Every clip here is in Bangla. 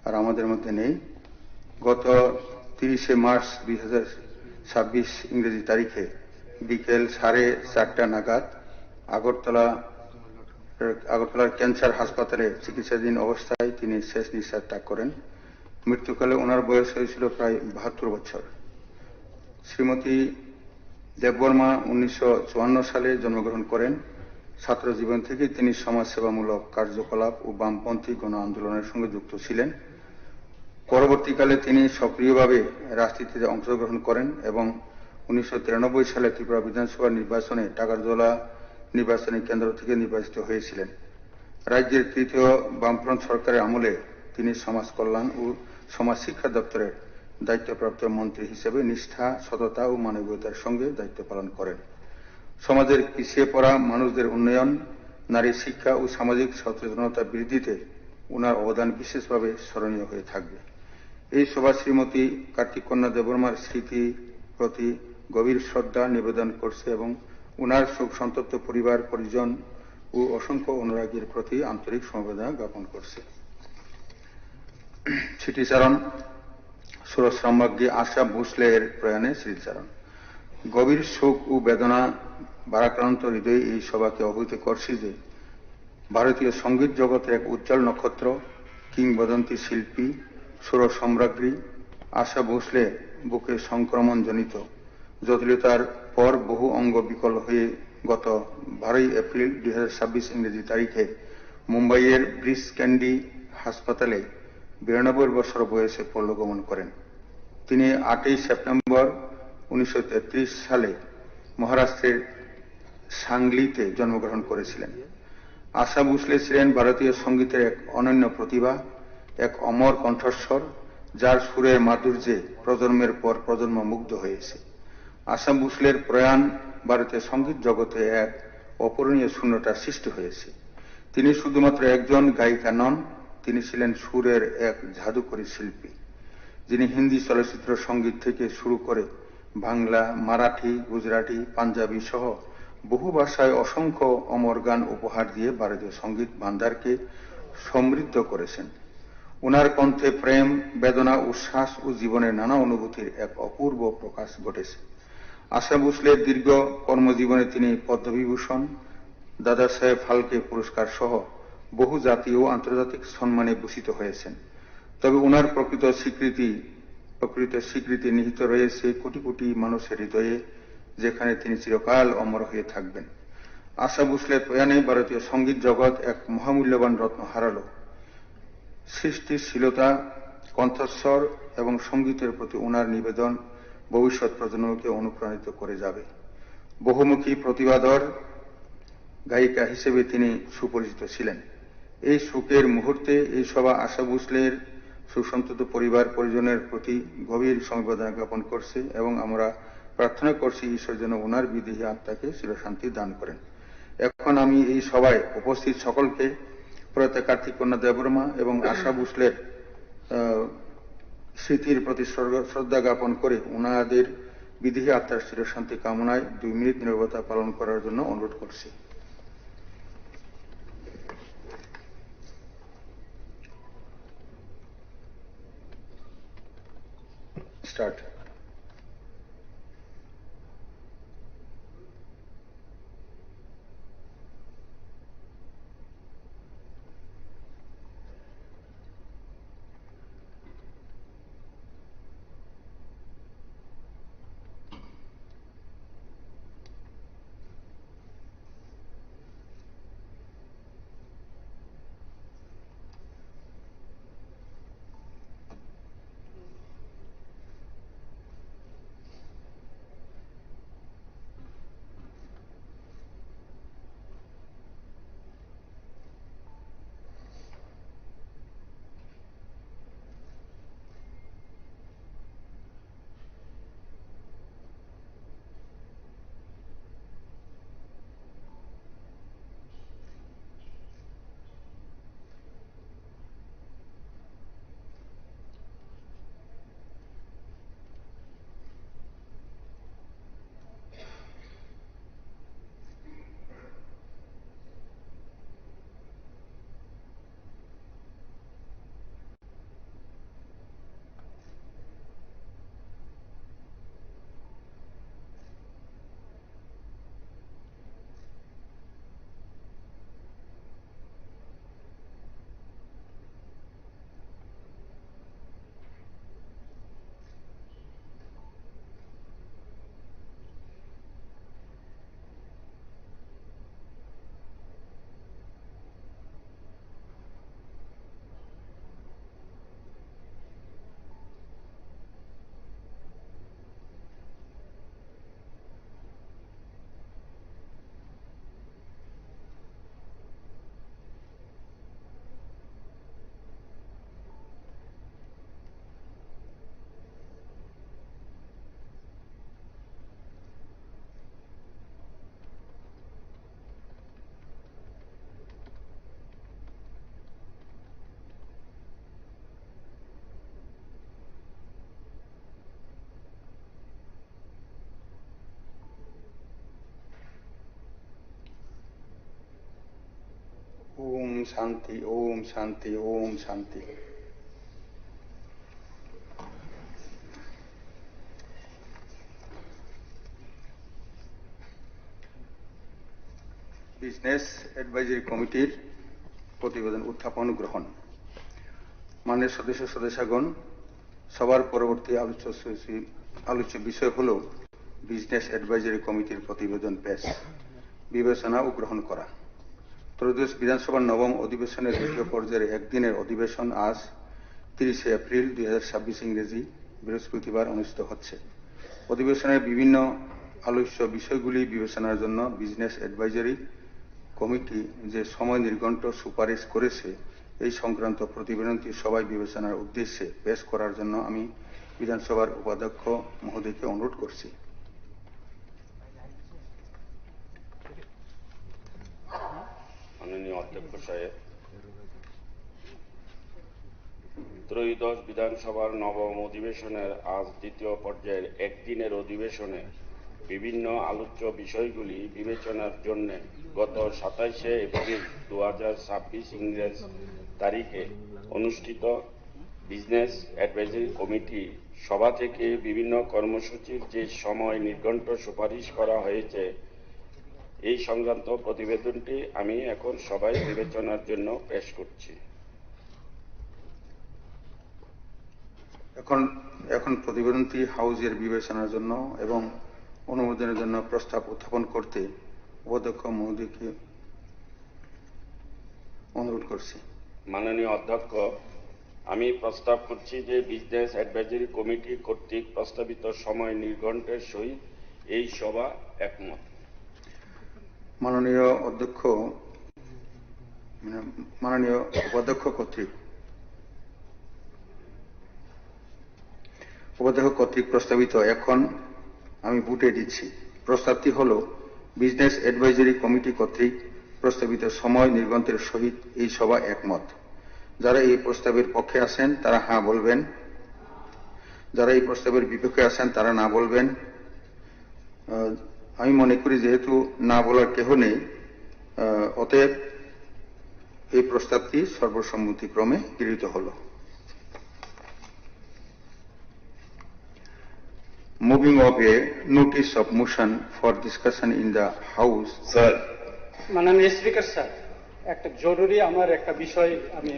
আর আমাদের মধ্যে নেই। গত 30শে মার্চ 2026 ইংরেজি তারিখে বিকেল 4:30 নাগাদ আগরতলার ক্যান্সার হাসপাতালে চিকিৎসাধীন অবস্থায় তিনি শেষ নিঃশ্বাস ত্যাগ করেন। মৃত্যুকালে ওনার বয়স হয়েছিল প্রায় 72 বছর। শ্রীমতী দেববর্মা 1954 সালে জন্মগ্রহণ করেন। ছাত্র জীবন থেকে তিনি সমাজসেবামূলক কার্যকলাপ ও বামপন্থী গণ আন্দোলনের সঙ্গে যুক্ত ছিলেন। পরবর্তীকালে তিনি সক্রিয়ভাবে রাজনীতিতে অংশগ্রহণ করেন এবং 1993 সালে ত্রিপুরা বিধানসভা নির্বাচনে টাকারজলা নির্বাচনী কেন্দ্র থেকে নির্বাচিত হয়েছিলেন। রাজ্যের তৃতীয় বামফ্রন্ট সরকারের আমলে তিনি সমাজ কল্যাণ ও সমাজ শিক্ষা দপ্তরের দায়িত্বপ্রাপ্ত মন্ত্রী হিসেবে নিষ্ঠা, সততা ও মানবিকতার সঙ্গে দায়িত্ব পালন করেন। সমাজের পিছিয়ে পড়া মানুষদের উন্নয়ন, নারী শিক্ষা ও সামাজিক সচেতনতা বৃদ্ধিতে ওনার অবদান বিশেষভাবে স্মরণীয় হয়ে থাকবে। এই সভা শ্রীমতী কার্তিক কন্যা দেববর্মার স্মৃতি প্রতি গভীর শ্রদ্ধা নিবেদন করছে এবং ওনার শোক সন্তপ্ত পরিবার পরিজন ও অসংখ্য অনুরাগীর প্রতি আন্তরিক সমবেদনা জ্ঞাপন করছে। স্মৃতিচারণ সুরশ্রাম্যজ্ঞী আশা ভোসলে এর প্রয়াণে স্মৃতিচারণ। গভীর শোক ও বেদনা ভারাক্রান্ত হৃদয়ে এই সভাকে অবহিত করছি যে ভারতীয় সঙ্গীত জগতের এক উজ্জ্বল নক্ষত্র, কিংবদন্তি শিল্পী, সুর সম্রাজ্ঞী আশা ভোসলে বুকে সংক্রমণ জনিত জটিলতার পর বহু অঙ্গ বিকল হয়ে গত 12 এপ্রিল 2026 ইংরেজি তারিখে মুম্বাইয়ের ব্রিজ ক্যান্ডি হাসপাতালে 92 বছর বয়সে পরলোকগমন করেন। তিনি 8 সেপ্টেম্বর 1933 সালে মহারাষ্ট্রের সাংলিতে জন্মগ্রহণ করেছিলেন। আশা ভোসলে ছিলেন ভারতীয় সঙ্গীতের এক অনন্য প্রতিভা, এক অমর কণ্ঠস্বর, যার সুরের মাধুর্যে প্রজন্মের পর প্রজন্ম মুগ্ধ হয়েছে। আশা ভোসলের প্রয়াণ ভারতীয় সঙ্গীত জগতে এক অপূরণীয় শূন্যতার সৃষ্টি হয়েছে। তিনি শুধুমাত্র একজন গায়িকা নন, তিনি ছিলেন সুরের এক জাদুকরী শিল্পী, যিনি হিন্দি চলচ্চিত্র সঙ্গীত থেকে শুরু করে বাংলা, মারাঠি, গুজরাটি, পাঞ্জাবি সহ বহু ভাষায় অসংখ্য অমর গান উপহার দিয়ে ভারতীয় সঙ্গীত ভান্ডারকে সমৃদ্ধ করেছেন। ওনার কণ্ঠে প্রেম, বেদনা, উচ্ছ্বাস ও জীবনের নানা অনুভূতির এক অপূর্ব প্রকাশ ঘটেছে। আশা ভোসলের দীর্ঘ কর্মজীবনে তিনি পদ্মবিভূষণ, দাদা সাহেব ফালকে পুরস্কার সহ বহু জাতীয় ও আন্তর্জাতিক সম্মানে ভূষিত হয়েছেন। তবে ওনার প্রকৃত স্বীকৃতি নিহিত রয়েছে কোটি কোটি মানুষের হৃদয়ে, যেখানে তিনি চিরকাল অমর হয়ে থাকবেন। আশা ভোসলের প্রয়াণে ভারতীয় সঙ্গীত জগৎ এক মহামূল্যবান রত্ন হারালো। সৃষ্টিশীলতা, কণ্ঠস্বর এবং সঙ্গীতের প্রতি ওনার নিবেদন ভবিষ্যৎ প্রজন্মকে অনুপ্রাণিত করে যাবে। বহুমুখী প্রতিভাধর গায়িকা হিসেবে তিনি সুপরিচিত ছিলেন। এই শোকের মুহূর্তে এই সভা আশা ভোসলের সুসন্তত পরিবার পরিজনের প্রতি গভীর সমবেদনা জ্ঞাপন করছে এবং আমরা প্রার্থনা করছি ঈশ্বর যেন ওনার বিদেহী আত্মাকে চিরশান্তি দান করেন। এখন আমি এই সভায় উপস্থিত সকলকে প্রয়াত কার্তিক কন্যা দেববর্মা এবং আশা ভোসলের স্মৃতির প্রতি শ্রদ্ধা জ্ঞাপন করে ওনাদের বিদেহী আত্মার চিরশান্তি কামনায় 2 মিনিট নীরবতা পালন করার জন্য অনুরোধ করছি। স্টার্ট। শান্তি, ওম শান্তি, ওম শান্তি। বিজনেস অ্যাডভাইজারি কমিটির প্রতিবেদন উত্থাপন গ্রহণ। মাননীয় সদস্যগণ, সবার পরবর্তী আলোচ্য বিষয় হল বিজনেস অ্যাডভাইজারি কমিটির প্রতিবেদন পেশ, বিবেচনা ও গ্রহণ করা। ত্রয়োদশ বিধানসভার নবম অধিবেশনের দ্বিতীয় পর্যায়ের একদিনের অধিবেশন আজ 30 এপ্রিল 2026 ইংরেজি বৃহস্পতিবার অনুষ্ঠিত হচ্ছে। অধিবেশনের বিভিন্ন আলোচ্য বিষয়গুলি বিবেচনার জন্য বিজনেস অ্যাডভাইজারি কমিটি যে সময় নির্ঘণ্ট সুপারিশ করেছে, এই সংক্রান্ত প্রতিবেদনটি সবাই বিবেচনার উদ্দেশ্যে পেশ করার জন্য আমি বিধানসভার উপাধ্যক্ষ মহোদয়কে অনুরোধ করছি। মাননীয় অধ্যক্ষ সাহেব, ত্রয়োদশ বিধানসভার নবম অধিবেশনের আজ দ্বিতীয় পর্যায়ের একদিনের অধিবেশনে বিভিন্ন আলোচ্য বিষয়গুলি বিবেচনার জন্য গত 27 এপ্রিল 2026 ইংরেজ তারিখে অনুষ্ঠিত বিজনেস অ্যাডভাইজারি কমিটি সভা থেকে বিভিন্ন কর্মসূচির যে সময় নির্ঘণ্ট সুপারিশ করা হয়েছে, এই সংক্রান্ত প্রতিবেদনটি আমি এখন সবাই বিবেচনার জন্য পেশ করছি। এখন প্রতিবেদনটি হাউজের বিবেচনার জন্য এবং অনুমোদনের জন্য প্রস্তাব উত্থাপন করতে উপাধ্যক্ষ মহোদয়কে অনুরোধ করছি। মাননীয় অধ্যক্ষ, আমি প্রস্তাব করছি যে বিজনেস অ্যাডভাইজারি কমিটি কর্তৃক প্রস্তাবিত সময় নির্ঘণ্টের সহিত এই সভা একমত। মাননীয় উপাধ্যক্ষ কর্তৃক প্রস্তাবিত, এখন আমি বুটে দিচ্ছি। প্রস্তাবটি হল বিজনেস অ্যাডভাইজারি কমিটি কর্তৃক প্রস্তাবিত সময় নির্ঘণ্টের সহিত এই সভা একমত। যারা এই প্রস্তাবের পক্ষে আছেন তারা হ্যাঁ বলবেন, যারা এই প্রস্তাবের বিপক্ষে আছেন তারা না বলবেন। আমি মনে করি যেহেতু না বলার কেহ নেই, অতএব এই প্রস্তাবটি সর্বসম্মতিক্রমে গৃহীত হল। Moving of a notice of motion for discussion in the House. Sir, মাননীয় স্পিকার স্যার, একটা জরুরি আমার একটা বিষয় আমি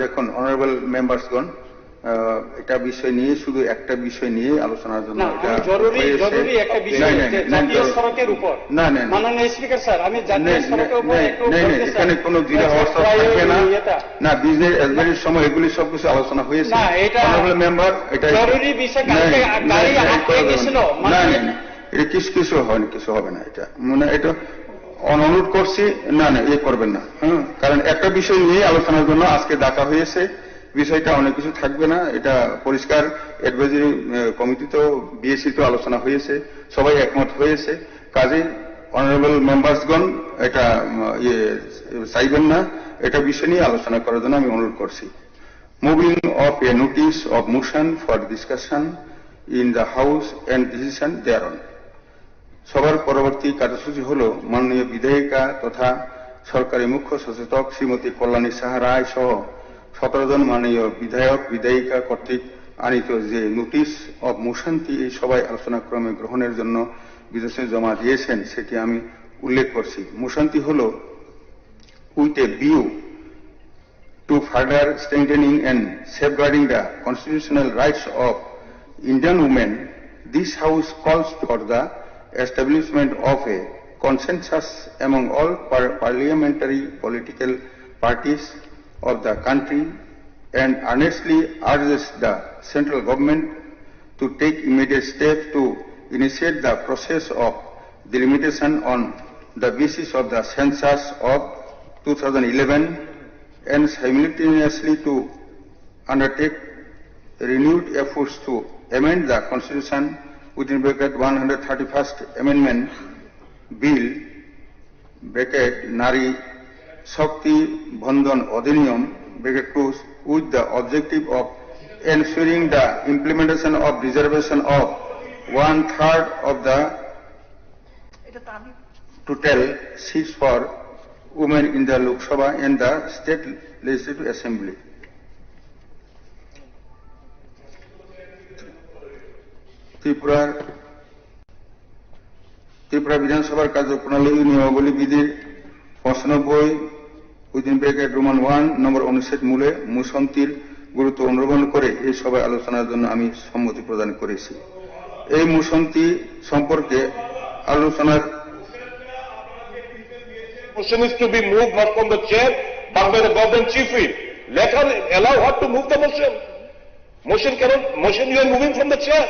দেখুন অনারেবল মেম্বার্সগণ, এটা বিষয় নিয়ে শুধু একটা বিষয় নিয়ে আলোচনার জন্য জরুরি একটা বিষয় জাতীয় সড়কের উপর। মাননীয় স্পিকার স্যার, আমি জাতীয় সড়কের উপর এখানে কোনো দ্বিধা হওয়ার থাকবে না। বিজনেস অ্যাডভাইজারির সময় এগুলি সবকিছু আলোচনা হয়েছে। অনারেবল মেম্বার, এটা জরুরি বিষয়, গাড়ি আটকে গেছিল। না, এটা কিছু হয়নি, কিছু হবে না। এটা মানে এটা অনুরোধ করছি, না করবেন না। কারণ একটা বিষয় নিয়ে আলোচনার জন্য আজকে ডাকা হয়েছে, বিষয়টা অনেক কিছু থাকবে না। এটা পরিষ্কার, অ্যাডভাইজারি কমিটিতেও বিএসসিতেও আলোচনা হয়েছে, সবাই একমত হয়েছে। কাজে অনারেবল মেম্বার্সগণ এটা চাইবেন না, এটা বিষয় নিয়ে আলোচনা করার জন্য আমি অনুরোধ করছি। Moving of a notice of motion for discussion in the house and decision দেয়ারন। সবার পরবর্তী কার্যসূচি হল মাননীয় বিধায়িকা তথা সরকারি মুখ্য সচেতক শ্রীমতী কল্যাণী সাহা রায় সহ 17 জন মাননীয় বিধায়ক বিধায়িকা কর্তৃক আনিত যে নোটিস অব মোশনটি এই সভায় আলোচনা ক্রমে গ্রহণের জন্য বিদেশে জমা দিয়েছেন, সেটি আমি উল্লেখ করছি। মোশনটি হল, with a view to further strengthening and safeguarding the constitutional rights of Indian women, this House calls for the establishment of a consensus among all parliamentary political parties of the country and earnestly urges the central government to take immediate steps to initiate the process of delimitation on the basis of the census of 2011 and simultaneously to undertake renewed efforts to amend the Constitution within bracket 131st Amendment Bill bracket Nari Shakti Bandhan Adhiniyam bracket 2 with the objective of ensuring the implementation of reservation of 1/3 of the total seats for women in the Lok Sabha and the State Legislative Assembly. Tripura বিধানসভার কার্যপ্রণালী নিয়মাবলী বিধির 95 রোমান 1 নম্বর অনুচ্ছেদ মূলে মুসন্তির গুরুত্ব অনুধাবন করে এই সভায় আলোচনার জন্য আমি সম্মতি প্রদান করেছি। এই মুসন্তি সম্পর্কে আলোচনার motion is to be moved not from the chair but by the government chief whip. Let her allow her to move the motion. Motion you are moving from the chair.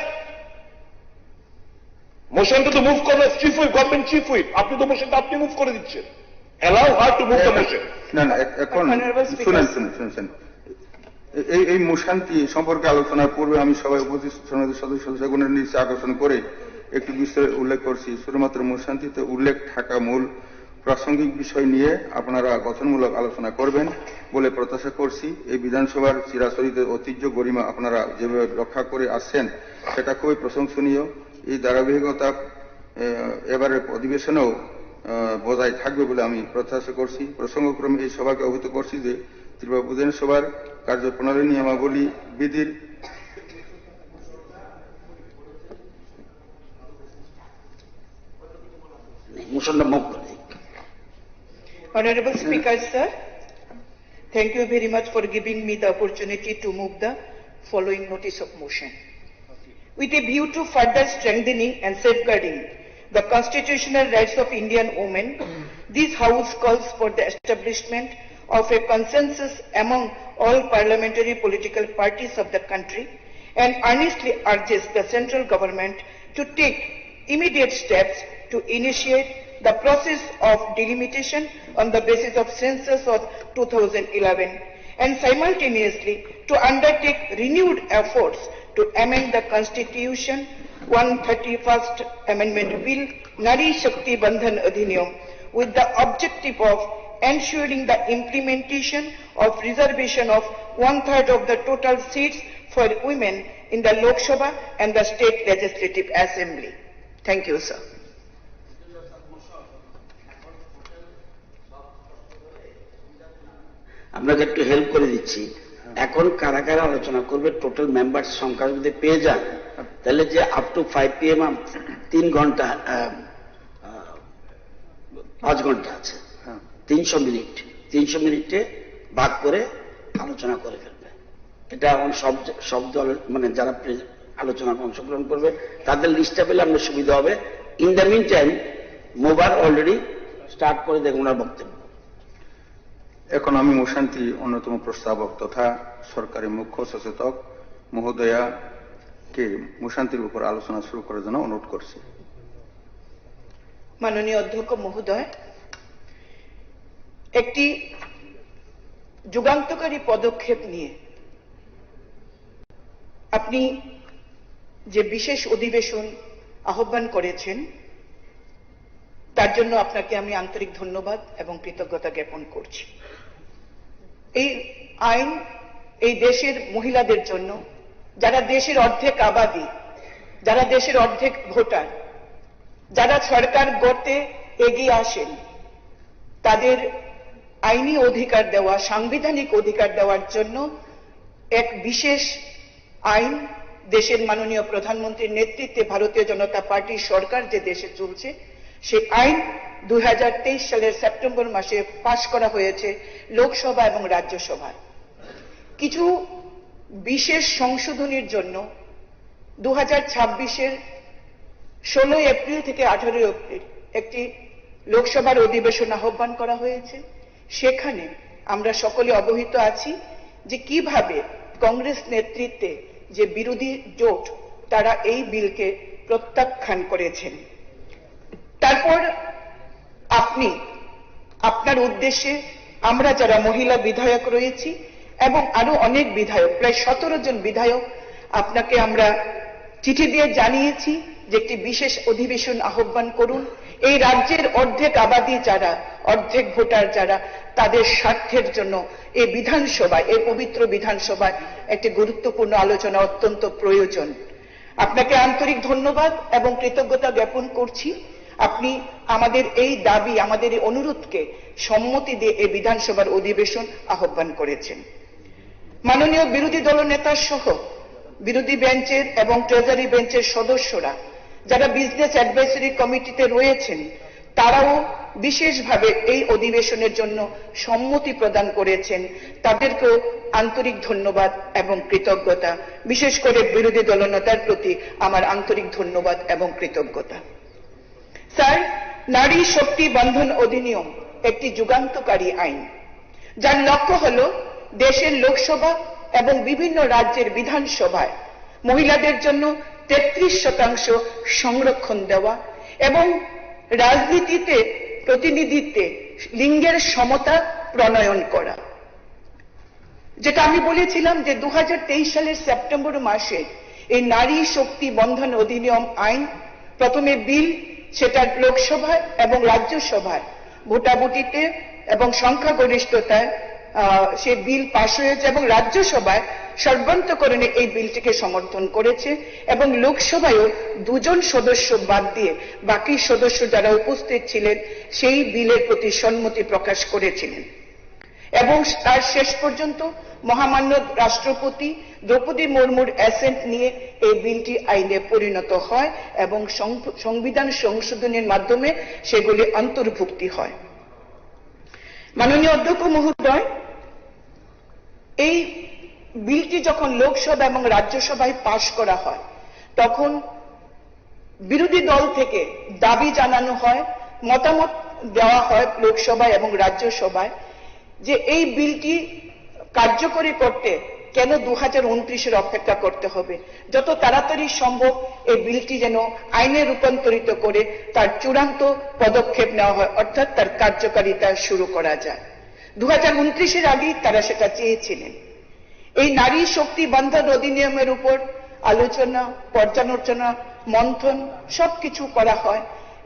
Motion to move করে chief whip, government chief whip. আপনি তো মোশনটা আপনি মুভ করে দিচ্ছেন। Allow her to move the motion. না এখন শুনেন এই মোশনটি সম্পর্কে আলোচনার পূর্বে আমি সবাই উপস্থিত সদস্যগণের নিচে আকর্ষণ করে একটু বিষয় উল্লেখ করছি। শুধুমাত্র মোশনটিতে উল্লেখ থাকা মূল প্রাসঙ্গিক বিষয় নিয়ে আপনারা গঠনমূলক আলোচনা করবেন বলে প্রত্যাশা করছি। এই বিধানসভার চিরাচরিত ঐতিহ্য গরিমা আপনারা যেভাবে রক্ষা করে আসছেন সেটা খুবই প্রশংসনীয়। এই ধারাবাহিকতা এবারের অধিবেশনেও বজায় থাকবে বলে আমি প্রত্যাশা করছি। প্রসঙ্গক্রমে এই সভাকে অবহিত করছি যে ত্রিপুরা বিধানসভার কার্যপ্রণালী নিয়মাবলী বিধির Honorable Speaker, sir, thank you very much for giving me the opportunity to move the following notice of motion. With a view to further strengthening and safeguarding the constitutional rights of Indian women, this House calls for the establishment of a consensus among all parliamentary political parties of the country and earnestly urges the central government to take immediate steps to initiate the process of delimitation on the basis of census of 2011 and simultaneously to undertake renewed efforts to amend the Constitution 131st Amendment Bill Nari Shakti Bandhan Adhiniyam with the objective of ensuring the implementation of reservation of 1/3 of the total seats for women in the Lok Sabha and the State Legislative Assembly. Thank you, sir. আপনাকে একটু হেল্প করে দিচ্ছি। এখন কারা কারা আলোচনা করবে টোটাল মেম্বার সংখ্যা যদি পেয়ে যান তাহলে যে আপ টু 5 PM 3 ঘন্টা 5 ঘন্টা আছে, 300 মিনিটে ভাগ করে আলোচনা করে ফেলবে। এটা এখন সব দল মানে যারা আলোচনা অংশগ্রহণ করবে তাদের লিস্টটা পেলে আপনার সুবিধা হবে। ইন দ্য মিন টাইম মোবার অলরেডি স্টার্ট করে দেখুন ওনার বক্তব্য। এখন আমি মোশনটি অন্যতম প্রস্তাবক তথা সরকারি মুখ্য সচেতক মহোদয়াকে মোশনটির উপর আলোচনা শুরু করার জন্য অনুরোধ করছি। মাননীয় অধ্যক্ষ মহোদয়, একটি যুগান্তকারী পদক্ষেপ নিয়ে আপনি যে বিশেষ অধিবেশন আহ্বান করেছেন তার জন্য আপনাকে আমি আন্তরিক ধন্যবাদ এবং কৃতজ্ঞতা জ্ঞাপন করছি। এই আইন এই দেশের মহিলাদের জন্য, যারা দেশের অর্ধেক আবাদি, যারা দেশের অর্ধেক ভোটার, যারা সরকার গড়তে এগিয়ে আসেন, তাদের আইনি অধিকার দেওয়া, সাংবিধানিক অধিকার দেওয়ার জন্য এক বিশেষ আইন দেশের মাননীয় প্রধানমন্ত্রীর নেতৃত্বে ভারতীয় জনতা পার্টির সরকার যে দেশে চলছে সেই আইন 2023 সালের সেপ্টেম্বর মাসে পাশ করা হয়েছে লোকসভা এবং রাজ্যসভায়। কিছু বিশেষ সংশোধনীর জন্য 2026-এর 16 এপ্রিল থেকে 18 এপ্রিল একটি লোকসভার অধিবেশন আহ্বান করা হয়েছে। সেখানে আমরা সকলে অবহিত আছি যে কিভাবে কংগ্রেস নেতৃত্বে যে বিরোধী জোট তারা এই বিলকে প্রত্যাখ্যান করেছেন। তারপর আপনি আপনার উদ্দেশ্যে আমরা যারা মহিলা বিধায়ক রয়েছি এবং আরো অনেক বিধায়ক, প্রায় 17 জন বিধায়ক, আপনাকে আমরা চিঠি দিয়ে জানিয়েছি যে একটি বিশেষ অধিবেশন আহ্বান করুন। এই রাজ্যের অর্ধেক আবাদি যারা, অর্ধেক ভোটার যারা, তাদের স্বার্থের জন্য এই বিধানসভায়, এই পবিত্র বিধানসভায় একটি গুরুত্বপূর্ণ আলোচনা অত্যন্ত প্রয়োজন। আপনাকে আন্তরিক ধন্যবাদ এবং কৃতজ্ঞতা জ্ঞাপন করছি। আপনি আমাদের এই দাবি, আমাদের এই অনুরোধকে সম্মতি দিয়ে এই বিধানসভার অধিবেশন আহ্বান করেছেন। মাননীয় বিরোধী দলনেতা সহ বিরোধী বেঞ্চের এবং ট্রেজারি বেঞ্চের সদস্যরা যারা বিজনেস অ্যাডভাইসরি কমিটিতে রয়েছেন, তারাও বিশেষভাবে এই অধিবেশনের জন্য সম্মতি প্রদান করেছেন। তাদেরকেও আন্তরিক ধন্যবাদ এবং কৃতজ্ঞতা। বিশেষ করে বিরোধী দলনেতার প্রতি আমার আন্তরিক ধন্যবাদ এবং কৃতজ্ঞতা। স্যার, নারী শক্তি বন্ধন অধিনিয়ম একটি যুগান্তকারী আইন, যার লক্ষ্য হল দেশের লোকসভা এবং বিভিন্ন রাজ্যের বিধানসভায় মহিলাদের জন্য 33% সংরক্ষণ দেওয়া এবং রাজনীতিতে প্রতিনিধিত্বে লিঙ্গের সমতা প্রণয়ন করা। যেটা আমি বলেছিলাম যে 2023 সালের সেপ্টেম্বর মাসে এই নারী শক্তি বন্ধন অধিনিয়ম আইন প্রথমে বিল, সেটা লোকসভায় এবং রাজ্যসভায় ভোটাভুটিতে এবং সংখ্যাগরিষ্ঠতায় সে বিল পাশ হয়েছে এবং রাজ্যসভায় সর্বান্তকরণে এই বিলটিকে সমর্থন করেছে এবং লোকসভায়ও 2 জন সদস্য বাদ দিয়ে বাকি সদস্য যারা উপস্থিত ছিলেন সেই বিলের প্রতি সম্মতি প্রকাশ করেছিলেন এবং তার শেষ পর্যন্ত মহামান্য রাষ্ট্রপতি দ্রৌপদী মুর্মুর অ্যাসেন্ট নিয়ে এই বিলটি আইনে পরিণত হয় এবং সংবিধান সংশোধনের মাধ্যমে সেগুলি অন্তর্ভুক্তি হয়। মাননীয় অধ্যক্ষ মহোদয়, এই বিলটি যখন লোকসভা এবং রাজ্যসভায় পাশ করা হয় তখন বিরোধী দল থেকে দাবি জানানো হয়, মতামত দেওয়া হয় লোকসভায় এবং রাজ্যসভায় যে এই বিলটি কার্যকরী করতে কেন 2029-এর অপেক্ষা করতে হবে, যত তাড়াতাড়ি সম্ভব এই বিলটি যেন আইনে রূপান্তরিত করে তার চূড়ান্ত পদক্ষেপ নেওয়া হয়, অর্থাৎ তার কার্যকারিতা শুরু করা যায়। 2029-এর আগেই তারা সেটা চেয়েছিলেন। এই নারী শক্তি বন্ধন অধিনিয়মের উপর আলোচনা, পর্যালোচনা, মন্থন সবকিছু করা হয়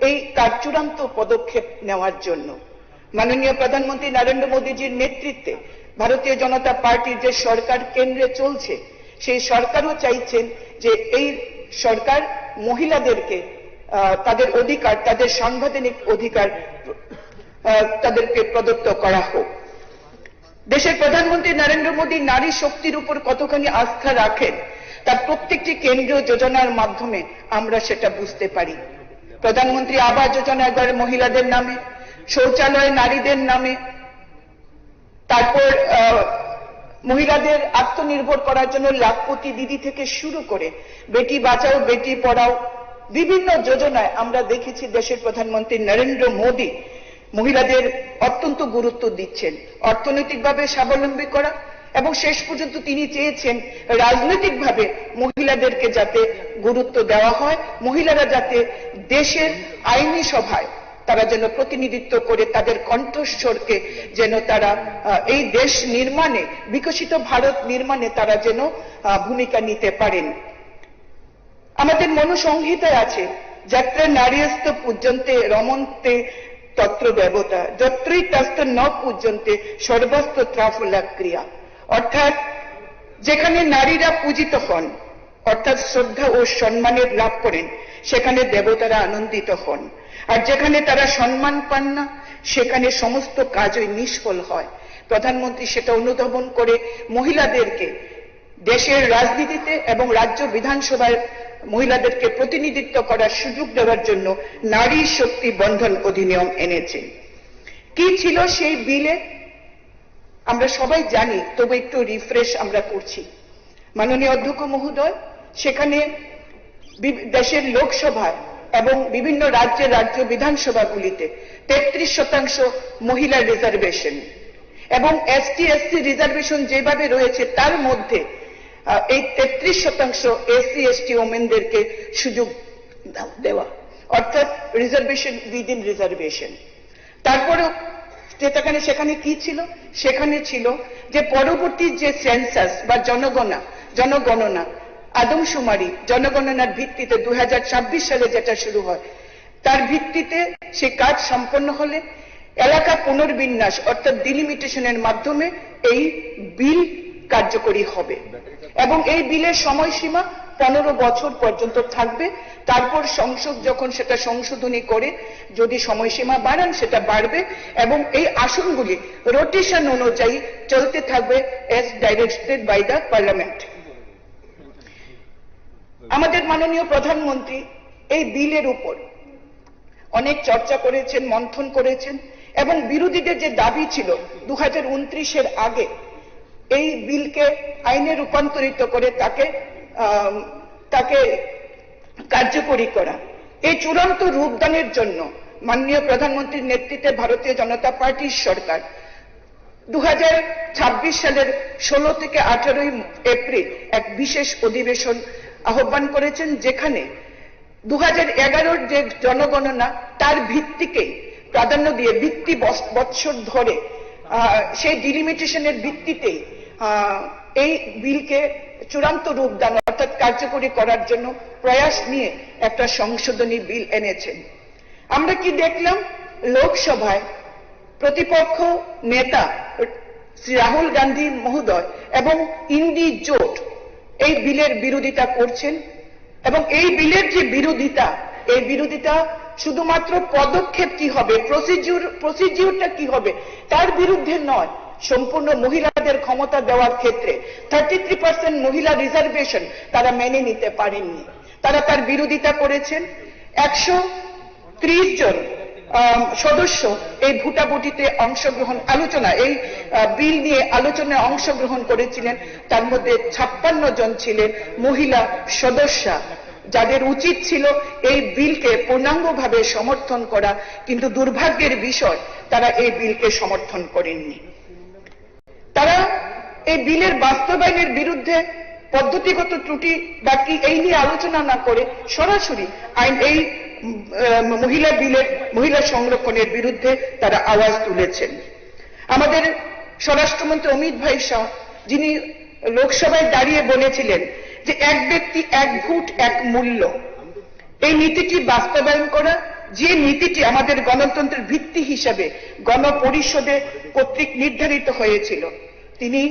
এই তার চূড়ান্ত পদক্ষেপ নেওয়ার জন্য। মাননীয় প্রধানমন্ত্রী নরেন্দ্র মোদীজির নেতৃত্বে ভারতীয় জনতা পার্টির যে সরকার কেন্দ্রে চলছে, সেই সরকারও চাইছেন যে এই সরকার মহিলাদেরকে তাদের অধিকার, তাদের সাংবিধানিক অধিকার তাদেরকে প্রদত্ত করা হোক। দেশের প্রধানমন্ত্রী নরেন্দ্র মোদী নারী শক্তির উপর কতখানি আস্থা রাখেন তার প্রত্যেকটি কেন্দ্রীয় যোজনার মাধ্যমে আমরা সেটা বুঝতে পারি। প্রধানমন্ত্রী আবাস যোজনা এবারে মহিলাদের নামে, শৌচালয় নারীদের নামে, তারপর মহিলাদের আত্মনির্ভর করার জন্য লাখপতি দিদি থেকে শুরু করে বেটি বাঁচাও বেটি পড়াও বিভিন্ন যোজনায় আমরা দেখেছি দেশের প্রধানমন্ত্রী নরেন্দ্র মোদী মহিলাদের অত্যন্ত গুরুত্ব দিচ্ছেন, অর্থনৈতিকভাবে স্বাবলম্বী করা এবং শেষ পর্যন্ত তিনি চেয়েছেন রাজনৈতিকভাবে মহিলাদেরকে যাতে গুরুত্ব দেওয়া হয়, মহিলারা যাতে দেশের আইনি সভায় তারা যেন প্রতিনিধিত্ব করে তাদের কণ্ঠস্বরকে যেন তারা এই দেশ নির্মাণে, বিকশিত ভারত নির্মাণে তারা যেন ভূমিকা নিতে পারেন। আমাদের মনুসংহিতায় আছে যাত্রা নারীস্ত পূজ্যন্তে রমন্তে তত্র দেবতা, যত্রই তস্ত ন পূজ্যন্তে সর্বস্ত ত্রাফলা ক্রিয়া। অর্থাৎ যেখানে নারীরা পূজিত হন, অর্থাৎ শ্রদ্ধা ও সম্মানের লাভ করেন, সেখানে দেবতারা আনন্দিত হন, আর যেখানে তারা সম্মান পান না সেখানে সমস্ত কাজই নিষ্ফল হয়। প্রধানমন্ত্রী সেটা অনুধাবন করে মহিলাদেরকে দেশের রাজনীতিতে এবং রাজ্য বিধানসভায় মহিলাদেরকে প্রতিনিধিত্ব করার সুযোগ দেওয়ার জন্য নারী শক্তি বন্ধন অধিনিয়ম এনেছেন। কি ছিল সেই বিলে আমরা সবাই জানি, তবে একটু রিফ্রেশ আমরা করছি। মাননীয় অধ্যক্ষ মহোদয়, সেখানে দেশের লোকসভায় এবং বিভিন্ন রাজ্য বিধানসভাগুলিতে 33% মহিলা রিজার্ভেশন এবং ST/SC রিজার্ভেশন যেভাবে রয়েছে তার মধ্যে এই 33% SC/ST ওমেনদেরকে সুযোগ দেওয়া, অর্থাৎ রিজার্ভেশন উইদিন রিজার্ভেশন। তারপরেও সেখানে কি ছিল? সেখানে ছিল যে পরবর্তী যে সেন্সাস বা জনগণনা আদমশুমারি জনগণনার ভিত্তিতে 2026 সালে যেটা শুরু হয়, তার ভিত্তিতে সে কাজ সম্পন্ন হলে এলাকা পুনর্বিন্যাস অর্থাৎ ডিলিমিটেশনের মাধ্যমে এই বিল কার্যকরী হবে এবং এই বিলের সময়সীমা 15 বছর পর্যন্ত থাকবে। তারপর সংসদ যখন সেটা সংশোধনী করে যদি সময়সীমা বাড়ান সেটা বাড়বে এবং এই আসনগুলি রোটেশন অনুযায়ী চলতে থাকবে as directed by the parliament। আমাদের মাননীয় প্রধানমন্ত্রী এই বিলের উপর অনেক চর্চা করেছেন, মন্থন করেছেন এবং বিরোধীদের যে দাবি ছিল 2029-এর আগে এই বিলকে আইনে রূপান্তরিত করে তাকে কার্যকরী করা, এই চূড়ান্ত রূপদানের জন্য মাননীয় প্রধানমন্ত্রীর নেতৃত্বে ভারতীয় জনতা পার্টির সরকার 2026 সালের 16 থেকে 18 এপ্রিল এক বিশেষ অধিবেশন আহ্বান করেছেন, যেখানে 2011-র যে জনগণনা তার ভিত্তিকে প্রাধান্য দিয়ে ভিত্তি বৎসর ধরে সেই ডিলিমিটেশনের ভিত্তিতেই এই বিলকে চূড়ান্ত রূপদান অর্থাৎ কার্যকরী করার জন্য প্রয়াস নিয়ে একটা সংশোধনী বিল এনেছেন। আমরা কি দেখলাম, লোকসভায় প্রতিপক্ষ নেতা শ্রী রাহুল গান্ধী মহোদয় এবং ইন্ডি জোট এই বিলের বিরোধিতা করছেন এবং এই বিলের যে বিরোধিতা, এই বিরোধিতা শুধুমাত্র পদক্ষেপ কি হবে, প্রসিডিউরটা কি হবে তার বিরুদ্ধে নয়, সম্পূর্ণ মহিলাদের ক্ষমতা দেওয়ার ক্ষেত্রে 33% মহিলা রিজার্ভেশন তারা মেনে নিতে পারেননি, তারা তার বিরোধিতা করেছেন। 130 জন সদস্য এই ভোটাভুটিতে অংশগ্রহণ এই বিল নিয়ে আলোচনায় অংশগ্রহণ করেছিলেন, তার মধ্যে 56 জন ছিলেন মহিলা সদস্যা, যাদের উচিত ছিল এই বিলকে পূর্ণাঙ্গভাবে সমর্থন করা, কিন্তু দুর্ভাগ্যের বিষয় তারা এই বিলকে সমর্থন করেননি। তারা এই বিলের বাস্তবায়নের বিরুদ্ধে পদ্ধতিগত ত্রুটি বা কি এই নিয়ে আলোচনা না করে সরাসরি এই মহিলা সংরক্ষণের বিরুদ্ধে তারা আওয়াজ তুলেছেন। আমাদের স্বরাষ্ট্রমন্ত্রী অমিত ভাই শাহ, যিনি লোকসভায় দাঁড়িয়ে বলেছিলেন যে এক ব্যক্তি এক ভোট এক মূল্য, এই নীতিটি বাস্তবায়ন করা, যে নীতিটি আমাদের গণতন্ত্রের ভিত্তি হিসাবে গণপরিষদে কর্তৃক নির্ধারিত হয়েছিল, তিনি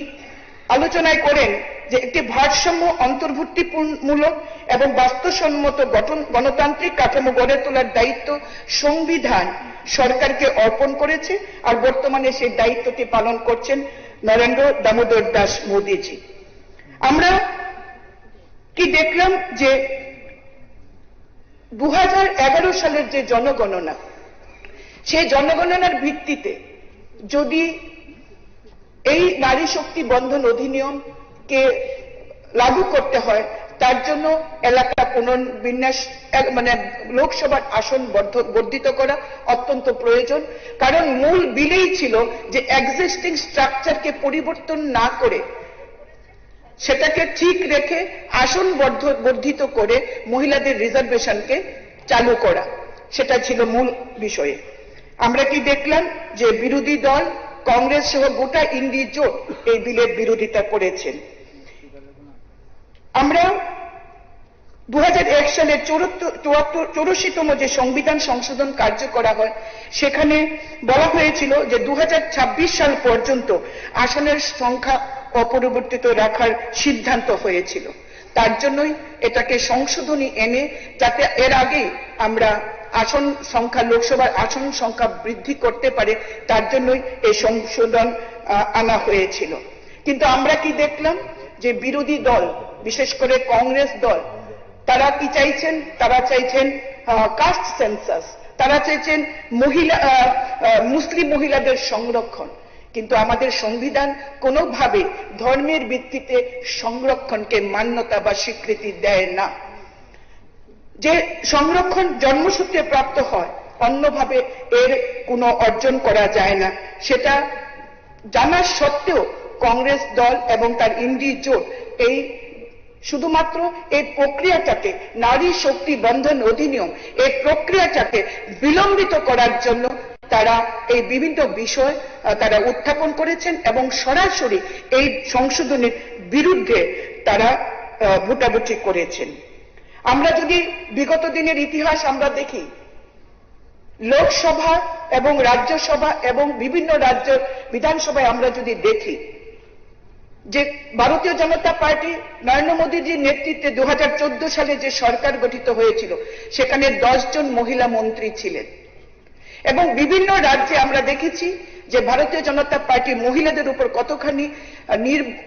আলোচনায় করেন যে একটি ভারসাম্য অন্তর্ভুক্তিমূলক এবং বাস্তবসম্মত গণতান্ত্রিক কাঠামো গড়ে তোলার দায়িত্ব সংবিধান সরকারকে অর্পণ করেছে, আর বর্তমানে সেই দায়িত্বটি পালন করছেন নরেন্দ্র দামোদর দাস মোদীজি। আমরা কি দেখলাম যে 2011 সালের যে জনগণনা, সেই জনগণনার ভিত্তিতে যদি এই নারী শক্তি বন্ধন অধিনিয়মকে লাগু করতে হয়, তার জন্য এলাকা পুনর্বিন্যাস লোকসভার আসন বর্ধিত করা অত্যন্ত প্রয়োজন, কারণ মূল বিলেই ছিল যে এক্সিস্টিং স্ট্রাকচারকে পরিবর্তন না করে সেটাকে ঠিক রেখে আসন বর্ধিত করে মহিলাদের রিজার্ভেশনকে চালু করা, সেটা ছিল মূল বিষয়ে। আমরা কি দেখলাম যে বিরোধী দল কংগ্রেস সহ গোটা ইন্ডি জোট এই বিলের বিরোধিতা করেছেন। আমরা 2001 সালের 84তম যে সংবিধান সংশোধন কার্য করা হয়, সেখানে বলা হয়েছিল যে 2026 সাল পর্যন্ত আসনের সংখ্যা অপরিবর্তিত রাখার সিদ্ধান্ত হয়েছিল। তার জন্যই এটাকে সংশোধনী এনে যাতে এর আগেই আমরা আসন সংখ্যা, লোকসভার আসন সংখ্যা বৃদ্ধি করতে পারে, তার জন্যই এই সংশোধন আনা হয়েছিল। কিন্তু আমরা কি দেখলাম যে বিরোধী দল, বিশেষ করে কংগ্রেস দল, তারা কি চাইছেন, তারা চাইছেন কাস্ট সেন্সাস, তারা চাইছেন মুসলিম মহিলাদের সংরক্ষণ, কিন্তু আমাদের সংবিধান কোনোভাবে ধর্মের ভিত্তিতে সংরক্ষণকে মান্যতা বা স্বীকৃতি দেয় না। যে সংরক্ষণ জন্মসূত্রে প্রাপ্ত হয়, অন্যভাবে এর কোনো অর্জন করা যায় না, সেটা জানা সত্ত্বেও কংগ্রেস দল এবং তার ইন্ডি জোট এই শুধুমাত্র এই প্রক্রিয়াটাকে, নারী শক্তি বন্ধন অধিনিয়ম, এই প্রক্রিয়াটাকে বিলম্বিত করার জন্য তারা এই বিভিন্ন বিষয় তারা উত্থাপন করেছেন এবং সরাসরি এই সংশোধনের বিরুদ্ধে তারা ভোটাভুটি করেছেন। আমরা যদি বিগত দিনের ইতিহাস আমরা দেখি, লোকসভা এবং রাজ্যসভা এবং বিভিন্ন রাজ্য বিধানসভায় আমরা যদি দেখি, যে ভারতীয় জনতা পার্টি নরেন্দ্র মোদীজির নেতৃত্বে 2014 সালে যে সরকার গঠিত হয়েছিল সেখানে 10 জন মহিলা মন্ত্রী ছিলেন এবং বিভিন্ন রাজ্যে আমরা দেখেছি যে ভারতীয় জনতা পার্টি মহিলাদের উপর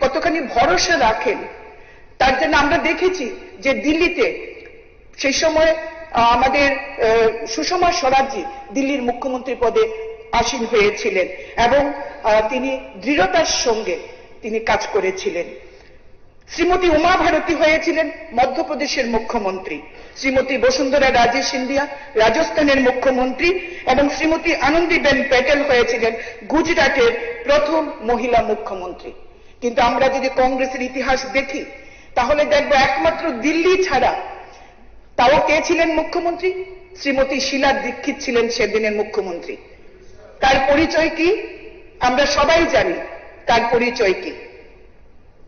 কতখানি ভরসা রাখেন। তার জন্য আমরা দেখেছি যে দিল্লিতে সেই সময় আমাদের সুষমা স্বরাজজি দিল্লির মুখ্যমন্ত্রী পদে আসীন হয়েছিলেন এবং তিনি দৃঢ়তার সঙ্গে তিনি কাজ করেছিলেন। শ্রীমতী উমা ভারতী হয়েছিলেন মধ্যপ্রদেশের মুখ্যমন্ত্রী, শ্রীমতী বসুন্ধরা রাজে সিন্ধিয়া রাজস্থানের মুখ্যমন্ত্রী এবং শ্রীমতী আনন্দীবেন প্যাটেল হয়েছিলেন গুজরাটের প্রথম মহিলা মুখ্যমন্ত্রী। কিন্তু আমরা যদি কংগ্রেসের ইতিহাস দেখি তাহলে দেখব একমাত্র দিল্লি ছাড়া তাও কে ছিলেন মুখ্যমন্ত্রী? শ্রীমতী শীলা দীক্ষিত ছিলেন সেদিনের মুখ্যমন্ত্রী। তার পরিচয় কি আমরা সবাই জানি, তার পরিচয় কি,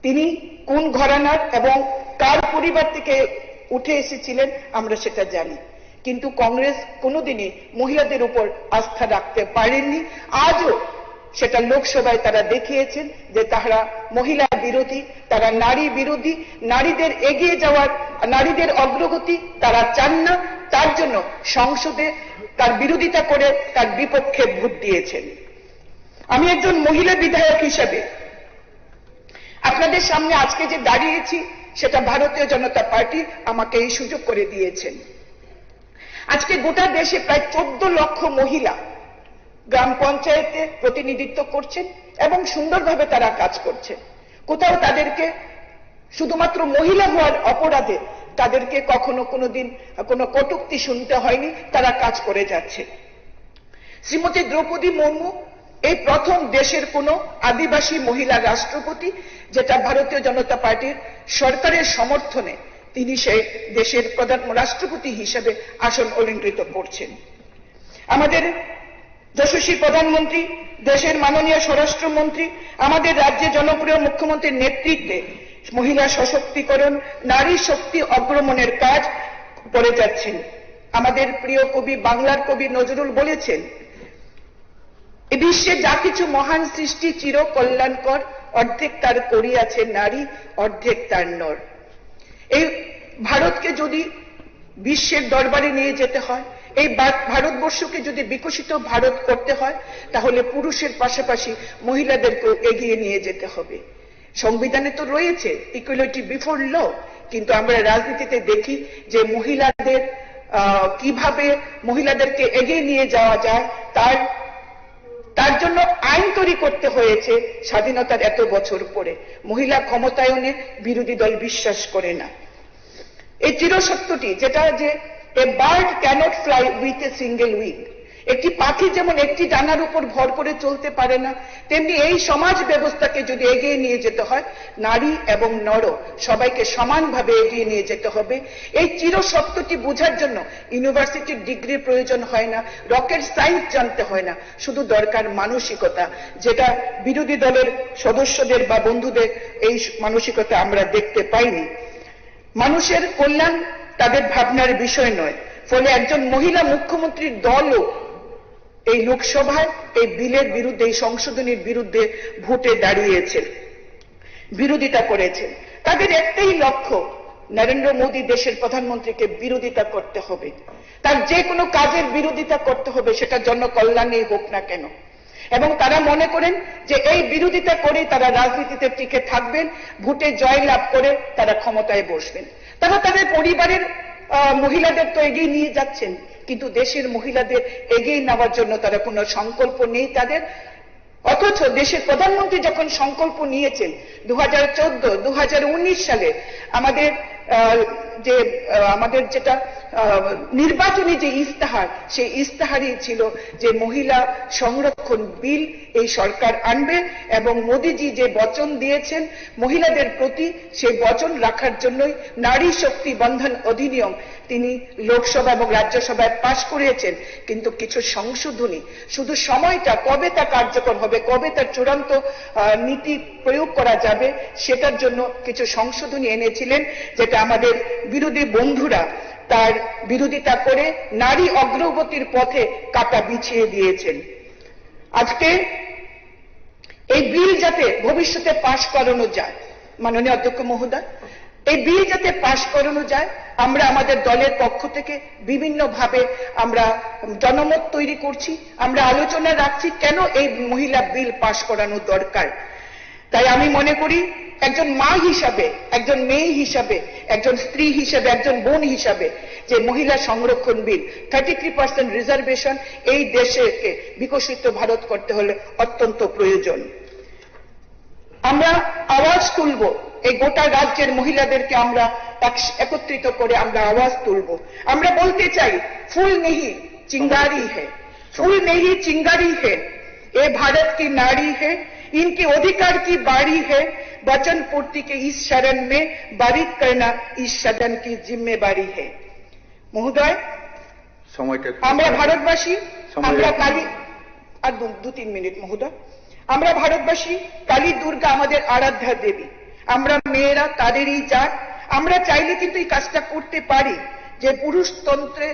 তিনি কোন ঘরানার এবং কার পরিবার থেকে উঠে এসেছিলেন আমরা সেটা জানি। কিন্তু কংগ্রেস কোনোদিনই মহিলাদের উপর আস্থা রাখতে পারেননি। আজও সেটা লোকসভায় তারা দেখিয়েছেন যে তারা মহিলা বিরোধী, তারা নারী বিরোধী, নারীদের এগিয়ে যাওয়ার, নারীদের অগ্রগতি তারা চান না। তার জন্য সংসদে তার বিরোধিতা করে তার বিপক্ষে ভোট দিয়েছেন। আমি একজন মহিলা বিধায়ক হিসেবে আপনাদের সামনে আজকে যে দাঁড়িয়েছি সেটা ভারতীয় জনতা পার্টি আমাকে এই সুযোগ করে দিয়েছেন। আজকে গোটা দেশে প্রায় 14 লক্ষ মহিলা গ্রাম পঞ্চায়েতে প্রতিনিধিত্ব করছেন এবং সুন্দরভাবে তারা কাজ করছেন। কোথাও তাদেরকে শুধুমাত্র মহিলা হওয়ার অপরাধে তাদেরকে কখনো কোনোদিন কোনো কটূক্তি শুনতে হয়নি, তারা কাজ করে যাচ্ছে। শ্রীমতী দ্রৌপদী মুর্মু এই প্রথম দেশের কোন আদিবাসী মহিলা রাষ্ট্রপতি যেটা ভারতীয় জনতা পার্টির সরকারের সমর্থনে তিনি সেই দেশের প্রধান রাষ্ট্রপতি হিসেবে আসন অলঙ্কৃত করছেন। আমাদের যশস্বী প্রধানমন্ত্রী, দেশের মাননীয় স্বরাষ্ট্রমন্ত্রী, আমাদের রাজ্যে জনপ্রিয় মুখ্যমন্ত্রীর নেতৃত্বে মহিলা সশক্তিকরণ, নারী শক্তি অগ্রমণের কাজ করে যাচ্ছেন। আমাদের প্রিয় কবি, বাংলার কবি নজরুল বলেছেন, এ বিশ্বে যা কিছু মহান সৃষ্টি চির কল্যাণকর, অর্ধেক তার করিয়াছে নারী, অর্ধেক তার নর। এই ভারতকে যদি বিশ্বের দরবারে নিয়ে যেতে হয়, এই ভারতবর্ষকে যদি বিকশিত ভারত করতে হয়, তাহলে পুরুষের পাশাপাশি মহিলাদেরকেও এগিয়ে নিয়ে যেতে হবে। সংবিধানে তো রয়েছে ইকুয়ালিটি বিফোর ল, কিন্তু আমরা রাজনীতিতে দেখি যে মহিলাদের কিভাবে মহিলাদেরকে এগিয়ে নিয়ে যাওয়া যায় তার জন্য আইন তৈরি করতে হয়েছে স্বাধীনতার এত বছর পরে। মহিলা ক্ষমতায়নে বিরোধী দল বিশ্বাস করে না। এই চিরসত্যটি যেটা যে a bird cannot fly with a single wing, একটি পাখি যেমন একটি ডানার উপর ভর করে চলতে পারে না, তেমনি এই সমাজ ব্যবস্থাকে যদি এগিয়ে নিয়ে যেতে হয় নারী এবং নর সবাইকে সমানভাবে এগিয়ে নিয়ে যেতে হবে। এই চিরসত্যটি বোঝার জন্য ইউনিভার্সিটির ডিগ্রির প্রয়োজন হয় না, রকেট সায়েন্স জানতে হয় না, শুধু দরকার মানসিকতা, যেটা বিরোধী দলের সদস্যদের বা বন্ধুদের এই মানসিকতা আমরা দেখতে পাইনি। মানুষের কল্যাণ তাদের ভাবনার বিষয় নয়, ফলে একজন মহিলা মুখ্যমন্ত্রীর দলও এই লোকসভায় এই বিলের বিরুদ্ধে, এই সংশোধনীর বিরুদ্ধে ভোটে দাঁড়িয়েছে, বিরোধিতা করেছেন। তাদের একটাই লক্ষ্য, নরেন্দ্র মোদী দেশের প্রধানমন্ত্রীকে বিরোধিতা করতে হবে, তার যে কোনো কাজের বিরোধিতা করতে হবে, সেটা জনকল্যাণেই হোক না কেন। এবং তারা মনে করেন যে এই বিরোধিতা করে তারা রাজনীতিতে টিকে থাকবেন, ভোটে জয়লাভ করে তারা ক্ষমতায় বসবেন। তারা তাদের পরিবারের মহিলাদের তো এগিয়ে নিয়ে যাচ্ছেন, কিন্তু দেশের মহিলাদের এগিয়ে নেওয়ার জন্য তারা কোনো সংকল্প নেই তাদের। অথচ দেশের প্রধানমন্ত্রী যখন সংকল্প নিয়েছেন 2014, 2019 সালে আমাদের যেটা নির্বাচনী যে ইস্তাহার, সেই ইস্তাহারই ছিল যে মহিলা সংরক্ষণ বিল এই সরকার আনবে এবং মোদীজি যে বচন দিয়েছেন মহিলাদের প্রতি, সেই বচন রাখার জন্যই নারী শক্তি বন্ধন অধিনিয়ম তিনি লোকসভা এবং রাজ্যসভায় পাশ করিয়েছেন। কিন্তু কিছু সংশোধনী, শুধু সময়টা কবে তা কার্যকর হবে, কবে তার চূড়ান্ত নীতি প্রয়োগ করা যাবে, সেটার জন্য কিছু সংশোধনী এনেছিলেন, যেটা আমাদের বিরোধী বন্ধুরা তার বিরোধিতা করে নারী অগ্রগতির পথে কাঁটা বিছিয়ে দিয়েছেন। আজকে এই বিল যাতে ভবিষ্যতে পাশ করানো যায়, মাননীয় অধ্যক্ষ মহোদয়, এই বিল যাতে পাশ করানো যায় আমরা আমাদের দলের পক্ষ থেকে বিভিন্নভাবে আমরা জনমত তৈরি করছি, আমরা আলোচনা রাখছি কেন এই মহিলা বিল পাশ করানো দরকার। তাই আমি মনে করি একজন মা হিসাবে, একজন মেয়ে হিসাবে, একজন স্ত্রী হিসাবে, একজন বোন হিসাবে যে মহিলা সংরক্ষণ বিল 33% রিজার্ভেশন এই দেশকে বিকশিত ভারত করতে হলে অত্যন্ত প্রয়োজন। আমরা আওয়াজ তুলব, এই গোটা রাজ্যের মহিলাদেরকে আমরা একত্রিত করে আমরা আওয়াজ তুলব। আমরা বলতে চাই ফুল নেহি চিঙ্গারি है, फूल नहीं चिंगारी है, ये भारत की नारी है, इनके अधिकार की बारी है, वचन पूर्ति के इस शरण में बारीक करना इस सदन की जिम्मेवारी है। महोदय, আমরা ভারতবাসী, আমরা কালী আর 2-3 মিনিট মহোদয়, আমরা ভারতবাসী, কালী দুর্গা আমাদের আরাধ্যা দেবী, আমরা মেয়েরা তাদেরই জাত। আমরা চাইলে কিন্তু এই কাজটা করতে পারি যে পুরুষতন্ত্রে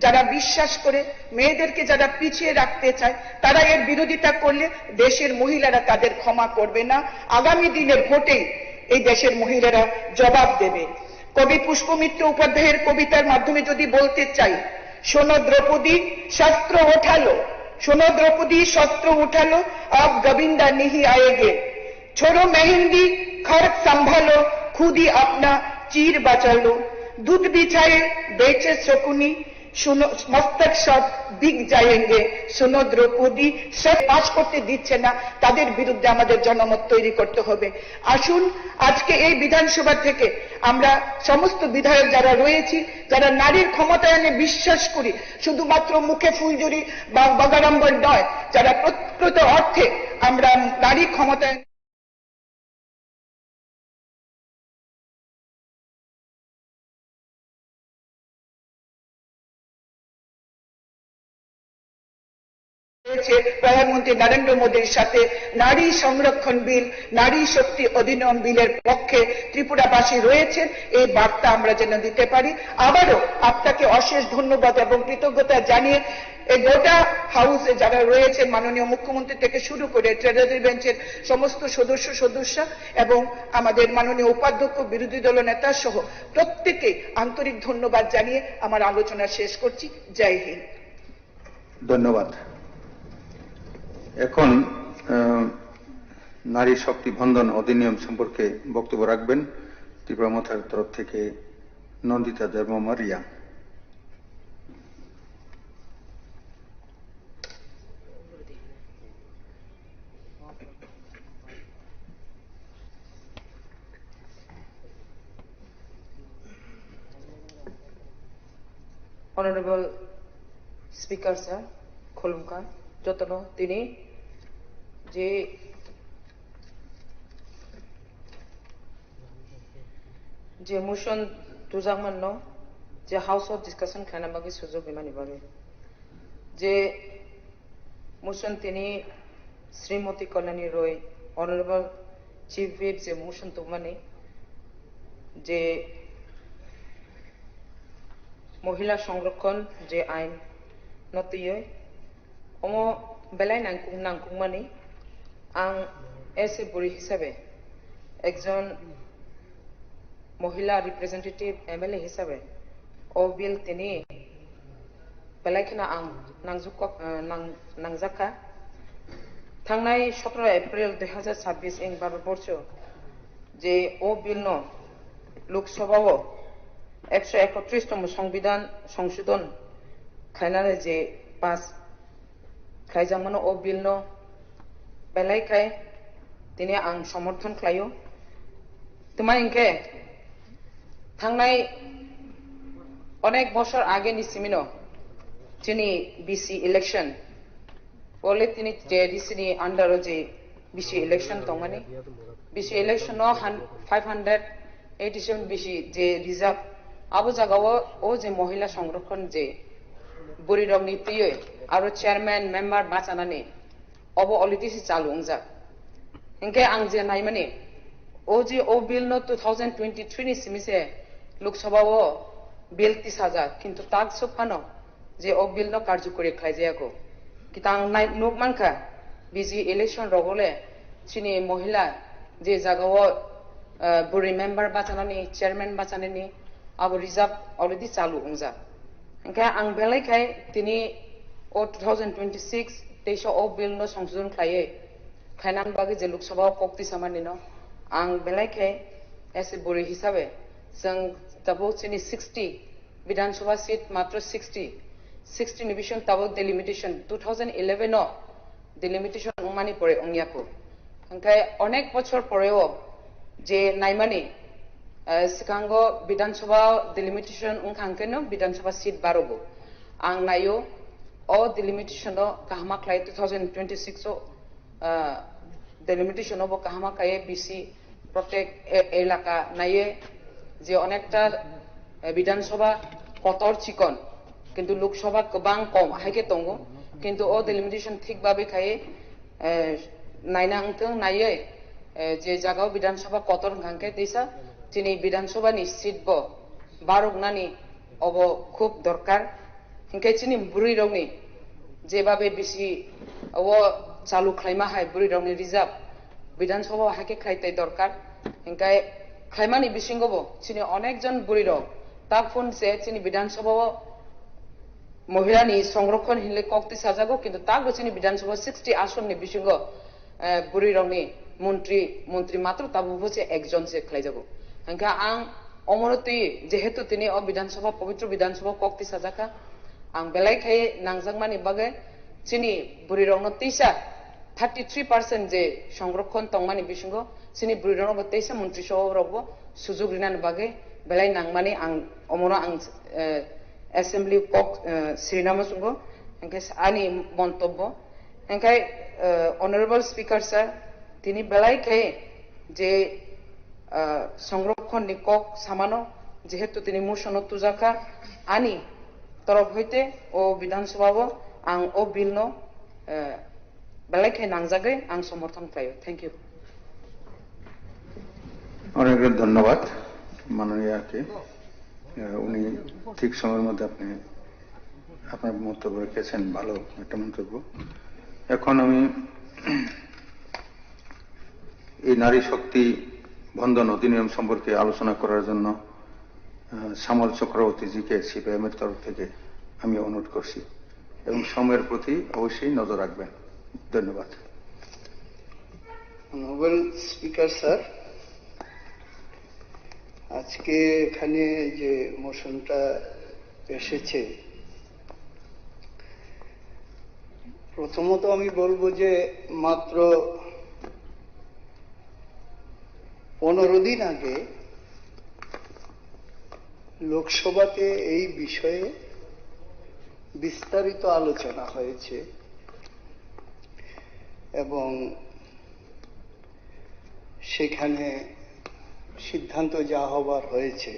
যারা বিশ্বাস করে মেয়েদেরকে যারা পিছিয়ে রাখতে চায় তারা এর বিরোধিতা করলে দেশের মহিলারা তাদের ক্ষমা করবে না। আগামী দিনের ভোটেই এই দেশের মহিলারা জবাব দেবে। কবি পুষ্পমিত্র উপাধ্যায়ের কবিতার মাধ্যমে যদি বলতে চাই, শোনো দ্রৌপদী শস্ত্র ওঠালো, শোনো দ্রৌপদী শস্ত্র উঠালো, अब गोविंदा नहीं आएंगे, छोड़ो मेहंदी खर्च संभालो, खुद ही अपना चीर बचा लो, दूध बिछाए बेचे शकुनी, सुनो मस्तक सब बिक जाएंगे, सुनो द्रौपदी। সব পাস করতে দিচ্ছে না, তাদের বিরুদ্ধে আমাদের জনমত তৈরি করতে হবে। আসুন আজকে এই বিধানসভা থেকে আমরা সমস্ত বিধায়ক যারা রয়েছি, যারা নারীর ক্ষমতায়নে বিশ্বাস করি, শুধুমাত্র মুখে ফুলঝুরি বা বাগাড়ম্বর নয়, যারা প্রকৃত অর্থে আমরা নারী ক্ষমতায়ন প্রধানমন্ত্রী নরেন্দ্র মোদীর সাথে নারী সংরক্ষণ বিল, নারী শক্তি অধিনিয়ম বিলের পক্ষে ত্রিপুরাবাসী রয়েছেন, এই বার্তা আমরা যেন দিতে পারি। আবারও আপনাকে অশেষ ধন্যবাদ এবং কৃতজ্ঞতা জানিয়ে এই গোটা হাউসে যারা রয়েছেন, মাননীয় মুখ্যমন্ত্রী থেকে শুরু করে ট্রেজারি বেঞ্চের সমস্ত সদস্য এবং আমাদের মাননীয় উপাধ্যক্ষ, বিরোধী দল নেতা সহ প্রত্যেককে আন্তরিক ধন্যবাদ জানিয়ে আমার আলোচনা শেষ করছি। জয় হিন্দ। ধন্যবাদ। এখন নারী শক্তি বন্ধন অধিনিয়ম সম্পর্কে বক্তব্য রাখবেন ত্রিপুরা মথার তরফ থেকে Nandita Debbarma Riya. Honorable Speaker sir, খুলুমকা যতন তিনি যে মোশন দুজাকমান যে হাউস অফ ডিসকাশন খানাবাগি সুযোগ বিমানি বাগে যে মোশন তিনি শ্রীমতী কল্যাণী রয় অনারেবল চিফ হুইপ যে মোশন তুমানি যে মহিলা সংরক্ষণ যে আইন নতিয়ে অমো বেলায় নাংকুমানি আং এসে বুড়ি হিসাবে একজন মহিলা রিপ্রেজেন্টেটিভ এমএলএ হিসাবে ও বিল তিনি বেলাইখানা আং নাংজাকা থাংনাই 17 এপ্রিল 2026 ইং ভারতবর্ষ যে ও বিল ন লোকসভাও 131তম সংবিধান সংশোধন খাইনারে যে পাস খাইজামানো ও বিল ন বেলাইখাই তিনি আং সমর্থন খাইयो তোমায় ইনকে থাংনাই অনেক বছর আগে নিসিমিনো তিনি বিসি ইলেকশন বলে তিনি জেডিসি নি আন্ডার যে বিসি ইলেকশন তমানে বিসি ইলেকশন 587 বিসি যে রিজার্ভ আবু জাগাও ও যে মহিলা সংরক্ষণ যে বুড়ি রং নীতিয়ে আরো চেয়ারম্যান মেম্বার বাঁচানানে অব অলিটিসি চালু উংজা ইনকে আং যে নাই মানে ও যে ও বিল ন 2023 নি সিমিসে লোকসভাও বিল 30,000 কিন্তু তাক সফানো যে ও বিল ন কার্যকরী খাইজায়াকো কিতাং নাই নুক মানখা বিজি ইলেকশন রগলে চিনি মহিলা যে জায়গাও বুড়ি মেম্বার বাঁচানি চেয়ারম্যান বাঁচানি আবো রিজার্ভ অলরেডি চালু হংজা ओंखाय आं बेलायखाय दिनै 2026 तेईस बिल नो संशोधन खाये खायनान बागे जे लोकसभा कक्ति सामानि नो आं बेलायखाय एसे बुरि हिसाबै जों दाबो चिनि 60 विधानसभा सीट मात्र 60 निबिसन दाबो डिलिमिटेशन 2011 नो डिलिमिटेशन मानि परे अंगियाखौ ओंखाय अनेक बछर परेও जे नायमानि सिगांगो विधानसभा डिलिमिटेशन उनखांकेनो विधानसभा सीट बारोबो आं नायो ओ डिलिमिटेशन काहमा खाय 2026 डिलिमिटेशन बो काहमा खाय बीसी प्रत्येक एलाका नाये जे अनेकटा विधानसभा कतर चिकन किंतु लोकसभा गोबां कम हायके दंगो किंतु ओ डिलिमिटेशन ठीक बाबे खाय नायना अंथों नाये जे जागाव विधानसभा कतर खांके देसा दिनै विधानसभानि सीट बो बारगनानि अब खूब दरकार हिंखाय चिनि बुरि रंनि जेबाबे बिसि ओ चालू खायमा हाय बुरि रंनि रिजार्व विधानसभा हाके खायते दरकार हिंखाय खायमानि बिसिंगबो चिनि अनेक जन बुरि रं ता फुन से चिनि विधानसभा महिलानि संरक्षण हिले कक्ति साजागो किंतु तागो चिनि विधानसभा 60 आसननि बिसिंग बुरि रंनि मंत्री मात्र ताबो से एकजन से खायजागो ओंखाय आं अमरती जेहेतु दिनै विधानसभा पवित्र विधानसभा कक्ति साजाखा आं बेलायखाय नांजांमानि बागे चिनि बुरि रंनो तेईसा 33% जे संरक्षण तंगमानि बिसिंगो चिनि बुरि रंनो तेईसा मंत्री सभायावबो सुजुग रिनानि बागे बेलाय नांमानि आं अमरो आं एसेम्बली कक श्रीनामा सुंगो ओंखाय आनि मन्तब्य ओंखाय अनारेबल स्पीकर सर दिनै बेलायखाय जे संरक्षण निকক सामानो जेहेतु दिनै मोशन तुजाका आनी तरफ हईते ओ विधानसभा आं ओ बिल नो बेलायखाय नांजागे आं समर्थन खायो थैंक यू অনেক ধন্যবাদ মাননীয়াকে উনি ঠিক সময়ের মধ্যে আপনি আপনার মন্তব্য রেখেছেন ভালো একটা মন্তব্য এখন আমি এই নারী শক্তি বন্ধন অধিনিয়ম সম্পর্কে আলোচনা করার জন্য শ্যামল চক্রবর্তীজিকে সিপিএম এর তরফ থেকে আমি অনুরোধ করছি এবং সময়ের প্রতি অবশ্যই নজর রাখবেন ধন্যবাদ অনারেবল স্পিকার স্যার আজকে এখানে যে মোশনটা এসেছে প্রথমত আমি বলবো যে মাত্র 15 দিন আগে লোকসভাতে এই বিষয়ে বিস্তারিত আলোচনা হয়েছে এবং সেখানে সিদ্ধান্ত যা হবার হয়েছে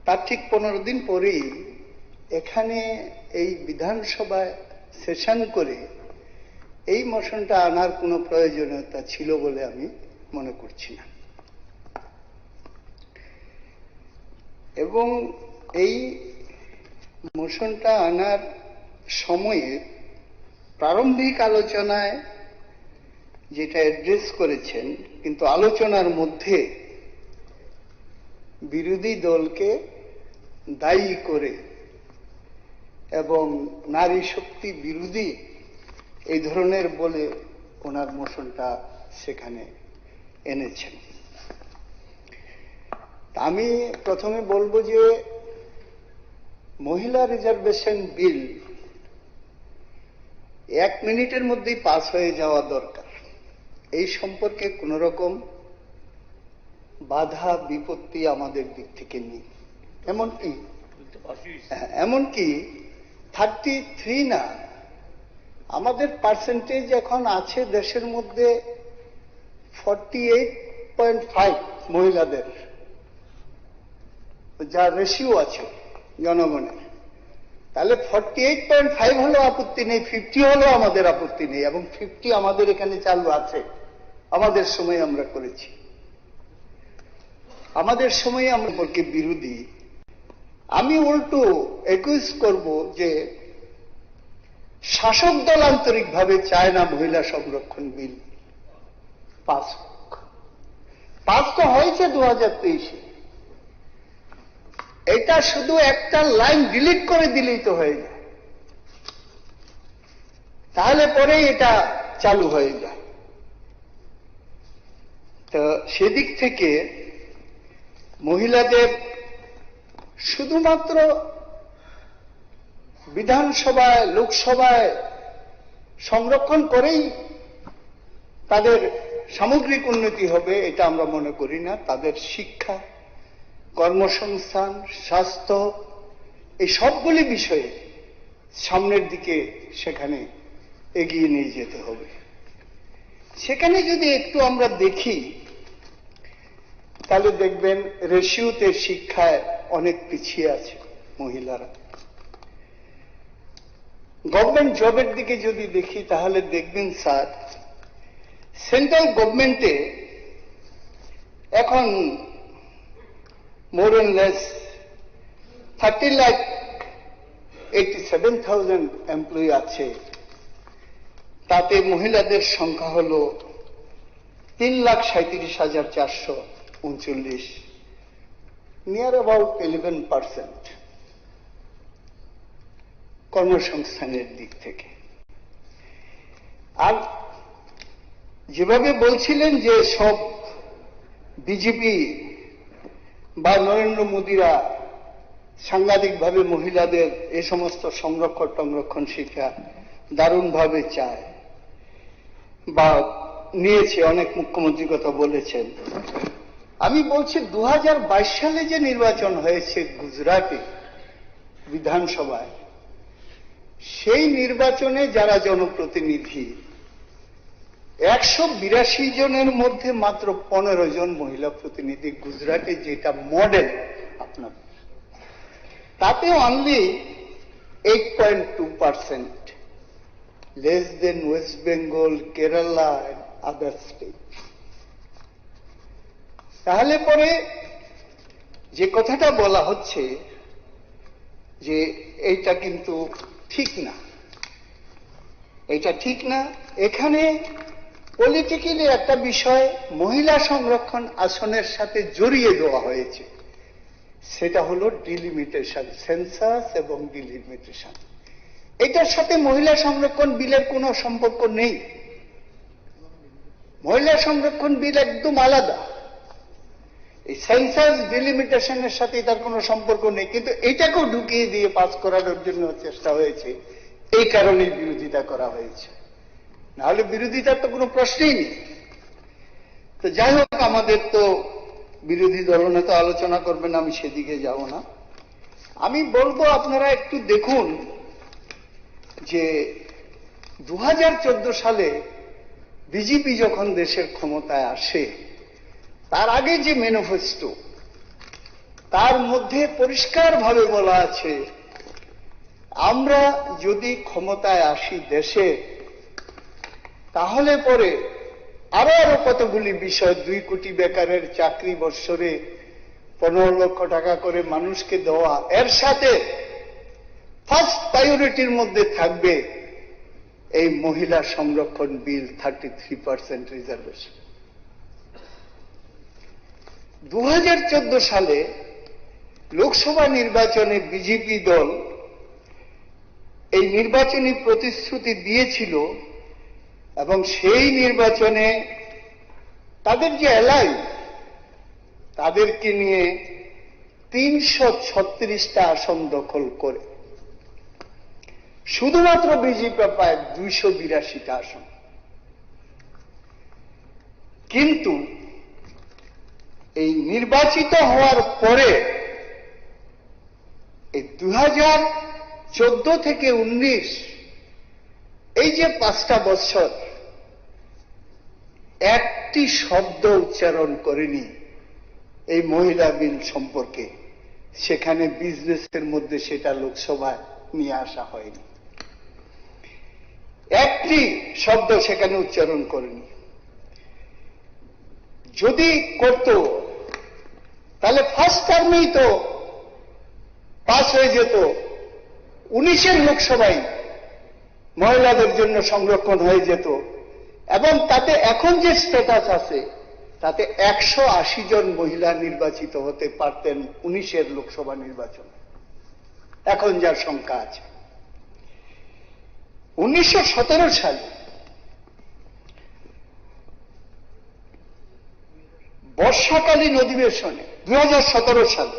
তার ঠিক 15 দিন পরেই এখানে এই বিধানসভায় সেশন করে এই মোশনটা আনার কোনো প্রয়োজনীয়তা ছিল বলে আমি মনে করছি না এবং এই মোশনটা আনার সময়ে প্রারম্ভিক আলোচনায় যেটা অ্যাড্রেস করেছেন কিন্তু আলোচনার মধ্যে বিরোধী দলকে দায়ী করে এবং নারী শক্তি বিরোধী এই ধরনের বলে ওনার মোশনটা সেখানে এনেছেন আমি প্রথমে বলবো যে মহিলা রিজার্ভেশন বিল 1 মিনিটের মধ্যেই পাস হয়ে যাওয়া দরকার এই সম্পর্কে কোন রকম বাধা বিপত্তি আমাদের দিক থেকে নেই এমনকি 33 না আমাদের পার্সেন্টেজ এখন আছে দেশের মধ্যে 48.5 মহিলাদের যা রেশিও আছে জনগণের তাহলে 48.5 হলো আপত্তি নেই 50 হলো আমাদের আপত্তি নেই এবং 50 আমাদের এখানে চালু আছে আমাদের সময় আমরা করেছি আমাদের সময় আমরা সম্পর্কে বিরোধী আমি উল্টো একুজ করব যে শাসক দল আন্তরিকভাবে চায় না মহিলা সংরক্ষণ বিল পাস হোক। পাস তো হয়েছে 2023-এ, এটা শুধু একটা লাইন ডিলিট করে দিলেই তো হয়ে যায়, তাহলে পরেই এটা চালু হয়ে যায়। তো সেদিক থেকে মহিলাদের শুধুমাত্র বিধানসভায়, লোকসভায় সংরক্ষণ করেই তাদের সামগ্রিক উন্নতি হবে এটা আমরা মনে করি না। তাদের শিক্ষা, কর্মসংস্থান, স্বাস্থ্য, এই সবগুলি বিষয়ে সামনের দিকে সেখানে এগিয়ে নিয়ে যেতে হবে। সেখানে যদি একটু আমরা দেখি তাহলে দেখবেন রেশিওতে শিক্ষায় অনেক পিছিয়ে আছে মহিলারা। গভর্নমেন্ট জবের দিকে যদি দেখি তাহলে দেখবেন স্যার, সেন্ট্রাল গভর্নমেন্টে এখন মোর অ্যান্ড লেস 30,87,000 এমপ্লয়ি আছে, তাতে মহিলাদের সংখ্যা হল 3,37,439, নিয়ার অ্যাবাউট 11% কর্মসংস্থানের দিক থেকে। আর যেভাবে বলছিলেন যে সব বিজেপি বা নরেন্দ্র মোদীরা সাংঘাতিকভাবে মহিলাদের এই সমস্ত সংরক্ষণ শিক্ষা দারুণভাবে চায় বা নিয়েছে, অনেক মুখ্যমন্ত্রী কথা বলেছেন। আমি বলছি 2022 সালে যে নির্বাচন হয়েছে গুজরাটে বিধানসভায়, সেই নির্বাচনে যারা জনপ্রতিনিধি 182 জনের মধ্যে মাত্র 15 জন মহিলা প্রতিনিধি, গুজরাটে যেটা মডেল আপনার, তাতে only 8.2%, less than West Bengal, Kerala and other state. তাহলে পরে যে কথাটা বলা হচ্ছে যে এইটা কিন্তু ঠিক না, এটা ঠিক না। এখানে পলিটিক্যালি একটা বিষয় মহিলা সংরক্ষণ আসনের সাথে জড়িয়ে দেওয়া হয়েছে, সেটা হলো ডিলিমিটেশন, সেন্সাস এবং ডিলিমিটেশন। এটার সাথে মহিলা সংরক্ষণ বিলের কোনো সম্পর্ক নেই। মহিলা সংরক্ষণ বিল একদম আলাদা, এই সেন্সাস ডিলিমিটেশনের সাথে এটার কোনো সম্পর্ক নেই, কিন্তু এটাকেও ঢুকিয়ে দিয়ে পাস করানোর জন্য চেষ্টা হয়েছে, এই কারণেই বিরোধিতা করা হয়েছে, নাহলে বিরোধিতার তো কোনো প্রশ্নই নেই। তো যাই হোক, আমাদের তো বিরোধী দলনেতা আলোচনা করবেন, আমি সেদিকে যাব না। আমি বলবো আপনারা একটু দেখুন যে 2014 সালে বিজেপি যখন দেশের ক্ষমতায় আসে, তার আগে যে ম্যানিফেস্টো, তার মধ্যে পরিষ্কারভাবে বলা আছে আমরা যদি ক্ষমতায় আসি দেশে, তাহলে পরে আরো কতগুলি বিষয়, 2 কোটি বেকারের চাকরি, বৎসরে 15 লক্ষ টাকা করে মানুষকে দেওয়া, এর সাথে ফার্স্ট প্রায়োরিটির মধ্যে থাকবে এই মহিলা সংরক্ষণ বিল, 33% রিজার্ভেশন। 2014 সালে লোকসভা নির্বাচনে বিজেপি দল এই নির্বাচনী প্রতিশ্রুতি দিয়েছিল এবং সেই নির্বাচনে তাদের যে এলাই, তাদেরকে নিয়ে 336টা আসন দখল করে শুধুমাত্র বিজেপি পায় 282টা আসন। কিন্তু এই নির্বাচিত হওয়ার পরে এই 2014 থেকে 19 এই যে 5টা বছর একটি শব্দ উচ্চারণ করেনি এই মহিলা বিল সম্পর্কে। সেখানে বিজনেসের মধ্যে সেটা লোকসভায় নিয়ে আসা হয়নি, একটি শব্দ সেখানে উচ্চারণ করেনি। যদি করত তাহলে ফার্স্ট টার্মেই তো পাস হয়ে যেত, 19 লোকসভায় মহিলাদের জন্য সংরক্ষণ হয়ে যেত, এবং তাতে এখন যে স্ট্যাটাস আছে তাতে 180 জন মহিলা নির্বাচিত হতে পারতেন 19-এর লোকসভা নির্বাচন, এখন যার সংখ্যা আছে। 1917 সালে বর্ষাকালীন অধিবেশনে 2017 সালে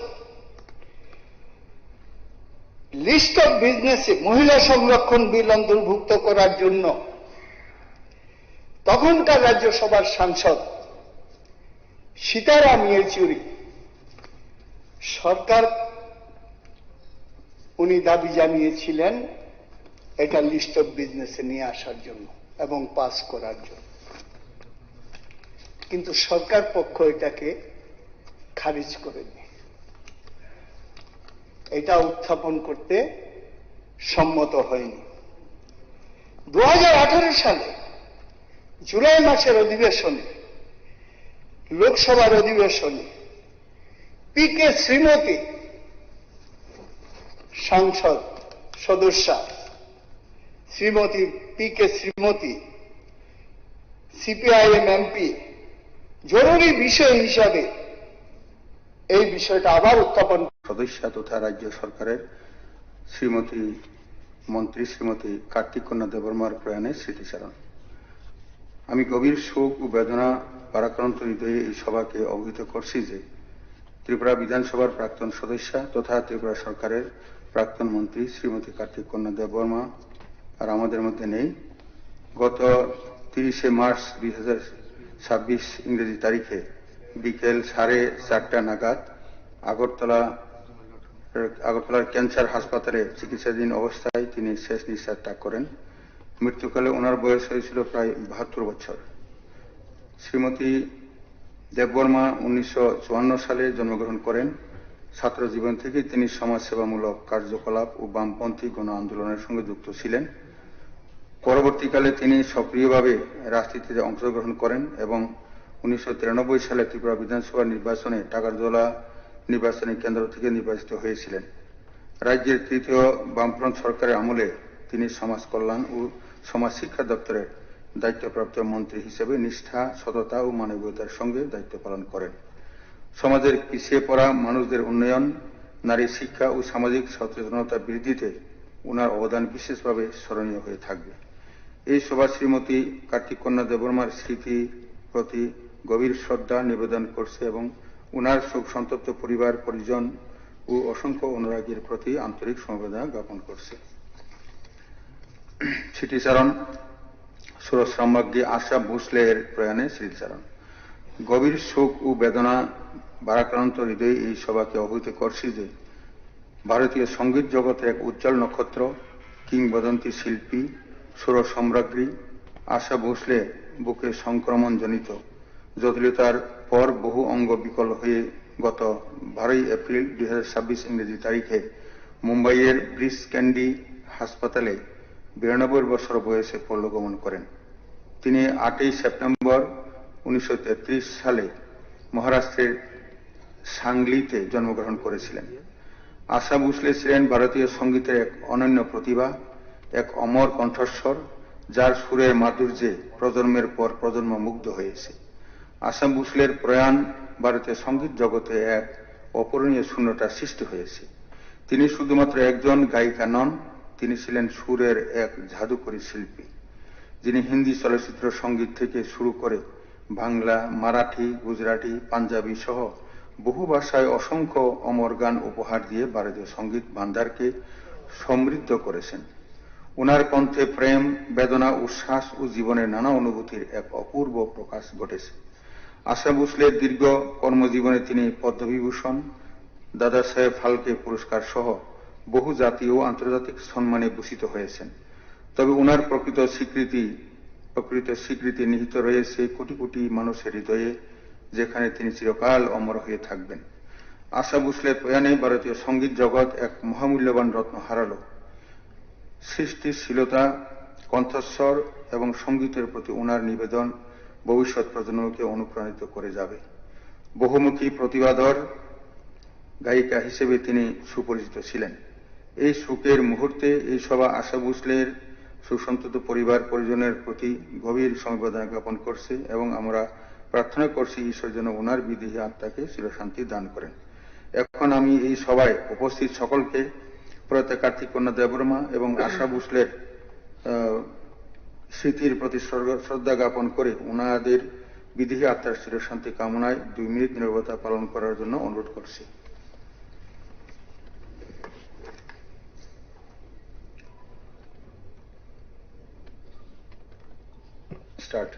লিস্ট অফ বিজনেসে মহিলা সংরক্ষণ বিল অন্তর্ভুক্ত করার জন্য তখনকার রাজ্যসভার সাংসদ সীতারাম ইয়েচুরি সরকার উনি দাবি জানিয়েছিলেন এটা লিস্ট অফ বিজনেসে নিয়ে আসার জন্য এবং পাস করার জন্য, কিন্তু সরকার পক্ষ এটাকে খারিজ করে দেয়, এটা উত্থাপন করতে সম্মত হয়নি। 2018 সালে জুলাই মাসের অধিবেশনে, লোকসভার অধিবেশনে পি.কে. শ্রীমতী সাংসদ সদস্যা Shrimati PK. Shrimati CPIM MP জরুরি বিষয় হিসাবে এই বিষয়টা আবার উত্থাপন। সদস্যা তথা রাজ্য সরকারের মন্ত্রী শ্রীমতী কার্তিক কন্যা দেববর্মার প্রয়াণে স্মৃতিচারণ। আমি গভীর শোক ও বেদনা ভারাক্রান্ত হৃদয়ে এই সভাকে অবহিত করছি যে ত্রিপুরা বিধানসভার প্রাক্তন সদস্যা তথা ত্রিপুরা সরকারের প্রাক্তন মন্ত্রী শ্রীমতী কার্তিক কন্যা দেববর্মা আর আমাদের মধ্যে নেই। গত 30 মার্চ 2026 ইংরেজি তারিখে বিকেল 4:30 নাগাদ আগরতলার ক্যান্সার হাসপাতালে চিকিৎসাধীন অবস্থায় তিনি শেষ নিঃশ্বাস ত্যাগ করেন। মৃত্যুকালে ওনার বয়স হয়েছিল প্রায় 72 বছর। শ্রীমতী দেববর্মা 1954 সালে জন্মগ্রহণ করেন। ছাত্র জীবন থেকে তিনি সমাজসেবামূলক কার্যকলাপ ও বামপন্থী গণ আন্দোলনের সঙ্গে যুক্ত ছিলেন। পরবর্তীকালে তিনি সক্রিয়ভাবে রাজনীতিতে অংশগ্রহণ করেন এবং 1993 সালে ত্রিপুরা বিধানসভা নির্বাচনে টাকারজলা নির্বাচনী কেন্দ্র থেকে নির্বাচিত হয়েছিলেন। রাজ্যের তৃতীয় বামফ্রন্ট সরকারের আমলে তিনি সমাজ কল্যাণ ও সমাজ শিক্ষা দপ্তরের দায়িত্বপ্রাপ্ত মন্ত্রী হিসেবে নিষ্ঠা, সততা ও মানবীয়তার সঙ্গে দায়িত্ব পালন করেন। সমাজের পিছিয়ে পড়া মানুষদের উন্নয়ন, নারী শিক্ষা ও সামাজিক সচেতনতা বৃদ্ধিতে ওনার অবদান বিশেষভাবে স্মরণীয় হয়ে থাকবে। এই সভা শ্রীমতী কার্তিক কন্যা দেববর্মার স্মৃতির প্রতি গভীর শ্রদ্ধা নিবেদন করছে এবং ওনার শোক সন্তপ্ত পরিবার পরিজন ও অসংখ্য অনুরাগীর প্রতি আন্তরিক সমবেদনা জ্ঞাপন করছে। স্মৃতিচারণ সুরশ্রাম্যজ্ঞী আশা ভোসলে এর প্রয়াণে স্মৃতিচারণ। গভীর শোক ও বেদনা ভারাক্রান্ত হৃদয়ে এই সভাকে অবহিত করছি যে ভারতীয় সঙ্গীত জগতের এক উজ্জ্বল নক্ষত্র, কিংবদন্তি শিল্পী, সুরসম্রাজ্ঞী আশা ভোসলে বুকে সংক্রমণজনিত জটিলতার পর বহু অঙ্গ বিকল হয়ে গত 12 এপ্রিল 2026 ইংরেজি তারিখে মুম্বাইয়ের ব্রিচ ক্যান্ডি হাসপাতালে 92 বছর বয়সে পরলোকগমন করেন। তিনি 8 সেপ্টেম্বর 1933 সালে মহারাষ্ট্রের সাংলিতে জন্মগ্রহণ করেছিলেন। আশা ভোসলে ছিলেন ভারতীয় সঙ্গীতের এক অনন্য প্রতিভা, এক অমর কণ্ঠস্বর যার সুরের মাধুর্যে প্রজন্মের পর প্রজন্ম মুগ্ধ হয়েছে। আশা ভোসলের প্রয়াণ ভারতীয় সঙ্গীত জগতে এক অপূরণীয় শূন্যতার সৃষ্টি হয়েছে। তিনি শুধুমাত্র একজন গায়িকা নন, তিনি ছিলেন সুরের এক জাদুকরী শিল্পী, যিনি হিন্দি চলচ্চিত্র সঙ্গীত থেকে শুরু করে বাংলা, মারাঠি, গুজরাটি, পাঞ্জাবি সহ বহু ভাষায় অসংখ্য অমর গান উপহার দিয়ে ভারতীয় সঙ্গীত ভান্ডারকে সমৃদ্ধ করেছেন। ওনার কণ্ঠে প্রেম, বেদনা, উচ্ছ্বাস ও জীবনের নানা অনুভূতির এক অপূর্ব প্রকাশ ঘটেছে। আশা ভোসলের দীর্ঘ কর্মজীবনে তিনি পদ্মবিভূষণ, দাদা সাহেব ফালকে পুরস্কার সহ বহু জাতীয় ও আন্তর্জাতিক সম্মানে ভূষিত হয়েছেন। তবে ওনার প্রকৃত স্বীকৃতি নিহিত রয়েছে কোটি কোটি মানুষের হৃদয়ে, যেখানে তিনি চিরকাল অমর হয়ে থাকবেন। আশা ভোসলের প্রয়াণে ভারতীয় সঙ্গীত জগৎ এক মহামূল্যবান রত্ন হারালো। সৃষ্টিশীলতা, কণ্ঠস্বর এবং সঙ্গীতের প্রতি ওনার নিবেদন ভবিষ্যৎ প্রজন্মকে অনুপ্রাণিত করে যাবে। বহুমুখী প্রতিভাধর গায়িকা হিসেবে তিনি সুপরিচিত ছিলেন। এই শোকের মুহূর্তে এই সভা আশা ভোসলের সুসন্তত পরিবার পরিজনের প্রতি গভীর সমবেদনা জ্ঞাপন করছি এবং আমরা প্রার্থনা করছি ঈশ্বর যেন ওনার বিদেহী আত্মাকে চিরশান্তি দান করেন। এখন আমি এই সভায় উপস্থিত সকলকে প্রয়াত কার্তিক কন্যা দেববর্মা এবং আশা ভোসলের স্মৃতির প্রতি শ্রদ্ধা জ্ঞাপন করে ওনাদের বিদেহী আত্মার চিরশান্তি কামনায় 2 মিনিট নীরবতা পালন করার জন্য অনুরোধ করছি। স্টার্ট।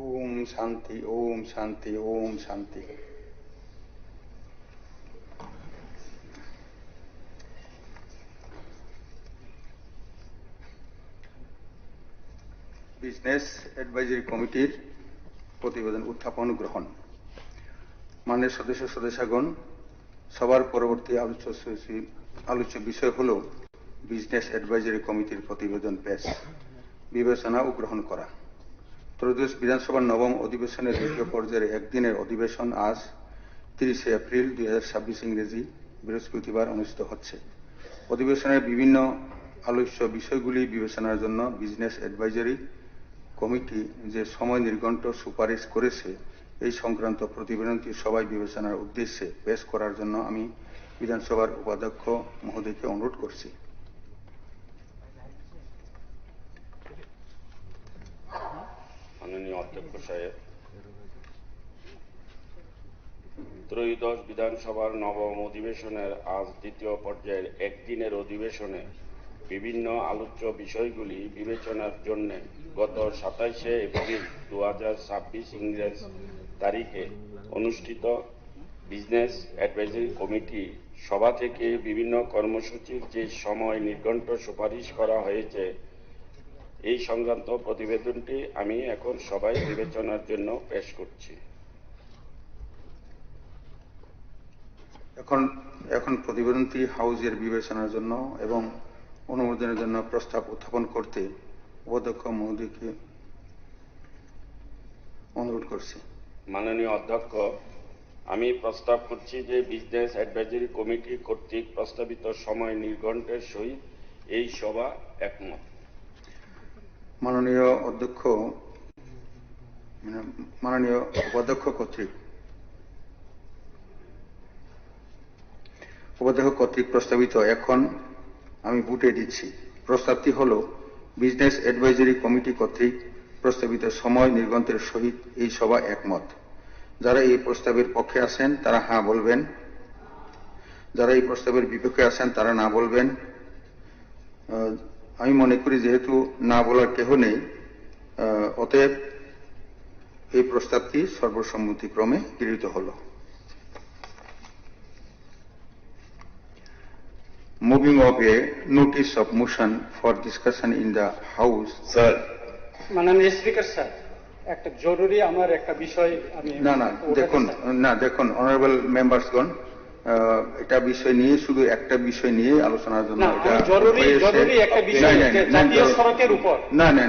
ওম শান্তি, ওম শান্তি, ওম শান্তি। বিজনেস অ্যাডভাইজারি কমিটির প্রতিবেদন উত্থাপন গ্রহণ। মাননীয় সদস্যগণ, সবার পরবর্তী আলোচ্য বিষয় হল বিজনেস অ্যাডভাইজারি কমিটির প্রতিবেদন পেশ, বিবেচনা ও গ্রহণ করা। ত্রয়োদশ বিধানসভার নবম অধিবেশনের দ্বিতীয় পর্যায়ের একদিনের অধিবেশন আজ 30 এপ্রিল 2026 ইংরেজি বৃহস্পতিবার অনুষ্ঠিত হচ্ছে। অধিবেশনের বিভিন্ন আলোচ্য বিষয়গুলি বিবেচনার জন্য বিজনেস অ্যাডভাইজারি কমিটি যে সময় নির্ঘণ্ট সুপারিশ করেছে, এই সংক্রান্ত প্রতিবেদনটি সবাই বিবেচনার উদ্দেশ্যে পেশ করার জন্য আমি বিধানসভার উপাধ্যক্ষ মহোদয়কে অনুরোধ করছি। মাননীয় অধ্যক্ষ সাহেব, ত্রয়োদশ বিধানসভার নবম অধিবেশনের আজ দ্বিতীয় পর্যায়ের একদিনের অধিবেশনে বিভিন্ন আলোচ্য বিষয়গুলি বিবেচনার জন্য গত 27 এপ্রিল 2026 ইংরেজ তারিখে অনুষ্ঠিত বিজনেস অ্যাডভাইজারি কমিটি সভা থেকে বিভিন্ন কর্মসূচির যে সময় নির্ঘণ্ট সুপারিশ করা হয়েছে, এই সংক্রান্ত প্রতিবেদনটি আমি এখন সবাই বিবেচনার জন্য পেশ করছি। এখন প্রতিবেদনটি হাউজের বিবেচনার জন্য এবং অনুমোদনের জন্য প্রস্তাব উত্থাপন করতে উপাধ্যক্ষ মহোদয়কে অনুরোধ করছি। মাননীয় অধ্যক্ষ, আমি প্রস্তাব করছি যে বিজনেস অ্যাডভাইজারি কমিটি কর্তৃক প্রস্তাবিত সময় নির্ঘণ্টের সহিত এই সভা একমত। মাননীয় উপাধ্যক্ষ কর্তৃক উপাধ্যক্ষ কর্তৃক প্রস্তাবিত এখন আমি বুটে দিচ্ছি। প্রস্তাবটি হল বিজনেস অ্যাডভাইজারি কমিটি কর্তৃক প্রস্তাবিত সময় নির্গন্তের সহিত এই সভা একমত। যারা এই প্রস্তাবের পক্ষে আছেন তারা হ্যাঁ বলবেন, যারা এই প্রস্তাবের বিপক্ষে আছেন তারা না বলবেন। আমি মনে করি যেহেতু না বলার কেহ নেই, অতএব এই প্রস্তাবটি সর্বসম্মতিক্রমে গৃহীত হল। Moving of a notice of motion for discussion in the House. Sir. মাননীয় স্পিকার স্যার, একটা জরুরি আমার একটা বিষয় আমি দেখুন অনারেবল মেম্বার্সগণ, এটা বিষয় নিয়ে শুধু একটা বিষয় নিয়ে আলোচনার জন্য জরুরি একটা বিষয় জাতীয় সড়কের উপর।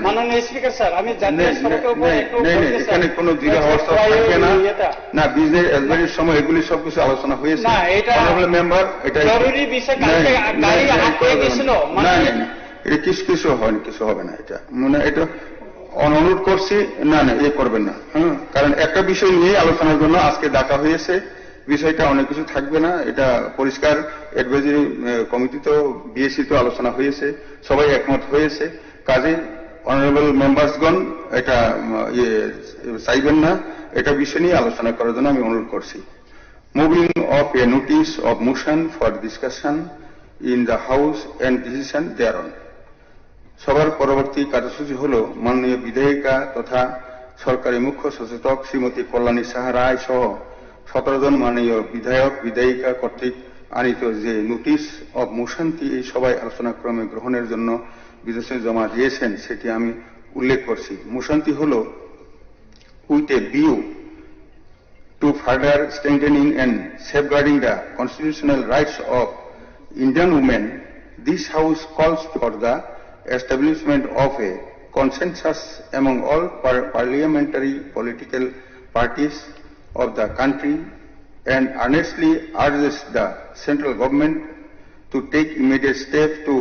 মাননীয় স্পিকার স্যার, আমি জাতীয় সড়কের উপর এখানে কোনো দৃঢ়াবস্থা থাকবে না। বিজনেস অ্যাডভাইজারির সময় এগুলি সবকিছু আলোচনা হয়েছে। অনারেবল মেম্বার, এটা জরুরি বিষয়, গাড়ি আটকে গেছিল। না, এটা কিছু হয়নি, কিছু হবে না। এটা মানে এটা অনুরোধ করছি, না এ করবেন না। কারণ একটা বিষয় নিয়ে আলোচনার জন্য আজকে ডাকা হয়েছে, বিষয়টা অনেক কিছু থাকবে না। এটা পরিষ্কার, অ্যাডভাইজারি কমিটিতেও বিএসসিতেও আলোচনা হয়েছে, সবাই একমত হয়েছে। কাজে অনারেবল মেম্বার্সগণ এটা চাইবেন না, এটা বিষয় নিয়ে আলোচনা করার জন্য আমি অনুরোধ করছি। Moving of a notice of motion for discussion in the house and decision দেয়ারন। সবার পরবর্তী কার্যসূচি হল মাননীয় বিধায়িকা তথা সরকারি মুখ্য সচেতক শ্রীমতী কল্যাণী সাহা রায় সহ 17 জন মাননীয় বিধায়ক বিধায়িকা কর্তৃক আনিত যে নোটিশ অব মোশনটি এই সভায় আলোচনা ক্রমে গ্রহণের জন্য বিদেশে জমা দিয়েছেন সেটি আমি উল্লেখ করছি। মোশনটি হল with a view to further strengthening and safeguarding the constitutional rights of Indian women, this house calls for the establishment of a consensus among all parliamentary political parties of the country and earnestly urges the central government to take immediate steps to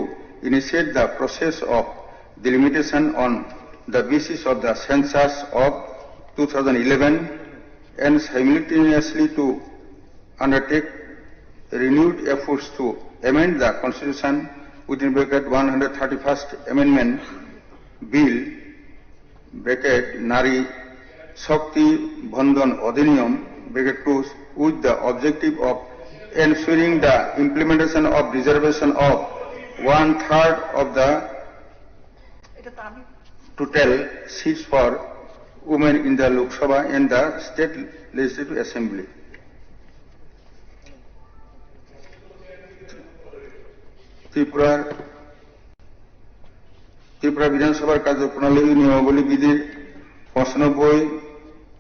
initiate the process of delimitation on the basis of the census of 2011 and simultaneously to undertake renewed efforts to amend the constitution within bracket 131st Amendment Bill bracket Nari Shakti Bandhan Adhiniyam bracket 2 with the objective of ensuring the implementation of reservation of 1/3 of the total seats for women in the Lok Sabha and the State Legislative Assembly. Tripura বিধানসভার কার্যপ্রণালী নিয়মাবলী বিধির 95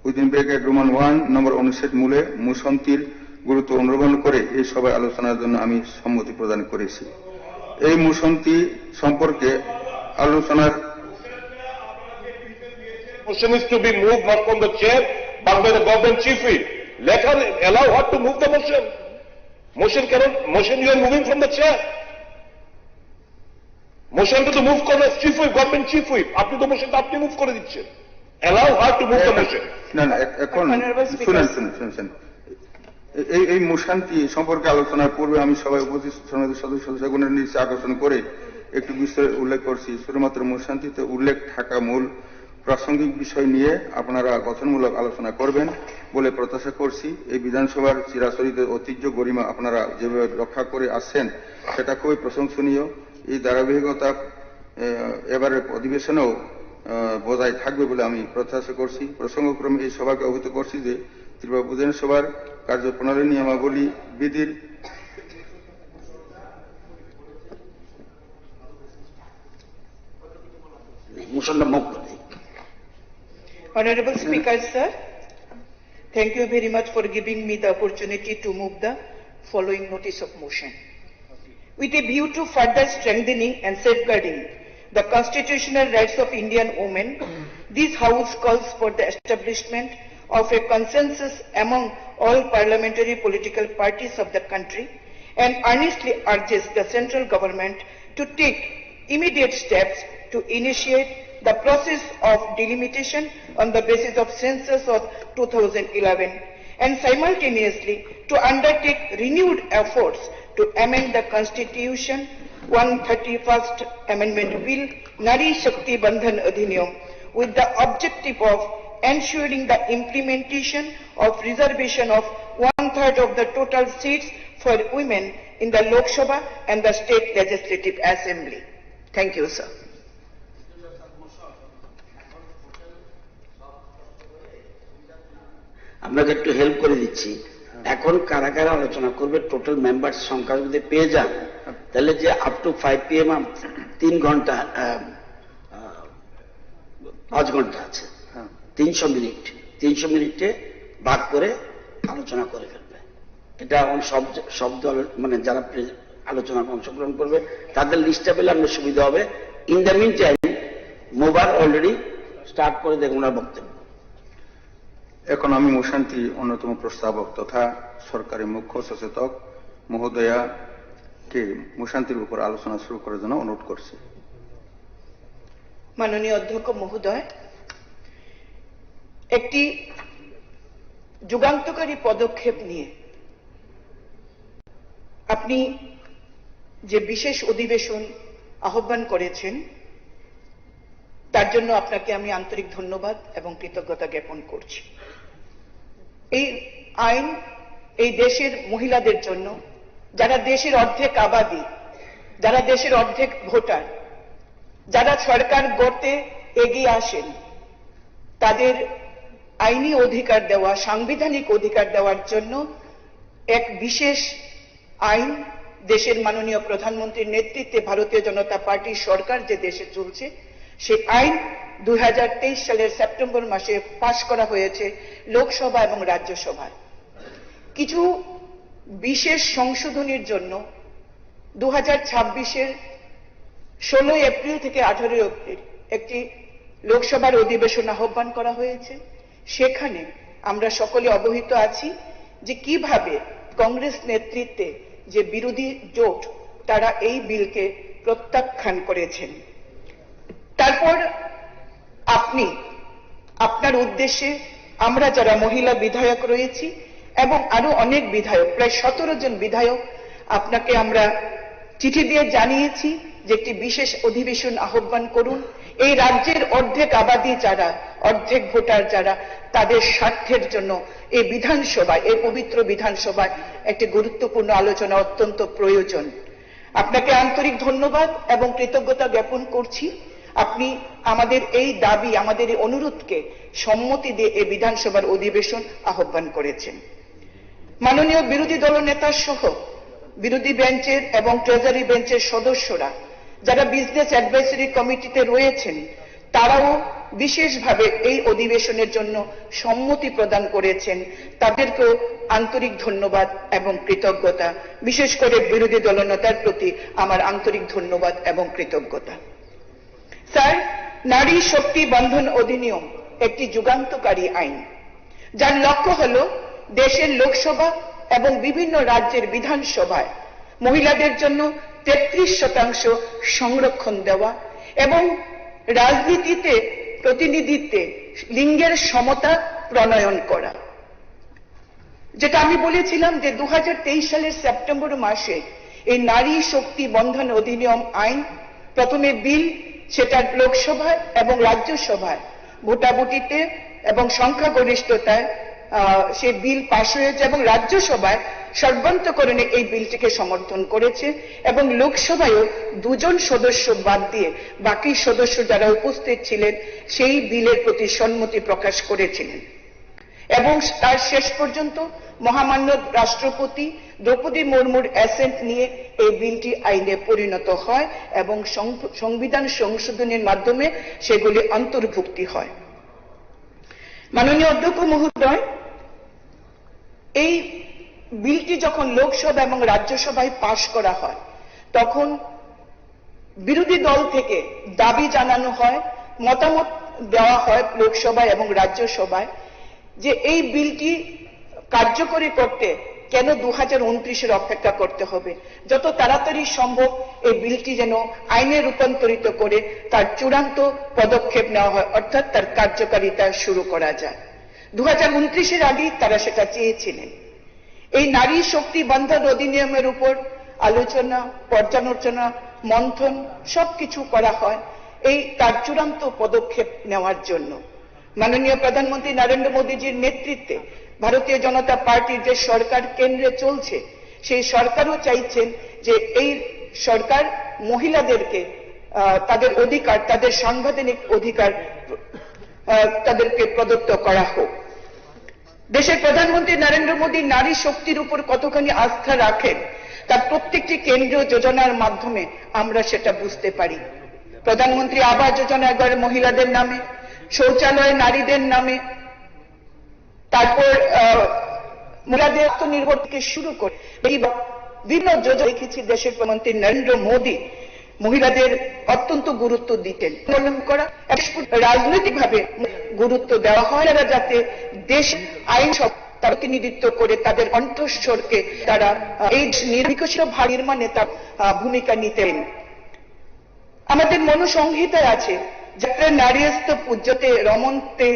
উইদিন ব্রেকেট রোমান 1 নম্বর অনুচ্ছেদ মূলে মোশনটির গুরুত্ব অনুধাবন করে এই সভায় আলোচনার জন্য আমি সম্মতি প্রদান করেছি। এই মোশনটি সম্পর্কে আলোচনার motion is to be moved not from the chair but by the government chief whip. Let her allow her to move the motion. Motion you are moving from the chair. Motion তো মুভ করে chief whip, government chief whip, আপনি তো মোশনটা আপনি মুভ করে দিচ্ছেন। Allow her to move the motion. না এখন শুনেন, এই মোশনটি সম্পর্কে আলোচনার পূর্বে আমি সবাই উপস্থিত সদস্যগণের নিচে আকর্ষণ করে একটু বিষয় উল্লেখ করছি। শুধুমাত্র মোশনটিতে উল্লেখ থাকা মূল প্রাসঙ্গিক বিষয় নিয়ে আপনারা গঠনমূলক আলোচনা করবেন বলে প্রত্যাশা করছি। এই বিধানসভার চিরাচরিত ঐতিহ্য গরিমা আপনারা যেভাবে রক্ষা করে আসছেন সেটা খুবই প্রশংসনীয়। এই ধারাবাহিকতা এবারের অধিবেশনেও বজায় থাকবে বলে আমি প্রত্যাশা করছি। প্রসঙ্গক্রমে এই সভাকে অবহিত করছি যে ত্রিপুরা বিধানসভার কার্যপ্রণালী নিয়মাবলী বিধির Honorable Speaker, sir, thank you very much for giving me the opportunity to move the following notice of motion. With a view to further strengthening and safeguarding the constitutional rights of Indian women, this House calls for the establishment of a consensus among all parliamentary political parties of the country and earnestly urges the central government to take immediate steps to initiate the process of delimitation on the basis of census of 2011 and simultaneously to undertake renewed efforts to amend the Constitution 131st Amendment Bill, Nari Shakti Bandhan Adhiniyam, with the objective of ensuring the implementation of reservation of 1/3 of the total seats for women in the Lok Sabha and the State Legislative Assembly. Thank you, sir. আপনাকে একটু হেল্প করে দিচ্ছি। এখন কারা কারা আলোচনা করবে টোটাল মেম্বার সংখ্যা যদি পেয়ে যান তাহলে যে আপ টু 5 PM 3 ঘন্টা 5 ঘন্টা আছে, 300 মিনিট, 300 মিনিটে ভাগ করে আলোচনা করে ফেলবে। এটা এখন সব দল মানে যারা আলোচনা অংশগ্রহণ করবে তাদের লিস্টটা পেলে আপনার সুবিধা হবে। ইন দ্য মিন টাইম মোবার অলরেডি স্টার্ট করে দেখুন ওনার বক্তব্য। এখন আমি মোশান্তি অন্যতম প্রস্তাবক তথা সরকারি মুখ্য সচেতক মহোদয়াকে মোশান্তির উপর আলোচনা শুরু করার জন্য অনুরোধ করছি। মাননীয় অধ্যক্ষ মহোদয়, একটি যুগান্তকারী পদক্ষেপ নিয়ে আপনি যে বিশেষ অধিবেশন আহ্বান করেছেন তার জন্য আপনাকে আমি আন্তরিক ধন্যবাদ এবং কৃতজ্ঞতা জ্ঞাপন করছি। এই আইন এই দেশের মহিলাদের জন্য, যারা দেশের অর্ধেক আবাদি, যারা দেশের অর্ধেক ভোটার, যারা সরকার গড়তে এগিয়ে আসেন, তাদের আইনি অধিকার দেওয়া, সাংবিধানিক অধিকার দেওয়ার জন্য এক বিশেষ আইন দেশের মাননীয় প্রধানমন্ত্রীর নেতৃত্বে ভারতীয় জনতা পার্টির সরকার যে দেশে চলছে সেই আইন 2023 সালের সেপ্টেম্বর মাসে পাশ করা হয়েছে লোকসভা এবং রাজ্যসভায়। কিছু বিশেষ সংশোধনীর জন্য 2026-এর 16 এপ্রিল থেকে 18 এপ্রিল একটি লোকসভার অধিবেশন আহ্বান করা হয়েছে। সেখানে আমরা সকলে অবহিত আছি যে কিভাবে কংগ্রেস নেতৃত্বে যে বিরোধী জোট তারা এই বিলকে প্রত্যাখ্যান করেছেন। তারপর আপনি আপনার উদ্দেশ্যে আমরা যারা মহিলা বিধায়ক রয়েছি এবং আরো অনেক বিধায়ক, প্রায় 17 জন বিধায়ক, আপনাকে আমরা চিঠি দিয়ে জানিয়েছি যে একটি বিশেষ অধিবেশন আহ্বান করুন। এই রাজ্যের অর্ধেক আবাদি যারা, অর্ধেক ভোটার যারা, তাদের স্বার্থের জন্য এই বিধানসভায়, এই পবিত্র বিধানসভায় একটি গুরুত্বপূর্ণ আলোচনা অত্যন্ত প্রয়োজন। আপনাকে আন্তরিক ধন্যবাদ এবং কৃতজ্ঞতা জ্ঞাপন করছি। আপনি আমাদের এই দাবি, আমাদের এই অনুরোধকে সম্মতি দিয়ে এই বিধানসভার অধিবেশন আহ্বান করেছেন। মাননীয় বিরোধী দলনেতা সহ বিরোধী বেঞ্চের এবং ট্রেজারি বেঞ্চের সদস্যরা যারা বিজনেস অ্যাডভাইসরি কমিটিতে রয়েছেন তারাও বিশেষভাবে এই অধিবেশনের জন্য সম্মতি প্রদান করেছেন। তাদেরকেও আন্তরিক ধন্যবাদ এবং কৃতজ্ঞতা, বিশেষ করে বিরোধী দলনেতার প্রতি আমার আন্তরিক ধন্যবাদ এবং কৃতজ্ঞতা। স্যার, নারী শক্তি বন্ধন অধিনিয়ম একটি যুগান্তকারী আইন, যার লক্ষ্য হল দেশের লোকসভা এবং বিভিন্ন রাজ্যের বিধানসভায় মহিলাদের জন্য 33% সংরক্ষণ দেওয়া এবং রাজনীতিতে প্রতিনিধিত্বে লিঙ্গের সমতা প্রণয়ন করা। যেটা আমি বলেছিলাম যে 2023 সালের সেপ্টেম্বর মাসে এই নারী শক্তি বন্ধন অধিনিয়ম আইন প্রথমে বিল, সেটা লোকসভায় এবং রাজ্যসভায় ভোটাভুটিতে এবং সংখ্যাগরিষ্ঠতায় সে বিল পাশ হয়েছে এবং রাজ্যসভায় সর্বান্তকরণে এই বিলটিকে সমর্থন করেছে এবং লোকসভায়ও 2 জন সদস্য বাদ দিয়ে বাকি সদস্য যারা উপস্থিত ছিলেন সেই বিলের প্রতি সম্মতি প্রকাশ করেছিলেন এবং তার শেষ পর্যন্ত মহামান্য রাষ্ট্রপতি দ্রৌপদী মুর্মুর অ্যাসেন্ট নিয়ে এই বিলটি আইনে পরিণত হয় এবং সংবিধান সংশোধনের মাধ্যমে সেগুলি অন্তর্ভুক্তি হয়। মাননীয় অধ্যক্ষ মহোদয়, এই বিলটি যখন লোকসভা এবং রাজ্যসভায় পাশ করা হয় তখন বিরোধী দল থেকে দাবি জানানো হয়, মতামত দেওয়া হয় লোকসভায় এবং রাজ্যসভায় যে এই বিলটি কার্যকরী করতে কেন 2029-এর অপেক্ষা করতে হবে, যত তাড়াতাড়ি সম্ভব এই বিলটি যেন আইনে রূপান্তরিত করে তার চূড়ান্ত পদক্ষেপ নেওয়া হয়, অর্থাৎ তার কার্যকারিতা শুরু করা যায়। 2029-এর আগেই তারা সেটা চেয়েছিলেন। এই নারী শক্তি বন্ধন অধিনিয়মের উপর আলোচনা, পর্যালোচনা, মন্থন সবকিছু করা হয় এই তার চূড়ান্ত পদক্ষেপ নেওয়ার জন্য। মাননীয় প্রধানমন্ত্রী নরেন্দ্র মোদীজির নেতৃত্বে ভারতীয় জনতা পার্টির যে সরকার কেন্দ্রে চলছে, সেই সরকারও চাইছেন যে এই সরকার মহিলাদেরকে তাদের অধিকার, তাদের সাংবিধানিক অধিকার তাদেরকে প্রদত্ত করা হোক। দেশের প্রধানমন্ত্রী নরেন্দ্র মোদী নারী শক্তির উপর কতখানি আস্থা রাখেন তার প্রত্যেকটি কেন্দ্রীয় যোজনার মাধ্যমে আমরা সেটা বুঝতে পারি। প্রধানমন্ত্রী আবাস যোজনা একবার মহিলাদের নামে, শৌচালয় নারীদের নামে, তারপর মহিলাদের আত্মনির্ভর থেকে শুরু করে এই বিভিন্ন যোজনা দেখেছি দেশের প্রধানমন্ত্রী নরেন্দ্র মোদী মহিলাদের অত্যন্ত গুরুত্ব দিতেন। করা রাজনৈতিকভাবে গুরুত্ব দেওয়া হয়, এরা যাতে দেশ আইন সব প্রতিনিধিত্ব করে তাদের কণ্ঠস্বরকে তারা এই নির্বিকশিত ভারত নির্মাণে তার ভূমিকা নিতেন। আমাদের মনুসংহিতায় আছে, যাতে নারীস্ত পূজ্যতে রমন্তে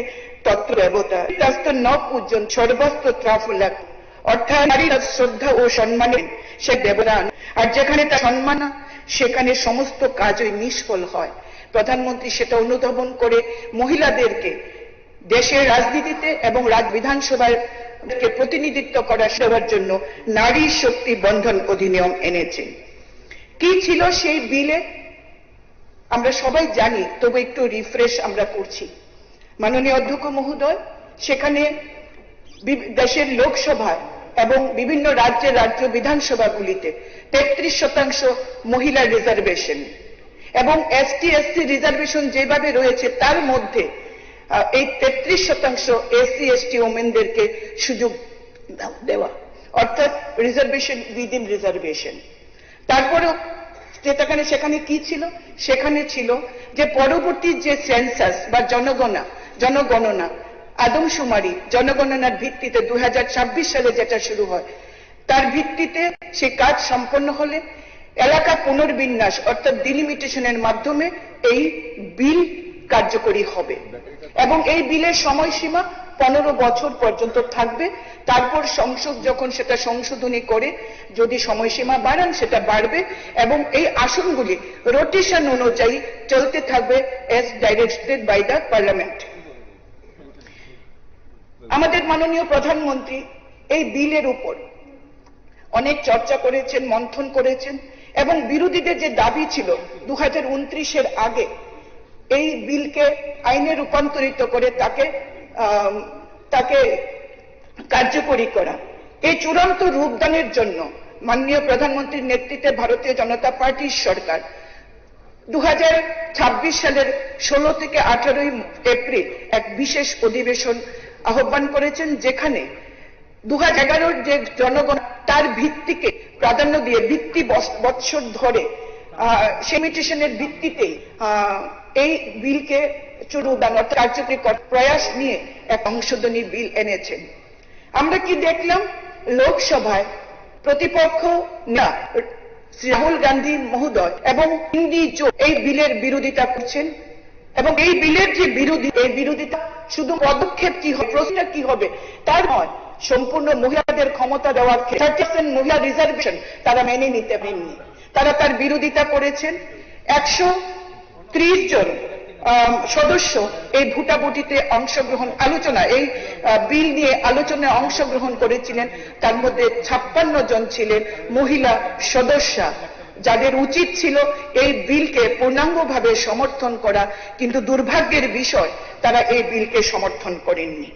তত্ত্ব দেবতা তাস্ত ন পূজন সর্বস্ত ত্রাফুলাক, অর্থাৎ নারীর শ্রদ্ধা ও সম্মানে সে দেবদান, আর যেখানে তার সম্মান সেখানে সমস্ত কাজই নিষ্ফল হয়। প্রধানমন্ত্রী সেটা অনুধাবন করে মহিলাদেরকে দেশের রাজনীতিতে এবং বিধানসভায় প্রতিনিধিত্ব করার জন্য নারী শক্তি বন্ধন অধিনিয়ম এনেছেন। কি ছিল সেই বিলে আমরা সবাই জানি, তবে একটু রিফ্রেশ আমরা করছি। মাননীয় অধ্যক্ষ মহোদয় সেখানে দেশের লোকসভায় এবং বিভিন্ন রাজ্য বিধানসভাগুলিতে 33% মহিলা রিজার্ভেশন এবং ST/SC রিজার্ভেশন যেভাবে রয়েছে তার মধ্যে এই 33% SC/ST ওমেনদেরকে সুযোগ দেওয়া, অর্থাৎ রিজার্ভেশন উইদিন রিজার্ভেশন। তারপরেও সেখানে কি ছিল? সেখানে ছিল যে পরবর্তী যে সেন্সাস বা জনগণনা আদমশুমারি জনগণনার ভিত্তিতে 2026 সালে যেটা শুরু হয়, তার ভিত্তিতে সে কাজ সম্পন্ন হলে এলাকা পুনর্বিন্যাস অর্থাৎ ডিলিমিটেশনের মাধ্যমে এই বিল কার্যকরী হবে এবং এই বিলের সময়সীমা 15 বছর পর্যন্ত থাকবে। তারপর সংসদ যখন সেটা সংশোধনী করে যদি সময়সীমা বাড়ান সেটা বাড়বে এবং এই আসনগুলি রোটেশন অনুযায়ী চলতে থাকবে as directed by the parliament। আমাদের মাননীয় প্রধানমন্ত্রী এই বিলের উপর অনেক চর্চা করেছেন, মন্থন করেছেন এবং বিরোধীদের যে দাবি ছিল 2029-এর আগে এই বিলকে আইনে রূপান্তরিত করে তাকে কার্যকরী করা, এই চূড়ান্ত রূপদানের জন্য মাননীয় প্রধানমন্ত্রীর নেতৃত্বে ভারতীয় জনতা পার্টির সরকার 2026 সালের 16 থেকে 18 এপ্রিল এক বিশেষ অধিবেশন আহ্বান করেছেন, যেখানে 2011-র যে জনগণ তার ভিত্তিকে প্রাধান্য দিয়ে ভিত্তি বৎসর ধরে সেমিটেশনের ভিত্তিতে এই বিলকে চূড়ান্ত কার্যকরী প্রয়াস নিয়ে এক সংশোধনী বিল এনেছেন। আমরা কি দেখলাম? লোকসভায় প্রতিপক্ষ না শ্রী রাহুল গান্ধী মহোদয় এবং ইন্ডি এই বিলের বিরোধিতা করছেন এবং এই বিলের যে বিরোধিতা শুধু পদক্ষেপ কি হবে, প্রশ্নটা কি হবে তার নয়, সম্পূর্ণ মহিলাদের ক্ষমতা দেওয়ার ক্ষেত্রে 30% মহিলা রিজার্ভেশন তারা মেনে নিতে পারেননি। তারা তার বিরোধিতা করেছেন। 130 জন সদস্য এই ভোটাভুটিতে অংশগ্রহণ এই বিল নিয়ে আলোচনায় অংশগ্রহণ করেছিলেন। তার মধ্যে 56 জন ছিলেন মহিলা সদস্যা, যাদের উচিত ছিল এই বিলকে পূর্ণাঙ্গভাবে সমর্থন করা, কিন্তু দুর্ভাগ্যের বিষয় তারা এই বিলকে সমর্থন করেননি।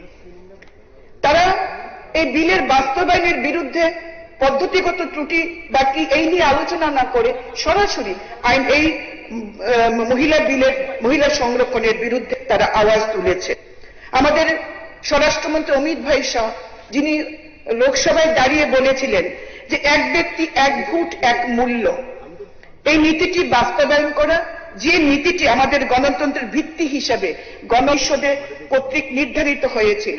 তারা এই বিলের বাস্তবায়নের বিরুদ্ধে পদ্ধতিগত ত্রুটি বা কি এই নিয়ে আলোচনা না করে সরাসরি এই মহিলা সংরক্ষণের বিরুদ্ধে তারা আওয়াজ তুলেছে। আমাদের স্বরাষ্ট্রমন্ত্রী অমিত ভাই শাহ, যিনি লোকসভায় দাঁড়িয়ে বলেছিলেন যে এক ব্যক্তি এক ভোট এক মূল্য, এই নীতিটি বাস্তবায়ন করা, যে নীতিটি আমাদের গণতন্ত্রের ভিত্তি হিসাবে গণপরিষদে কর্তৃক নির্ধারিত হয়েছিল,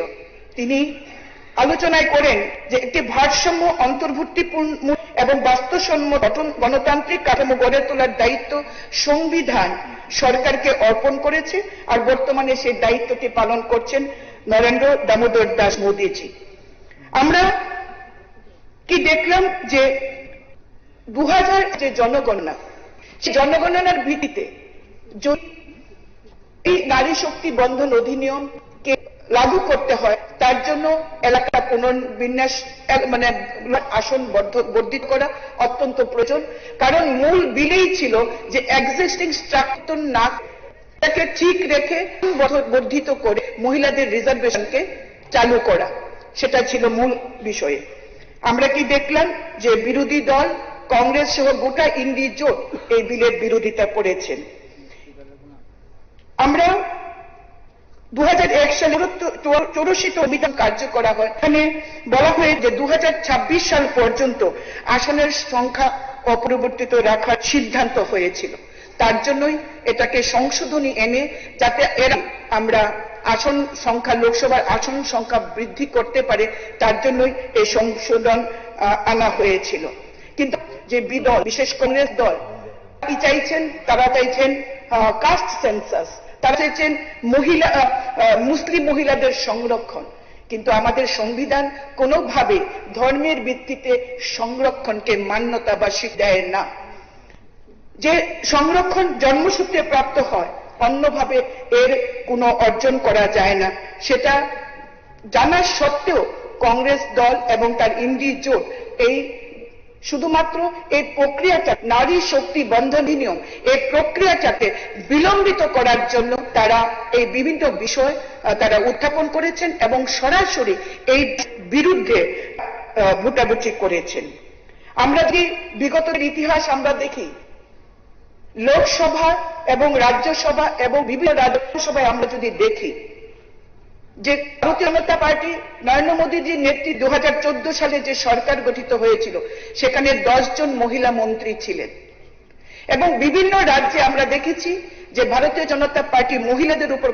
তিনি আলোচনায় করেন যে একটি ভারসাম্য অন্তর্ভুক্তিপূর্ণ এবং বাস্তবসম্মত গণতান্ত্রিক কাঠামো গড়ে তোলার দায়িত্ব সংবিধান সরকারকে অর্পণ করেছে, আর বর্তমানে সেই দায়িত্বটি পালন করছেন নরেন্দ্র দামোদর দাস মোদীজি। আমরা কি দেখলাম যে 2000 যে জনগণনা, সেই জনগণনার ভিত্তিতে যদি নারী শক্তি বন্ধন অধিনিয়মকে লাগু করতে হয়, তার জন্য এলাকা পুনর্বিন্যাস মানে আসন বর্ধিত করা অত্যন্ত প্রয়োজন। কারণ মূল বিলেই ছিল যে এক্সিস্টিং স্ট্রাকচার না তাকে ঠিক রেখে বর্ধিত করে মহিলাদের রিজার্ভেশনকে চালু করা, সেটা ছিল মূল বিষয়। আমরা কি দেখলাম যে বিরোধী দল কংগ্রেস সহ গোটা ইন্ডি জোট এই বিলের বিরোধিতা করেছেন। আমরা 2001 সালে 84 সংবিধান কার্য করা হয়, এখানে বলা হয় যে 2026 সাল পর্যন্ত আসনের সংখ্যা অপরিবর্তিত রাখার সিদ্ধান্ত হয়েছিল। তার জন্যই এটাকে সংশোধনী এনে যাতে এরা আমরা আসন সংখ্যা, লোকসভার আসন সংখ্যা বৃদ্ধি করতে পারে, তার জন্যই এই সংশোধন আনা হয়েছিল। কিন্তু যে বিদল, বিশেষ কংগ্রেস দল কি চাইছেন, তারা চাইছেন কাস্ট সেন্সাস, তারা চাইছেন মুসলিম মহিলাদের সংরক্ষণ। কিন্তু আমাদের সংবিধান কোনোভাবে ধর্মের ভিত্তিতে সংরক্ষণকে মান্যতা বা স্বীকৃতি দেয় না। যে সংরক্ষণ জন্মসূত্রে প্রাপ্ত হয়, অন্যভাবে এর কোনো অর্জন করা যায় না। সেটা জানা সত্ত্বেও কংগ্রেস দল এবং তার ইন্ডি জোট এই শুধুমাত্র এই প্রক্রিয়াটা, নারী শক্তি বন্ধন অধিনিয়ম, এই প্রক্রিয়াটাকে বিলম্বিত করার জন্য তারা এই বিভিন্ন বিষয় তারা উত্থাপন করেছেন এবং সরাসরি এই বিরুদ্ধে ভোটাভুটি করেছেন। আমরা যদি বিগতের ইতিহাস আমরা দেখি, লোকসভা এবং রাজ্যসভা এবং বিভিন্ন রাজ্যসভায় আমরা যদি দেখি যে ভারতীয় জনতা পার্টি নরেন্দ্র মোদীজির নেতৃত্বে 2014 সালে যে সরকার গঠিত হয়েছিল, সেখানে 10 জন মহিলা মন্ত্রী ছিলেন এবং বিভিন্ন রাজ্যে আমরা দেখেছি যে ভারতীয় জনতা পার্টি মহিলাদের উপর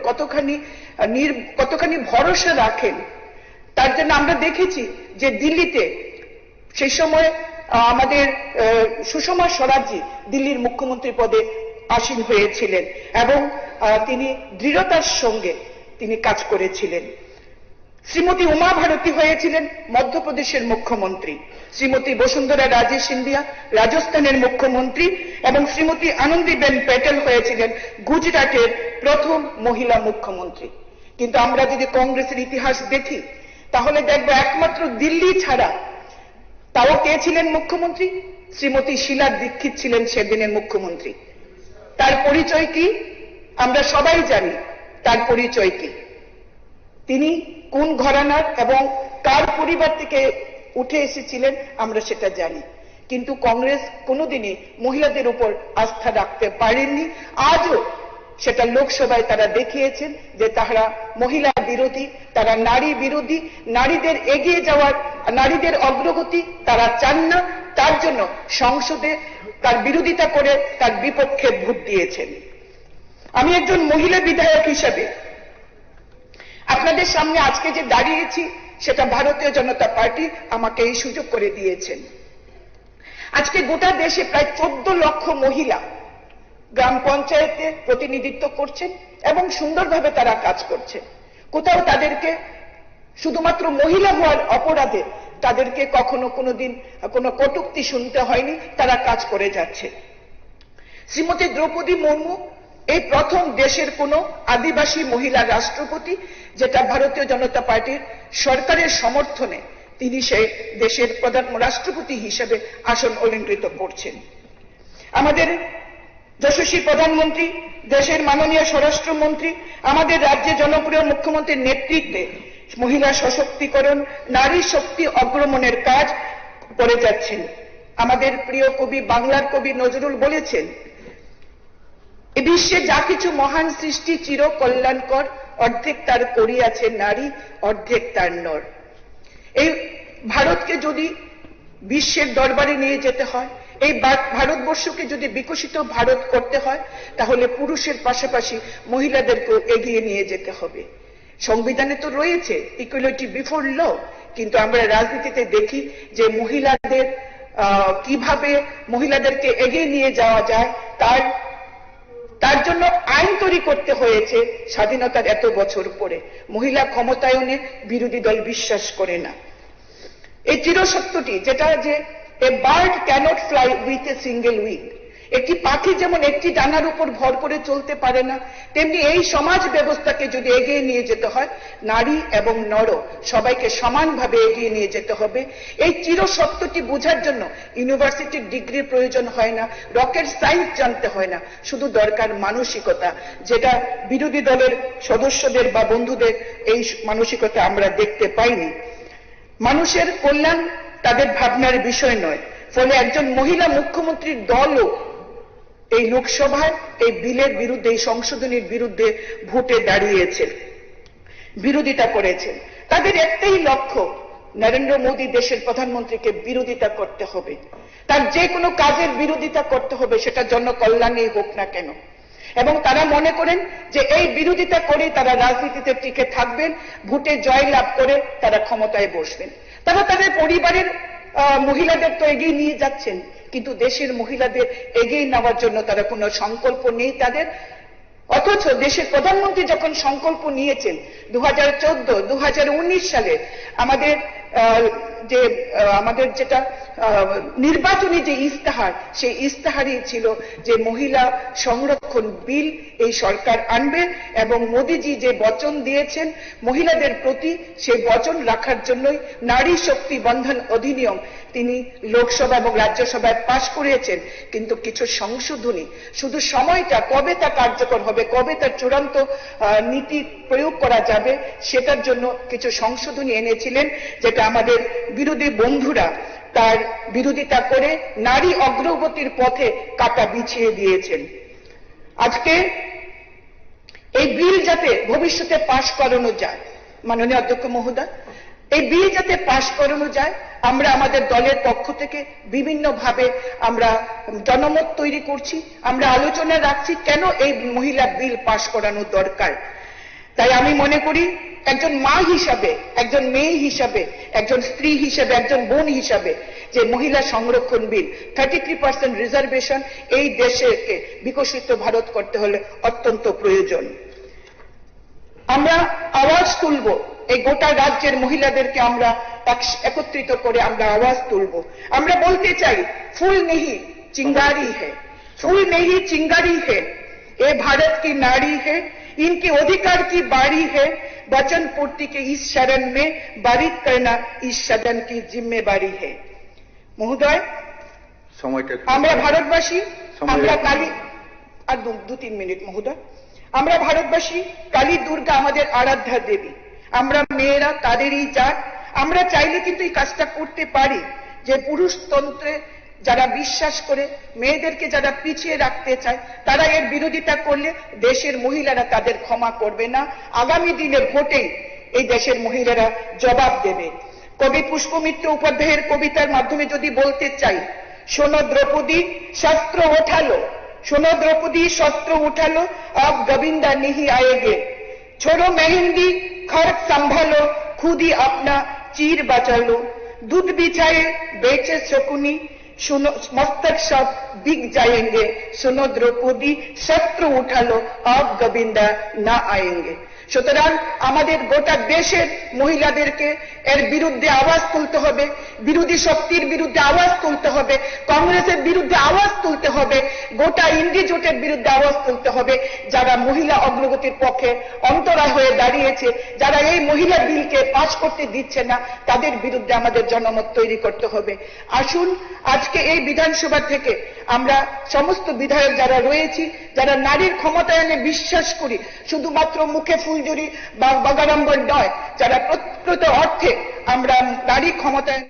কতখানি ভরসা রাখেন। তার জন্য আমরা দেখেছি যে দিল্লিতে সেই সময় আমাদের সুষমা স্বরাজজি দিল্লির মুখ্যমন্ত্রী পদে আসীন হয়েছিলেন এবং তিনি দৃঢ়তার সঙ্গে তিনি কাজ করেছিলেন। শ্রীমতী উমা ভারতী হয়েছিলেন মধ্যপ্রদেশের মুখ্যমন্ত্রী, শ্রীমতী বসুন্ধরা রাজে সিন্ধিয়া রাজস্থানের মুখ্যমন্ত্রী এবং শ্রীমতী আনন্দীবেন প্যাটেল হয়েছিলেন গুজরাটের প্রথম মহিলা মুখ্যমন্ত্রী। কিন্তু আমরা যদি কংগ্রেসের ইতিহাস দেখি, তাহলে দেখব একমাত্র দিল্লি ছাড়া তাও কে ছিলেন মুখ্যমন্ত্রী? শ্রীমতী শীলা দীক্ষিত ছিলেন সেদিনের মুখ্যমন্ত্রী। তার পরিচয় কি আমরা সবাই জানি। তার পরিচয় কি, তিনি কোন ঘরানার এবং কার পরিবার থেকে উঠে এসেছিলেন আমরা সেটা জানি। কিন্তু কংগ্রেস কোনোদিনই মহিলাদের উপর আস্থা রাখতে পারেননি। আজও সেটা লোকসভায় তারা দেখিয়েছেন যে তারা মহিলা বিরোধী, তারা নারী বিরোধী, নারীদের এগিয়ে যাওয়ার, নারীদের অগ্রগতি তারা চান না। তার জন্য সংসদে তার বিরোধিতা করে তার বিপক্ষে ভোট দিয়েছেন। আমি একজন মহিলা বিধায়ক হিসাবে আপনাদের সামনে আজকে যে দাঁড়িয়েছি, সেটা ভারতীয় জনতা পার্টি আমাকে এই সুযোগ করে দিয়েছেন। আজকে গোটা দেশে প্রায় 14 লক্ষ মহিলা গ্রাম পঞ্চায়েতে প্রতিনিধিত্ব করছেন এবং সুন্দরভাবে তারা কাজ করছে। কোথাও তাদেরকে শুধুমাত্র মহিলা হওয়ার অপরাধে তাদেরকে কখনো কোনোদিন কোনো কটূক্তি শুনতে হয়নি, তারা কাজ করে যাচ্ছে। শ্রীমতী দ্রৌপদী মুর্মু এই প্রথম দেশের কোন আদিবাসী মহিলা রাষ্ট্রপতি, যেটা ভারতীয় জনতা পার্টির সরকারের সমর্থনে তিনি সেই দেশের প্রধান রাষ্ট্রপতি হিসেবে আসন অলঙ্কৃত করছেন। আমাদের যশস্বী প্রধানমন্ত্রী, দেশের মাননীয় স্বরাষ্ট্রমন্ত্রী, আমাদের রাজ্যে জনপ্রিয় মুখ্যমন্ত্রীর নেতৃত্বে মহিলা সশক্তিকরণ, নারী শক্তি অগ্রমণের কাজ করে যাচ্ছেন। আমাদের প্রিয় কবি, বাংলার কবি নজরুল বলেছেন, এ বিশ্বে যা কিছু মহান সৃষ্টি চির কল্যাণকর, অর্ধেক তার করিয়াছে নারী, অর্ধেক তার নর। এই ভারতকে যদি বিশ্বের দরবারে নিয়ে যেতে হয়, এই ভারতবর্ষকে যদি বিকশিত ভারত করতে হয়, তাহলে পুরুষের পাশাপাশি মহিলাদেরকেও এগিয়ে নিয়ে যেতে হবে। সংবিধানে তো রয়েছে ইকুয়ালিটি বিফোর ল, কিন্তু আমরা রাজনীতিতে দেখি যে মহিলাদের কিভাবে মহিলাদেরকে এগিয়ে নিয়ে যাওয়া যায়, তার জন্য আইন তৈরি করতে হয়েছে স্বাধীনতার এত বছর পরে। মহিলা ক্ষমতায়নে বিরোধী দল বিশ্বাস করে না। এই চিরসত্যটি, যেটা যে A bird cannot fly with a single wing. একটি পাখি যেমন একটি ডানার উপর ভর করে চলতে পারে না, তেমনি এই সমাজ ব্যবস্থাকে যদি এগিয়ে নিয়ে যেতে হয়, নারী এবং নর সবাইকে সমানভাবে এগিয়ে নিয়ে যেতে হবে। এই চির সত্যটি বোঝার জন্য ইউনিভার্সিটির ডিগ্রির প্রয়োজন হয় না, রকেট সায়েন্স জানতে হয় না, শুধু দরকার মানসিকতা, যেটা বিরোধী দলের সদস্যদের বা বন্ধুদের এই মানসিকতা আমরা দেখতে পাইনি। মানুষের কল্যাণ তাদের ভাবনার বিষয় নয়, ফলে একজন মহিলা মুখ্যমন্ত্রীর দলও এই লোকসভায় এই বিলের বিরুদ্ধে, এই সংশোধনীর বিরুদ্ধে ভোটে দাঁড়িয়েছেন, বিরোধিতা করেছেন। তাদের একটাই লক্ষ্য, নরেন্দ্র মোদী দেশের প্রধানমন্ত্রীকে বিরোধিতা করতে হবে, তার যে কোনো কাজের বিরোধিতা করতে হবে, সেটা জনকল্যাণেই হোক না কেন। এবং তারা মনে করেন যে এই বিরোধিতা করে তারা রাজনীতিতে টিকে থাকবেন, ভোটে জয়লাভ করে তারা ক্ষমতায় বসবেন। তারা তাদের পরিবারের মহিলাদের তো এগিয়ে নিয়ে যাচ্ছেন, কিন্তু দেশের মহিলাদের এগিয়ে নেওয়ার জন্য তারা কোনো সংকল্প নেই তাদের। অথচ দেশের প্রধানমন্ত্রী যখন সংকল্প নিয়েছেন 2014, 2019 সালে আমাদের যেটা নির্বাচনী যে ইস্তাহার, সেই ইস্তাহারই ছিল যে মহিলা সংরক্ষণ বিল এই সরকার আনবে, এবং মোদিজি যে বচন দিয়েছেন মহিলাদের প্রতি, সেই বচন রাখার জন্যই নারী শক্তি বন্ধন অধিনিয়ম তিনি লোকসভা এবং রাজ্যসভায় পাশ করিয়েছেন। কিন্তু কিছু সংশোধনী, শুধু সময়টা কবে তা কার্যকর হবে, কবে তার চূড়ান্ত নীতি প্রয়োগ করা যাবে, সেটার জন্য কিছু সংশোধনী এনেছিলেন, যেটা আমাদের বিরোধী বন্ধুরা তার বিরোধিতা করে নারী অগ্রগতির পথে কাঁটা বিছিয়ে দিয়েছেন। আজকে এই বিল যাতে ভবিষ্যতে পাশ করানো যায়, মাননীয় অধ্যক্ষ মহোদয়, এই বিল যাতে পাশ করানো যায়, আমরা আমাদের দলের পক্ষ থেকে বিভিন্নভাবে আমরা জনমত তৈরি করছি, আমরা আলোচনা রাখছি কেন এই মহিলা বিল পাশ করানো দরকার। তাই আমি মনে করি একজন মা হিসাবে, একজন মেয়ে হিসাবে, একজন স্ত্রী হিসাবে, একজন বোন হিসাবে, যে মহিলা সংরক্ষণ বিল 33% রিজার্ভেশন এই দেশকে বিকশিত ভারত করতে হলে অত্যন্ত প্রয়োজন। আমরা আওয়াজ তুলব, এই গোটা রাজ্যের মহিলাদেরকে আমরা একত্রিত করে আমরা আওয়াজ তুলব। আমরা বলতে চাই, ফুল নেহি চিঙ্গারি है, फूल नहीं चिंगारी है, ये भारत की नारी है, इनके अधिकार की बारी है, वचन पूर्ति के इस शरण में बारिक करना इस सदन की जिम्मेवारी है। महोदय, আমরা ভারতবাসী, আমরা কালী, আর 2-3 মিনিট মহোদয়, আমরা ভারতবাসী, কালী দুর্গা আমাদের আরাধ্যা দেবী, আমরা মেয়েরা তাদেরই জাত। আমরা চাইলে কিন্তু এই কাজটা করতে পারি, যে পুরুষতন্ত্রে যারা বিশ্বাস করে, মেয়েদেরকে যারা পিছিয়ে রাখতে চায়, তারা এর বিরোধিতা করলে দেশের মহিলারা তাদের ক্ষমা করবে না। আগামী দিনের ভোটেই এই দেশের মহিলারা জবাব দেবে। কবি পুষ্পমিত্র উপাধ্যায়ের কবিতার মাধ্যমে যদি বলতে চাই, শোনো দ্রৌপদী শস্ত্র ওঠালো, শোনো দ্রৌপদী শস্ত্র উঠালো, अब गोविंदा नहीं आएंगे, छोड़ो मेहंदी खर्च संभालो, खुद ही अपना चीर बचा लो, दूध बिछाए बेचे शकुनी, सुनो मस्तक सब बिक जाएंगे, सुनो द्रौपदी शस्त्र उठालो, अब गोविंदा ना आएंगे। সুতরাং আমাদের গোটা দেশের মহিলাদেরকে এর বিরুদ্ধে আওয়াজ তুলতে হবে, বিরোধী শক্তির বিরুদ্ধে আওয়াজ তুলতে হবে, কংগ্রেসের বিরুদ্ধে আওয়াজ তুলতে হবে, গোটা ইন্ডি জোটের বিরুদ্ধে আওয়াজ তুলতে হবে, যারা মহিলা অগ্রগতির পক্ষে অন্তরায় হয়ে দাঁড়িয়েছে, যারা এই মহিলা বিলকে পাস করতে দিচ্ছে না, তাদের বিরুদ্ধে আমাদের জনমত তৈরি করতে হবে। আসুন আজকে এই বিধানসভা থেকে আমরা সমস্ত বিধায়ক যারা রয়েছি, যারা নারীর ক্ষমতায়নে বিশ্বাস করি, শুধুমাত্র মুখে ফুলঝুরি বা বাগাড়ম্বর নয়, যারা প্রকৃত অর্থে আমরা নারী ক্ষমতায়ন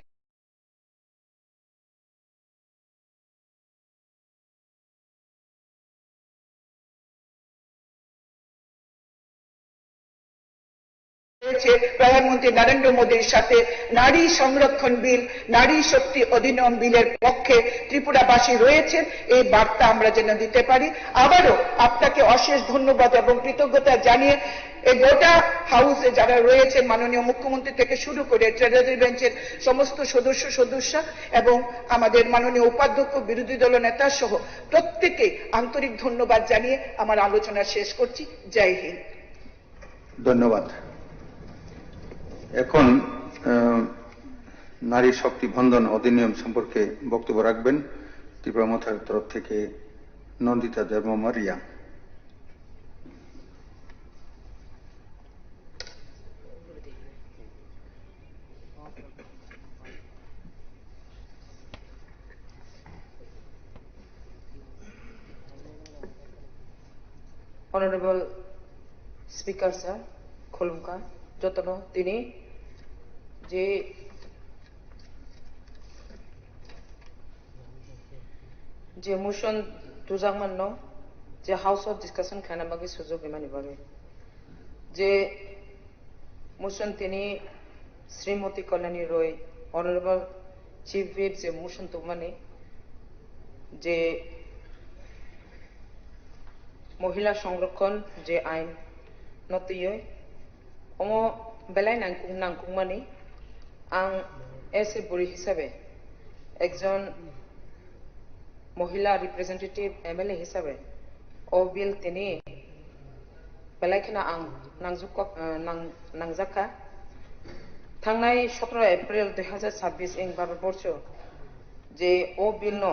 প্রধানমন্ত্রী নরেন্দ্র মোদীর সাথে নারী সংরক্ষণ বিল, নারী শক্তি অধিনিয়ম বিলের পক্ষে ত্রিপুরাবাসী রয়েছেন, এই বার্তা আমরা যেন দিতে পারি। আবারও আপনাকে অশেষ ধন্যবাদ এবং কৃতজ্ঞতা জানিয়ে এই গোটা হাউসে যারা রয়েছেন, মাননীয় মুখ্যমন্ত্রী থেকে শুরু করে ট্রেজারি বেঞ্চের সমস্ত সদস্য এবং আমাদের মাননীয় উপাধ্যক্ষ, বিরোধী দল নেতা সহ প্রত্যেককে আন্তরিক ধন্যবাদ জানিয়ে আমার আলোচনা শেষ করছি। জয় হিন্দ। ধন্যবাদ। এখন নারী শক্তি বন্ধন অধিনিয়ম সম্পর্কে বক্তব্য রাখবেন ত্রিপুরা মথার তরফ থেকে Nandita Debbarma. Honorable Speaker sir, Khulumka, Jotono, Tini, যে মোশন তুজাংমান ন যে হাউস অফ ডিসকাশন খানা বাকি সুযোগ বিমানি বাগে যে মোশন তিনি শ্রীমতী কল্যাণী রয় অনারেবল চিফ হুইপ যে মোশন তুমানি যে মহিলা সংরক্ষণ যে আইন নতিয়ে অম বেলায় নাংকুমানি আং এস এ বুড়ি হিসাবে একজন মহিলা রিপ্রেজেন্টেটিভ এমএলএ হিসাবে ও বিল তিনি বেলাইখানা আং নাংজাকা थांनाय 17 एप्रिल 2026 इन भारतबर्ष जे ओ बिल न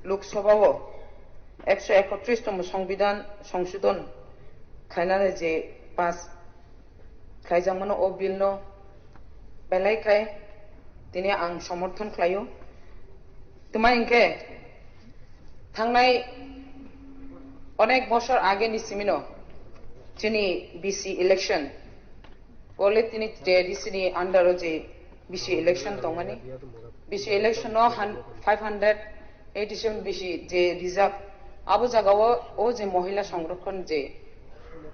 लोकसभाव 131 तम संविधान संशोधन खायनानै जे पास खायजामोन ओ बिल न बेलायखाय दिनै आं समर्थन खालायो तमा इनके थांनाय अनेक बছর आगे निसिमिन जिनि बीसी इलेक्शन बोले तिनी डिसिनि अंडर जे बीसी इलेक्शन दंमानि बीसी इलेक्शन 587 बीसी जे रिजर्व आबो जागाव ओ जे महिला संरक्षण जे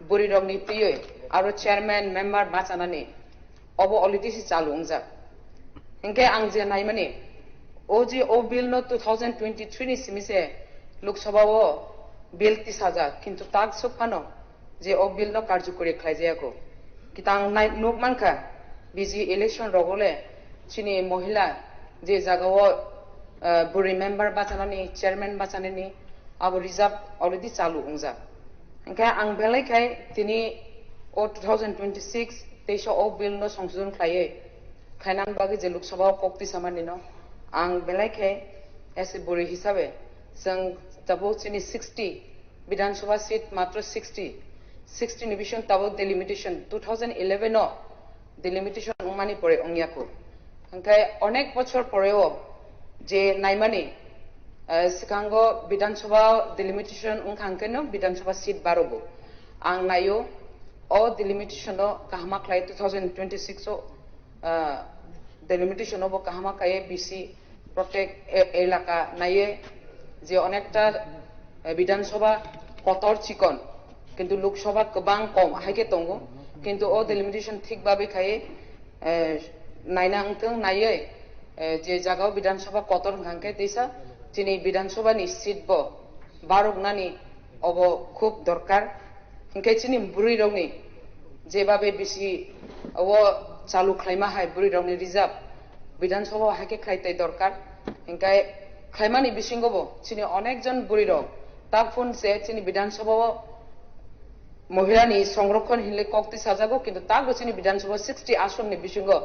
बुरी रंगनि तियै आरो चेयरमैन मेंबर बाचानानि अबो अलरेडी चालु अंजा इनके आं जे नायमानि ओ जे ओ बिल न 2023 नि सिमिसे लोकसभाव बिल 30,000 किंतु ताक सफानो जे ओ बिल न कार्यकरी खायजायाखौ कितां नाय नुकमानखा बीजी इलेक्शन रगले चिनी महिला जे जागाव बुरी मेंबर बाचानानि चेयरमैन बाचानानि अब रिजर्व अलरेडी चालु अंजा ओंखाय आं बेलायखाय तिनि ओ 2026 तेइस ओ बिल न संशोधन खायै खायनान बागै जे लोकसभा कक्ति सामानि न आं बेलायखाय एसे बुरी हिसाबै जों दाबो चिनि 60 विधानसभा सीट मात्र 60 डिविजन ताबो डिलिमिटेशन 2011 नो डिलिमिटेशन उमानि परे अंगियाको ओंखाय अनेक बছর পরেও जे नायमानि सिगांगो विधानसभा डिलिमिटेशन उंखांकेनो विधानसभा सीट बारोबो आं नायो ओ डिलिमिटेशन काहमा खाय 2026 ओ डिलिमिटेशन बो काहमा खाय बीसी प्रत्येक एलाका नाये जे अनेकटा विधानसभा कतर चिकन किंतु लोकसभा गोबां कम हाइके दङ किंतु ओ डिलिमिटेशन थिक बाबे खाय नायनांथों नायै जे जागाव विधानसभा कतर हांके दैसा दिनै विधानसभानि सीट बो बारगनानि अब खूब दरकार इनके चिनि बुरै रंनि जेबाबे बिसि ओ चालु खायमा हाय बुरै रंनि रिजर्व विधानसभा हाइके खायतै दरकार इनके खायमानि बिसिंगबो चिनि अनेक जन बुरै रं ताफुन से चिनि विधानसभा महिलानि संरक्षण हिले कक्ति साजागो किंतु तागोसिनि विधानसभा 60 आसननि बिसिंगो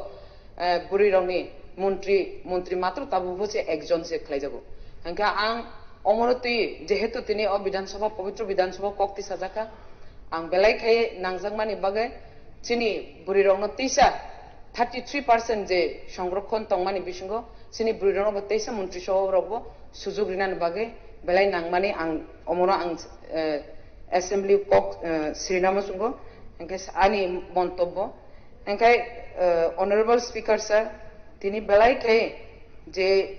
बुरै रंनि मंत्री मात्र ताबुबो से एकजन से खायजागो ओंखा आं अमरति जेहेतु तिनि अ विधानसभा पवित्र विधानसभा कक्ति साजाका आं बेलायखाय नांजांमानि बागे चिनि बुरै रंनो तैसा 33% जे संरक्षण तंमानि बिसिंगो चिनि बुरै रंनो तैसा मंत्री सभायावबो सुजुग रिनानि बागे बेलाय नांमानि आं अमरा आं Assembly Kok Srinama Sungo, and guess Ani Montobo, and Honorable Speaker Sir, Tini Belai Je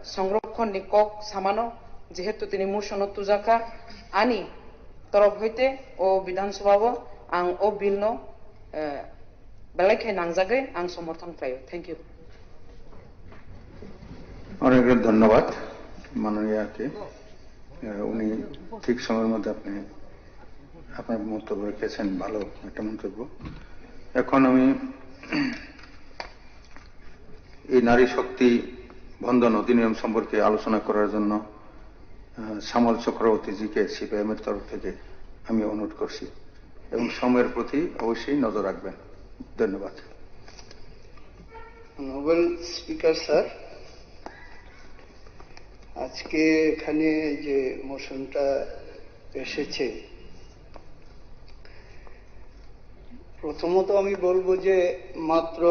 Songrokon Nikok Samano, Jehetu Tini Mushono Tuzaka, Ani Torobhite, O Vidanswavo, and O Bilno Belai Nangzage, and Somorton Playo. Thank you. Honorable Dhanyawad, Manoniyake. উনি ঠিক সময়ের মধ্যে আপনি আপনার মন্তব্য রেখেছেন ভালো একটা মন্তব্য এখন আমি এই নারী শক্তি বন্ধন অধিনিয়ম সম্পর্কে আলোচনা করার জন্য শ্যামল চক্রবর্তীজিকে সিপিএম এর তরফ থেকে আমি অনুরোধ করছি এবং সময়ের প্রতি অবশ্যই নজর রাখবেন ধন্যবাদ নোবেল স্পিকার স্যার, আজকে এখানে যে মোশনটা এসেছে, প্রথমত আমি বলবো যে মাত্র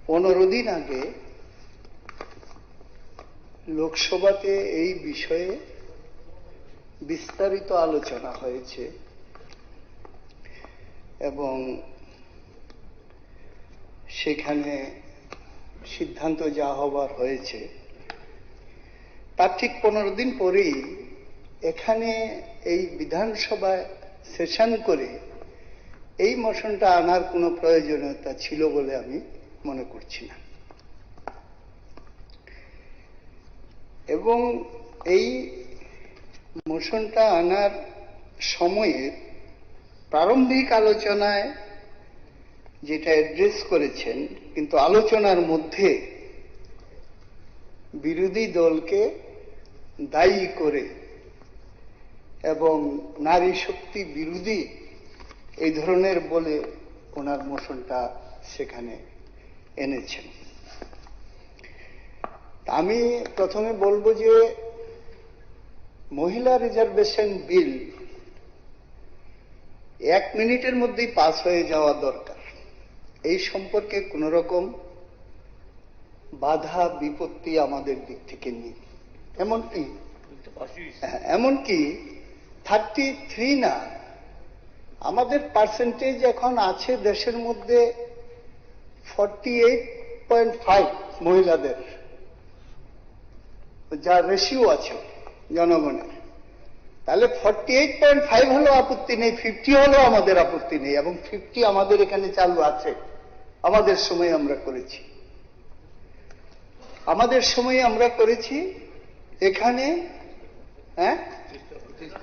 15 দিন আগে লোকসভাতে এই বিষয়ে বিস্তারিত আলোচনা হয়েছে এবং সেখানে সিদ্ধান্ত যা হবার হয়েছে তার ঠিক 15 দিন পরেই এখানে এই বিধানসভায় সেশন করে এই মোশনটা আনার কোনো প্রয়োজনীয়তা ছিল বলে আমি মনে করছি না। এবং এই মোশনটা আনার সময়ে প্রারম্ভিক আলোচনায় যেটা অ্যাড্রেস করেছেন, কিন্তু আলোচনার মধ্যে বিরোধী দলকে দায়ী করে এবং নারী শক্তি বিরোধী এই ধরনের বলে ওনার মোশনটা সেখানে এনেছেন। আমি প্রথমে বলবো যে মহিলা রিজার্ভেশন বিল 1 মিনিটের মধ্যেই পাস হয়ে যাওয়া দরকার। এই সম্পর্কে কোন রকম বাধা বিপত্তি আমাদের দিক থেকে নেই। এমনকি 33 না, আমাদের পার্সেন্টেজ এখন আছে দেশের মধ্যে 48.5 মহিলাদের, যা রেশিও আছে জনগণের। তাহলে 48.5 হলেও আপত্তি নেই, 50 হলেও আমাদের আপত্তি নেই, এবং 50 আমাদের এখানে চালু আছে। আমাদের সময় আমরা করেছি, এখানে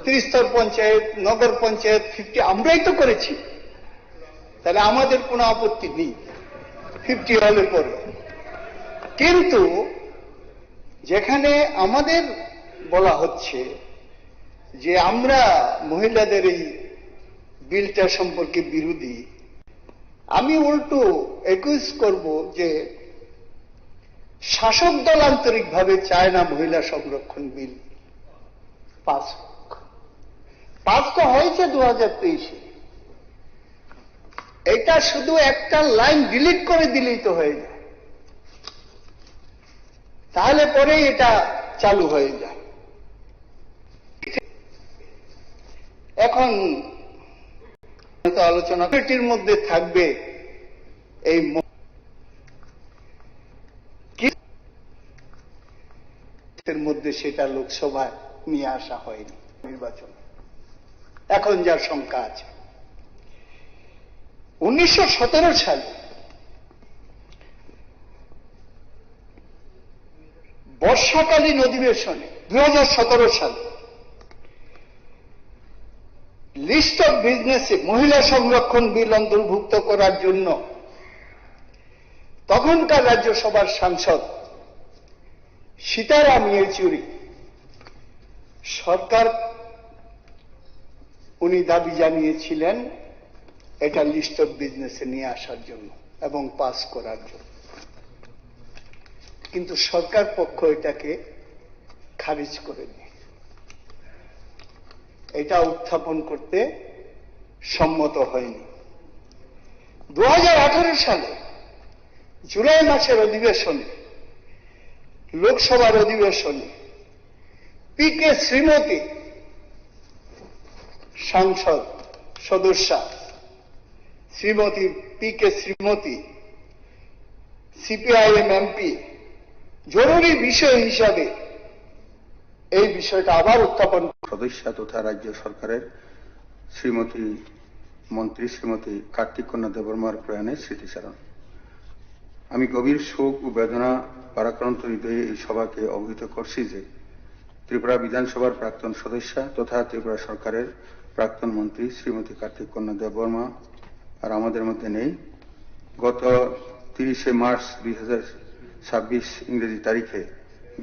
ত্রিস্তর পঞ্চায়েত, নগর পঞ্চায়েত 50 আমরাই তো করেছি। তাহলে আমাদের কোনো আপত্তি নেই 50 হলে পরে। কিন্তু যেখানে আমাদের বলা হচ্ছে যে আমরা মহিলাদের এই বিলটা সম্পর্কে বিরোধী, আমি উল্টো একুজ করব যে শাসক দল আন্তরিকভাবে চায় না মহিলা সংরক্ষণ বিল পাস হোক। পাস তো হয়েছে 2023-এ, এটা শুধু একটা লাইন ডিলিট করে দিলেই তো হয়ে যায়, তাহলে পরে এটা চালু হয়ে যায়। এখন আলোচনা কমিটির মধ্যে থাকবে এই মধ্যে, সেটা লোকসভায় নিয়ে আসা হয়নি নির্বাচন। এখন যার সংখ্যা আছে 1917 সালে বর্ষাকালীন অধিবেশনে 2017 সালে লিস্ট অফ বিজনেসে মহিলা সংরক্ষণ বিল অন্তর্ভুক্ত করার জন্য তখনকার রাজ্যসভার সাংসদ সীতারাম ইয়েচুরি সরকার উনি দাবি জানিয়েছিলেন এটা লিস্ট অফ বিজনেসে নিয়ে আসার জন্য এবং পাস করার জন্য, কিন্তু সরকার পক্ষ এটাকে খারিজ করে দেয়। এটা উত্থাপন করতে সম্মত হয়নি। 2018 সালে জুলাই মাসের অধিবেশনে, লোকসভার অধিবেশনে পি.কে. শ্রীমতী সাংসদ সদস্যা, Shrimati PK. Shrimati CPIM MP জরুরি বিষয় হিসাবে এই বিষয়টা আবার উত্থাপন। সদস্যা তথা রাজ্য সরকারের মন্ত্রী শ্রীমতী কার্তিক কন্যা দেববর্মার প্রয়াণে স্মৃতিচারণ। আমি গভীর শোক ও বেদনা ভারাক্রান্ত হৃদয়ে এই সভাকে অবহিত করছি যে ত্রিপুরা বিধানসভার প্রাক্তন সদস্যা তথা ত্রিপুরা সরকারের প্রাক্তন মন্ত্রী শ্রীমতী কার্তিক কন্যা দেববর্মা আর আমাদের মধ্যে নেই। গত 30শে মার্চ 2026 ইংরেজি তারিখে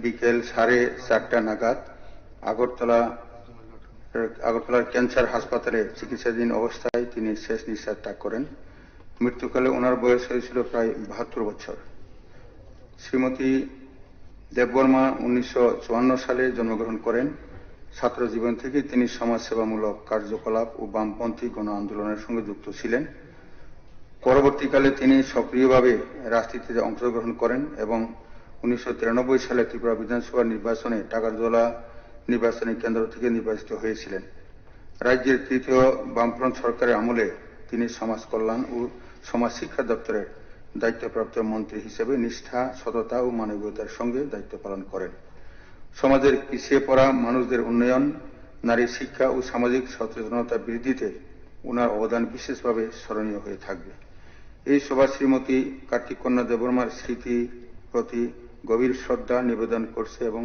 বিকেল 4:30 নাগাদ আগরতলার ক্যান্সার হাসপাতালে চিকিৎসাধীন অবস্থায় তিনি শেষ নিঃশ্বাস ত্যাগ করেন। মৃত্যুকালে ওনার বয়স হয়েছিল প্রায় 72 বছর। শ্রীমতী দেববর্মা 1954 সালে জন্মগ্রহণ করেন। ছাত্র জীবন থেকে তিনি সমাজসেবামূলক কার্যকলাপ ও বামপন্থী গণ আন্দোলনের সঙ্গে যুক্ত ছিলেন। পরবর্তীকালে তিনি সক্রিয়ভাবে রাজনীতিতে অংশগ্রহণ করেন এবং 1993 সালে ত্রিপুরা বিধানসভা নির্বাচনে টাকারজলা নির্বাচনী কেন্দ্র থেকে নির্বাচিত হয়েছিলেন। রাজ্যের তৃতীয় বামফ্রন্ট সরকারের আমলে তিনি সমাজ কল্যাণ ও সমাজ শিক্ষা দপ্তরের দায়িত্বপ্রাপ্ত মন্ত্রী হিসেবে নিষ্ঠা, সততা ও মানবিকতার সঙ্গে দায়িত্ব পালন করেন। সমাজের পিছিয়ে পড়া মানুষদের উন্নয়ন, নারী শিক্ষা ও সামাজিক সচেতনতা বৃদ্ধিতে ওনার অবদান বিশেষভাবে স্মরণীয় হয়ে থাকবে। এই সভা শ্রীমতী কার্তিক কন্যা দেববর্মার স্মৃতির প্রতি গভীর শ্রদ্ধা নিবেদন করছে এবং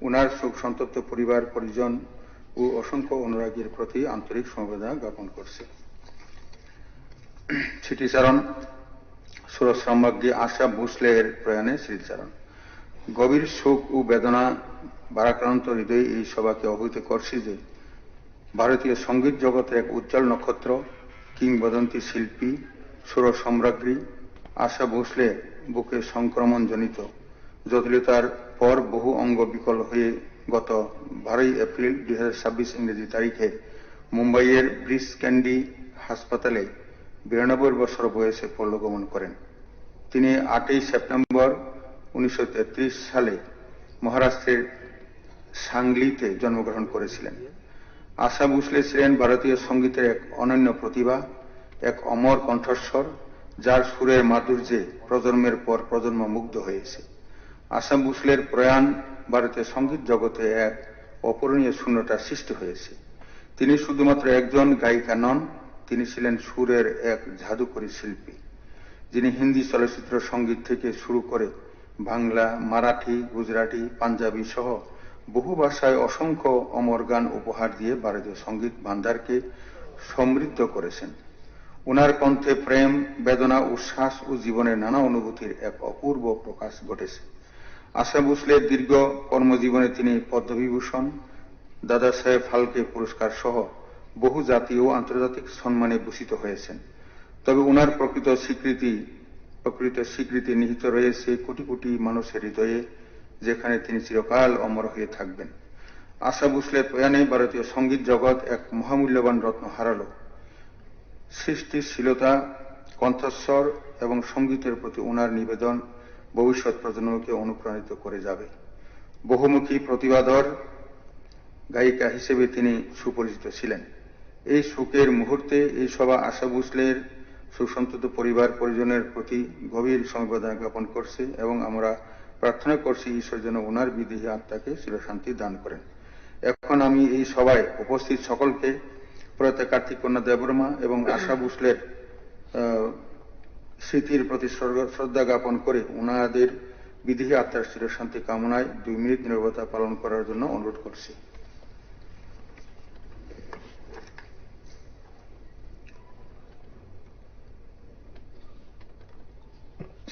ওনার শোক সন্তপ্ত পরিবার পরিজন ও অসংখ্য অনুরাগীর প্রতি আন্তরিক সমবেদনা জ্ঞাপন করছে। স্মৃতিচারণ সুরশ্রামবাগ্যী আশা ভোসলে এর প্রয়াণে স্মৃতিচারণ। গভীর শোক ও বেদনা ভারাক্রান্ত হৃদয়ে এই সভাকে অবহিত করছি যে ভারতীয় সঙ্গীত জগতের এক উজ্জ্বল নক্ষত্র, কিংবদন্তি শিল্পী, সুর সম্রাজ্ঞী আশা ভোসলে বুকে সংক্রমণ জনিত জটিলতার পর বহু অঙ্গ বিকল হয়ে গত 12 এপ্রিল 2026 ইংরেজি তারিখে মুম্বাইয়ের ব্রিজ ক্যান্ডি হাসপাতালে 92 বছর বয়সে পরলোকগমন করেন। তিনি 8 সেপ্টেম্বর 1933 সালে মহারাষ্ট্রের সাংলিতে জন্মগ্রহণ করেছিলেন। আশা ভোসলে ছিলেন ভারতীয় সঙ্গীতের এক অনন্য প্রতিভা, এক অমর কণ্ঠস্বর যার সুরের মাধুর্যে প্রজন্মের পর প্রজন্ম মুগ্ধ হয়েছে। আশা ভোসলের প্রয়াণ ভারতীয় সঙ্গীত জগতে এক অপূরণীয় শূন্যতা সৃষ্টি হয়েছে। তিনি শুধুমাত্র একজন গায়িকা নন, তিনি ছিলেন সুরের এক জাদুকরী শিল্পী, যিনি হিন্দি চলচ্চিত্র সঙ্গীত থেকে শুরু করে বাংলা, মারাঠি, গুজরাটি, পাঞ্জাবি সহ বহু ভাষায় অসংখ্য অমর গান উপহার দিয়ে ভারতীয় সঙ্গীত ভান্ডারকে সমৃদ্ধ করেছেন। ওনার কণ্ঠে প্রেম, বেদনা, উচ্ছ্বাস ও জীবনের নানা অনুভূতির এক অপূর্ব প্রকাশ ঘটেছে। আশা ভোসলের দীর্ঘ কর্মজীবনে তিনি পদ্মবিভূষণ, দাদা সাহেব ফালকে পুরস্কার সহ বহু জাতীয় ও আন্তর্জাতিক সম্মানে ভূষিত হয়েছেন। তবে ওনার প্রকৃত স্বীকৃতি নিহিত রয়েছে কোটি কোটি মানুষের হৃদয়ে, যেখানে তিনি চিরকাল অমর হয়ে থাকবেন। আশা ভোসলের প্রয়াণে ভারতীয় সঙ্গীত জগৎ এক মহামূল্যবান রত্ন হারালো। সৃষ্টিশীলতা, কণ্ঠস্বর এবং সঙ্গীতের প্রতি ওনার নিবেদন ভবিষ্যৎ প্রজন্মকে অনুপ্রাণিত করে যাবে। বহুমুখী প্রতিভাধর গায়িকা হিসেবে তিনি সুপরিচিত ছিলেন। এই শোকের মুহূর্তে এই সভা আশা ভোসলের সুসন্তত পরিবার পরিজনের প্রতি গভীর সমবেদনা জ্ঞাপন করছে এবং আমরা প্রার্থনা করছি ঈশ্বর যেন ওনার বিদেহী আত্মাকে চিরশান্তি দান করেন। এখন আমি এই সভায় উপস্থিত সকলকে প্রয়াত কার্তিক কন্যা দেববর্মা এবং আশা ভোসলের স্মৃতির প্রতি শ্রদ্ধা জ্ঞাপন করে ওনাদের বিদেহী আত্মার চিরশান্তি কামনায় 2 মিনিট নীরবতা পালন করার জন্য অনুরোধ করছি।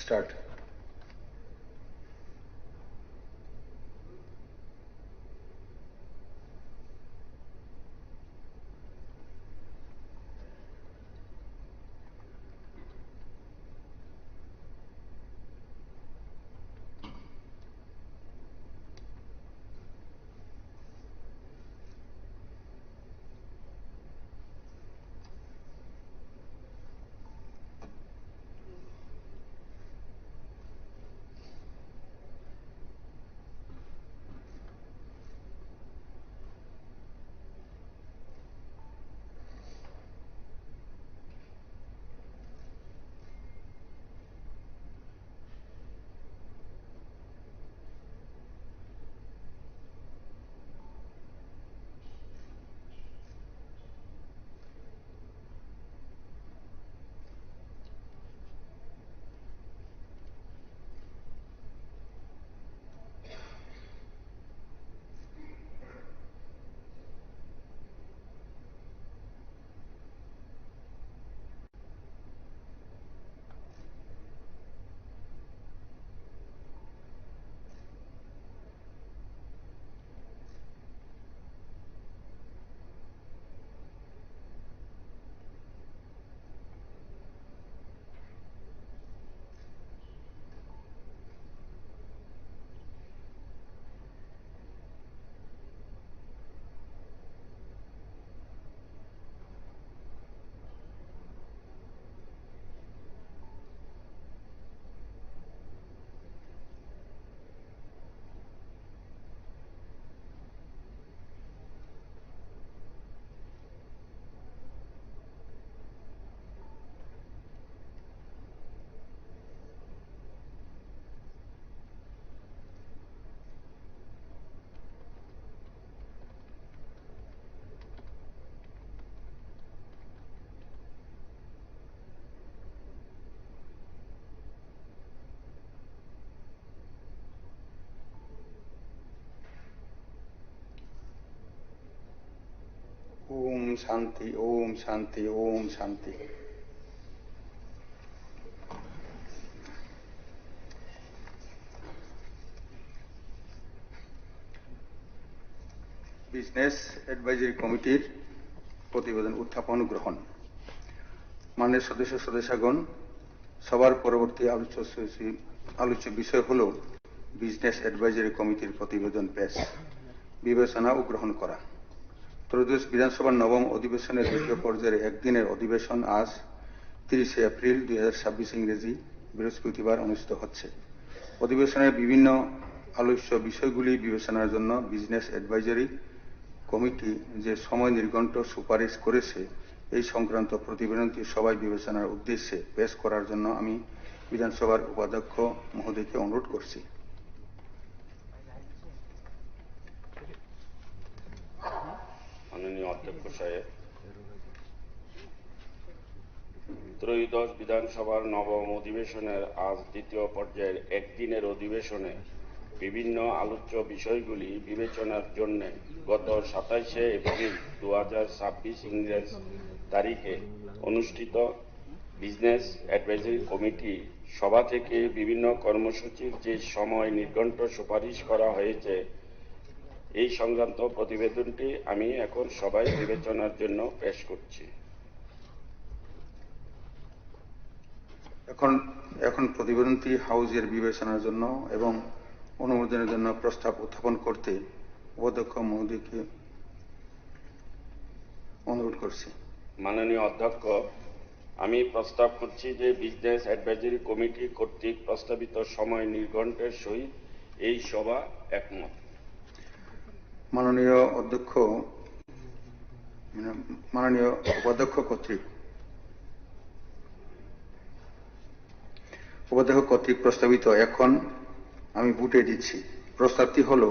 স্টার্ট। শান্তি, ওম শান্তি, ওম শান্তি। বিজনেস অ্যাডভাইজারি কমিটির প্রতিবেদন উত্থাপন গ্রহণ। মাননীয় সদস্যগণ, সবার পরবর্তী আলোচ্য বিষয় হল বিজনেস অ্যাডভাইজারি কমিটির প্রতিবেদন পেশ, বিবেচনা ও গ্রহণ করা। ত্রয়োদশ বিধানসভার নবম অধিবেশনের দ্বিতীয় পর্যায়ের একদিনের অধিবেশন আজ 30 এপ্রিল 2026 ইংরেজি বৃহস্পতিবার অনুষ্ঠিত হচ্ছে। অধিবেশনের বিভিন্ন আলোচ্য বিষয়গুলি বিবেচনার জন্য বিজনেস অ্যাডভাইজারি কমিটি যে সময় নির্ঘণ্ট সুপারিশ করেছে, এই সংক্রান্ত প্রতিবেদনটি সবাই বিবেচনার উদ্দেশ্যে পেশ করার জন্য আমি বিধানসভার উপাধ্যক্ষ মহোদয়কে অনুরোধ করছি। মাননীয় অধ্যক্ষ সাহেব, ত্রয়োদশ বিধানসভার নবম অধিবেশনের আজ দ্বিতীয় পর্যায়ের একদিনের অধিবেশনে বিভিন্ন আলোচ্য বিষয়গুলি বিবেচনার জন্য গত 27 এপ্রিল 2026 ইংরেজ তারিখে অনুষ্ঠিত বিজনেস অ্যাডভাইজারি কমিটি সভা থেকে বিভিন্ন কর্মসূচির যে সময় নির্ঘণ্ট সুপারিশ করা হয়েছে, এই সংক্রান্ত প্রতিবেদনটি আমি এখন সবাই বিবেচনার জন্য পেশ করছি। এখন প্রতিবেদনটি হাউজের বিবেচনার জন্য এবং অনুমোদনের জন্য প্রস্তাব উত্থাপন করতে উপাধ্যক্ষ মহোদয়কে অনুরোধ করছি। মাননীয় অধ্যক্ষ, আমি প্রস্তাব করছি যে বিজনেস অ্যাডভাইজারি কমিটি কর্তৃক প্রস্তাবিত সময় নির্ঘণ্টের সহিত এই সভা একমত। মাননীয় উপাধ্যক্ষ কর্তৃক প্রস্তাবিত এখন আমি বুটে দিচ্ছি। প্রস্তাবটি হল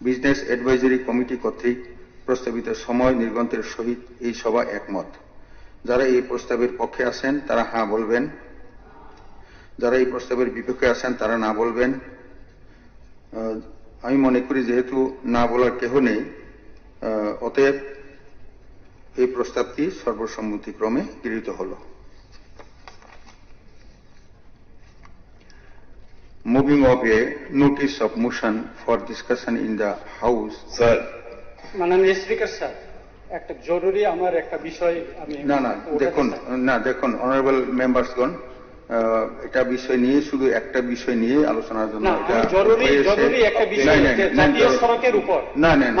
বিজনেস অ্যাডভাইজারি কমিটি কর্তৃক প্রস্তাবিত সময় নির্ঘণ্টের সহিত এই সভা একমত। যারা এই প্রস্তাবের পক্ষে আছেন তারা হ্যাঁ বলবেন, যারা এই প্রস্তাবের বিপক্ষে আছেন তারা না বলবেন। আমি মনে করি যেহেতু না বলার কেহ নেই, অতএব এই প্রস্তাবটি সর্বসম্মতিক্রমে গৃহীত হল। Moving of a notice of motion for discussion in the House. Sir. মাননীয় স্পিকার স্যার, একটা জরুরি আমার একটা বিষয় আমি দেখুন অনারেবল মেম্বারসগণ, এটা বিষয় নিয়ে শুধু একটা বিষয় নিয়ে আলোচনার জন্য জরুরি একটা বিষয় জাতীয় সড়কের উপর।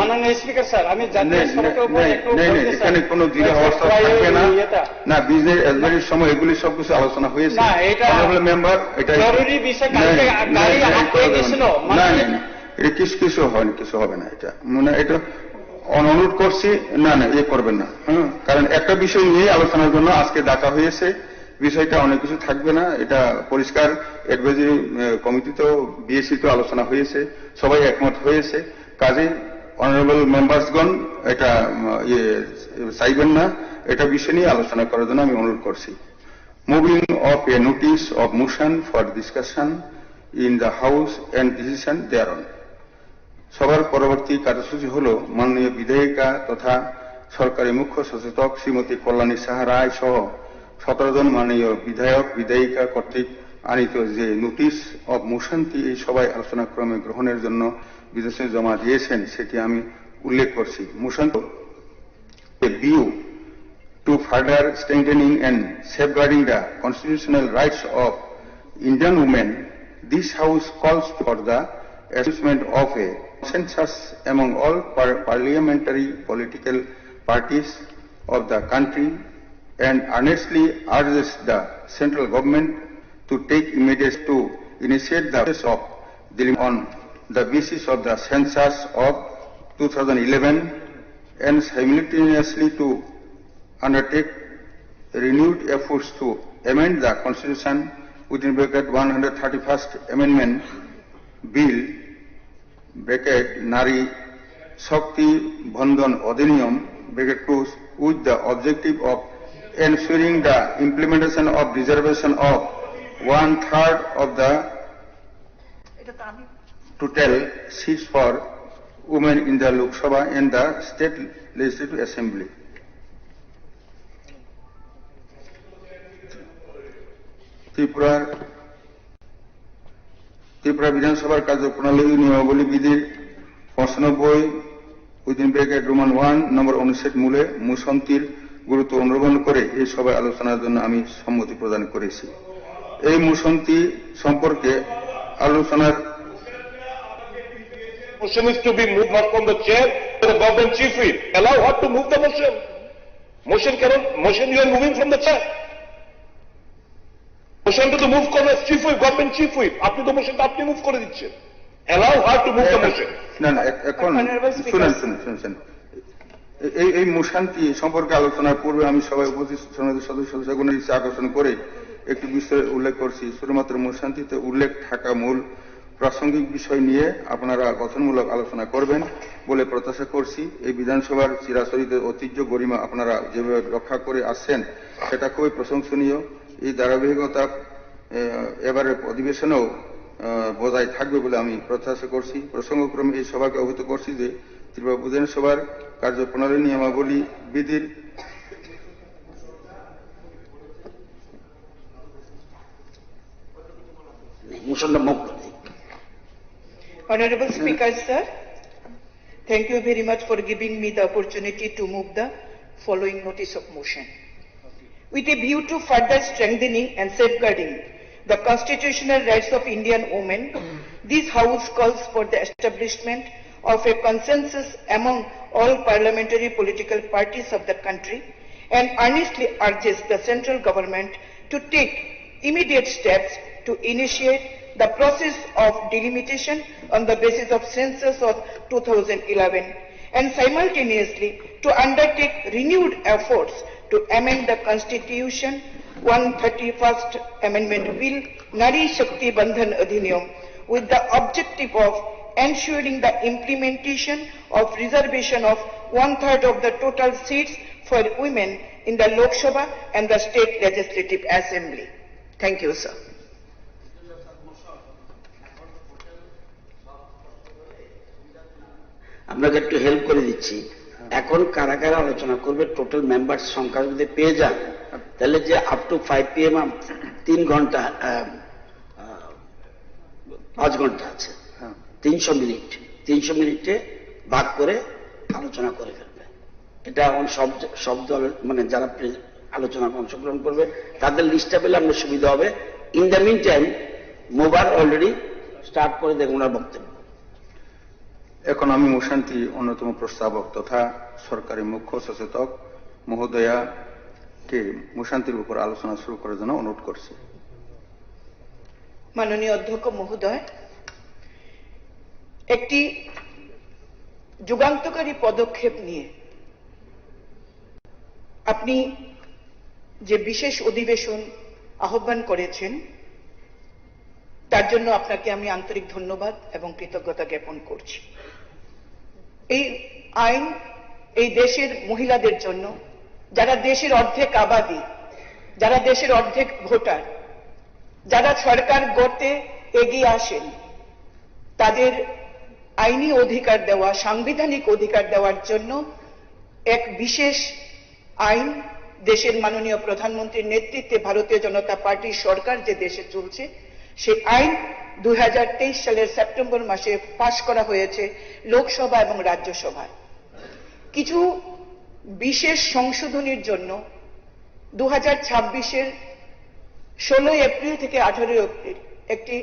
মাননীয় স্পিকার স্যার, আমি জাতীয় সড়কের উপর এখানে কোনো দৃঢ় অবস্থা থাকবে না। বিজনেস অ্যাডভাইজারির সময় এগুলি সবকিছু আলোচনা হয়েছে। অনারেবল মেম্বার, এটা জরুরি বিষয়, এটা কিছু হয়নি, কিছু হবে না। এটা মানে এটা অনুরোধ করছি, না ইয়ে করবেন না। কারণ একটা বিষয় নিয়ে আলোচনার জন্য আজকে ডাকা হয়েছে, বিষয়টা অনেক কিছু থাকবে না। এটা পরিষ্কার, অ্যাডভাইজারি কমিটিতেও বিএসসি তো আলোচনা হয়েছে, সবাই একমত হয়েছে। কাজে অনারেবল মেম্বার্সগণ এটা চাইবেন না, এটা বিষয় নিয়ে আলোচনা করার জন্য আমি অনুরোধ করছি। Moving of a notice of motion for discussion in the house and decision দেয়ারন। সবার পরবর্তী কার্যসূচি হল মাননীয় বিধায়িকা তথা সরকারি মুখ্য সচেতক শ্রীমতী কল্যাণী সাহা রায় সহ 17 জন মাননীয় বিধায়ক বিধায়িকা কর্তৃক আনিত যে নোটিস অব মোশনটি এই সবাই আলোচনাক্রমে গ্রহণের জন্য বিদেশে জমা দিয়েছেন, সেটি আমি উল্লেখ করছি। Motion view to further strengthening and safeguarding the constitutional rights of Indian women, this house calls for the establishment of a consensus among all parliamentary political parties of the country and earnestly urges the central government to take immediate to initiate the process of dealing on the basis of the census of 2011 and simultaneously to undertake renewed efforts to amend the constitution within bracket 131st amendment bill bracket Nari Shakti Bandhan Adhiniyam bracket 2 with the objective of ensuring the implementation of reservation of 1/3 of the total seats for women in the Lok Sabha and the State Legislative Assembly. Tripura বিধানসভার কার্যপ্রণালী নিয়মাবলী বিধির 95 উইদিন ব্র্যাকেট রোমান 1 নম্বর অনুচ্ছেদ মূলে মুসন্তির গুরুত্ব অনুধাবন করে এই সভায় আলোচনার জন্য আমি সম্মতি প্রদান করেছি। এই মুসন্তি সম্পর্কে আলোচনার Motion is to be moved not from the chair to the government chief whip. Allow her to move the motion. Motion you are moving from the chair. Motion to the move করে chief whip, government chief whip. আপনি তো মোশনটা আপনি মুভ করে দিচ্ছেন। Allow her to move the motion. না এখন শুনুন এই মুশান্তি সম্পর্কে আলোচনার পূর্বে আমি সবাই উপস্থিত সদস্যগণের ইচ্ছা আকর্ষণ করে একটু বিষয় উল্লেখ করছি। শুধুমাত্র মুশান্তিতে উল্লেখ থাকা মূল প্রাসঙ্গিক বিষয় নিয়ে আপনারা গঠনমূলক আলোচনা করবেন বলে প্রত্যাশা করছি। এই বিধানসভার চিরাচরিত ঐতিহ্য গরিমা আপনারা যেভাবে রক্ষা করে আসছেন সেটা খুবই প্রশংসনীয়। এই ধারাবাহিকতা এবারের অধিবেশনেও বজায় থাকবে বলে আমি প্রত্যাশা করছি। প্রসঙ্গক্রমে এই সভাকে অবহিত করছি যে ত্রিপুরা বিধানসভার কার্যপ্রণালী নিয়মাবলী বিধির Honorable Speaker, sir, thank you very much for giving me the opportunity to move the following notice of motion. With a view to further strengthening and safeguarding the constitutional rights of Indian women, this House calls for the establishment of a consensus among all parliamentary political parties of the country and earnestly urges the central government to take immediate steps to initiate the process of delimitation on the basis of census of 2011 and simultaneously to undertake renewed efforts to amend the Constitution 131st Amendment Bill Nari Shakti Bandhan Adhiniyam with the objective of ensuring the implementation of reservation of 1/3 of the total seats for women in the Lok Sabha and the State Legislative Assembly. Thank you, sir. আপনাকে একটু হেল্প করে দিচ্ছি। এখন কারা কারা আলোচনা করবে টোটাল মেম্বার সংখ্যা যদি পেয়ে যান তাহলে যে আপ টু 5 PM 3 ঘন্টা 5 ঘন্টা আছে, 300 মিনিটে ভাগ করে আলোচনা করে ফেলবে। এটা এখন সব দল মানে যারা আলোচনায় অংশগ্রহণ করবে তাদের লিস্টটা পেলে আপনার সুবিধা হবে। ইন দ্য মিন টাইম মোবার অলরেডি স্টার্ট করে দেখুন ওনার বক্তব্য। এখন আমি মুশান্তি অন্যতম প্রস্তাবক তথা সরকারি মুখ্য সচেতক মহোদয়াকে মুশান্তির উপর আলোচনা শুরু করার জন্য অনুরোধ করছি। মাননীয় অধ্যক্ষ মহোদয়, একটি যুগান্তকারী পদক্ষেপ নিয়ে আপনি যে বিশেষ অধিবেশন আহ্বান করেছেন তার জন্য আপনাকে আমি আন্তরিক ধন্যবাদ এবং কৃতজ্ঞতা জ্ঞাপন করছি। এই আইন এই দেশের মহিলাদের জন্য, যারা দেশের অর্ধেক আবাদি, যারা দেশের অর্ধেক ভোটার, যারা সরকার গড়তে এগিয়ে আসেন, তাদের আইনি অধিকার দেওয়া, সাংবিধানিক অধিকার দেওয়ার জন্য এক বিশেষ আইন দেশের মাননীয় প্রধানমন্ত্রীর নেতৃত্বে ভারতীয় জনতা পার্টির সরকার যে দেশে চলছে সেই আইন 2023 সালের সেপ্টেম্বর মাসে পাশ করা হয়েছে লোকসভা এবং রাজ্যসভায়। কিছু বিশেষ সংশোধনীর জন্য 2026-এর 16 এপ্রিল থেকে 18 এপ্রিল একটি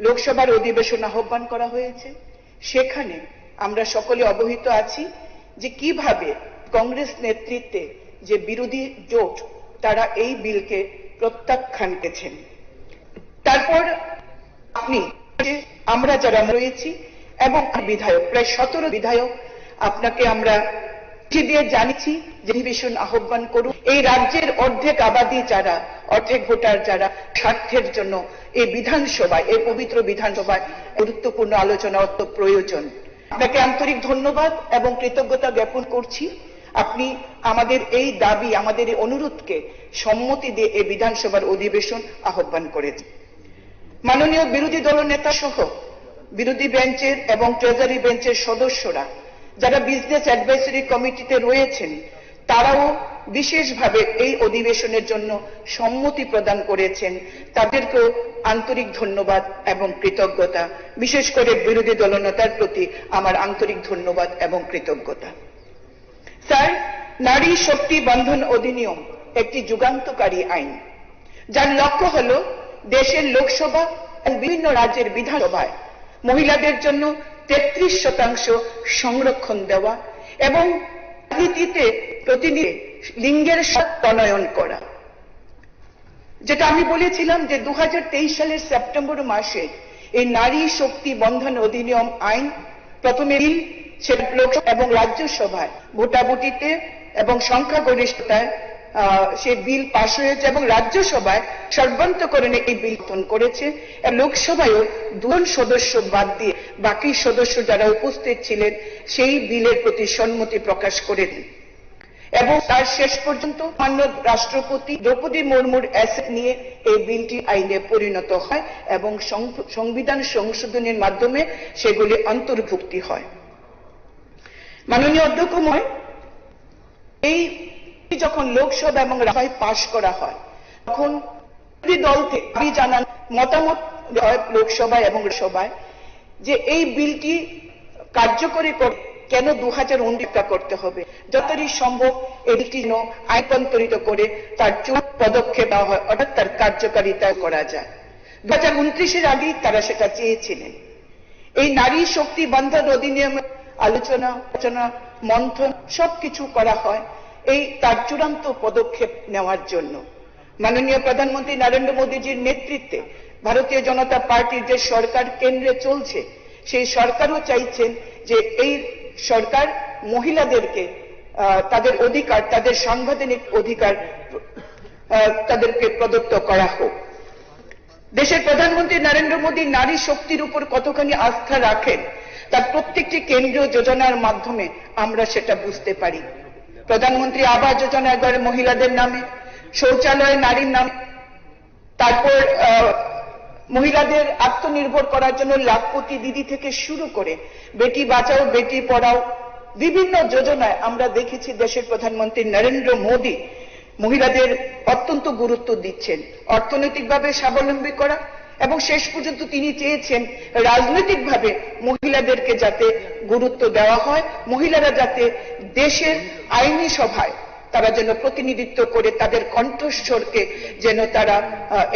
লোকসভার অধিবেশন আহ্বান করা হয়েছে। সেখানে আমরা সকলে অবহিত আছি যে কিভাবে কংগ্রেস নেতৃত্বে যে বিরোধী জোট তারা এই বিলকে প্রত্যাখ্যান করেছেন। তারপর আপনি আমরা যারা রয়েছি এবং বিধায়ক প্রায় 17 বিধায়ক আপনাকে আমরা চিঠি দিয়ে জানিয়েছি যে অধিবেশন আহ্বান করুন। এই রাজ্যের অর্ধেক আবাদি যারা, অর্ধেক ভোটার যারা, স্বার্থের জন্য এই বিধানসভায়, এই পবিত্র বিধানসভায় গুরুত্বপূর্ণ আলোচনা অত্যন্ত প্রয়োজন। আপনাকে আন্তরিক ধন্যবাদ এবং কৃতজ্ঞতা জ্ঞাপন করছি। আপনি আমাদের এই দাবি, আমাদের এই অনুরোধকে সম্মতি দিয়ে এই বিধানসভার অধিবেশন আহ্বান করেছেন। মাননীয় বিরোধী দলনেতা সহ বিরোধী বেঞ্চের এবং ট্রেজারি বেঞ্চের সদস্যরা যারা বিজনেস অ্যাডভাইসরি কমিটিতে রয়েছেন তারাও বিশেষভাবে এই অধিবেশনের জন্য সম্মতি প্রদান করেছেন। তাদেরকেও আন্তরিক ধন্যবাদ এবং কৃতজ্ঞতা। বিশেষ করে বিরোধী দলনেতার প্রতি আমার আন্তরিক ধন্যবাদ এবং কৃতজ্ঞতা। স্যার, নারী শক্তি বন্ধন অধিনিয়ম একটি যুগান্তকারী আইন, যার লক্ষ্য হল দেশের লোকসভা এবং বিভিন্ন রাজ্যের বিধানসভায় মহিলাদের জন্য 33% সংরক্ষণ দেওয়া এবং রাজনীতিতে প্রতিনিধি লিঙ্গের প্রণয়ন করা। যেটা আমি বলেছিলাম যে 2023 সালের সেপ্টেম্বর মাসে এই নারী শক্তি বন্ধন অধিনিয়ম আইন প্রথমে বিল লোকসভা এবং রাজ্যসভায় ভোটাভুটিতে এবং সংখ্যাগরিষ্ঠতায় সে বিল পাশ হয়েছে এবং রাজ্যসভায় সর্বান্তকরণে এই বিল গঠন করেছে। লোকসভায়ও 2 সদস্য বাদ দিয়ে বাকি সদস্য যারা উপস্থিত ছিলেন সেই বিলের প্রতি সম্মতি প্রকাশ করে দেন এবং তার শেষ পর্যন্ত মাননীয় রাষ্ট্রপতি দ্রৌপদী মুর্মুর অ্যাসেট নিয়ে এই বিলটি আইনে পরিণত হয় এবং সংবিধান সংশোধনের মাধ্যমে সেগুলি অন্তর্ভুক্তি হয়। মাননীয় অধ্যক্ষ মহোদয়, এই যখন লোকসভা এবং রাজ্যসভায় পাশ করা হয় তখন বিরোধী দল থেকে দাবি জানান মতামত লোকসভায় এবং সভায় যে এই বিলটি কার্যকরী করে কেন 2019 করতে হবে, যতই সম্ভব এটি আইনান্তরিত করে তার চূড়ান্ত পদক্ষেপ দেওয়া হয়, অর্থাৎ তার কার্যকারিতা করা যায়। 2029-এর আগেই তারা সেটা চেয়েছিলেন। এই নারী শক্তি বন্ধন অধিনিয়মের আলোচনা মন্থন সবকিছু করা হয় এই তার চূড়ান্ত পদক্ষেপ নেওয়ার জন্য। মাননীয় প্রধানমন্ত্রী নরেন্দ্র মোদীজির নেতৃত্বে ভারতীয় জনতা পার্টির যে সরকার কেন্দ্রে চলছে সেই সরকারও চাইছেন যে এই সরকার মহিলাদেরকে তাদের অধিকার, তাদের সাংবিধানিক অধিকার তাদেরকে প্রদত্ত করা হোক। দেশের প্রধানমন্ত্রী নরেন্দ্র মোদী নারী শক্তির উপর কতখানি আস্থা রাখেন তার প্রত্যেকটি কেন্দ্রীয় যোজনার মাধ্যমে আমরা সেটা বুঝতে পারি। প্রধানমন্ত্রী আবাস যোজনা একবারে মহিলাদের নামে, শৌচালয় নারীর নামে, তারপর মহিলাদের আত্মনির্ভর করার জন্য লাখপতি দিদি থেকে শুরু করে বেটি বাঁচাও বেটি পড়াও বিভিন্ন যোজনায় আমরা দেখেছি দেশের প্রধানমন্ত্রী নরেন্দ্র মোদী মহিলাদের অত্যন্ত গুরুত্ব দিচ্ছেন, অর্থনৈতিকভাবে স্বাবলম্বী করা এবং শেষ পর্যন্ত তিনি চেয়েছেন রাজনৈতিকভাবে মহিলাদেরকে যাতে গুরুত্ব দেওয়া হয়, মহিলারা যাতে দেশের আইনি সভায় তারা যেন প্রতিনিধিত্ব করে তাদের কণ্ঠস্বরকে যেন তারা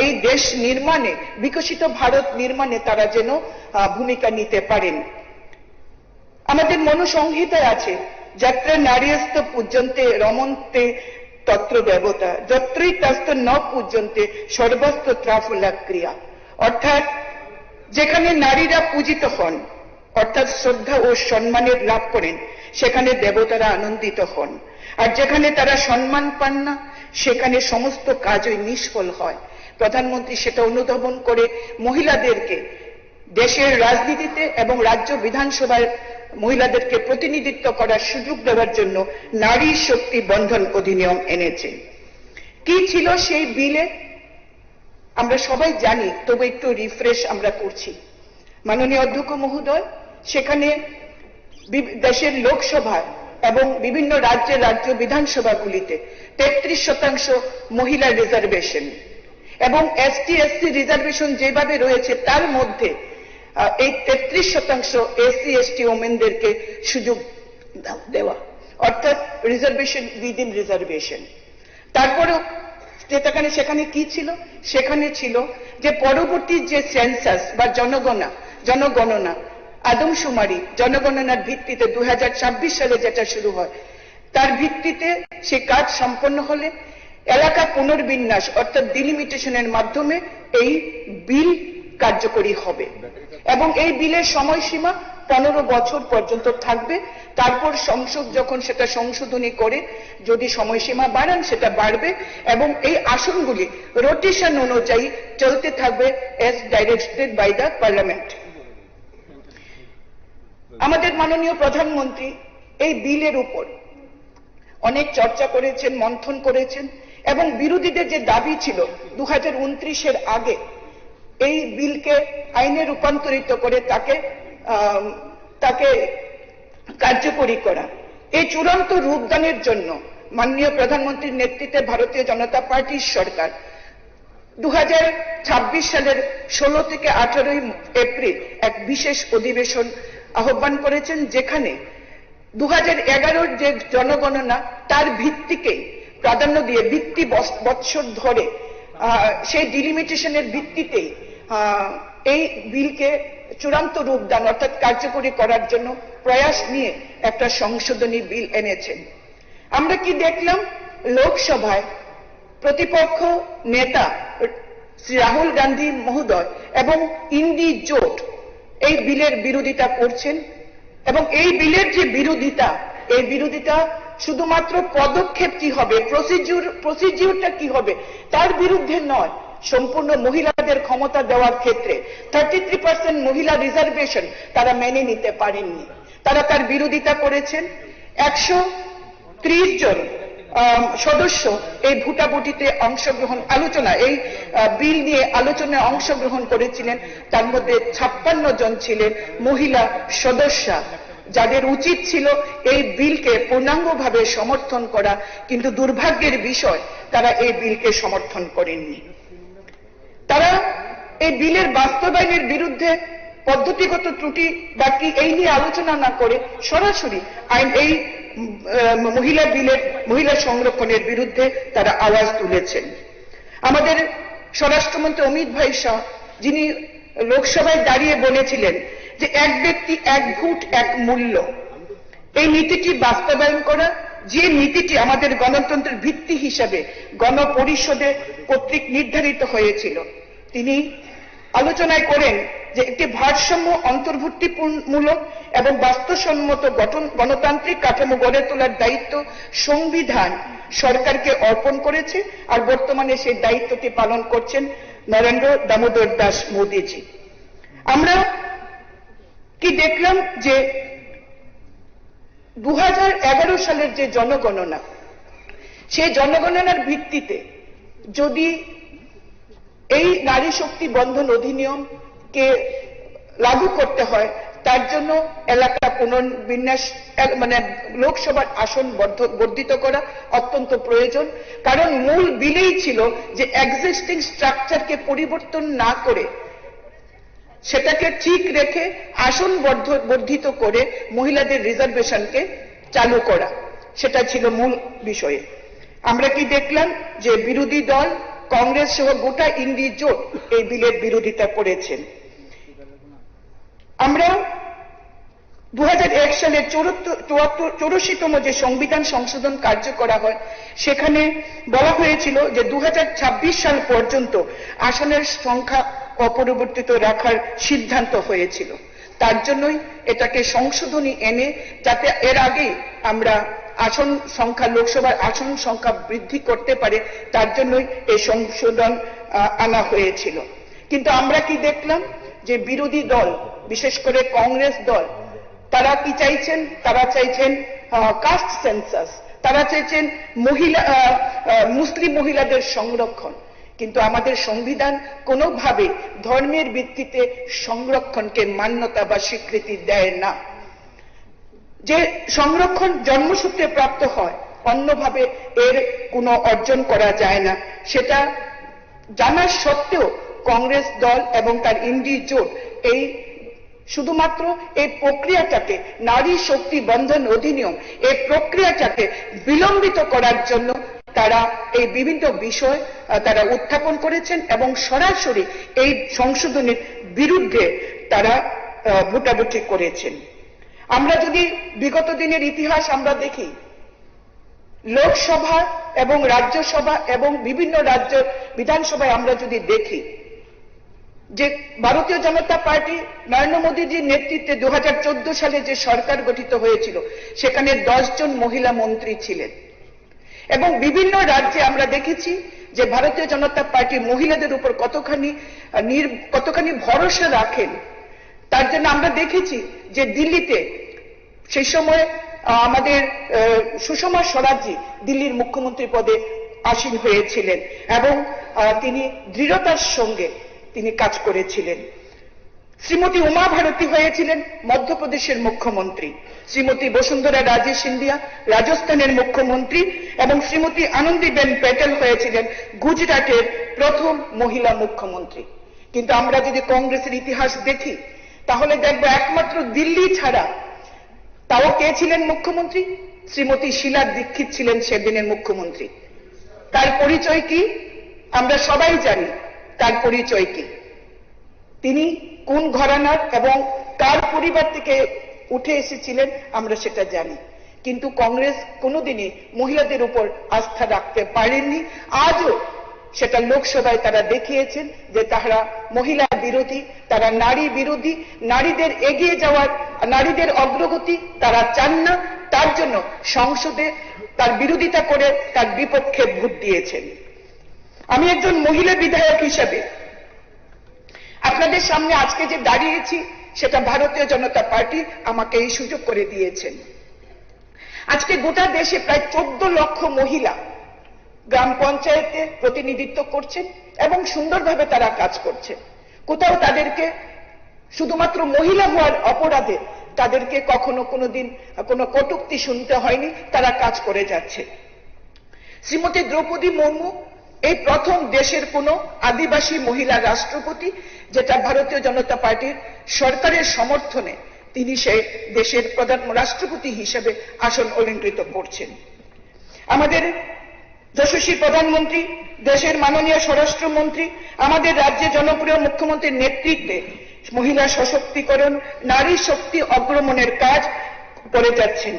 এই দেশ নির্মাণে, বিকশিত ভারত নির্মাণে তারা যেন ভূমিকা নিতে পারেন। আমাদের মনুসংহিতায় আছে যত্র নারীস্ত পূজ্যন্তে রমন্তে তত্র দেবতা, যত্রই তস্ত ন পূজ্যন্তে সর্বস্ত ত্রাফলা ক্রিয়া। অর্থাৎ যেখানে নারীরা পূজিত হন, অর্থাৎ শ্রদ্ধা ও সম্মানের লাভ করেন, সেখানে দেবতারা আনন্দিত হন, আর যেখানে তারা সম্মান পান না সেখানে সমস্ত কাজই নিষ্ফল হয়। প্রধানমন্ত্রী সেটা অনুধাবন করে মহিলাদেরকে দেশের রাজনীতিতে এবং রাজ্য বিধানসভায় মহিলাদেরকে প্রতিনিধিত্ব করার সুযোগ দেওয়ার জন্য নারী শক্তি বন্ধন অধিনিয়ম এনেছে। কি ছিল সেই বিলে আমরা সবাই জানি, তবে একটু রিফ্রেশ আমরা করছি। মাননীয় অধ্যক্ষ মহোদয়, সেখানে দেশের লোকসভায় এবং বিভিন্ন রাজ্য বিধানসভাগুলিতে 33% মহিলা রিজার্ভেশন এবং ST/SC রিজার্ভেশন যেভাবে রয়েছে তার মধ্যে এই 33% SC/ST ওমেনদেরকে সুযোগ দেওয়া, অর্থাৎ রিজার্ভেশন উইদিন রিজার্ভেশন। তারপরেও সেখানে কি ছিল? সেখানে ছিল যে পরবর্তী যে সেন্সাস বা জনগণনা আদমশুমারি জনগণনার ভিত্তিতে 2026 সালে যেটা শুরু হয় তার ভিত্তিতে সে কাজ সম্পন্ন হলে এলাকা পুনর্বিন্যাস অর্থাৎ ডিলিমিটেশনের মাধ্যমে এই বিল কার্যকরী হবে এবং এই বিলের সময়সীমা 15 বছর পর্যন্ত থাকবে। তারপর সংসদ যখন সেটা সংশোধনী করে যদি সময়সীমা বাড়ান সেটা বাড়বে এবং এই আসনগুলি রোটেশন অনুযায়ী চলতে থাকবে as directed by the parliament। আমাদের মাননীয় প্রধানমন্ত্রী এই বিলের উপর অনেক চর্চা করেছেন, মন্থন করেছেন এবং বিরোধীদের যে দাবি ছিল 2029-এর আগে এই বিলকে আইনে রূপান্তরিত করে তাকে কার্যকরী করা, এই চূড়ান্ত রূপদানের জন্য মাননীয় প্রধানমন্ত্রীর নেতৃত্বে ভারতীয় জনতা পার্টির সরকার 2026 সালের 16 থেকে 18 এপ্রিল এক বিশেষ অধিবেশন আহ্বান করেছেন, যেখানে 2011 যে জনগণনা তার ভিত্তিকে প্রাধান্য দিয়ে ভিত্তি বৎসর ধরে সেই ডিলিমিটেশনের ভিত্তিতেই এই বিলকে চূড়ান্ত রূপ দান অর্থাৎ কার্যকরী করার জন্য প্রয়াস নিয়ে একটা সংশোধনী বিল এনেছেন। আমরা কি দেখলাম, লোকসভায় প্রতিপক্ষ নেতা শ্রী রাহুল গান্ধী মহোদয় এবং ইন্ডি জোট এই বিলের বিরোধিতা করছেন, এবং এই বিলের যে বিরোধিতা, এই বিরোধিতা শুধুমাত্র পদক্ষেপ কি হবে, প্রসিডিউরটা কি হবে তার বিরুদ্ধে নয়, সম্পূর্ণ মহিলাদের ক্ষমতা দেওয়ার ক্ষেত্রে 33% মহিলা রিজার্ভেশন তারা মেনে নিতে পারেননি, তারা তার বিরোধিতা করেছেন। 130 জন সদস্য এই ভোটাভুটিতে অংশগ্রহণ আলোচনা এই বিল নিয়ে আলোচনায় অংশগ্রহণ করেছিলেন, তার মধ্যে 56 জন ছিলেন মহিলা সদস্যা, যাদের উচিত ছিল এই বিলকে পূর্ণাঙ্গভাবে সমর্থন করা, কিন্তু দুর্ভাগ্যের বিষয় তারা এই বিলকে সমর্থন করেননি। তারা এই বিলের বাস্তবায়নের বিরুদ্ধে পদ্ধতিগত ত্রুটি বা কি এই নিয়ে আলোচনা না করে সরাসরি এই মহিলা সংরক্ষণের বিরুদ্ধে তারা আওয়াজ তুলেছেন। আমাদের স্বরাষ্ট্রমন্ত্রী অমিত ভাই শাহ, যিনি লোকসভায় দাঁড়িয়ে বলেছিলেন যে এক ব্যক্তি এক ভোট এক মূল্য, এই নীতিটি বাস্তবায়ন করা, যে নীতিটি আমাদের গণতন্ত্রের ভিত্তি হিসাবে গণপরিষদে কর্তৃক নির্ধারিত হয়েছিল, তিনি আলোচনায় করেন যে একটি ভারসাম্য অন্তর্ভুক্তিমূলক এবং বাস্তবসম্মত গণতান্ত্রিক কাঠামো গড়ে তোলার দায়িত্ব সংবিধান সরকারকে অর্পণ করেছে, আর বর্তমানে সেই দায়িত্বটি পালন করছেন নরেন্দ্র দামোদর দাস মোদীজি। আমরা কি দেখলাম যে 2011 সালের যে জনগণনা, সেই জনগণনার ভিত্তিতে যদি এই নারী শক্তি বন্ধন অধিনিয়মকে লাগু করতে হয়, তার জন্য এলাকা পুনর্বিন্যাস মানে লোকসভার আসন বর্ধিত করা অত্যন্ত প্রয়োজন, কারণ মূল বিলেই ছিল যে এক্সিস্টিং স্ট্রাকচারকে পরিবর্তন না করে সেটাকে ঠিক রেখে আসন বর্ধিত করে মহিলাদের রিজার্ভেশনকে চালু করা, সেটা ছিল মূল বিষয়ে। আমরা কি দেখলাম যে বিরোধী দল কংগ্রেস সহ গোটা ইন্ডি জোট এই বিলের বিরোধিতা করেছেন। আমরা 2001 সালের 84তম যে সংবিধান সংশোধন কার্য করা হয়, সেখানে বলা হয়েছিল যে 2026 সাল পর্যন্ত আসনের সংখ্যা অপরিবর্তিত রাখার সিদ্ধান্ত হয়েছিল। তার জন্যই এটাকে সংশোধনী এনে যাতে এর আগে আমরা আসন সংখ্যা, লোকসভার আসন সংখ্যা বৃদ্ধি করতে পারে, তার জন্যই এই সংশোধন আনা হয়েছিল। কিন্তু আমরা কি দেখলাম যে বিরোধী দল, বিশেষ করে কংগ্রেস দল, তারা কি চাইছেন, তারা চাইছেন কাস্ট সেন্সাস, তারা চাইছেন মুসলিম মহিলাদের সংরক্ষণ, কিন্তু আমাদের সংবিধান কোনোভাবে ধর্মের ভিত্তিতে সংরক্ষণকে মান্যতা বা স্বীকৃতি দেয় না। যে সংরক্ষণ জন্মসূত্রে প্রাপ্ত হয়, অন্যভাবে এর কোনো অর্জন করা যায় না, সেটা জানা সত্ত্বেও কংগ্রেস দল এবং তার ইন্ডি জোট এই শুধুমাত্র এই প্রক্রিয়াটাকে, নারী শক্তি বন্ধন অধিনিয়ম, এই প্রক্রিয়াটাকে বিলম্বিত করার জন্য তারা এই বিভিন্ন বিষয় তারা উত্থাপন করেছেন এবং সরাসরি এই সংশোধনের বিরুদ্ধে তারা ভোটাভুটি করেছেন। আমরা যদি বিগত দিনের ইতিহাস আমরা দেখি, লোকসভা এবং রাজ্যসভা এবং বিভিন্ন রাজ্য বিধানসভায় আমরা যদি দেখি যে ভারতীয় জনতা পার্টি নরেন্দ্র মোদীজির নেতৃত্বে 2014 সালে যে সরকার গঠিত হয়েছিল, সেখানে 10 জন মহিলা মন্ত্রী ছিলেন, এবং বিভিন্ন রাজ্যে আমরা দেখেছি যে ভারতীয় জনতা পার্টি মহিলাদের উপর কতখানি ভরসা রাখেন। তার জন্য আমরা দেখেছি যে দিল্লিতে সেই সময় আমাদের সুষমা স্বরাজজি দিল্লির মুখ্যমন্ত্রী পদে আসীন হয়েছিলেন এবং তিনি দৃঢ়তার সঙ্গে তিনি কাজ করেছিলেন। শ্রীমতী উমা ভারতী হয়েছিলেন মধ্যপ্রদেশের মুখ্যমন্ত্রী, শ্রীমতী বসুন্ধরা রাজে সিন্ধিয়া রাজস্থানের মুখ্যমন্ত্রী এবং শ্রীমতী আনন্দীবেন প্যাটেল হয়েছিলেন গুজরাটের প্রথম মহিলা মুখ্যমন্ত্রী। কিন্তু আমরা যদি কংগ্রেসের ইতিহাস দেখি তাহলে দেখব একমাত্র দিল্লি ছাড়া তাও কে ছিলেন মুখ্যমন্ত্রী? শ্রীমতী শীলা দীক্ষিত ছিলেন সেদিনের মুখ্যমন্ত্রী। তার পরিচয় কি আমরা সবাই জানি, তার পরিচয় কি, তিনি কোন ঘরানার এবং কার পরিবার থেকে উঠে এসেছিলেন আমরা সেটা জানি। কিন্তু কংগ্রেস কোনোদিনই মহিলাদের উপর আস্থা রাখতে পারেননি। আজও সেটা লোকসভায় তারা দেখিয়েছেন যে তারা মহিলা বিরোধী, তারা নারী বিরোধী, নারীদের এগিয়ে যাওয়ার, নারীদের অগ্রগতি তারা চান না। তার জন্য সংসদে তার বিরোধিতা করে তার বিপক্ষে ভোট দিয়েছেন। আমি একজন মহিলা বিধায়ক হিসেবে আপনাদের সামনে আজকে যে দাঁড়িয়েছি সেটা ভারতীয় জনতা পার্টি আমাকে এই সুযোগ করে দিয়েছেন। আজকে গোটা দেশে প্রায় 14 লক্ষ মহিলা গ্রাম পঞ্চায়েতে প্রতিনিধিত্ব করছেন এবং সুন্দরভাবে তারা কাজ করছে। কোথাও তাদেরকে শুধুমাত্র মহিলা হওয়ার অপরাধে তাদেরকে কখনো কোনোদিন কোনো কটূক্তি শুনতে হয়নি, তারা কাজ করে যাচ্ছে। শ্রীমতী দ্রৌপদী মুর্মু এই প্রথম দেশের কোন আদিবাসী মহিলা রাষ্ট্রপতি, যেটা ভারতীয় জনতা পার্টির সরকারের সমর্থনে তিনি সে দেশের প্রধান রাষ্ট্রপতি হিসেবে আসন অলঙ্কৃত করছেন। আমাদের যশস্বী প্রধানমন্ত্রী, দেশের মাননীয় স্বরাষ্ট্রমন্ত্রী, আমাদের রাজ্যে জনপ্রিয় মুখ্যমন্ত্রীর নেতৃত্বে মহিলা সশক্তিকরণ, নারী শক্তি অগ্রমণের কাজ করে যাচ্ছেন।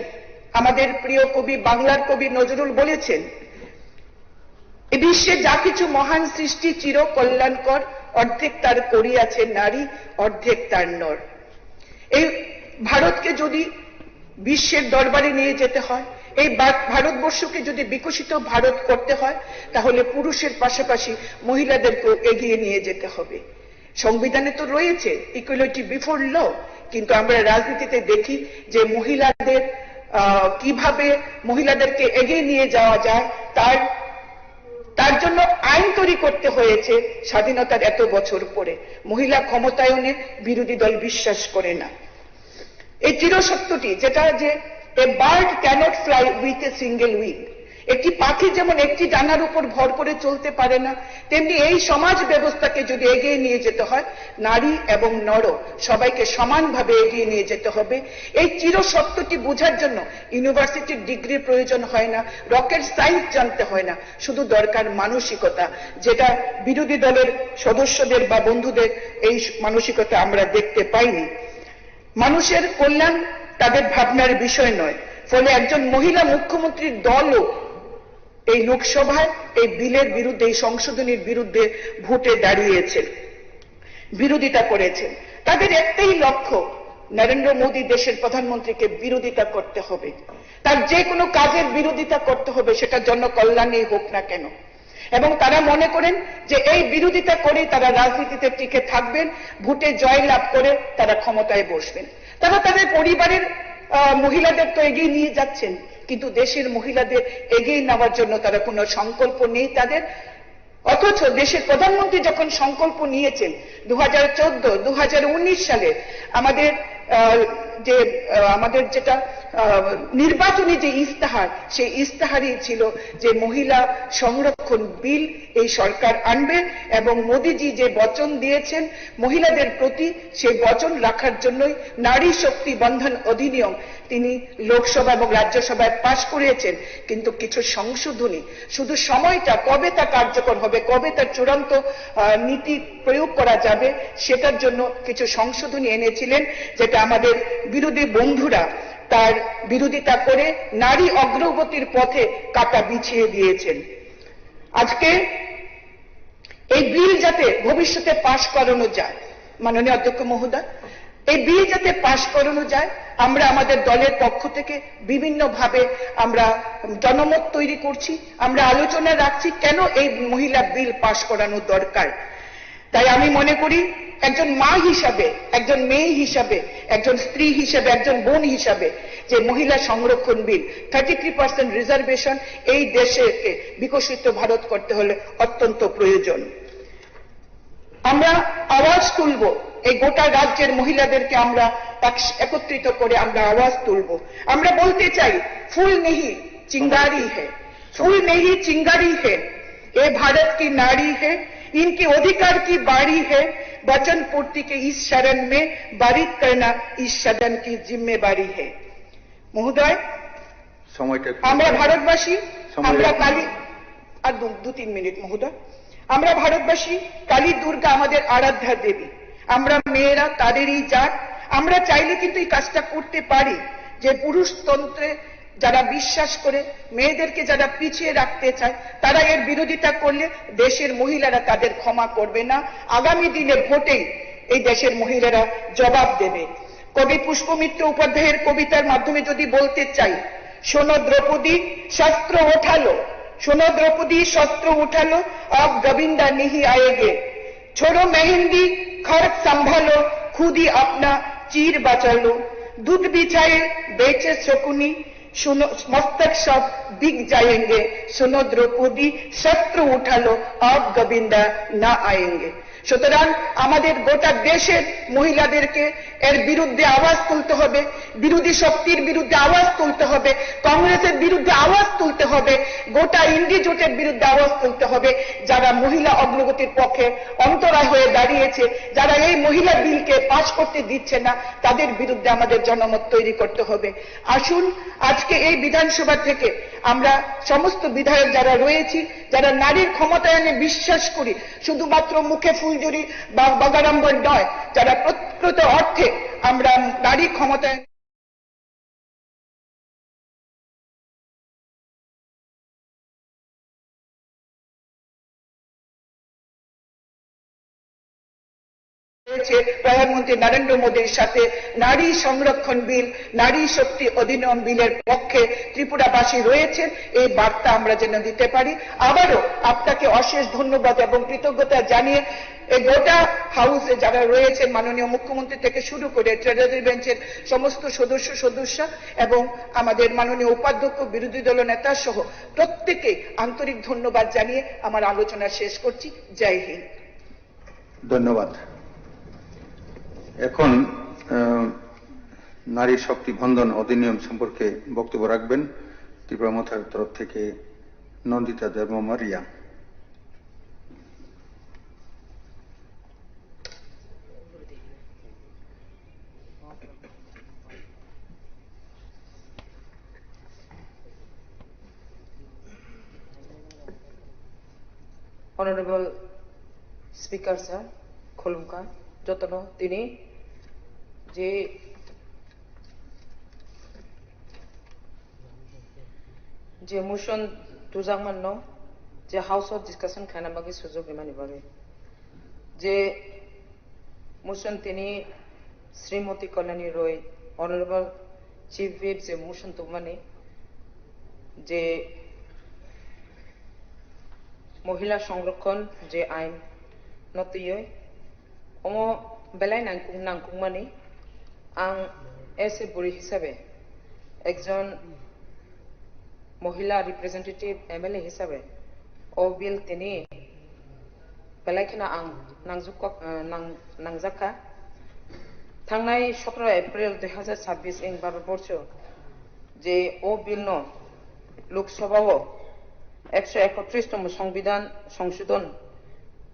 আমাদের প্রিয় কবি, বাংলার কবি নজরুল বলেছেন, এ বিশ্বে যা কিছু মহান সৃষ্টি চির কল্যাণকর, অর্ধেক তার করিয়াছে নারী, অর্ধেক তার নর। এই ভারতকে যদি বিশ্বের দরবারে নিয়ে যেতে হয়, এই ভারতবর্ষকে যদি বিকশিত ভারত করতে হয়, তাহলে পুরুষের পাশাপাশি মহিলাদেরকেও এগিয়ে নিয়ে যেতে হবে। সংবিধানে তো রয়েছে ইকুয়ালিটি বিফোর ল, কিন্তু আমরা রাজনীতিতে দেখি যে মহিলাদের কিভাবে মহিলাদেরকে এগিয়ে নিয়ে যাওয়া যায় তার জন্য আইন তৈরি করতে হয়েছে স্বাধীনতার এত বছর পরে। মহিলা ক্ষমতায়নে বিরোধী দল বিশ্বাস করে না। এই চিরসত্যটি যেটা যে a bird cannot fly with a single wing, একটি পাখি যেমন একটি ডানার উপর ভর করে চলতে পারে না, তেমনি এই সমাজ ব্যবস্থাকে যদি এগিয়ে নিয়ে যেতে হয়, নারী এবং নর সবাইকে সমানভাবে এগিয়ে নিয়ে যেতে হবে। এই চিরসত্যটি বোঝার জন্য ইউনিভার্সিটির ডিগ্রির প্রয়োজন হয় না, রকেট সায়েন্স জানতে হয় না, শুধু দরকার মানসিকতা, যেটা বিরোধী দলের সদস্যদের বা বন্ধুদের এই মানসিকতা আমরা দেখতে পাইনি। মানুষের কল্যাণ তাদের ভাবনার বিষয় নয়, ফলে একজন মহিলা মুখ্যমন্ত্রীর দলও এই লোকসভায় এই বিলের বিরুদ্ধে, এই সংশোধনীর বিরুদ্ধে ভোটে দাঁড়িয়েছেন, বিরোধিতা করেছেন। তাদের একটাই লক্ষ্য, নরেন্দ্র মোদী দেশের প্রধানমন্ত্রীকে বিরোধিতা করতে হবে, তার যে কোনো কাজের বিরোধিতা করতে হবে, সেটা জনকল্যাণেই হোক না কেন। এবং তারা মনে করেন যে এই বিরোধিতা করেই তারা রাজনীতিতে টিকে থাকবেন, ভোটে জয়লাভ করে তারা ক্ষমতায় বসবেন। তারা তাদের পরিবারের মহিলাদের তো এগিয়ে নিয়ে যাচ্ছেন, কিন্তু দেশের মহিলাদের এগিয়ে নেওয়ার জন্য তারা কোনো সংকল্প নেই তাদের। অথচ দেশের প্রধানমন্ত্রী যখন সংকল্প নিয়েছেন 2014, 2019 সালে আমাদের যেটা নির্বাচনী যে ইস্তাহার, সেই ইস্তাহারই ছিল যে মহিলা সংরক্ষণ বিল এই সরকার আনবে এবং মোদিজি যে বচন দিয়েছেন মহিলাদের প্রতি, সেই বচন রাখার জন্যই নারী শক্তি বন্ধন অধিনিয়ম তিনি লোকসভা এবং রাজ্যসভায় পাশ করিয়েছেন। কিন্তু কিছু সংশোধনী, শুধু সময়টা কবে তা কার্যকর হবে, কবে তার চূড়ান্ত নীতি প্রয়োগ করা যাবে, সেটার জন্য কিছু সংশোধনী এনেছিলেন, যেটা আমাদের বিরোধী বন্ধুরা তার বিরোধিতা করে নারী অগ্রগতির পথে কাঁটা বিছিয়ে দিয়েছেন। আজকে এই বিল যাতে ভবিষ্যতে পাশ করানো যায়, মাননীয় অধ্যক্ষ মহোদয়, এই বিল যাতে পাশ করানো যায়, আমরা আমাদের দলের পক্ষ থেকে বিভিন্নভাবে আমরা জনমত তৈরি করছি, আমরা আলোচনা রাখছি কেন এই মহিলা বিল পাশ করানো দরকার। তাই আমি মনে করি একজন মা হিসাবে, একজন মেয়ে হিসাবে, একজন স্ত্রী হিসাবে, একজন বোন হিসাবে, যে মহিলা সংরক্ষণ বিল 33% রিজার্ভেশন এই দেশকে বিকশিত ভারত করতে হলে অত্যন্ত প্রয়োজন। আমরা আওয়াজ তুলব এই গোটা রাজ্যের মহিলাদেরকে আমরা একত্রিত করে আমরা আওয়াজ তুলব। আমরা বলতে চাই, ফুল নেহি চিঙ্গারি है, फूल नहीं चिंगारी है, ये भारत की नारी है, इनके अधिकार की बारी है, वचन पूर्ति के इस शरण में बारित करना इस सदन की जिम्मेवारी है। महोदय, আমরা ভারতবাসী, আমরা কালী আর 2-3 মিনিট মহোদয়, আমরা ভারতবাসী, কালী দুর্গা আমাদের আরাধ্যা দেবী, আমরা মেয়েরা তাদেরই জাত। আমরা চাইলে কিন্তু এই কাজটা করতে পারি, যে পুরুষতন্ত্রে যারা বিশ্বাস করে, মেয়েদেরকে যারা পিছিয়ে রাখতে চায়, তারা এর বিরোধিতা করলে দেশের মহিলারা তাদের ক্ষমা করবে না। আগামী দিনে ভোটেই এই দেশের মহিলারা জবাব দেবে। কবি পুষ্পমিত্র উপাধ্যায়ের কবিতার মাধ্যমে যদি বলতে চাই, শোনো দ্রৌপদী শস্ত্র উঠালো, শোনো দ্রৌপদী শস্ত্র উঠালো, अब गोविंदा नहीं आएंगे, छोड़ो मेहंदी खर्च संभालो, खुद ही अपना चीर बचा लो, दूध बिछाए बेचे शकुनी, सुनो मस्तक सब बिक जाएंगे, सुनो द्रौपदी शस्त्र उठालो, अब गोविंदा ना आएंगे। সুতরাং আমাদের গোটা দেশের মহিলাদেরকে এর বিরুদ্ধে আওয়াজ তুলতে হবে, বিরোধী শক্তির বিরুদ্ধে আওয়াজ তুলতে হবে, কংগ্রেসের বিরুদ্ধে আওয়াজ তুলতে হবে, গোটা ইন্ডি জোটের বিরুদ্ধে আওয়াজ তুলতে হবে, যারা মহিলা অগ্রগতির পক্ষে অন্তরায় হয়ে দাঁড়িয়েছে, যারা এই মহিলা বিলকে পাস করতে দিচ্ছে না, তাদের বিরুদ্ধে আমাদের জনমত তৈরি করতে হবে। আসুন আজকে এই বিধানসভা থেকে আমরা সমস্ত বিধায়ক যারা রয়েছি, যারা নারীর ক্ষমতায়নে বিশ্বাস করি, শুধুমাত্র মুখে ফুলঝুরি বা বাগাড়ম্বর নয়, যারা প্রকৃত অর্থে আমরা নারী ক্ষমতায়ন প্রধানমন্ত্রী নরেন্দ্র মোদীর সাথে নারী সংরক্ষণ বিল, নারী শক্তি অধিনিয়ম বিলের পক্ষে ত্রিপুরাবাসী রয়েছেন, এই বার্তা আমরা যেন দিতে পারি। আবারও আপনাকে অশেষ ধন্যবাদ এবং কৃতজ্ঞতা জানিয়ে এই গোটা হাউসে যারা রয়েছেন, মাননীয় মুখ্যমন্ত্রী থেকে শুরু করে ট্রেজারি বেঞ্চের সমস্ত সদস্য এবং আমাদের মাননীয় উপাধ্যক্ষ, বিরোধী দল নেতা সহ প্রত্যেকে আন্তরিক ধন্যবাদ জানিয়ে আমার আলোচনা শেষ করছি। জয় হিন্দ। ধন্যবাদ। এখন নারী শক্তি বন্ধন অধিনিয়ম সম্পর্কে বক্তব্য রাখবেন ত্রিপুরা মথার তরফ থেকে Nandita Debbarma Riya. Honorable Speaker sir, Khulumka, যতন তিনি যে মোশন দুজাংমান্ন যে হাউস অফ ডিসকাশন খানা বাকি সুযোগ ইমানি বাগে যে মোশন তিনি শ্রীমতী কল্যাণী রয় অনারেবল চিফ হুইপ যে মোশন তো মানে যে মহিলা সংরক্ষণ যে আইন নতুয় অমো বেলায় নাংকুং মানে আং এসে বুড়ি হিসাবে একজন মহিলা রিপ্রেজেন্টেটিভ এমএলএ হিসাবে ও বিল তিনি বেলাইখানা আং নাংজাকা थांनाय 17 एप्रिल 2026 इन भारतवर्ष जे ओ बिल न लोकसभा 131तम संविधान संशोधन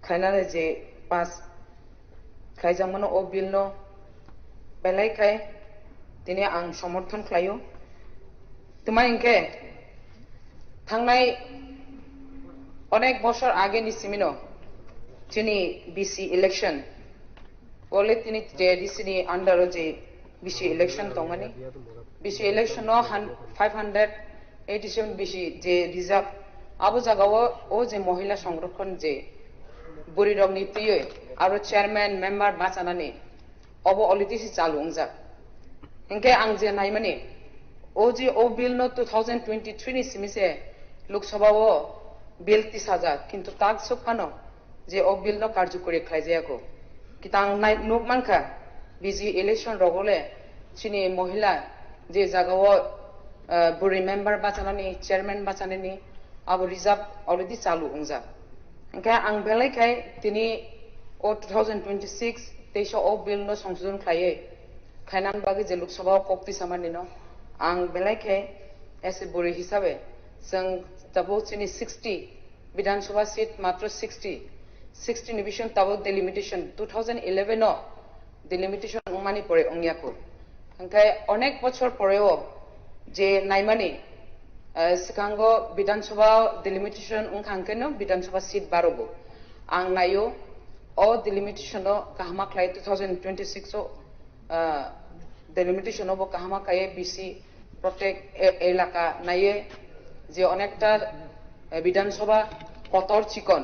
खायनानै जे पास खायजामोन ओ बिल न बेलायखाय दिनै आं समर्थन खालायो तुमा इनके थांनाय अनेक बছর आगे निसिमिनो जिनि बीसी इलेक्शन बोले तिनी जेडीसी अंडर जे बीसी इलेक्शन तंगमानी बीसी इलेक्शन 587 बीसी जे रिजर्व आबो जागाव ओ जे महिला संरक्षण जे बुरी रग नीतियै आरो चेयरमैन मेंबर बाचानानि अबो अलरेडी चालू अंजा इनके आं जे नायमानि ओ जे ओ बिल न 2023 नि सिमिसे लोकसभा बिल 30,000 किंतु ताक सफानो जे ओ बिल न कार्यकरी खायजायाखौ कितांग नाइ नुक मानखा बिजी इलेक्शन रगले चिनी महिला जे जागाव बुरी मेंबर बाचानानि चेयरमैन बाचानानि अब रिजर्व अलरेडी चालू अंजा ओंखाय आं बेलायखाय तिनि ओ 2026 তেইশ ও বিল নো সংশোধन खाये खायनान बागे जे लोकसभा कक्ति सामानि नो आं बेलायखे एसे बुरि हिसाबै जों दाबो चिनि 60 विधानसभा सीट मात्र 60 निबिसन ताबो डिलिमिटेशन 2011 नो डिलिमिटेशन उमानि परे अंगियाको ओंखाय अनेक बछर परेओ जे नायमानि सिगांगो विधानसभा डिलिमिटेशन उंखांकेनो विधानसभा सीट बारोबो आं नायो ओ डिलिमिटेशन काहमा खाय 2026 ओ डिलिमिटेशन बो काहमा खाय बीसी प्रत्येक एलाका नाये जे अनेकटा विधानसभा कतर चिकन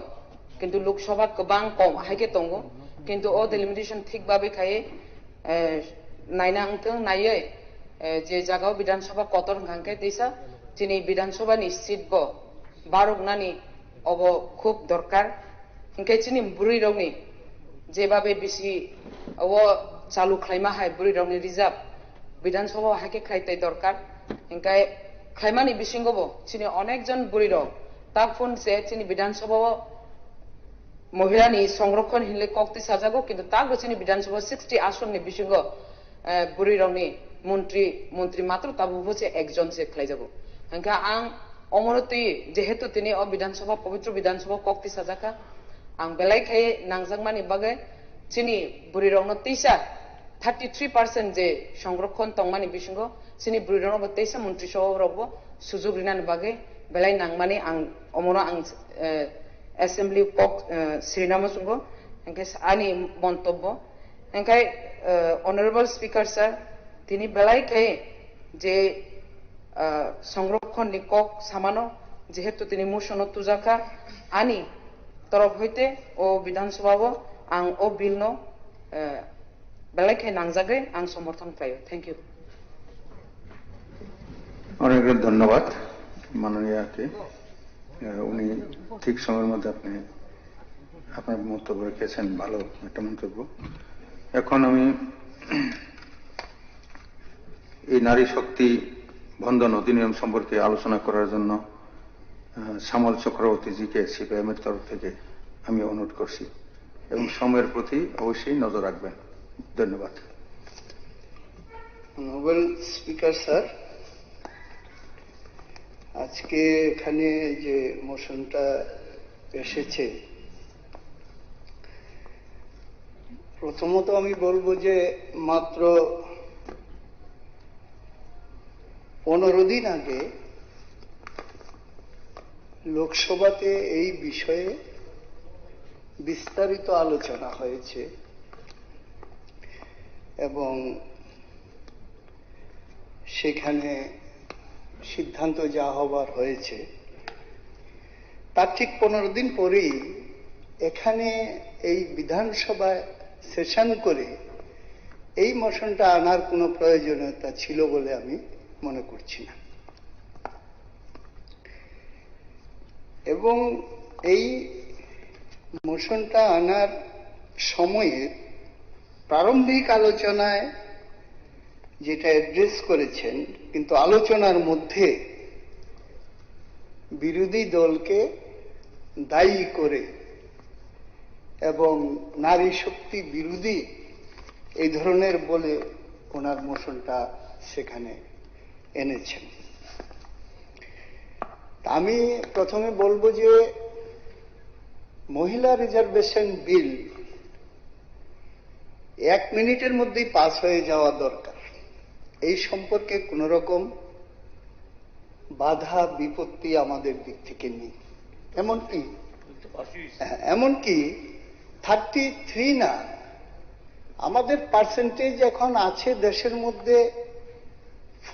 किन्तु लोकसभा गोबां कम हायके दंगो किन्तु ओ डिलिमिटेशन थिक बाबे खाय नायना अंथों नाये जे जागाव विधानसभा कतर हांके दैसा दिनै विधानसभानि सीट बो बारगनानि अब खूब दरकार हिंके चिनि बुरै रंनि जेबाबे बिसि अब चालू खायमा हाय बुरै रंनि रिजार्व विधानसभा हाके खायते दरकार हिंकाय खायमानि बिसिंगबो चिनि अनेक जन बुरै रं ताफुन से चिनि विधानसभा महिलानि संरक्षण हिले कक्ति साजागो किन्तु तागो चिनि विधानसभा 60 आसननि बिसिंगो बुरै रंनि मंत्री मात्र ताबो होचे एकजन से खायजागो हिंका आं अमरति जेहेतु तिनि अ विधानसभा पवित्र विधानसभा कक्ति साजाखा आं बेलायखाय नांजांमानि बागे चिनि बुरै रंनो तेइसा 33% जे संरक्षण तंगमानि बिसिंगो चिनि बुरै रंनो तेइसा मंत्री सभाफोरावबो सुजुग रिनानि बागे बेलाय नांमानि आं अमरो आं एसेम्बली कक श्रीनामा सुंगो हिंकाय आनि मंतब्य हिंकाय ऑनरेबल स्पीकर सर तिनि बेलायखाय जे संरक्षण निकक सामानो जेहेतु तिनि मोशन तुजाखा आनि तरफ हইতে ओ विधानसभाबो आं ओ बिल नो बेलायखाय नांजागे आं समर्थन खायो थैंक यू অনেক ধন্যবাদ মাননীয়কে উনি ঠিক সময়ের মধ্যে আপনি আপনার মন্তব্য রেখেছেন ভালো একটা মন্তব্য এখন আমি এই নারী শক্তি বন্ধন অধিনিয়ম সম্পর্কে আলোচনা করার জন্য শ্যামল চক্রবর্তীজিকে সিপিএম এর তরফ থেকে আমি অনুরোধ করছি এবং সময়ের প্রতি অবশ্যই নজর রাখবেন ধন্যবাদ নোবেল স্পিকার স্যার আজকে এখানে যে মোশনটা এসেছে প্রথমত আমি বলবো যে মাত্র 15 দিন আগে লোকসভাতে এই বিষয়ে বিস্তারিত আলোচনা হয়েছে এবং সেখানে সিদ্ধান্ত যা হবার হয়েছে তার ঠিক 15 দিন পরেই এখানে এই বিধানসভায় সেশন করে এই মোশনটা আনার কোনো প্রয়োজনীয়তা ছিল বলে আমি মনে করছি না এবং এই মোশনটা আনার সময়ে প্রারম্ভিক আলোচনায় যেটা অ্যাড্রেস করেছেন কিন্তু আলোচনার মধ্যে বিরোধী দলকে দায়ী করে এবং নারী শক্তি বিরোধী এই ধরনের বলে ওনার মোশনটা সেখানে এনেছেন আমি প্রথমে বলবো যে মহিলা রিজার্ভেশন বিল 1 মিনিটের মধ্যেই পাস হয়ে যাওয়া দরকার এই সম্পর্কে কোন রকম বাধা বিপত্তি আমাদের দিক থেকে নেই এমনকি 33 না আমাদের পার্সেন্টেজ এখন আছে দেশের মধ্যে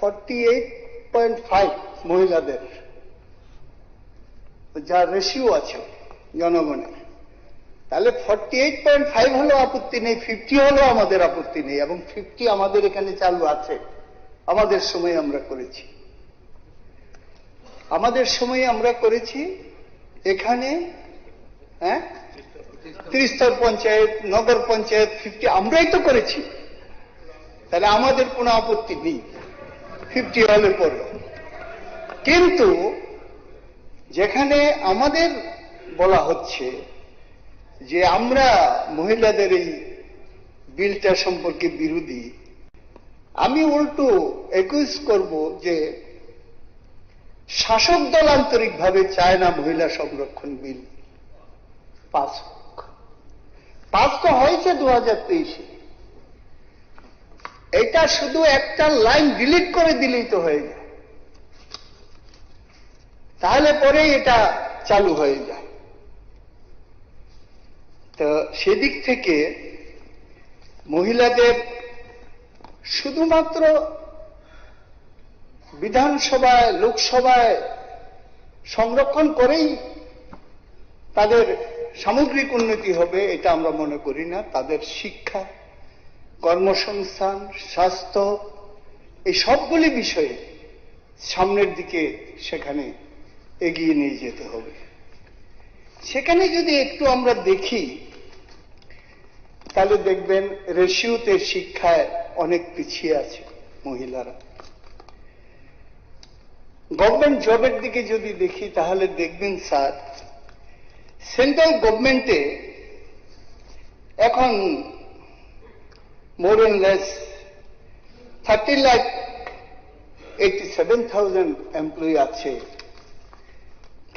48.5 মহিলাদের যা রেশিও আছে জনগণের তাহলে 48.5 হলেও আপত্তি নেই 50 হলেও আমাদের আপত্তি নেই এবং 50 আমাদের এখানে চালু আছে আমাদের সময় আমরা করেছি এখানে ত্রিস্তর পঞ্চায়েত নগর পঞ্চায়েত 50 আমরাই তো করেছি তাহলে আমাদের কোনো আপত্তি নেই 50 হলে পরে কিন্তু যেখানে আমাদের বলা হচ্ছে যে আমরা মহিলাদের এই বিলটা সম্পর্কে বিরোধী, আমি উল্টো একুইজ করব যে শাসক দল আন্তরিকভাবে চায় না মহিলা সংরক্ষণ বিল পাস হোক। পাস তো হয়েছে 2023-এ, এটা শুধু একটা লাইন ডিলিট করে দিলেই তো হয়ে যায়, তাহলে পরে এটা চালু হয়ে যায়। তো সেদিক থেকে মহিলাদের শুধুমাত্র বিধানসভায় লোকসভায় সংরক্ষণ করেই তাদের সামগ্রিক উন্নতি হবে এটা আমরা মনে করি না। তাদের শিক্ষা, কর্মসংস্থান, স্বাস্থ্য, এই সবগুলি বিষয়ে সামনের দিকে সেখানে এগিয়ে নিয়ে যেতে হবে। সেখানে যদি একটু আমরা দেখি তাহলে দেখবেন রেশিওতে শিক্ষায় অনেক পিছিয়ে আছে মহিলারা। গভর্নমেন্ট জবের দিকে যদি দেখি তাহলে দেখবেন স্যার, সেন্ট্রাল গভর্নমেন্টে এখন মোর এন্ড লেস 30,87,000 এমপ্লয়ি আছে,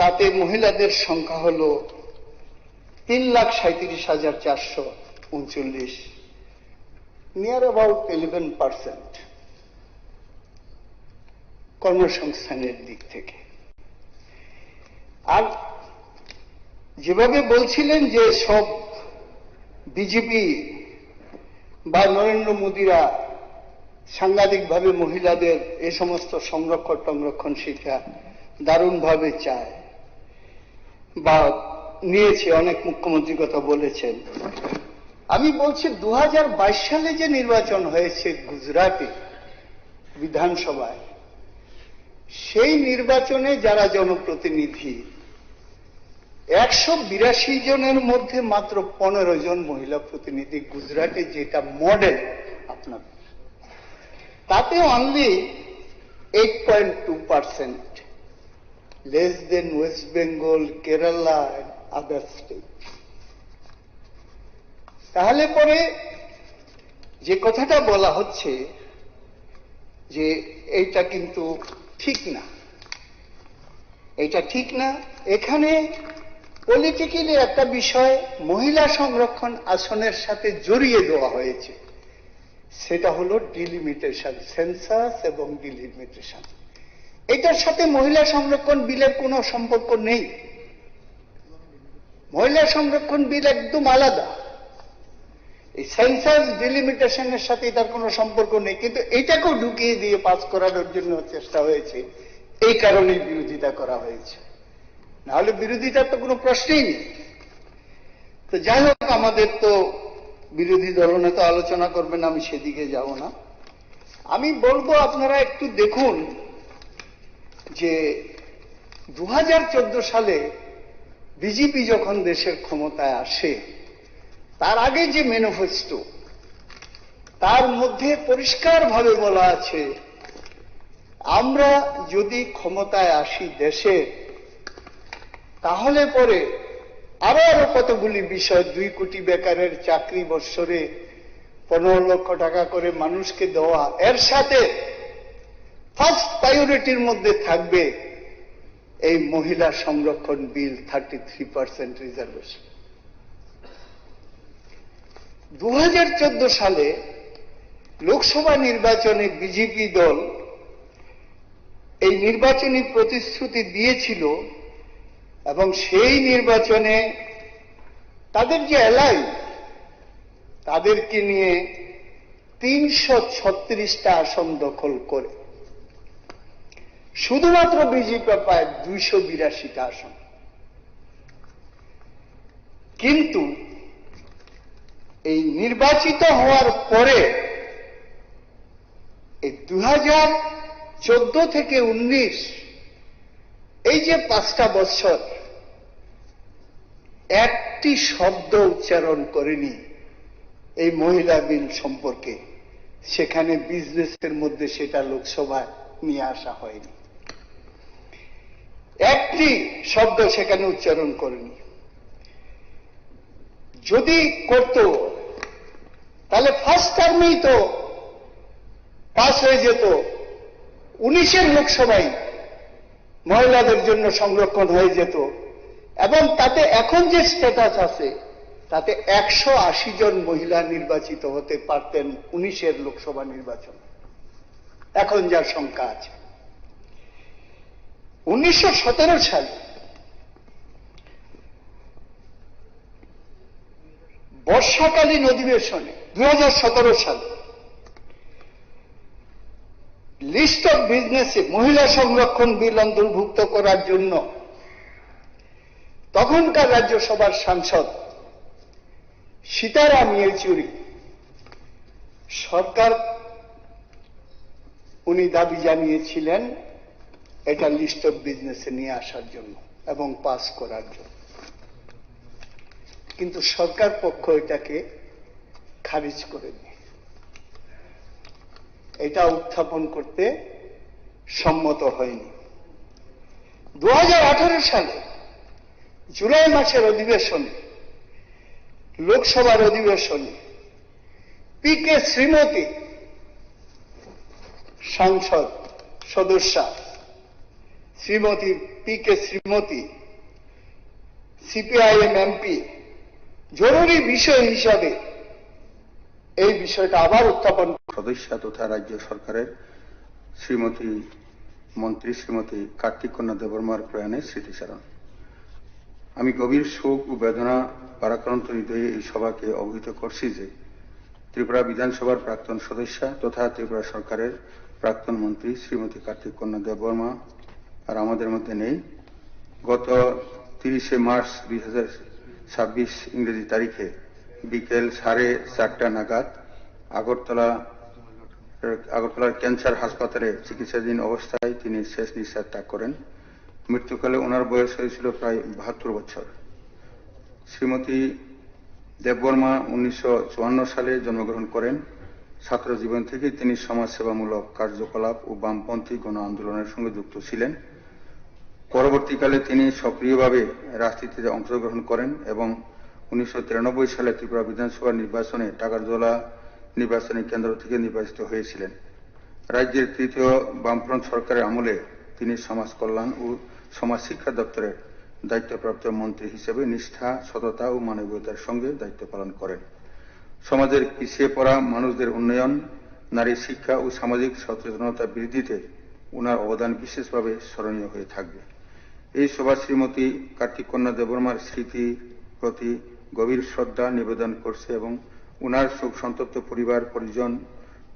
তাতে মহিলাদের সংখ্যা হল 3,37,439, নিয়ার অ্যাবাউট 11% কর্মসংস্থানের দিক থেকে। আর যেভাবে বলছিলেন যে সব বিজেপি বা নরেন্দ্র মোদীরা সাংঘাতিকভাবে মহিলাদের এ সমস্ত সংরক্ষণ শিক্ষা দারুণভাবে চায় বা নিয়েছে, অনেক মুখ্যমন্ত্রী কথা বলেছেন। আমি বলছি 2022 সালে যে নির্বাচন হয়েছে গুজরাটে বিধানসভায়, সেই নির্বাচনে যারা জনপ্রতিনিধি 182 জনের মধ্যে মাত্র 15 জন মহিলা প্রতিনিধি, গুজরাটে যেটা মডেল আপনার, তাতে only 8.2%, less than West Bengal, Kerala and other state. তাহলে পরে যে কথাটা বলা হচ্ছে যে এইটা কিন্তু ঠিক না, এটা ঠিক না। এখানে পলিটিক্যালি একটা বিষয় মহিলা সংরক্ষণ আসনের সাথে জড়িয়ে দেওয়া হয়েছে, সেটা হলো ডিলিমিটেশন, সেন্সাস এবং ডিলিমিটেশন। এটার সাথে মহিলা সংরক্ষণ বিলের কোনো সম্পর্ক নেই। মহিলা সংরক্ষণ বিল একদম আলাদা, এই সেন্সাস ডিলিমিটেশনের সাথে এটার কোনো সম্পর্ক নেই, কিন্তু এটাকেও ঢুকিয়ে দিয়ে পাস করানোর জন্য চেষ্টা হয়েছে, এই কারণেই বিরোধিতা করা হয়েছে, নাহলে বিরোধিতার তো কোনো প্রশ্নই নেই। তো যাই হোক, আমাদের তো বিরোধী দলনেতা আলোচনা করবেন, আমি সেদিকে যাব না। আমি বলবো আপনারা একটু দেখুন যে 2014 সালে বিজেপি যখন দেশের ক্ষমতায় আসে, তার আগে যে ম্যানিফেস্টো, তার মধ্যে পরিষ্কারভাবে বলা আছে আমরা যদি ক্ষমতায় আসি দেশে, তাহলে পরে আরো কতগুলি বিষয়, 2 কোটি বেকারের চাকরি, বৎসরে 15 লক্ষ টাকা করে মানুষকে দেওয়া, এর সাথে ফার্স্ট প্রায়োরিটির মধ্যে থাকবে এই মহিলা সংরক্ষণ বিল, 33% রিজার্ভেশন। 2014 সালে লোকসভা নির্বাচনে বিজেপি দল এই নির্বাচনী প্রতিশ্রুতি দিয়েছিল এবং সেই নির্বাচনে তাদের যে এলাই, তাদেরকে নিয়ে 336টা আসন দখল করে শুধুমাত্র বিজেপি পায় 282টা আসন। কিন্তু এই নির্বাচিত হওয়ার পরে এই 2014 থেকে 19 এই যে 5টা বছর একটি শব্দ উচ্চারণ করেনি এই মহিলা বিল সম্পর্কে। সেখানে বিজনেসের মধ্যে সেটা লোকসভায় নিয়ে আসা হয়নি, একটি শব্দ সেখানে উচ্চারণ করেনি। যদি করত তাহলে ফার্স্ট টার্মেই তো পাস হয়ে যেত, 19-এর লোকসভায় মহিলাদের জন্য সংরক্ষণ হয়ে যেত, এবং তাতে এখন যে স্ট্যাটাস আছে তাতে 180 জন মহিলা নির্বাচিত হতে পারতেন 19-এর লোকসভা নির্বাচন। এখন যার সংখ্যা আছে 1917 সালে বর্ষাকালীন অধিবেশনে 2017 সালে লিস্ট অফ বিজনেসে মহিলা সংরক্ষণ বিল অন্তর্ভুক্ত করার জন্য তখনকার রাজ্যসভার সাংসদ সীতারাম ইয়েচুরি সরকার উনি দাবি জানিয়েছিলেন এটা লিস্ট অফ বিজনেসে নিয়ে আসার জন্য এবং পাস করার জন্য, কিন্তু সরকার পক্ষ এটাকে খারিজ করে দেয়, এটা উত্থাপন করতে সম্মত হয়নি। 2018 সালে জুলাই মাসের অধিবেশনে, লোকসভার অধিবেশনে পি.কে. শ্রীমতী সাংসদ সদস্যা Shrimati PK. Shrimati CPIM MP জরুরি বিষয় হিসাবে এই বিষয়টা আবার উত্থাপন। সদস্যা তথা রাজ্য সরকারের মন্ত্রী শ্রীমতী কার্তিক কন্যা দেববর্মার প্রয়াণে স্মৃতিচারণ। আমি গভীর শোক ও বেদনা ভারাক্রান্ত হৃদয়ে এই সভাকে অবহিত করছি যে ত্রিপুরা বিধানসভার প্রাক্তন সদস্যা তথা ত্রিপুরা সরকারের প্রাক্তন মন্ত্রী শ্রীমতী কার্তিক কন্যা দেববর্মা আর আমাদের মধ্যে নেই। গত 30 মার্চ 2026 ইংরেজি তারিখে বিকেল 4:30 নাগাদ আগরতলার ক্যান্সার হাসপাতালে চিকিৎসাধীন অবস্থায় তিনি শেষ নিঃশ্বাস ত্যাগ করেন। মৃত্যুকালে ওনার বয়স হয়েছিল প্রায় 72 বছর। শ্রীমতী দেববর্মা 1954 সালে জন্মগ্রহণ করেন। ছাত্র জীবন থেকে তিনি সমাজসেবামূলক কার্যকলাপ ও বামপন্থী গণ আন্দোলনের সঙ্গে যুক্ত ছিলেন। পরবর্তীকালে তিনি সক্রিয়ভাবে রাজনীতিতে অংশগ্রহণ করেন এবং 1993 সালে ত্রিপুরা বিধানসভা নির্বাচনে টাকারজলা নির্বাচনী কেন্দ্র থেকে নির্বাচিত হয়েছিলেন। রাজ্যের তৃতীয় বামফ্রন্ট সরকারের আমলে তিনি সমাজ কল্যাণ ও সমাজ শিক্ষা দপ্তরের দায়িত্বপ্রাপ্ত মন্ত্রী হিসেবে নিষ্ঠা, সততা ও মানবীয়তার সঙ্গে দায়িত্ব পালন করেন। সমাজের পিছিয়ে পড়া মানুষদের উন্নয়ন, নারী শিক্ষা ও সামাজিক সচেতনতা বৃদ্ধিতে ওনার অবদান বিশেষভাবে স্মরণীয় হয়ে থাকবে। এই সভা শ্রীমতী কার্তিক কন্যা দেববর্মার স্মৃতির প্রতি গভীর শ্রদ্ধা নিবেদন করছে এবং ওনার শোক সন্তপ্ত পরিবার পরিজন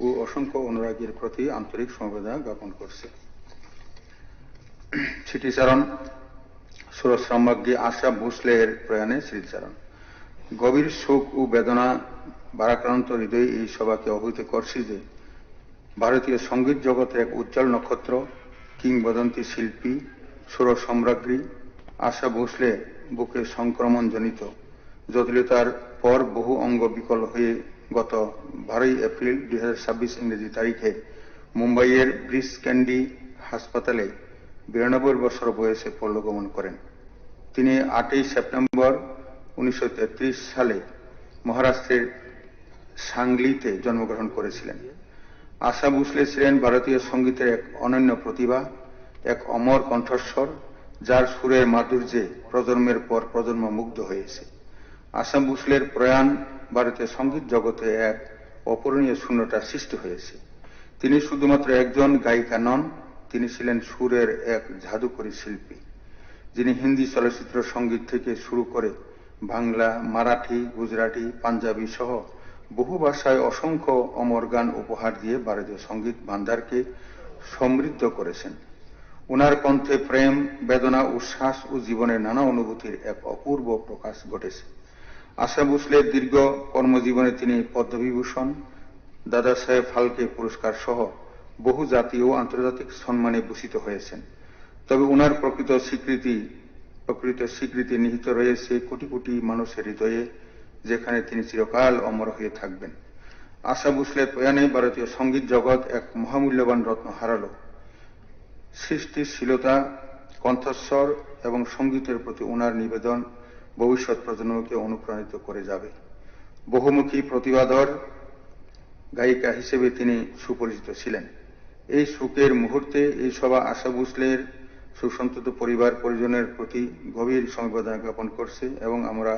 ও অসংখ্য অনুরাগীর প্রতি আন্তরিক সমবেদনা জ্ঞাপন করছে। স্মৃতিচারণ সুরশ্রমজ্ঞী আশা ভোসলে এর প্রয়াণে স্মৃতিচারণ। গভীর শোক ও বেদনা ভারাক্রান্ত হৃদয়ে এই সভাকে অবহিত করছি যে ভারতীয় সঙ্গীত জগতের এক উজ্জ্বল নক্ষত্র, কিংবদন্তি শিল্পী, সুর সম্রাজ্ঞী আশা ভোসলে বুকে সংক্রমণজনিত জটিলতার পর বহু অঙ্গ বিকল হয়ে গত 12 এপ্রিল 2026 ইংরেজি তারিখে মুম্বাইয়ের ব্রিজ ক্যান্ডি হাসপাতালে 92 বছর বয়সে পরলোকগমন করেন। তিনি 8 সেপ্টেম্বর 1933 সালে মহারাষ্ট্রের সাংলিতে জন্মগ্রহণ করেছিলেন। আশা ভোসলে ছিলেন ভারতীয় সঙ্গীতের এক অনন্য প্রতিভা, এক অমর কণ্ঠস্বর যার সুরের মাধুর্যে প্রজন্মের পর প্রজন্ম মুগ্ধ হয়েছে। আশা ভোসলের প্রয়াণ ভারতীয় সঙ্গীত জগতে এক অপূরণীয় শূন্যতা সৃষ্টি হয়েছে। তিনি শুধুমাত্র একজন গায়িকা নন, তিনি ছিলেন সুরের এক জাদুকরী শিল্পী, যিনি হিন্দি চলচ্চিত্র সঙ্গীত থেকে শুরু করে বাংলা, মারাঠি, গুজরাটি, পাঞ্জাবি সহ বহু ভাষায় অসংখ্য অমর গান উপহার দিয়ে ভারতীয় সঙ্গীত ভান্ডারকে সমৃদ্ধ করেছেন। ওনার কণ্ঠে প্রেম, বেদনা, উচ্ছ্বাস ও জীবনের নানা অনুভূতির এক অপূর্ব প্রকাশ ঘটেছে। আশা ভোসলের দীর্ঘ কর্মজীবনে তিনি পদ্মবিভূষণ, দাদা সাহেব ফালকে পুরস্কার সহ বহু জাতীয় ও আন্তর্জাতিক সম্মানে ভূষিত হয়েছেন। তবে ওনার প্রকৃত স্বীকৃতি নিহিত রয়েছে কোটি কোটি মানুষের হৃদয়ে, যেখানে তিনি চিরকাল অমর হয়ে থাকবেন। আশা ভোসলের প্রয়াণে ভারতীয় সঙ্গীত জগৎ এক মহামূল্যবান রত্ন হারালো। সৃষ্টিশীলতা, কণ্ঠস্বর এবং সঙ্গীতের প্রতি ওনার নিবেদন ভবিষ্যৎ প্রজন্মকে অনুপ্রাণিত করে যাবে। বহুমুখী প্রতিভাধর গায়িকা হিসেবে তিনি সুপরিচিত ছিলেন। এই শোকের মুহূর্তে এই সভা আশা ভোসলের সুসন্তত পরিবার পরিজনের প্রতি গভীর সমবেদনা জ্ঞাপন করছে এবং আমরা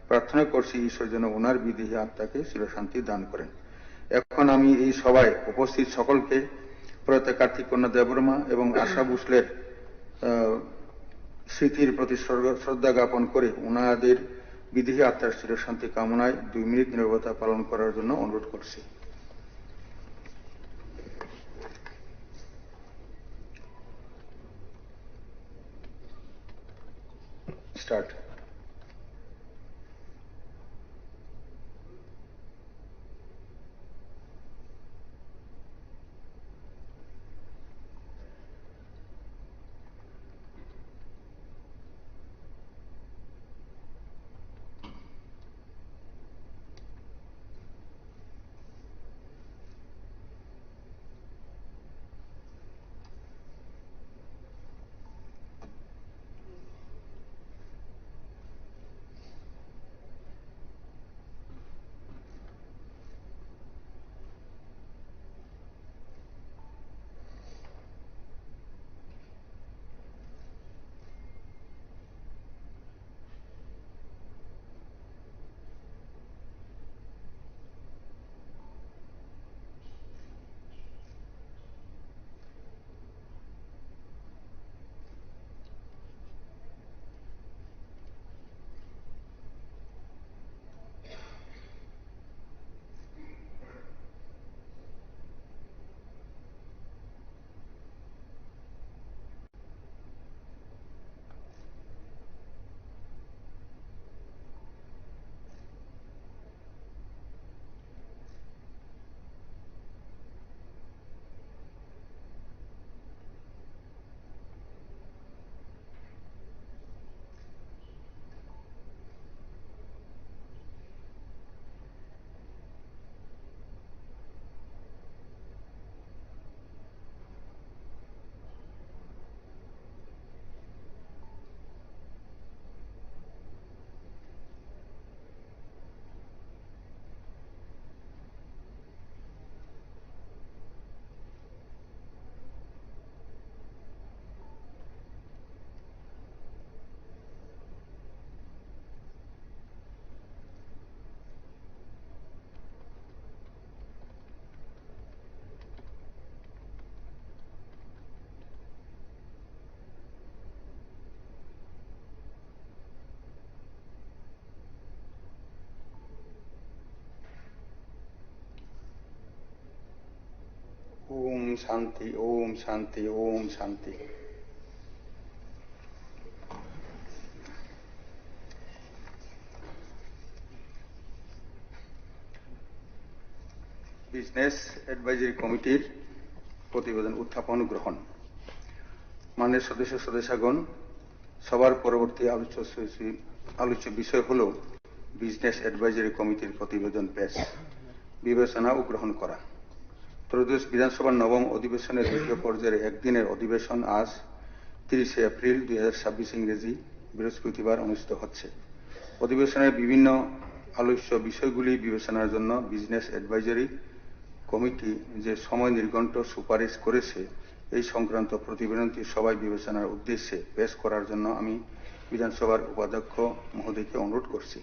প্রার্থনা করছি ঈশ্বর যেন ওনার বিদেহী আত্মাকে চিরশান্তি দান করেন। এখন আমি এই সভায় উপস্থিত সকলকে প্রয়াত কার্তিক কন্যা দেববর্মা এবং আশা ভোসলের স্মৃতির প্রতি শ্রদ্ধা জ্ঞাপন করে ওনাদের বিদেহী আত্মার চিরশান্তি কামনায় 2 মিনিট নীরবতা পালন করার জন্য অনুরোধ করছি। Start. Om Shanti, Om Shanti, Om Shanti. Business advisory কমিটির প্রতিবেদন উত্থাপন গ্রহণ। মাননীয় সদস্যগণ, সবার পরবর্তী আলোচ্য বিষয় হল বিজনেস অ্যাডভাইজারি কমিটির প্রতিবেদন পেশ, বিবেচনা ও গ্রহণ করা। ত্রয়োদশ বিধানসভার নবম অধিবেশনের দ্বিতীয় পর্যায়ের একদিনের অধিবেশন আজ 30 এপ্রিল 2026 ইংরেজি বৃহস্পতিবার অনুষ্ঠিত হচ্ছে। অধিবেশনের বিভিন্ন আলোচ্য বিষয়গুলি বিবেচনার জন্য বিজনেস অ্যাডভাইজারি কমিটি যে সময় নির্ঘণ্ট সুপারিশ করেছে এই সংক্রান্ত প্রতিবেদনটি সবাই বিবেচনার উদ্দেশ্যে পেশ করার জন্য আমি বিধানসভার উপাধ্যক্ষ মহোদয়কে অনুরোধ করছি।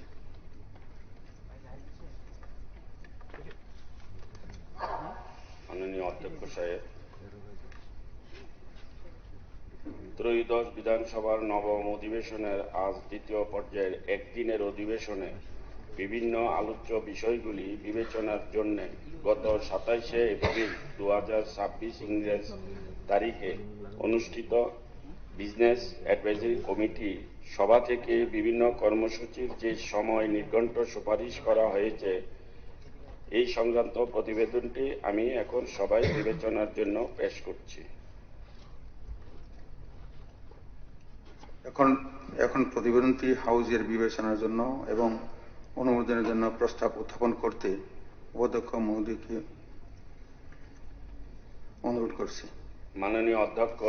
মাননীয় অধ্যক্ষ সাহেব, ত্রয়োদশ বিধানসভার নবম অধিবেশনের আজ দ্বিতীয় পর্যায়ের একদিনের অধিবেশনে বিভিন্ন আলোচ্য বিষয়গুলি বিবেচনার জন্য গত 27 এপ্রিল 2026 ইংরেজ তারিখে অনুষ্ঠিত বিজনেস অ্যাডভাইজারি কমিটি সভা থেকে বিভিন্ন কর্মসূচির যে সময় নির্ঘণ্ট সুপারিশ করা হয়েছে এই সংক্রান্ত প্রতিবেদনটি আমি এখন সবাই বিবেচনার জন্য পেশ করছি। এখন প্রতিবেদনটি হাউজের বিবেচনার জন্য এবং অনুমোদনের জন্য প্রস্তাব উত্থাপন করতে উপাধ্যক্ষ মহোদয়কে অনুরোধ করছি। মাননীয় অধ্যক্ষ,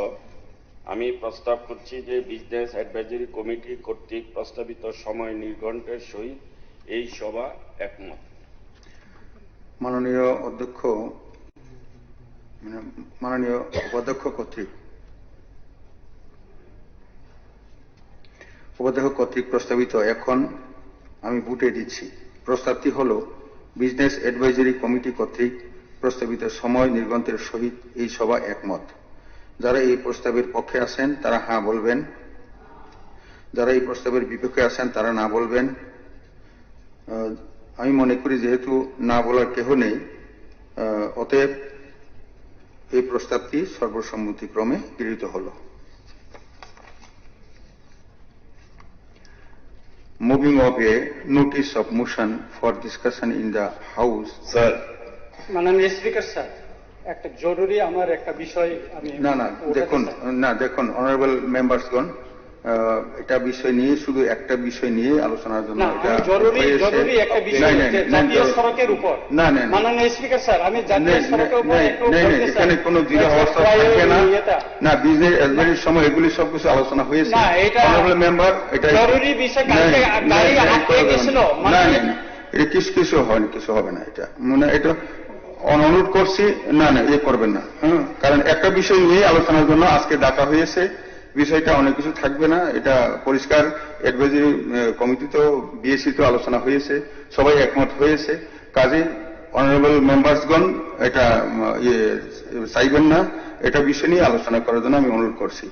আমি প্রস্তাব করছি যে বিজনেস অ্যাডভাইজারি কমিটি কর্তৃক প্রস্তাবিত সময় নির্ঘণ্টের সহিত এই সভা একমত। মাননীয় অধ্যক্ষ মাননীয় উপাধ্যক্ষ কর্তৃক প্রস্তাবিত এখন আমি বুটে দিচ্ছি। প্রস্তাবটি হল বিজনেস অ্যাডভাইজারি কমিটি কর্তৃক প্রস্তাবিত সময় নির্গন্তের সহিত এই সভা একমত। যারা এই প্রস্তাবের পক্ষে আছেন তারা হ্যাঁ বলবেন, যারা এই প্রস্তাবের বিপক্ষে আছেন তারা না বলবেন। আমি মনে করি যেহেতু না বলার কেহ নেই, অতএব এই প্রস্তাবটি সর্বসম্মতিক্রমে গৃহীত হল। Moving of a notice of motion for discussion in the House. Sir. মাননীয় স্পিকার স্যার, একটা জরুরি আমার একটা বিষয় আমি দেখুন অনারেবল মেম্বার্সগণ, এটা বিষয় নিয়ে শুধু একটা বিষয় নিয়ে আলোচনার জন্য জরুরি একটা বিষয় জাতীয় সড়কের উপর। মাননীয় স্পিকার স্যার, আমি জাতীয় সড়কের উপর এখানে কোনো দৃঢ়াবস্থা থাকবে না। বিজনেস অ্যাডভাইজারির সময় এগুলি সবকিছু আলোচনা হয়েছে। অনারেবল মেম্বার, এটা জরুরি বিষয়, গাড়ি আটকে গেছিল। এটা কিছু হয়নি, কিছু হবে না। এটা মানে এটা অনুরোধ করছি, না করবেন না। কারণ একটা বিষয় নিয়ে আলোচনার জন্য আজকে ডাকা হয়েছে, বিষয়টা অনেক কিছু থাকবে না। এটা পরিষ্কার অ্যাডভাইজারি কমিটিতেও বিএসসিতেও আলোচনা হয়েছে, সবাই একমত হয়েছে। কাজে অনারেবল মেম্বার্সগণ এটা চাইবেন না, এটা বিষয় নিয়ে আলোচনা করার জন্য আমি অনুরোধ করছি।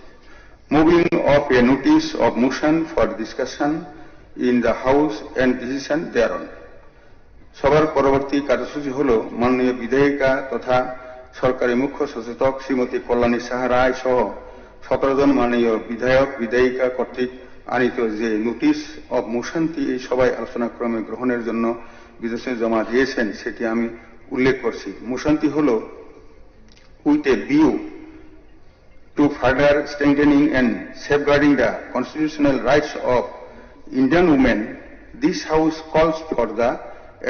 Moving of a notice of motion for discussion in the house and decision দেয়ারন। সবার পরবর্তী কার্যসূচি হল মাননীয় বিধায়িকা তথা সরকারি মুখ্য সচেতক শ্রীমতী কল্যাণী সাহা রায় সহ 17 জন মাননীয় বিধায়ক বিধায়িকা কর্তৃক আনিত যে নোটিশ অব মোশনটি এই সভায় আলোচনাক্রমে গ্রহণের জন্য বিদেশে জমা দিয়েছেন সেটি আমি উল্লেখ করছি। মোশনটি হল with a view to further strengthening and safeguarding the constitutional rights of Indian women, this house calls for the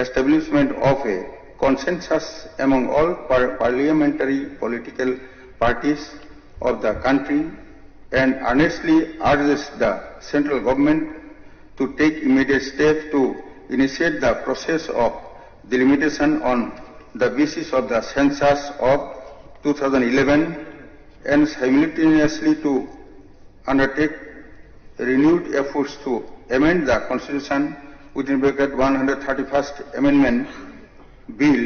establishment of a consensus among all parliamentary political parties of the country and earnestly urges the central government to take immediate steps to initiate the process of delimitation on the basis of the census of 2011 and simultaneously to undertake renewed efforts to amend the constitution within bracket 131st Amendment Bill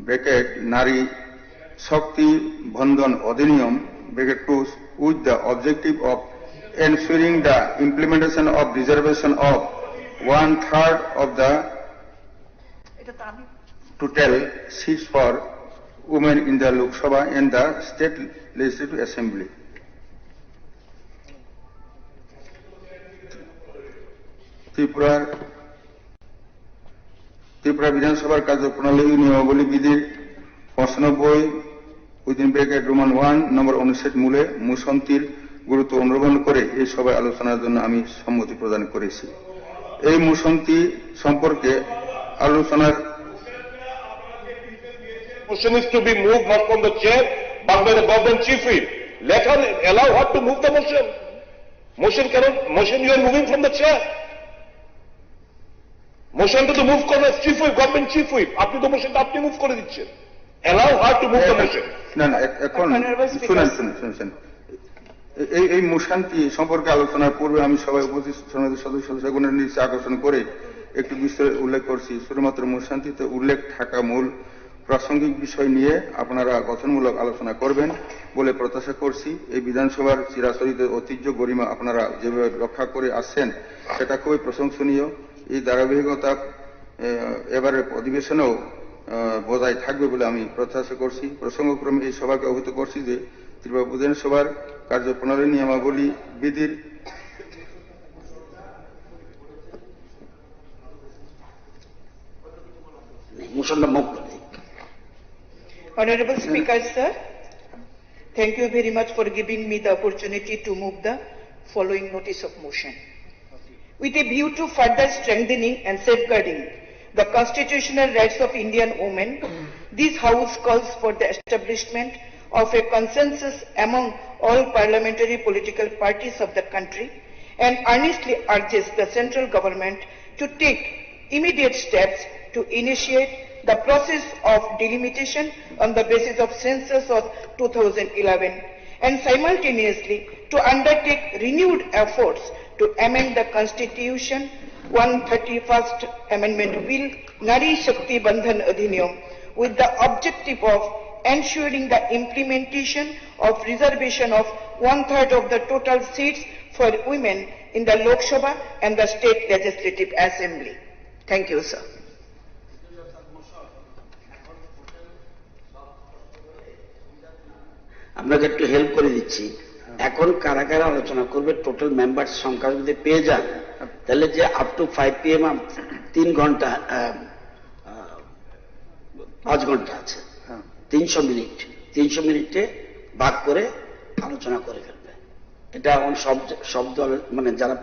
bracket Nari Shakti Bandhan Adhiniyam bracket 2 with the objective of ensuring the implementation of reservation of 1/3 of the total seats for women in the Lok Sabha and the State Legislative Assembly. Tripura বিধানসভার কার্যপ্রণালী নিয়মাবলী বিধির 95 উইদিন ব্রেকেট রোমান 1 নম্বর অনুচ্ছেদ মূলে মোশনটির গুরুত্ব অনুধাবন করে এই সভায় আলোচনার জন্য আমি সম্মতি প্রদান করেছি। এই মোশনটি সম্পর্কে আলোচনার motion is to be moved not from the chair but by the government chief whip. Let her allow her to move the motion. Motion you are moving from the chair. Motion তো মুভ করবে chief whip, government chief whip, আপনি তো মোশনটা আপনি মুভ করে দিচ্ছেন। Allow her to move the motion. না এখন শুনেন, এই মোশনটি সম্পর্কে আলোচনার পূর্বে আমি সবাই উপস্থিত সদস্যগণের নিচে আকর্ষণ করে একটি বিষয় উল্লেখ করছি। শুধুমাত্র মোশনটিতে উল্লেখ থাকা মূল প্রাসঙ্গিক বিষয় নিয়ে আপনারা গঠনমূলক আলোচনা করবেন বলে প্রত্যাশা করছি। এই বিধানসভার চিরাচরিত ঐতিহ্য গরিমা আপনারা যেভাবে রক্ষা করে আসছেন সেটা খুবই প্রশংসনীয়। এই ধারাবাহিকতা এবারের অধিবেশনেও বজায় থাকবে বলে আমি প্রত্যাশা করছি। প্রসঙ্গক্রমে এই সভাকে অবহিত করছি যে ত্রিপুরা বিধানসভার কার্যপ্রণালী নিয়মাবলী বিধির Honorable Speaker, sir, thank you very much for giving me the opportunity to move the following notice of motion. With a view to further strengthening and safeguarding the constitutional rights of Indian women, this House calls for the establishment of a consensus among all parliamentary political parties of the country and earnestly urges the central government to take immediate steps to initiate the process of delimitation on the basis of census of 2011 and simultaneously to undertake renewed efforts to amend the Constitution 131st Amendment Bill Nari Shakti Bandhan Adhiniyam with the objective of ensuring the implementation of reservation of 1/3 of the total seats for women in the Lok Sabha and the State Legislative Assembly. Thank you, sir. আপনাকে একটু হেল্প করে দিচ্ছি। এখন কারা কারা আলোচনা করবে টোটাল মেম্বার সংখ্যা যদি পেয়ে যান তাহলে যে আপ টু 5 PM 3 ঘন্টা 5 ঘন্টা আছে, 300 মিনিট, 300 মিনিটে ভাগ করে আলোচনা করে ফেলবে। এটা এখন সব দল মানে যারা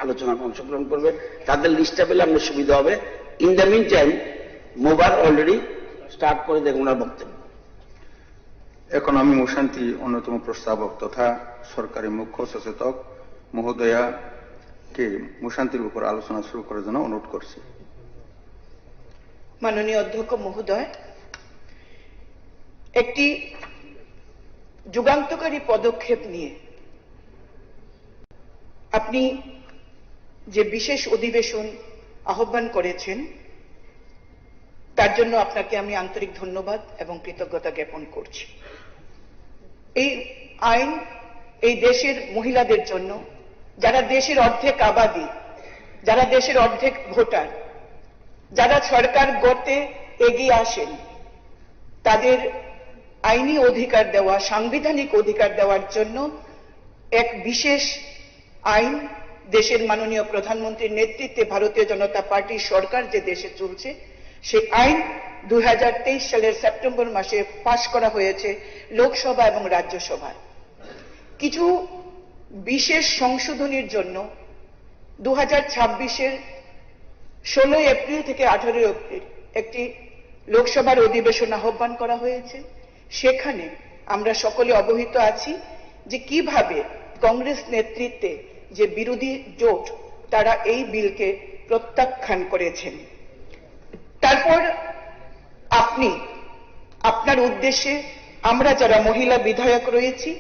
আলোচনা অংশগ্রহণ করবে তাদের লিস্টটা পেলে আপনার সুবিধা হবে। ইন দ্য মিন টাইম মোবার অলরেডি স্টার্ট করে দেখুন ওনার বক্তব্য। এখন আমি মোশান্তি অন্যতম প্রস্তাবক তথা সরকারি মুখ্য সচেতক মহোদয়াকে মোশান্তির উপর আলোচনা শুরু করার জন্য অনুরোধ করছি। মাননীয় অধ্যক্ষ মহোদয়, একটি যুগান্তকারী পদক্ষেপ নিয়ে আপনি যে বিশেষ অধিবেশন আহ্বান করেছেন তার জন্য আপনাকে আমি আন্তরিক ধন্যবাদ এবং কৃতজ্ঞতা জ্ঞাপন করছি। এই আইন এই দেশের মহিলাদের জন্য, যারা দেশের অর্ধেক আবাদি, যারা দেশের অর্ধেক ভোটার, যারা সরকার গড়তে এগিয়ে আসেন, তাদের আইনি অধিকার দেওয়া, সাংবিধানিক অধিকার দেওয়ার জন্য এক বিশেষ আইন দেশের মাননীয় প্রধানমন্ত্রীর নেতৃত্বে ভারতীয় জনতা পার্টির সরকার যে দেশে চলছে সেই আইন 2023 সালের সেপ্টেম্বর মাসে পাশ করা হয়েছে লোকসভা এবং রাজ্যসভায়। কিছু বিশেষ সংশোধনীর জন্য 2026-এর 16 এপ্রিল থেকে 18 এপ্রিল একটি লোকসভার অধিবেশন আহ্বান করা হয়েছে। সেখানে আমরা সকলে অবহিত আছি যে কিভাবে কংগ্রেস নেতৃত্বে যে বিরোধী জোট তারা এই বিলকে প্রত্যাখ্যান করেছেন। তারপর আপনি আপনার উদ্দেশ্যে আমরা যারা মহিলা বিধায়ক রয়েছি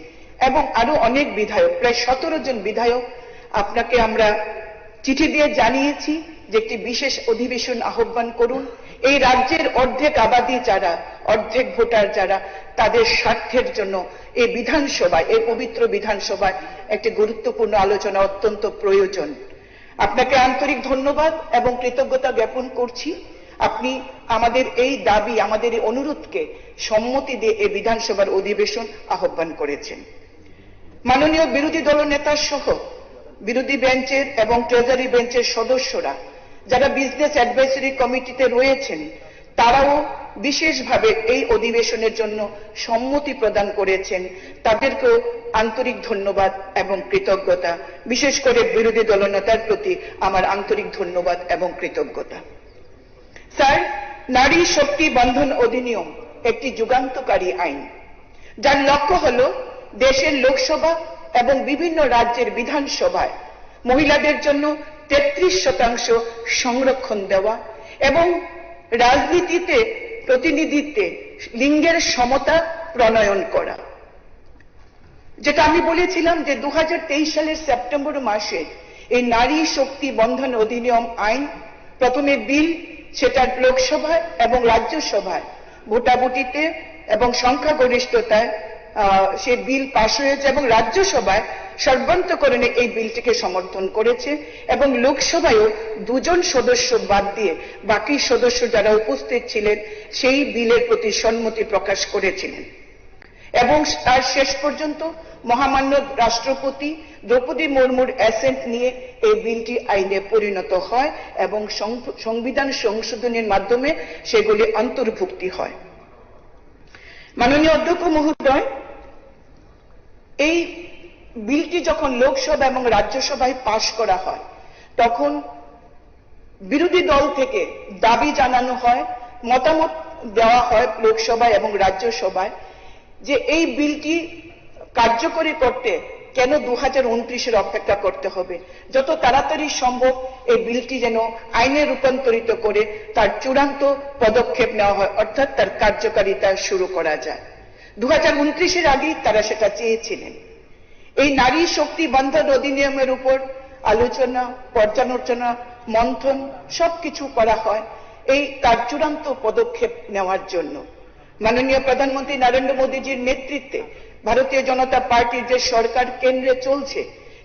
এবং আরো অনেক বিধায়ক, প্রায় 17 জন বিধায়ক, আপনাকে আমরা চিঠি দিয়ে জানিয়েছি যে একটি বিশেষ অধিবেশন আহ্বান করুন। এই রাজ্যের অর্ধেক আবাদি যারা, অর্ধেক ভোটার যারা, তাদের স্বার্থের জন্য এই বিধানসভায়, এই পবিত্র বিধানসভায় একটি গুরুত্বপূর্ণ আলোচনা অত্যন্ত প্রয়োজন। আপনাকে আন্তরিক ধন্যবাদ এবং কৃতজ্ঞতা জ্ঞাপন করছি। আপনি আমাদের এই দাবি, আমাদের এই অনুরোধকে সম্মতি দিয়ে এই বিধানসভার অধিবেশন আহ্বান করেছেন। মাননীয় বিরোধী দলনেতা সহ বিরোধী বেঞ্চের এবং ট্রেজারি বেঞ্চের সদস্যরা যারা বিজনেস অ্যাডভাইসরি কমিটিতে রয়েছেন তারাও বিশেষভাবে এই অধিবেশনের জন্য সম্মতি প্রদান করেছেন। তাদেরকেও আন্তরিক ধন্যবাদ এবং কৃতজ্ঞতা। বিশেষ করে বিরোধী দলনেতার প্রতি আমার আন্তরিক ধন্যবাদ এবং কৃতজ্ঞতা। স্যার, নারী শক্তি বন্ধন অধিনিয়ম একটি যুগান্তকারী আইন, যার লক্ষ্য হল দেশের লোকসভা এবং বিভিন্ন রাজ্যের বিধানসভায় মহিলাদের জন্য 33% সংরক্ষণ দেওয়া এবং রাজনীতিতে প্রতিনিধিত্বে লিঙ্গের সমতা প্রণয়ন করা। যেটা আমি বলেছিলাম যে 2023 সালের সেপ্টেম্বর মাসে এই নারী শক্তি বন্ধন অধিনিয়ম আইন প্রথমে বিল, সেটা লোকসভায় এবং রাজ্যসভায় ভোটাভুটিতে এবং সংখ্যাগরিষ্ঠতায় সে বিল পাশ হয়েছে এবং রাজ্যসভায় সর্বান্তকরণে এই বিলটিকে সমর্থন করেছে এবং লোকসভায়ও 2 জন সদস্য বাদ দিয়ে বাকি সদস্য যারা উপস্থিত ছিলেন সেই বিলের প্রতি সম্মতি প্রকাশ করেছিলেন এবং তার শেষ পর্যন্ত মহামান্য রাষ্ট্রপতি দ্রৌপদী মুর্মুর অ্যাসেন্ট নিয়ে এই বিলটি আইনে পরিণত হয় এবং সংবিধান সংশোধনের মাধ্যমে সেগুলি অন্তর্ভুক্তি হয়। মাননীয় অধ্যক্ষ মহোদয়, এই বিলটি যখন লোকসভা এবং রাজ্যসভায় পাশ করা হয় তখন বিরোধী দল থেকে দাবি জানানো হয়, মতামত দেওয়া হয় লোকসভায় এবং রাজ্যসভায় যে এই বিলটি কার্যকরী করতে কেন 2029-এর অপেক্ষা করতে হবে? যত তাড়াতাড়ি সম্ভব এই বিলটি যেন আইনে রূপান্তরিত করে তার চূড়ান্ত পদক্ষেপ নেওয়া হয়, অর্থাৎ তার কার্যকারিতা শুরু করা যায়। 2029-এর আগেই তারা সেটা চেয়েছিলেন। এই নারী শক্তি বন্ধন অধিনিয়মের উপর আলোচনা, পর্যালোচনা, মন্থন সবকিছু করা হয় এই তার চূড়ান্ত পদক্ষেপ নেওয়ার জন্য। মাননীয় প্রধানমন্ত্রী নরেন্দ্র মোদীজির নেতৃত্বে ভারতীয় জনতা পার্টির যে সরকার কেন্দ্রে চলছে,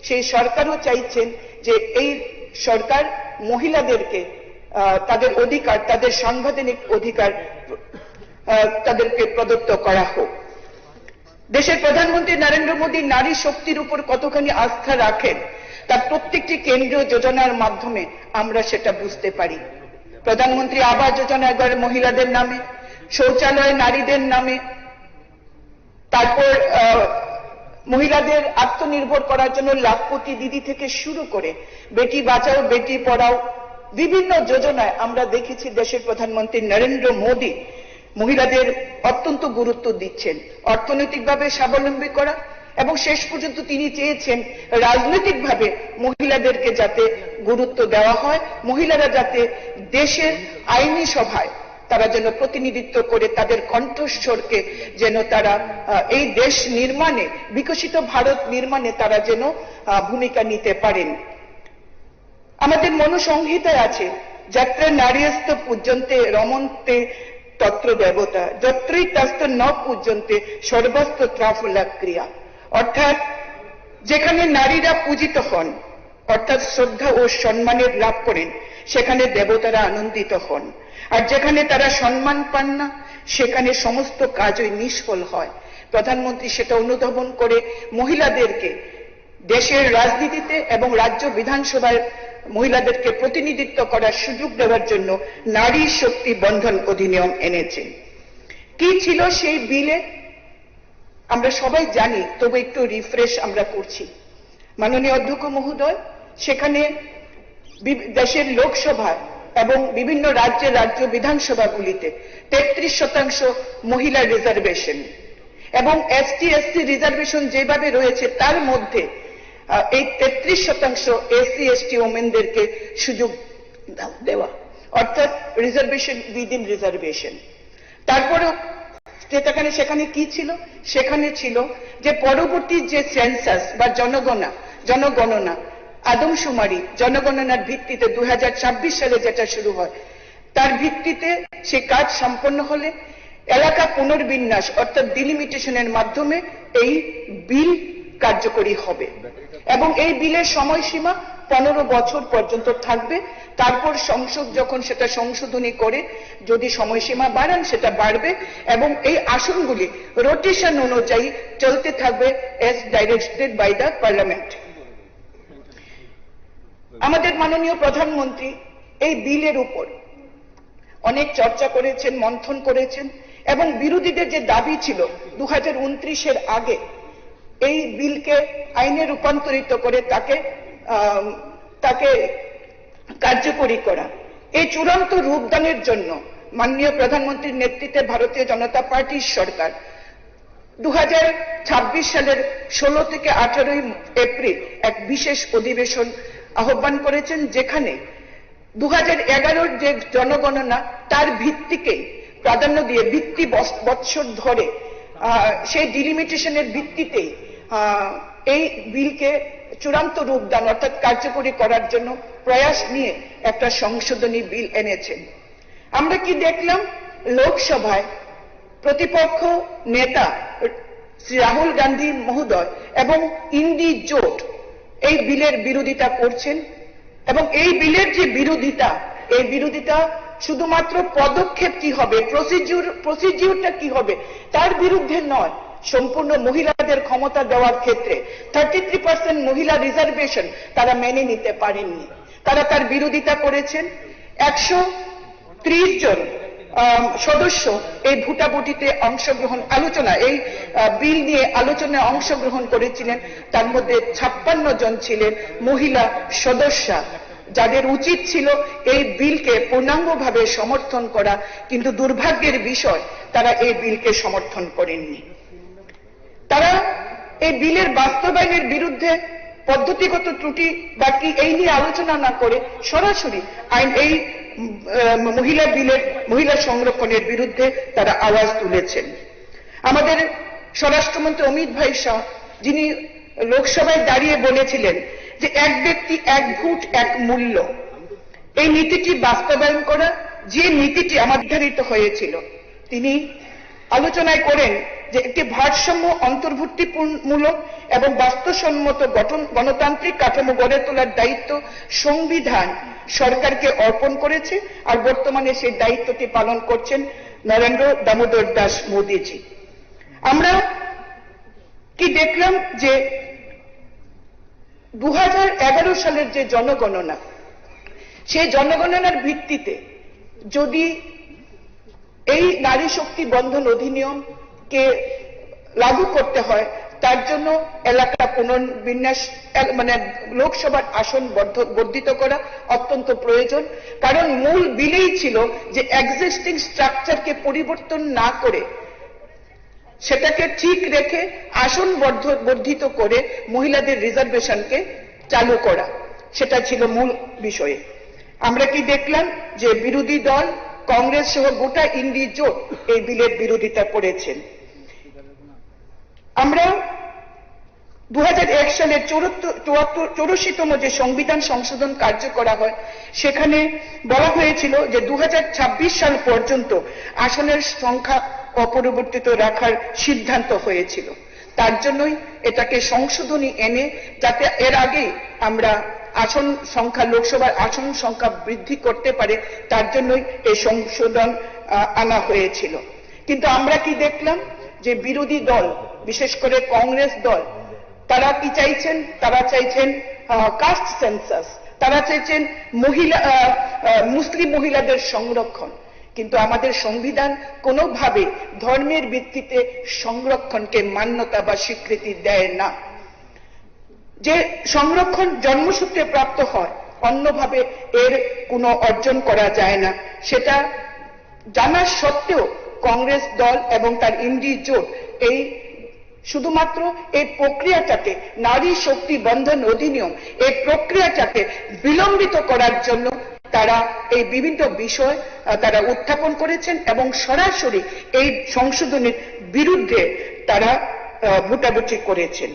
সেই সরকারও চাইছেন যে এই সরকার মহিলাদেরকে তাদের অধিকার, তাদের সাংবিধানিক অধিকার তাদেরকে প্রদত্ত করা হোক। দেশের প্রধানমন্ত্রী নরেন্দ্র মোদী নারী শক্তির উপর কতখানি আস্থা রাখেন তার প্রত্যেকটি কেন্দ্রীয় যোজনার মাধ্যমে আমরা সেটা বুঝতে পারি। প্রধানমন্ত্রী আবাস যোজনা ঘর মহিলাদের নামে, শৌচালয় নারীদের নামে, তারপর মহিলাদের আত্মনির্ভর করার জন্য লাখপতি দিদি থেকে শুরু করে বেটি বাঁচাও বেটি পড়াও বিভিন্ন যোজনায় আমরা দেখেছি দেশের প্রধানমন্ত্রী নরেন্দ্র মোদী মহিলাদের অত্যন্ত গুরুত্ব দিচ্ছেন। অর্থনৈতিকভাবে স্বাবলম্বী করা এবং শেষ পর্যন্ত তিনি চেয়েছেন রাজনৈতিকভাবে মহিলাদেরকে যাতে গুরুত্ব দেওয়া হয়, মহিলারা যাতে দেশের আইনি সভায় তারা যেন প্রতিনিধিত্ব করে তাদের কণ্ঠস্বরকে যেন তারা এই দেশ নির্মাণে, বিকশিত ভারত নির্মাণে তারা যেন ভূমিকা নিতে পারেন। আমাদের মনুসংহিতায় আছে, যাত্রা নারীস্ত পূজ্যন্তে রমন্তে তত্র দেবতা, যত্রই তাস্ত ন পূজ্যন্তে সর্বস্ত ত্রাফলা ক্রিয়া। অর্থাৎ যেখানে নারীরা পূজিত হন, অর্থাৎ শ্রদ্ধা ও সম্মানের লাভ করেন, সেখানে দেবতারা আনন্দিত হন। আর যেখানে তারা সম্মান পান না, সেখানে সমস্ত কাজই নিষ্ফল হয়। প্রধানমন্ত্রী সেটা অনুধাবন করে মহিলাদেরকে দেশের রাজনীতিতে এবং রাজ্য বিধানসভায় মহিলাদেরকে প্রতিনিধিত্ব করার সুযোগ দেওয়ার জন্য নারী শক্তি বন্ধন অধিনিয়ম এনেছেন। কি ছিল সেই বিলে আমরা সবাই জানি, তবে একটু রিফ্রেশ আমরা করছি। মাননীয় অধ্যক্ষ মহোদয়, সেখানে দেশের লোকসভায় এবং বিভিন্ন রাজ্য বিধানসভাগুলিতে 33% মহিলা রিজার্ভেশন এবং ST/SC রিজার্ভেশন যেভাবে রয়েছে তার মধ্যে এই 33% SC/ST ওমেনদেরকে সুযোগ দেওয়া, অর্থাৎ রিজার্ভেশন উইদিন রিজার্ভেশন। তারপরেও সেখানে কি ছিল? সেখানে ছিল যে পরবর্তী যে সেন্সাস বা জনগণনা আদমশুমারি জনগণনার ভিত্তিতে 2026 সালে যেটা শুরু হয়, তার ভিত্তিতে সে কাজ সম্পন্ন হলে এলাকা পুনর্বিন্যাস অর্থাৎ ডিলিমিটেশনের মাধ্যমে এই বিল কার্যকরী হবে এবং এই বিলের সময়সীমা 15 বছর পর্যন্ত থাকবে। তারপর সংসদ যখন সেটা সংশোধনী করে যদি সময়সীমা বাড়ান সেটা বাড়বে এবং এই আসনগুলি রোটেশন অনুযায়ী চলতে থাকবে as directed by the parliament. আমাদের মাননীয় প্রধানমন্ত্রী এই বিলের উপর অনেক চর্চা করেছেন, মন্থন করেছেন এবং বিরোধীদের যে দাবি ছিল 2029-এর আগে এই বিলকে আইনে রূপান্তরিত করে তাকে কার্যকরী করা, এই চূড়ান্ত রূপদানের জন্য মাননীয় প্রধানমন্ত্রীর নেতৃত্বে ভারতীয় জনতা পার্টির সরকার 2026 সালের 16 থেকে 18 এপ্রিল এক বিশেষ অধিবেশন আহ্বান করেছেন, যেখানে 2011-র যে জনগণনা তার ভিত্তিকেই প্রাধান্য দিয়ে ভিত্তি বৎসর ধরে সেই ডিলিমিটেশনের ভিত্তিতেই এই বিলকে চূড়ান্ত রূপদান অর্থাৎ কার্যকরী করার জন্য প্রয়াস নিয়ে একটা সংশোধনী বিল এনেছেন। আমরা কি দেখলাম? লোকসভায় প্রতিপক্ষ নেতা শ্রী রাহুল গান্ধী মহোদয় এবং ইন্ডি জোট এই বিলের বিরোধিতা করছেন এবং এই বিলের যে বিরোধিতা, এই বিরোধিতা শুধুমাত্র পদক্ষেপ কি হবে, প্রসিডিউরটা কি হবে তার বিরুদ্ধে নয়, সম্পূর্ণ মহিলাদের ক্ষমতা দেওয়ার ক্ষেত্রে 33% মহিলা রিজার্ভেশন তারা মেনে নিতে পারেননি, তারা তার বিরোধিতা করেছেন। 130 জন সদস্য এই ভোটাভুটিতে অংশগ্রহণ এই বিল নিয়ে আলোচনায় অংশগ্রহণ করেছিলেন, তার মধ্যে 56 জন ছিলেন মহিলা সদস্যা, যাদের উচিত ছিল এই বিলকে পূর্ণাঙ্গভাবে সমর্থন করা, কিন্তু দুর্ভাগ্যের বিষয় তারা এই বিলকে সমর্থন করেননি। তারা এই বিলের বাস্তবায়নের বিরুদ্ধে পদ্ধতিগত ত্রুটি বা কি এই নিয়ে আলোচনা না করে সরাসরি এই মহিলা সংরক্ষণের বিরুদ্ধে তারা আওয়াজ তুলেছেন। আমাদের স্বরাষ্ট্রমন্ত্রী অমিত ভাই শাহ, যিনি লোকসভায় দাঁড়িয়ে বলেছিলেন যে এক ব্যক্তি এক ভোট এক মূল্য, এই নীতিটি বাস্তবায়ন করা যে নীতিটি আমার নির্ধারিত হয়েছিল, তিনি আলোচনায় করেন যে একটি ভারসাম্য অন্তর্ভুক্তিমূলক এবং বাস্তবসম্মত গণতান্ত্রিক কাঠামো গড়ে তোলার দায়িত্ব সংবিধান সরকারকে অর্পণ করেছে, আর বর্তমানে সেই দায়িত্বটি পালন করছেন নরেন্দ্র দামোদর দাস মোদীজি। আমরা কি দেখলাম যে 2011 সালের যে জনগণনা, সেই জনগণনার ভিত্তিতে যদি এই নারী শক্তি বন্ধন অধিনিয়মকে লাগু করতে হয়, তার জন্য এলাকা পুনর্বিন্যাস মানে লোকসভার আসন বর্ধিত করা অত্যন্ত প্রয়োজন। কারণ মূল বিলেই ছিল যে এক্সিস্টিং স্ট্রাকচারকে পরিবর্তন না করে সেটাকে ঠিক রেখে আসন বর্ধিত করে মহিলাদের রিজার্ভেশনকে চালু করা, সেটা ছিল মূল বিষয়। আমরা কি দেখলাম যে বিরোধী দল কংগ্রেস সহ গোটা ইন্ডি জোট এই বিলের বিরোধিতা করেছেন। আমরা 2001 সালের 84তম যে সংবিধান সংশোধন কার্য করা হয়, সেখানে বলা হয়েছিল যে 2026 সাল পর্যন্ত আসনের সংখ্যা অপরিবর্তিত রাখার সিদ্ধান্ত হয়েছিল। তার জন্যই এটাকে সংশোধনী এনে যাতে এর আগে আমরা আসন সংখ্যা, লোকসভার আসন সংখ্যা বৃদ্ধি করতে পারে, তার জন্যই এই সংশোধন আনা হয়েছিল। কিন্তু আমরা কি দেখলাম যে বিরোধী দল, বিশেষ করে কংগ্রেস দল, তারা কি চাইছেন? তারা চাইছেন কাস্ট সেন্সাস, তারা চাইছেন মুসলিম মহিলাদের সংরক্ষণ। কিন্তু আমাদের সংবিধান কোনোভাবে ধর্মের ভিত্তিতে সংরক্ষণকে মান্যতা বা স্বীকৃতি দেয় না। যে সংরক্ষণ জন্মসূত্রে প্রাপ্ত হয়, অন্যভাবে এর কোনো অর্জন করা যায় না, সেটা জানা সত্ত্বেও কংগ্রেস দল এবং তার ইন্ডি জোট এই শুধুমাত্র এই প্রক্রিয়াটাকে, নারী শক্তি বন্ধন অধিনিয়ম, এই প্রক্রিয়াটাকে বিলম্বিত করার জন্য তারা এই বিভিন্ন বিষয় তারা উত্থাপন করেছেন এবং সরাসরি এই সংশোধনের বিরুদ্ধে তারা ভোটাভুটি করেছেন।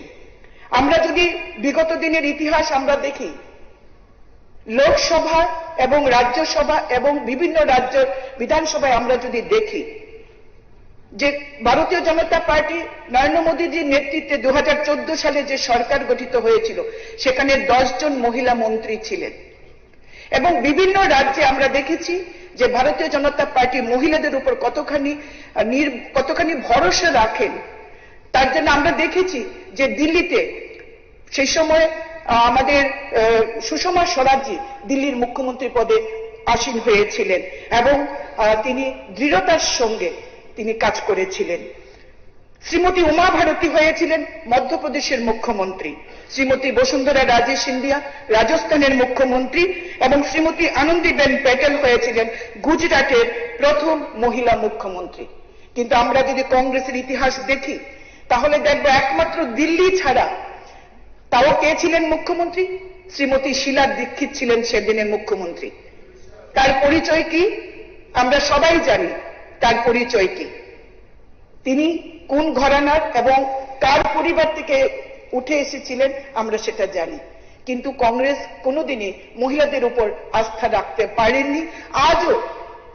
আমরা যদি বিগত দিনের ইতিহাস আমরা দেখি, লোকসভা এবং রাজ্যসভা এবং বিভিন্ন রাজ্য বিধানসভায় আমরা যদি দেখি যে ভারতীয় জনতা পার্টি নরেন্দ্র মোদীজির নেতৃত্বে 2014 সালে যে সরকার গঠিত হয়েছিল, সেখানে 10 জন মহিলা মন্ত্রী ছিলেন এবং বিভিন্ন রাজ্যে আমরা দেখেছি যে ভারতীয় জনতা পার্টি মহিলাদের উপর কতখানি ভরসা রাখেন। তার জন্য আমরা দেখেছি যে দিল্লিতে সেই সময় আমাদের সুষমা স্বরাজজি দিল্লির মুখ্যমন্ত্রী পদে আসীন হয়েছিলেন এবং তিনি দৃঢ়তার সঙ্গে তিনি কাজ করেছিলেন। শ্রীমতী উমা ভারতী হয়েছিলেন মধ্যপ্রদেশের মুখ্যমন্ত্রী, শ্রীমতী বসুন্ধরা রাজে সিন্ধিয়া রাজস্থানের মুখ্যমন্ত্রী এবং শ্রীমতী আনন্দীবেন প্যাটেল হয়েছিলেন গুজরাটের প্রথম মহিলা মুখ্যমন্ত্রী। কিন্তু আমরা যদি কংগ্রেসের ইতিহাস দেখি, তাহলে দেখব একমাত্র দিল্লি ছাড়া তাও কে ছিলেন মুখ্যমন্ত্রী? শ্রীমতী শীলা দীক্ষিত ছিলেন সেদিনের মুখ্যমন্ত্রী। তার পরিচয় কি? আমরা সবাই জানি তার পরিচয় কি, তিনি কোন ঘরানার এবং কার পরিবার থেকে উঠে এসেছিলেন আমরা সেটা জানি। কিন্তু কংগ্রেস কোনোদিনই মহিলাদের উপর আস্থা রাখতে পারেননি। আজও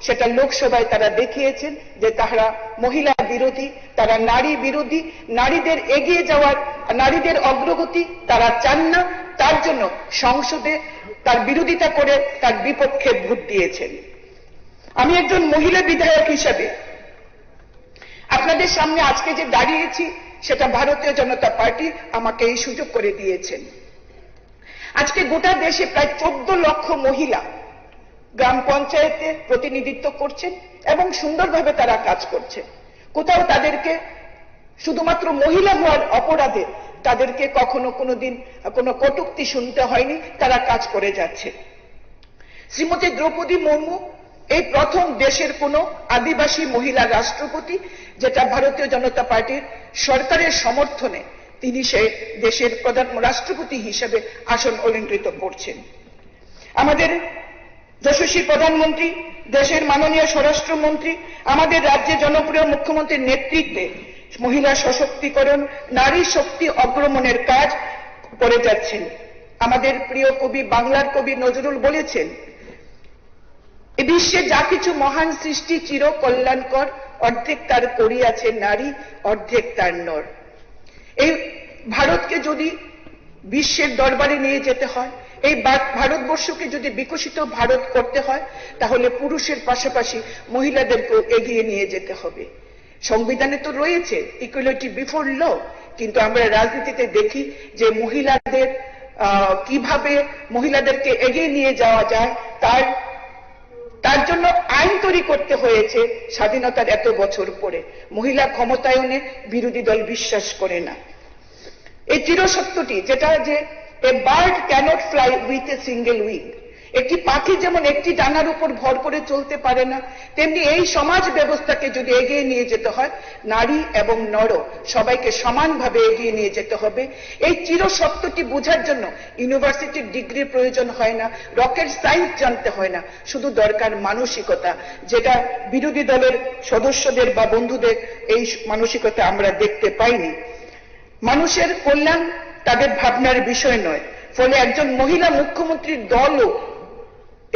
সেটা লোকসভায় তারা দেখিয়েছেন যে তারা মহিলা বিরোধী, তারা নারী বিরোধী, নারীদের এগিয়ে যাওয়ার, নারীদের অগ্রগতি তারা চান না। তার জন্য সংসদে তার বিরোধিতা করে তার বিপক্ষে ভোট দিয়েছেন। আমি একজন মহিলা বিধায়ক হিসাবে আপনাদের সামনে আজকে যে দাঁড়িয়েছি, সেটা ভারতীয় জনতা পার্টি আমাকে এই সুযোগ করে দিয়েছেন। আজকে গোটা দেশে প্রায় 14 লক্ষ মহিলা গ্রাম পঞ্চায়েতে প্রতিনিধিত্ব করছেন এবং সুন্দরভাবে তারা কাজ করছে। কোথাও তাদেরকে শুধুমাত্র মহিলা হওয়ার অপরাধে তাদেরকে কখনো কোনোদিন কোনো কটূক্তি শুনতে হয়নি, তারা কাজ করে যাচ্ছে। শ্রীমতী দ্রৌপদী মুর্মু এই প্রথম দেশের কোন আদিবাসী মহিলা রাষ্ট্রপতি, যেটা ভারতীয় জনতা পার্টির সরকারের সমর্থনে তিনি সে দেশের রাষ্ট্রপতি হিসেবে আসন অলঙ্কৃত করছেন। আমাদের যশস্বী প্রধানমন্ত্রী, দেশের মাননীয় স্বরাষ্ট্রমন্ত্রী, আমাদের রাজ্যে জনপ্রিয় মুখ্যমন্ত্রীর নেতৃত্বে মহিলা সশক্তিকরণ, নারী শক্তি অগ্রমণের কাজ করে যাচ্ছেন। আমাদের প্রিয় কবি, বাংলার কবি নজরুল বলেছেন, এ বিশ্বে যা কিছু মহান সৃষ্টি চির কল্যাণকর, অর্ধেক তার করিয়াছে নারী, অর্ধেক তার নর। এই ভারতকে যদি বিশ্বের দরবারে নিয়ে যেতে হয়, এই ভারতবর্ষকে যদি বিকশিত ভারত করতে হয়, তাহলে পুরুষের পাশাপাশি মহিলাদেরকেও এগিয়ে নিয়ে যেতে হবে। সংবিধানে তো রয়েছে ইকুয়ালিটি বিফোর ল, কিন্তু আমরা রাজনীতিতে দেখি যে মহিলাদের কিভাবে মহিলাদেরকে এগিয়ে নিয়ে যাওয়া যায়, তার জন্য আইন তৈরি করতে হয়েছে স্বাধীনতার এত বছর পরে। মহিলা ক্ষমতায়নে বিরোধী দল বিশ্বাস করে না। এই চিরসত্যটি যেটা যে a bird cannot fly with a single wing, একটি পাখি যেমন একটি ডানার উপর ভর করে চলতে পারে না, তেমনি এই সমাজ ব্যবস্থাকে যদি এগিয়ে নিয়ে যেতে হয়, নারী এবং নর সবাইকে সমানভাবে এগিয়ে নিয়ে যেতে হবে। এই চিরসত্যটি বোঝার জন্য ইউনিভার্সিটির ডিগ্রির প্রয়োজন হয় না, রকেট সায়েন্স জানতে হয় না, শুধু দরকার মানসিকতা, যেটা বিরোধী দলের সদস্যদের বা বন্ধুদের এই মানসিকতা আমরা দেখতে পাইনি। মানুষের কল্যাণ তাদের ভাবনার বিষয় নয়, ফলে একজন মহিলা মুখ্যমন্ত্রীর দলও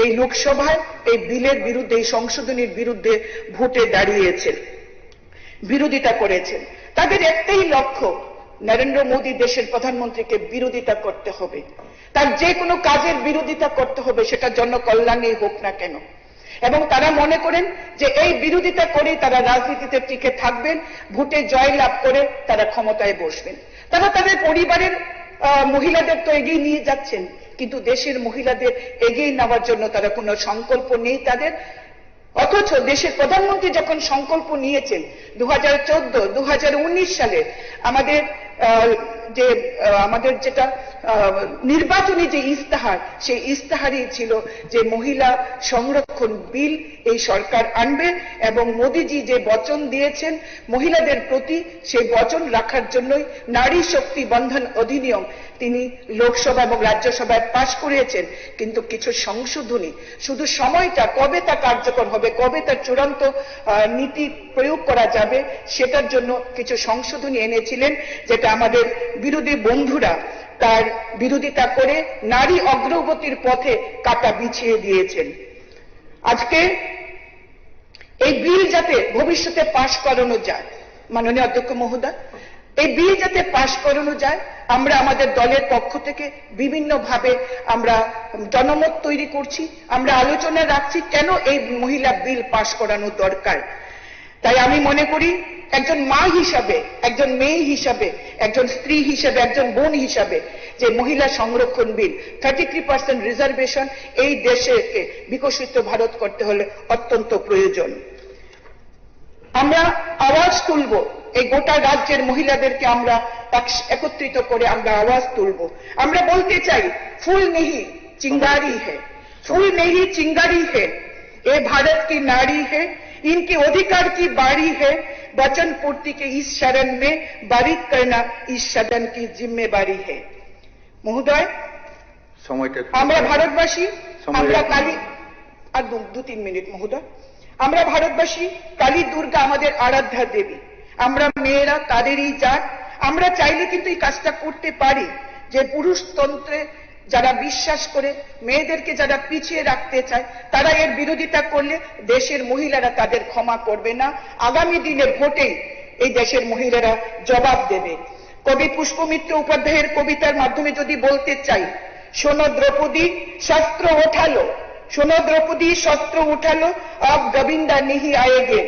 এই লোকসভায় এই বিলের বিরুদ্ধে, এই সংশোধনীর বিরুদ্ধে ভোটে দাঁড়িয়েছেন, বিরোধিতা করেছেন। তাদের একটাই লক্ষ্য, নরেন্দ্র মোদী দেশের প্রধানমন্ত্রীকে বিরোধিতা করতে হবে, তার যে কোনো কাজের বিরোধিতা করতে হবে, সেটা জনকল্যাণেই হোক না কেন। এবং তারা মনে করেন যে এই বিরোধিতা করেই তারা রাজনীতিতে টিকে থাকবেন, ভোটে জয়লাভ করে তারা ক্ষমতায় বসবেন। তারা তাদের পরিবারের মহিলাদের তো এগিয়ে নিয়ে যাচ্ছেন, কিন্তু দেশের মহিলাদের এগিয়ে নেওয়ার জন্য তারা কোনো সংকল্প নেই তাদের। অথচ দেশের প্রধানমন্ত্রী যখন সংকল্প নিয়েছেন 2014, 2019 সালে আমাদের যেটা নির্বাচনী যে ইস্তাহার, সেই ইস্তাহারই ছিল যে মহিলা সংরক্ষণ বিল এই সরকার আনবে, এবং মোদীজি যে বচন দিয়েছেন মহিলাদের প্রতি, সেই বচন রাখার জন্যই নারী শক্তি বন্ধন অধিনিয়ম তিনি লোকসভা এবং রাজ্যসভায় পাশ করিয়েছেন। কিন্তু কিছু সংশোধনী, শুধু সময়টা কবে তা কার্যকর হবে, কবে তার চূড়ান্ত নীতি প্রয়োগ করা যাবে, সেটার জন্য কিছু সংশোধনী এনেছিলেন, যেটা আমাদের বিরোধী বন্ধুরা তার বিরোধিতা করে নারী অগ্রগতির পথে কাঁটা বিছিয়ে দিয়েছেন। আজকে এই বিল যাতে ভবিষ্যতে পাশ করানো যায়, মাননীয় অধ্যক্ষ মহোদয়, এই বিল যাতে পাশ করানো যায়, আমরা আমাদের দলের পক্ষ থেকে বিভিন্নভাবে আমরা জনমত তৈরি করছি, আমরা আলোচনা রাখছি কেন এই মহিলা বিল পাশ করানো দরকার। তাই আমি মনে করি একজন মা হিসাবে, একজন মেয়ে হিসাবে, একজন স্ত্রী হিসাবে, একজন বোন হিসাবে, যে মহিলা সংরক্ষণ বিল 33% রিজার্ভেশন এই দেশকে বিকশিত ভারত করতে হলে অত্যন্ত প্রয়োজন। আমরা আওয়াজ তুলব, এই গোটা রাজ্যের মহিলাদেরকে আমরা একত্রিত করে আমরা আওয়াজ তুলব। আমরা বলতে চাই, ফুল নেহি চিঙ্গারি है, फूल नहीं चिंगारी है, ये भारत की नारी है, इनके अधिकार की बारी है, वचन पूर्ति के इस शरण में बारित करना इस सदन की जिम्मेवारी है। महोदय, আমরা ভারতবাসী, আমরা কালী, আর 2-3 মিনিট মহোদয়, আমরা ভারতবাসী, কালী দুর্গা আমাদের আরাধ্যা দেবী, আমরা মেয়েরা তাদেরই জাত। আমরা চাইলে কিন্তু এই কাজটা করতে পারি, যে পুরুষতন্ত্রে যারা বিশ্বাস করে, মেয়েদেরকে যারা পিছিয়ে রাখতে চায়, তারা এর বিরোধিতা করলে দেশের মহিলারা তাদের ক্ষমা করবে না। আগামী দিনের ভোটেই এই দেশের মহিলারা জবাব দেবে। কবি পুষ্পমিত্র উপাধ্যায়ের কবিতার মাধ্যমে যদি বলতে চাই, শোনো দ্রৌপদী শস্ত্র উঠালো, শোনো দ্রৌপদী শস্ত্র উঠালো, अब गोविंदा नहीं आएंगे,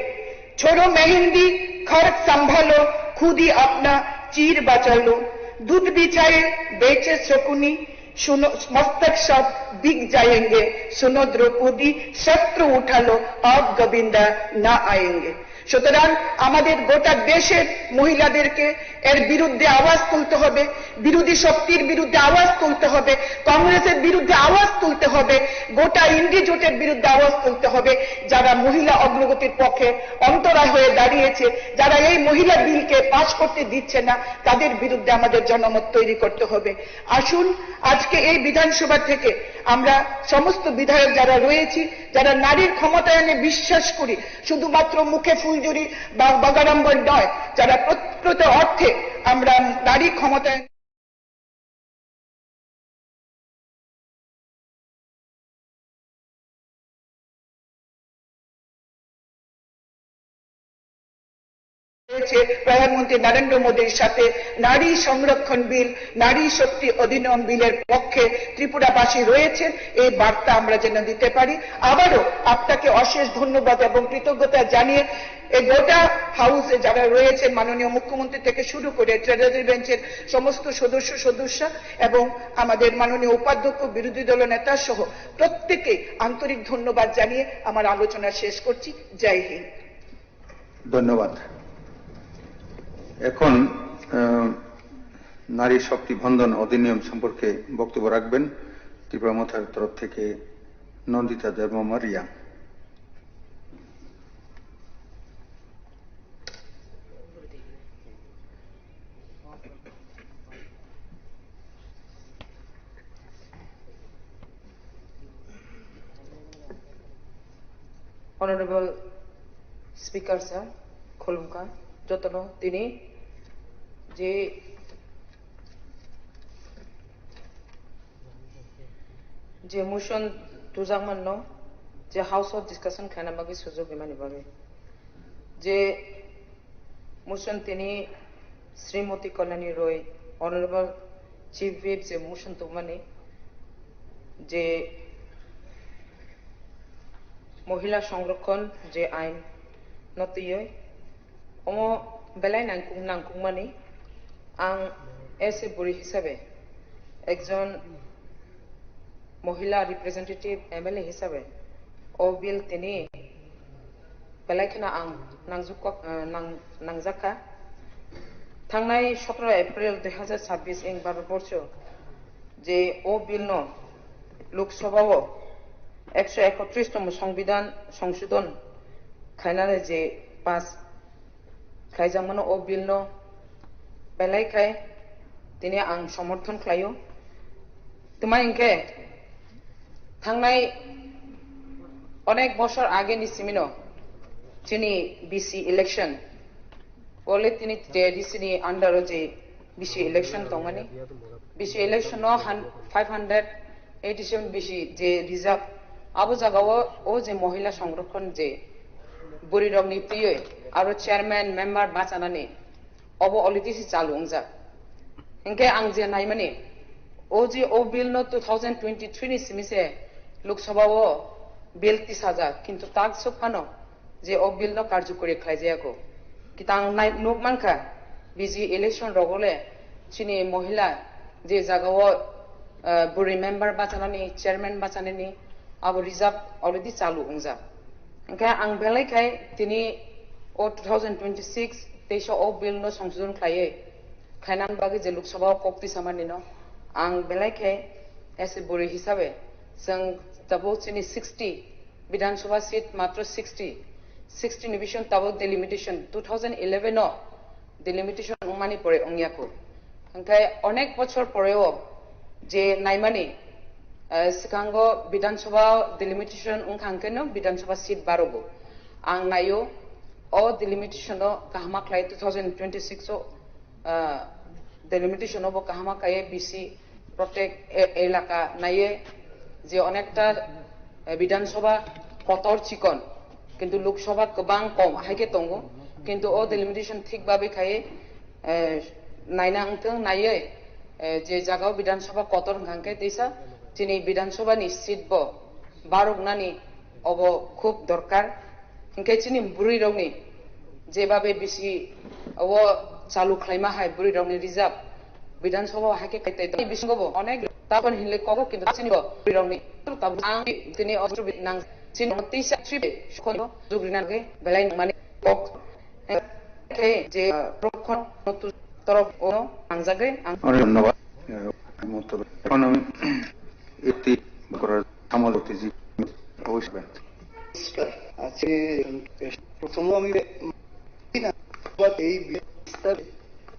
छोड़ो मेहंदी खर्च संभालो, खुद ही अपना चीर बचा लो, दूध बिछाए बेचे शकुनी, सुनो मस्तक सब बिक जाएंगे, सुनो द्रौपदी शस्त्र उठा लो, अब गोविंदा ना आएंगे। সুতরাং আমাদের গোটা দেশের মহিলাদেরকে এর বিরুদ্ধে আওয়াজ তুলতে হবে, বিরোধী শক্তির বিরুদ্ধে আওয়াজ তুলতে হবে, কংগ্রেসের বিরুদ্ধে আওয়াজ তুলতে হবে, গোটা ইন্ডি জোটের বিরুদ্ধে আওয়াজ তুলতে হবে। যারা মহিলা অগ্রগতির পক্ষে অন্তরায় হয়ে দাঁড়িয়েছে, যারা এই মহিলা বিলকে পাস করতে দিচ্ছে না, তাদের বিরুদ্ধে আমাদের জনমত তৈরি করতে হবে। আসুন আজকে এই বিধানসভা থেকে আমরা সমস্ত বিধায়ক যারা রয়েছি, যারা নারীর ক্ষমতায়নে বিশ্বাস করি, শুধুমাত্র মুখে ফুলঝুরি বা বাগাড়ম্বর নয়, যারা প্রকৃত অর্থে আমরা নারী ক্ষমতায়ন প্রধানমন্ত্রী নরেন্দ্র মোদীর সাথে নারী সংরক্ষণ বিল, নারী শক্তি অধিনিয়ম বিলের পক্ষে ত্রিপুরাবাসী রয়েছেন, এই বার্তা আমরা যেন দিতে পারি। আবারও আপনাকে অশেষ ধন্যবাদ এবং কৃতজ্ঞতা জানিয়ে এই গোটা হাউসে যারা রয়েছেন, মাননীয় মুখ্যমন্ত্রী থেকে শুরু করে ট্রেজারি বেঞ্চের সমস্ত সদস্য এবং আমাদের মাননীয় উপাধ্যক্ষ, বিরোধী দল নেতা সহ প্রত্যেককে আন্তরিক ধন্যবাদ জানিয়ে আমার আলোচনা শেষ করছি। জয় হিন্দ। ধন্যবাদ। এখন নারী শক্তি বন্ধন অধিনিয়ম সম্পর্কে বক্তব্য রাখবেন ত্রিপুরা মথার তরফ থেকে Nandita Debbarma Riya. Honorable Speaker sir, Khulumka, যতন তিনি যে মোশন তুজাংমান্ন যে হাউস অফ ডিসকাশন খানাবাগি সুযোগ বিমানি বাগে যে মোশন তিনি শ্রীমতী কল্যাণী রয় অনারেবল চিফ হুইপ যে মোশন তুমানি যে মহিলা সংরক্ষণ যে আইন নতিয়ে অমো বেলায় নাংকুংমানি আং এসে বুড়ি হিসাবে একজন মহিলা রিপ্রেজেন্টেটিভ এমএলএ হিসাবে ও বিল তিনি বেলাইখানা আং নাংজাকা थांनाय 17 एप्रिल 2026 इन भारतबर्ष जे ओ बिल न लोकसभाव 131तम संविधान संशोधन खायनानै जे पास खायजामोन ओ बिल न बेलायखाय दिनै आं समर्थन खालायो तमा इनके थांनाय अनेक बছর आगे नि सिमिनो चिनी बीसी इलेक्शन बोले तिनी डिसिनि अंडर जे बीसी इलेक्शन दंमानि बीसी इलेक्शन 587 बीसी जे रिजर्व आबो जागाव ओ जे महिला संरक्षण जे बुरी रंगनि तियै आरो चेयरमैन मेंबर बाचानानि अबो अलरेडी चालु अंजा इनके आं जे नायमानि ओ जे ओ बिल न 2023 नि सिमिसे लोकसभाव बिल 30,000 किन्तु ताक सफानो जे ओ बिल न कार्यकरी खायजायाखौ कितां नुक मानखा बीजी इलेक्शन रगले चिनी महिला जे जागाव बुरी मेंबर बाचानानि चेयरमैन बाचानानि अब रिजर्व अलरेडी चालु अंजा ओंखाय आं बेलायखाय दिनै ओ 2026 तेइस ओ बिल न संशोधन खायै खायनान बागै जे लोकसभा कक्ति सामानि न आं बेलायखाय एसे बुरी हिसाबै जों दाबो चिनी 60 विधानसभा सीट मात्र 60 डिविजन ताबो डिलिमिटेशन 2011 नो डिलिमिटेशन उमानि परे अंगियाको ओंखाय अनेक बছর পরেও যে নাইমানি सिगांगो विधानसभा डिलिमिटेशन उंखांकेनो विधानसभा सीट बारबो आं नायो ओ डिलिमिटेशन काहमा खाय 2026 ओ डिलिमिटेशन बो काहमा खाय बीसी प्रत्येक एलाका नाये जे अनेकटा विधानसभा कतर चिकन किन्तु लोकसभा गोबां कम हाइके दङ किन्तु ओ डिलिमिटेशन थिक बाबै खाय नायनांथों नायै जे जागाव विधानसभा कतर हांके दैसा दिनै विधानसभानि सीट बो बारगनानि अब खूब दरकार हिंके चिनि बुरै रंनि जेबाबे बिसि अब चालु खायमा हाय बुरै रंनि रिजर्व विधानसभा हाइके खायतै बिसिंगबो अनेक तापन हिले कगो किन्तु चिनि बुरै रंनि ताबो आं दिनै अस्ट्रबि नां चिन 33 खन जुग्रिनागे बेलाय माने যে রক্ষণ তরফ ও আংজাগে অনেক ধন্যবাদ। এখন আমি একটি করার আমলতি অবশ্যই আজকে প্রথম আমি এই বিস্তার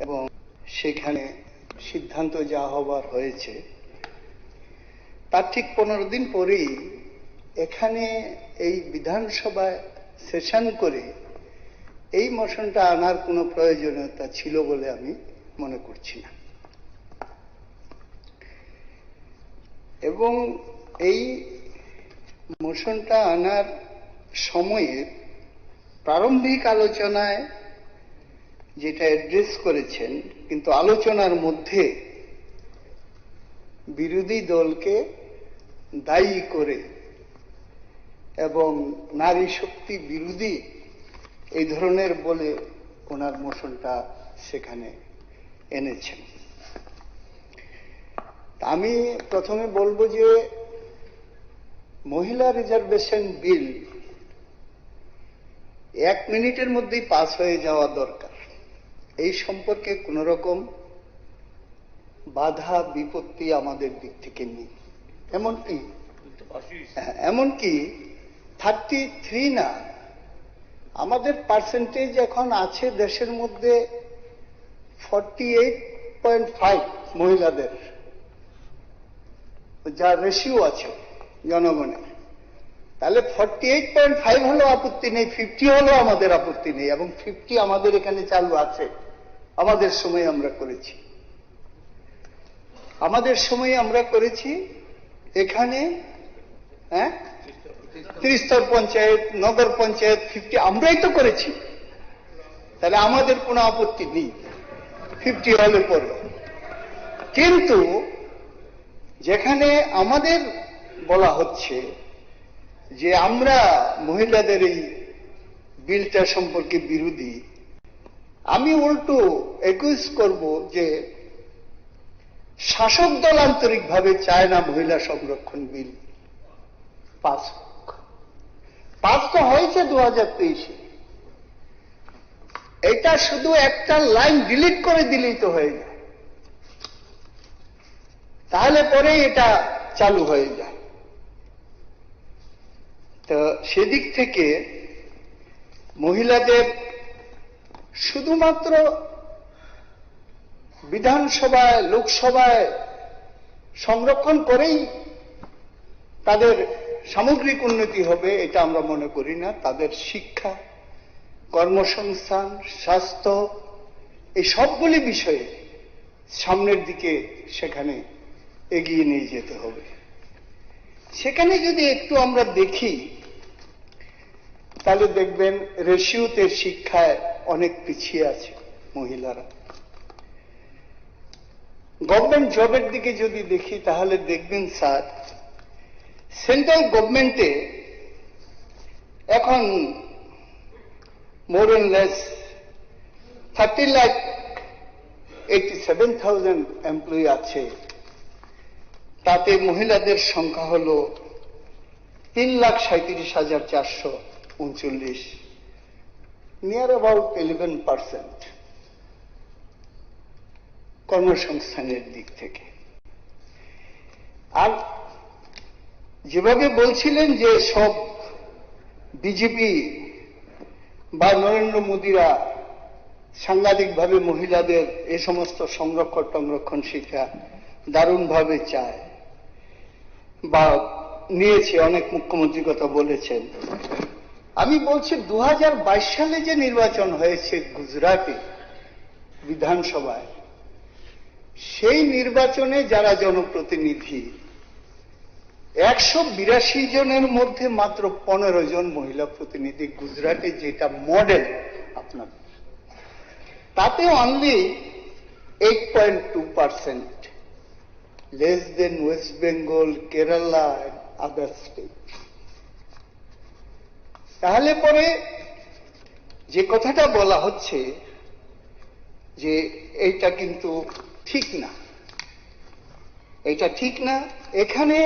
এবং সেখানে সিদ্ধান্ত যা হবার হয়েছে তার ঠিক 15 দিন পরেই এখানে এই বিধানসভায় সেশন করে এই মোশনটা আনার কোনো প্রয়োজনীয়তা ছিল বলে আমি মনে করছি না। এবং এই মোশনটা আনার সময়ে প্রারম্ভিক আলোচনায় যেটা অ্যাড্রেস করেছেন, কিন্তু আলোচনার মধ্যে বিরোধী দলকে দায়ী করে এবং নারী শক্তি বিরোধী এই ধরনের বলে ওনার মোশনটা সেখানে এনেছেন। আমি প্রথমে বলবো যে মহিলা রিজার্ভেশন বিল 1 মিনিটের মধ্যেই পাস হয়ে যাওয়া দরকার। এই সম্পর্কে কোন রকম বাধা বিপত্তি আমাদের দিক থেকে নেই। এমনকি 33 না, আমাদের পার্সেন্টেজ এখন আছে দেশের মধ্যে 48.5 মহিলাদের, যা রেশিও আছে জনগণের। তাহলে 48.5 হলো আপত্তি নেই, 50 হলো আমাদের আপত্তি নেই, এবং 50 আমাদের এখানে চালু আছে। আমাদের সময় আমরা করেছি, এখানে ত্রিস্তর পঞ্চায়েত, নগর পঞ্চায়েত 50 আমরাই তো করেছি। তাহলে আমাদের কোনো আপত্তি নেই 50 হলে পরে। কিন্তু যেখানে আমাদের বলা হচ্ছে যে আমরা মহিলাদের এই বিলটা সম্পর্কে বিরোধী, আমি উল্টো একুজ করব যে শাসক দল আন্তরিকভাবে চায় না মহিলা সংরক্ষণ বিল পাস হোক। পাস তো হয়েছে 2023-এ, এটা শুধু একটা লাইন ডিলিট করে দিলেই তো হয়ে যায়, তাহলে পরে এটা চালু হয়ে যায়। তো সেদিক থেকে মহিলাদের শুধুমাত্র বিধানসভায়, লোকসভায় সংরক্ষণ করেই তাদের সামগ্রিক উন্নতি হবে এটা আমরা মনে করি না। তাদের শিক্ষা, কর্মসংস্থান, স্বাস্থ্য, এই সবগুলি বিষয়ে সামনের দিকে সেখানে এগিয়ে নিয়ে যেতে হবে। সেখানে যদি একটু আমরা দেখি তাহলে দেখবেন রেশিওতে শিক্ষায় অনেক পিছিয়ে আছে মহিলারা। গভর্নমেন্ট জবের দিকে যদি দেখি তাহলে দেখবেন স্যার, সেন্ট্রাল গভর্নমেন্টে এখন মোর এন্ড লেস 30,87,000 এমপ্লয়ি আছে। তাতে মহিলাদের সংখ্যা হল 3,37,439, নিয়ার অ্যাবাউট 11% কর্মসংস্থানের দিক থেকে। আর যেভাবে বলছিলেন যে সব বিজেপি বা নরেন্দ্র মোদীরা সাংঘাতিকভাবে মহিলাদের এ সমস্ত সংরক্ষণ শিক্ষা দারুণভাবে চায় বা নিয়েছে, অনেক মুখ্যমন্ত্রী কথা বলেছেন। আমি বলছি 2022 সালে যে নির্বাচন হয়েছে গুজরাটে বিধানসভায়, সেই নির্বাচনে যারা জনপ্রতিনিধি 182 জনের মধ্যে মাত্র 15 জন মহিলা প্রতিনিধি গুজরাটে, যেটা মডেল আপনাদের, তাতে only 8.2%, less than West Bengal, Kerala and other states। তাহলে পরে যে কথাটা বলা হচ্ছে যে এইটা কিন্তু ঠিক না, এটা ঠিক না। এখানে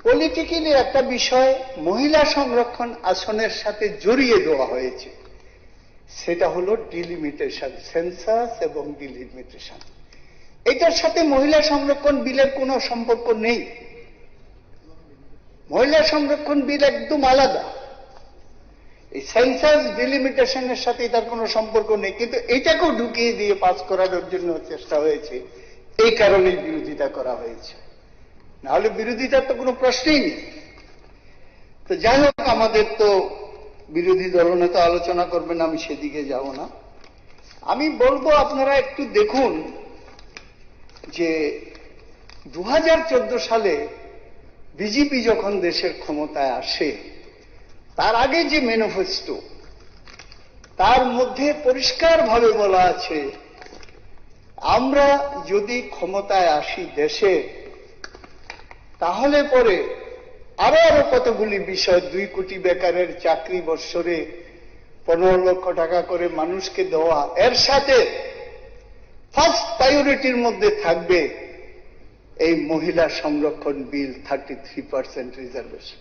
পলিটিক্যালি একটা বিষয় মহিলা সংরক্ষণ আসনের সাথে জড়িয়ে দেওয়া হয়েছে, সেটা হলো ডিলিমিটেশন, সেন্সাস এবং ডিলিমিটেশন। এটার সাথে মহিলা সংরক্ষণ বিলের কোনো সম্পর্ক নেই। মহিলা সংরক্ষণ বিল একদম আলাদা। এই সেন্সাস ডিলিমিটেশনের সাথে এটার কোনো সম্পর্ক নেই, কিন্তু এটাকেও ঢুকিয়ে দিয়ে পাস করানোর জন্য চেষ্টা হয়েছে, এই কারণেই বিরোধিতা করা হয়েছে। নাহলে বিরোধিতার তো কোনো প্রশ্নই নেই। তো যাই হোক, আমাদের তো বিরোধী দলনেতা আলোচনা করবেন, আমি সেদিকে যাব না। আমি বলবো আপনারা একটু দেখুন যে 2014 সালে বিজেপি যখন দেশের ক্ষমতায় আসে, তার আগে যে ম্যানিফেস্টো, তার মধ্যে পরিষ্কারভাবে বলা আছে আমরা যদি ক্ষমতায় আসি দেশে, তাহলে পরে আরো কতগুলি বিষয়, 2 কোটি বেকারের চাকরি, বৎসরে 15 লক্ষ টাকা করে মানুষকে দেওয়া, এর সাথে ফার্স্ট প্রায়োরিটির মধ্যে থাকবে এই মহিলা সংরক্ষণ বিল, 33% রিজার্ভেশন।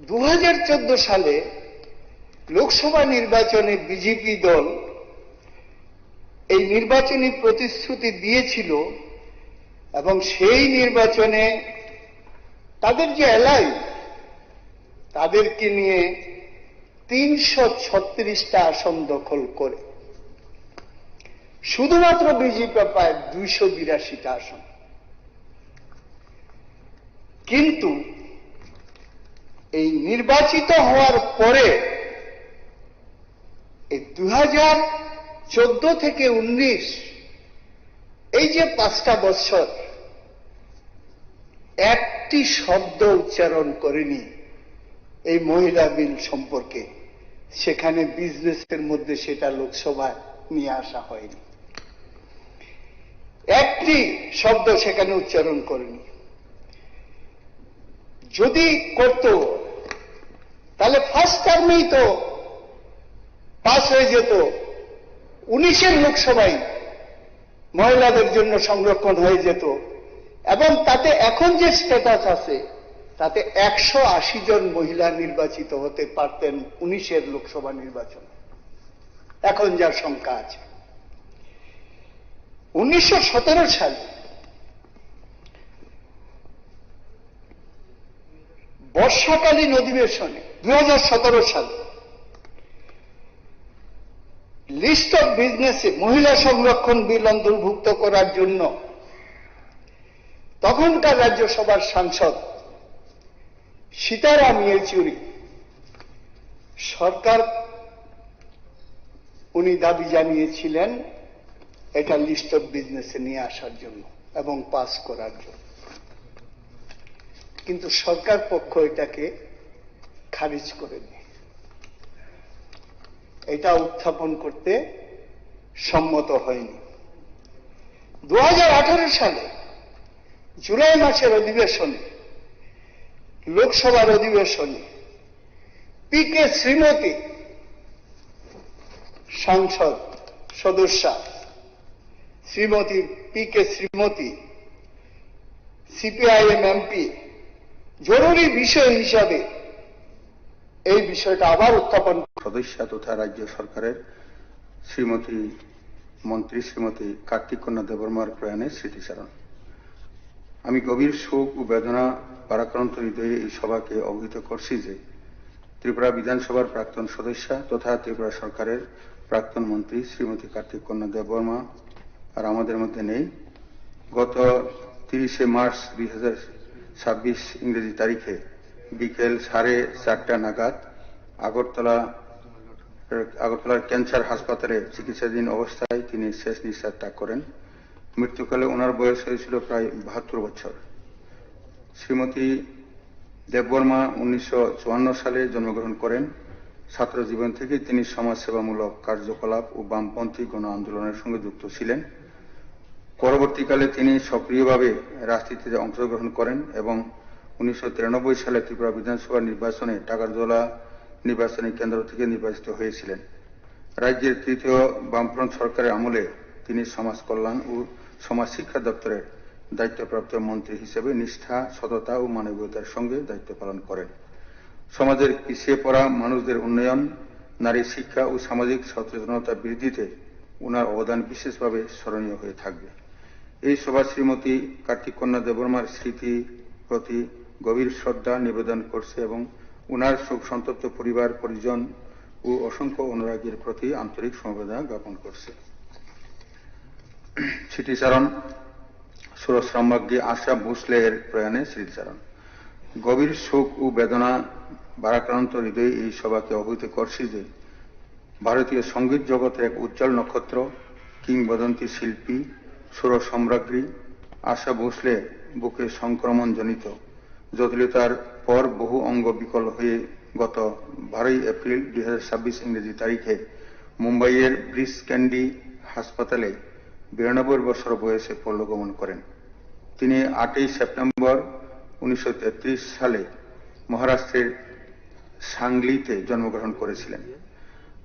2014 সালে লোকসভা নির্বাচনে বিজেপি দল এই নির্বাচনী প্রতিশ্রুতি দিয়েছিল এবং সেই নির্বাচনে তাদের যে এলাই, তাদেরকে নিয়ে 336টা আসন দখল করে শুধুমাত্র বিজেপি পায় 282টা আসন। কিন্তু এই নির্বাচিত হওয়ার পরে এই 2014 থেকে 19 এই যে 5টা বছর একটি শব্দ উচ্চারণ করেনি এই মহিলা বিল সম্পর্কে। সেখানে বিজনেসের মধ্যে সেটা লোকসভায় নিয়ে আসা হয়নি, একটি শব্দ সেখানে উচ্চারণ করেনি। যদি করত তাহলে ফার্স্ট টার্মেই তো পাস হয়ে যেত। 19 লোকসভায় মহিলাদের জন্য সংরক্ষণ হয়ে যেত এবং তাতে এখন যে স্ট্যাটাস আছে তাতে 180 জন মহিলা নির্বাচিত হতে পারতেন 19 লোকসভা নির্বাচন, এখন যার সংখ্যা আছে। 1917 সালে বর্ষাকালীন অধিবেশনে 2017 সালে লিস্ট অফ বিজনেসে মহিলা সংরক্ষণ বিল অন্তর্ভুক্ত করার জন্য তখনকার রাজ্যসভার সাংসদ সীতারাম ইয়েচুরি সরকার, উনি দাবি জানিয়েছিলেন এটা লিস্ট অফ বিজনেসে নিয়ে আসার জন্য এবং পাস করার জন্য, কিন্তু সরকার পক্ষ এটাকে খারিজ করে দেয়। এটা উত্থাপন করতে সম্মত হয়নি। 2018 সালে জুলাই মাসের অধিবেশনে, লোকসভার অধিবেশনে পি.কে. শ্রীমতী সাংসদ সদস্যা, Shrimati PK. Shrimati CPIM MP জরুরি বিষয় হিসাবে এই বিষয়টা আবার উত্থাপন। সদস্যা তথা রাজ্য সরকারের মন্ত্রী শ্রীমতী কার্তিক কন্যা দেববর্মার প্রয়াণে স্মৃতিচারণ। আমি গভীর শোক ও বেদনা ভারাক্রান্ত হৃদয়ে এই সভাকে অবহিত করছি যে ত্রিপুরা বিধানসভার প্রাক্তন সদস্যা তথা ত্রিপুরা সরকারের প্রাক্তন মন্ত্রী শ্রীমতী কার্তিক কন্যা দেববর্মা আর আমাদের মধ্যে নেই। গত 30 মার্চ 2026 ইংরেজি তারিখে বিকেল 4:30 নাগাদ আগরতলার ক্যান্সার হাসপাতালে চিকিৎসাধীন অবস্থায় তিনি শেষ নিঃশ্বাস ত্যাগ করেন। মৃত্যুকালে ওনার বয়স হয়েছিল প্রায় 72 বছর। শ্রীমতী দেববর্মা 1954 সালে জন্মগ্রহণ করেন। ছাত্র জীবন থেকে তিনি সমাজসেবামূলক কার্যকলাপ ও বামপন্থী গণ আন্দোলনের সঙ্গে যুক্ত ছিলেন। পরবর্তীকালে তিনি সক্রিয়ভাবে রাজনীতিতে অংশগ্রহণ করেন এবং 1993 সালে ত্রিপুরা বিধানসভা নির্বাচনে টাকারজলা নির্বাচনী কেন্দ্র থেকে নির্বাচিত হয়েছিলেন। রাজ্যের তৃতীয় বামফ্রন্ট সরকারের আমলে তিনি সমাজ কল্যাণ ও সমাজ শিক্ষা দপ্তরের দায়িত্বপ্রাপ্ত মন্ত্রী হিসেবে নিষ্ঠা, সততা ও মানবীয়তার সঙ্গে দায়িত্ব পালন করেন। সমাজের পিছিয়ে পড়া মানুষদের উন্নয়ন, নারী শিক্ষা ও সামাজিক সচেতনতা বৃদ্ধিতে উনার অবদান বিশেষভাবে স্মরণীয় হয়ে থাকবে। এই সভা শ্রীমতী কার্তিক কন্যা দেববর্মার স্মৃতি প্রতি গভীর শ্রদ্ধা নিবেদন করছে এবং উনার শোক সন্তপ্ত পরিবার পরিজন ও অসংখ্য অনুরাগীর প্রতি আন্তরিক সমবেদনা জ্ঞাপন করছে। স্মৃতিচারণ সুরশ্রম্ভাগ্যী আশা ভোসলে এর প্রয়াণে স্মৃতিচারণ। গভীর শোক ও বেদনা ভারাক্রান্ত হৃদয়ে এই সভাকে অবহিত করছি যে ভারতীয় সঙ্গীত জগতের এক উজ্জ্বল নক্ষত্র, কিংবদন্তি শিল্পী, সুর সম্রাজ্ঞী আশা ভোসলে বুকে সংক্রমণ জনিত জটিলতার পর বহু অঙ্গ বিকল হয়ে গত 12 এপ্রিল 2026 ইংরেজি তারিখে মুম্বাইয়ের ব্রিজ ক্যান্ডি হাসপাতালে 92 বছর বয়সে পরলোকগমন করেন। তিনি 8 সেপ্টেম্বর 1933 সালে মহারাষ্ট্রের সাংলিতে জন্মগ্রহণ করেছিলেন।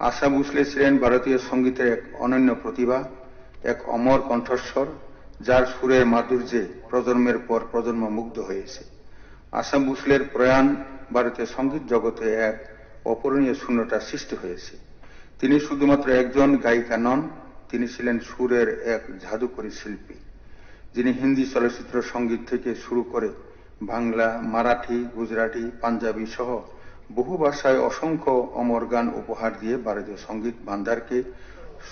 আশা ভোসলে ছিলেন ভারতীয় সঙ্গীতের এক অনন্য প্রতিভা, এক অমর কণ্ঠস্বর, যার সুরের মাধুর্যে প্রজন্মের পর প্রজন্ম মুগ্ধ হয়েছে। আশা ভোসলের প্রয়াণ ভারতীয় সঙ্গীত জগতে এক অপূরণীয় শূন্যতা সৃষ্টি হয়েছে। তিনি শুধুমাত্র একজন গায়িকা নন, তিনি ছিলেন সুরের এক জাদুকরী শিল্পী, যিনি হিন্দি চলচ্চিত্র সঙ্গীত থেকে শুরু করে বাংলা, মারাঠি, গুজরাটি, পাঞ্জাবি সহ বহু ভাষায় অসংখ্য অমর গান উপহার দিয়ে ভারতীয় সঙ্গীত ভান্ডারকে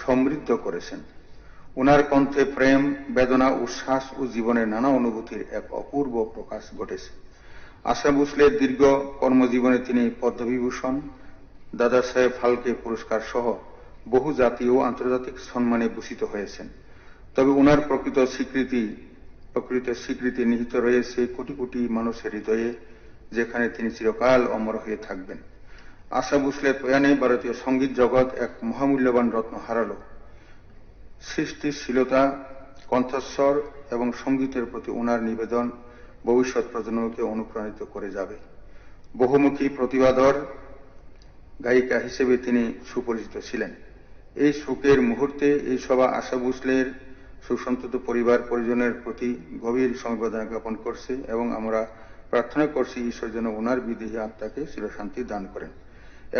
সমৃদ্ধ করেছেন। উনার কণ্ঠে প্রেম, বেদনা, উচ্ছ্বাস ও জীবনের নানা অনুভূতির এক অপূর্ব প্রকাশ ঘটেছে। আশা ভোসলের দীর্ঘ কর্মজীবনে তিনি পদ্মবিভূষণ, দাদা সাহেব ফালকে পুরস্কার সহ বহু জাতীয় ও আন্তর্জাতিক সম্মানে ভূষিত হয়েছেন। তবে উনার প্রকৃত স্বীকৃতি নিহিত রয়েছে কোটি কোটি মানুষের হৃদয়ে, যেখানে তিনি চিরকাল অমর হয়ে থাকবেন। আশা ভোসলের প্রয়াণে ভারতীয় সঙ্গীত জগৎ এক মহামূল্যবান রত্ন হারালো। সৃষ্টিশীলতা, কণ্ঠস্বর এবং সঙ্গীতের প্রতি উনার নিবেদন ভবিষ্যৎ প্রজন্মকে অনুপ্রাণিত করে যাবে। বহুমুখী প্রতিভাধর গায়িকা হিসেবে তিনি সুপরিচিত ছিলেন। এই শোকের মুহূর্তে এই সভা আশা ভোসলের সুসন্তত পরিবার পরিজনের প্রতি গভীর সমবেদনা জ্ঞাপন করছে এবং আমরা প্রার্থনা করছি ঈশ্বর যেন উনার বিদেহী আত্মাকে চিরশান্তি দান করেন।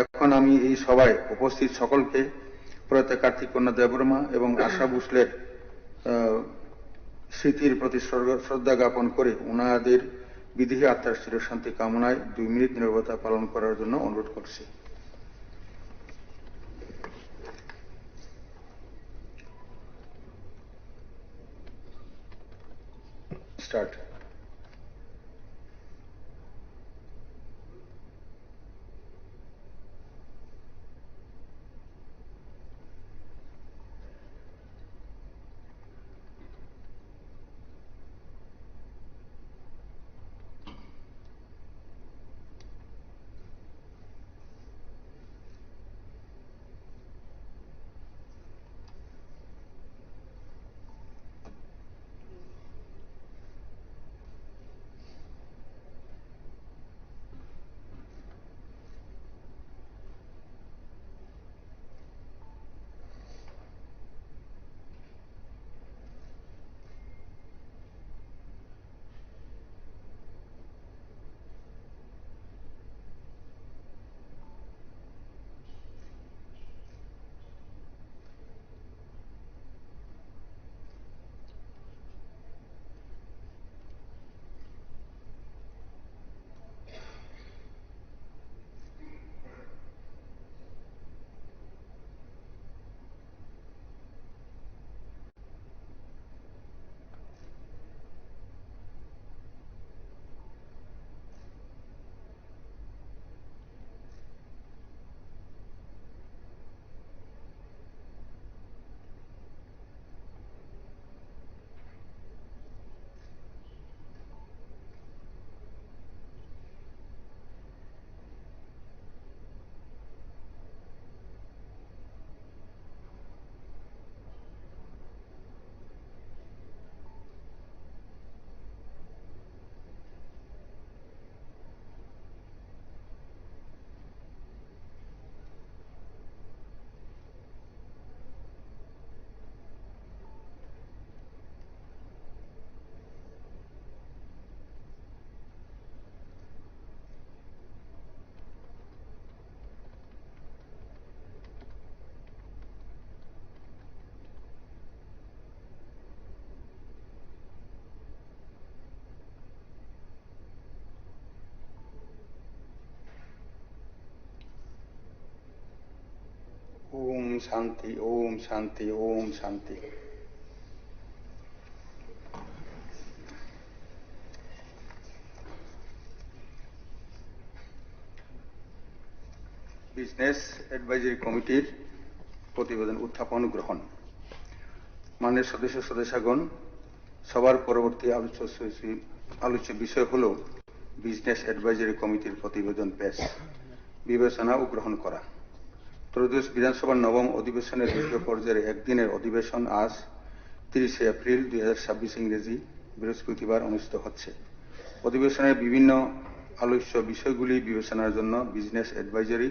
এখন আমি এই সভায় উপস্থিত সকলকে প্রয়াত কার্তিক কন্যা দেববর্মা এবং আশা ভোসলের স্মৃতির প্রতি শ্রদ্ধা জ্ঞাপন করে উনাদের বিদেহী আত্মার চিরশান্তি কামনায় 2 মিনিট নীরবতা পালন করার জন্য অনুরোধ করছি। স্টার্ট। ওম শান্তি, ওম শান্তি, ওম শান্তি। বিজনেস অ্যাডভাইজারি কমিটির প্রতিবেদন উত্থাপন গ্রহণ। মাননীয় সদস্যগণ, সবার পরবর্তী আলোচ্য বিষয় হল বিজনেস অ্যাডভাইজারি কমিটির প্রতিবেদন পেশ, বিবেচনা ও গ্রহণ করা। ত্রয়োদশ বিধানসভার নবম অধিবেশনের দ্বিতীয় পর্যায়ের একদিনের অধিবেশন আজ 30 এপ্রিল 2026 ইংরেজি বৃহস্পতিবার অনুষ্ঠিত হচ্ছে। অধিবেশনের বিভিন্ন আলোচ্য বিষয়গুলি বিবেচনার জন্য বিজনেস অ্যাডভাইজারি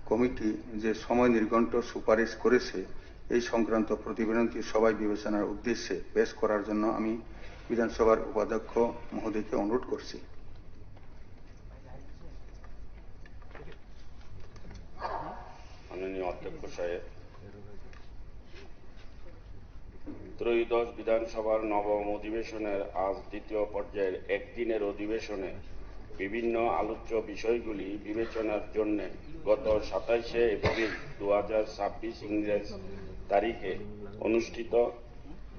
কমিটি যে সময় নির্ঘণ্ট সুপারিশ করেছে, এই সংক্রান্ত প্রতিবেদনটি সবাই বিবেচনার উদ্দেশ্যে পেশ করার জন্য আমি বিধানসভার উপাধ্যক্ষ মহোদয়কে অনুরোধ করছি। মাননীয় অধ্যক্ষ সাহেব, ত্রয়োদশ বিধানসভার নবম অধিবেশনের আজ দ্বিতীয় পর্যায়ের একদিনের অধিবেশনে বিভিন্ন আলোচ্য বিষয়গুলি বিবেচনার জন্য গত 27 এপ্রিল 2026 ইংরেজ তারিখে অনুষ্ঠিত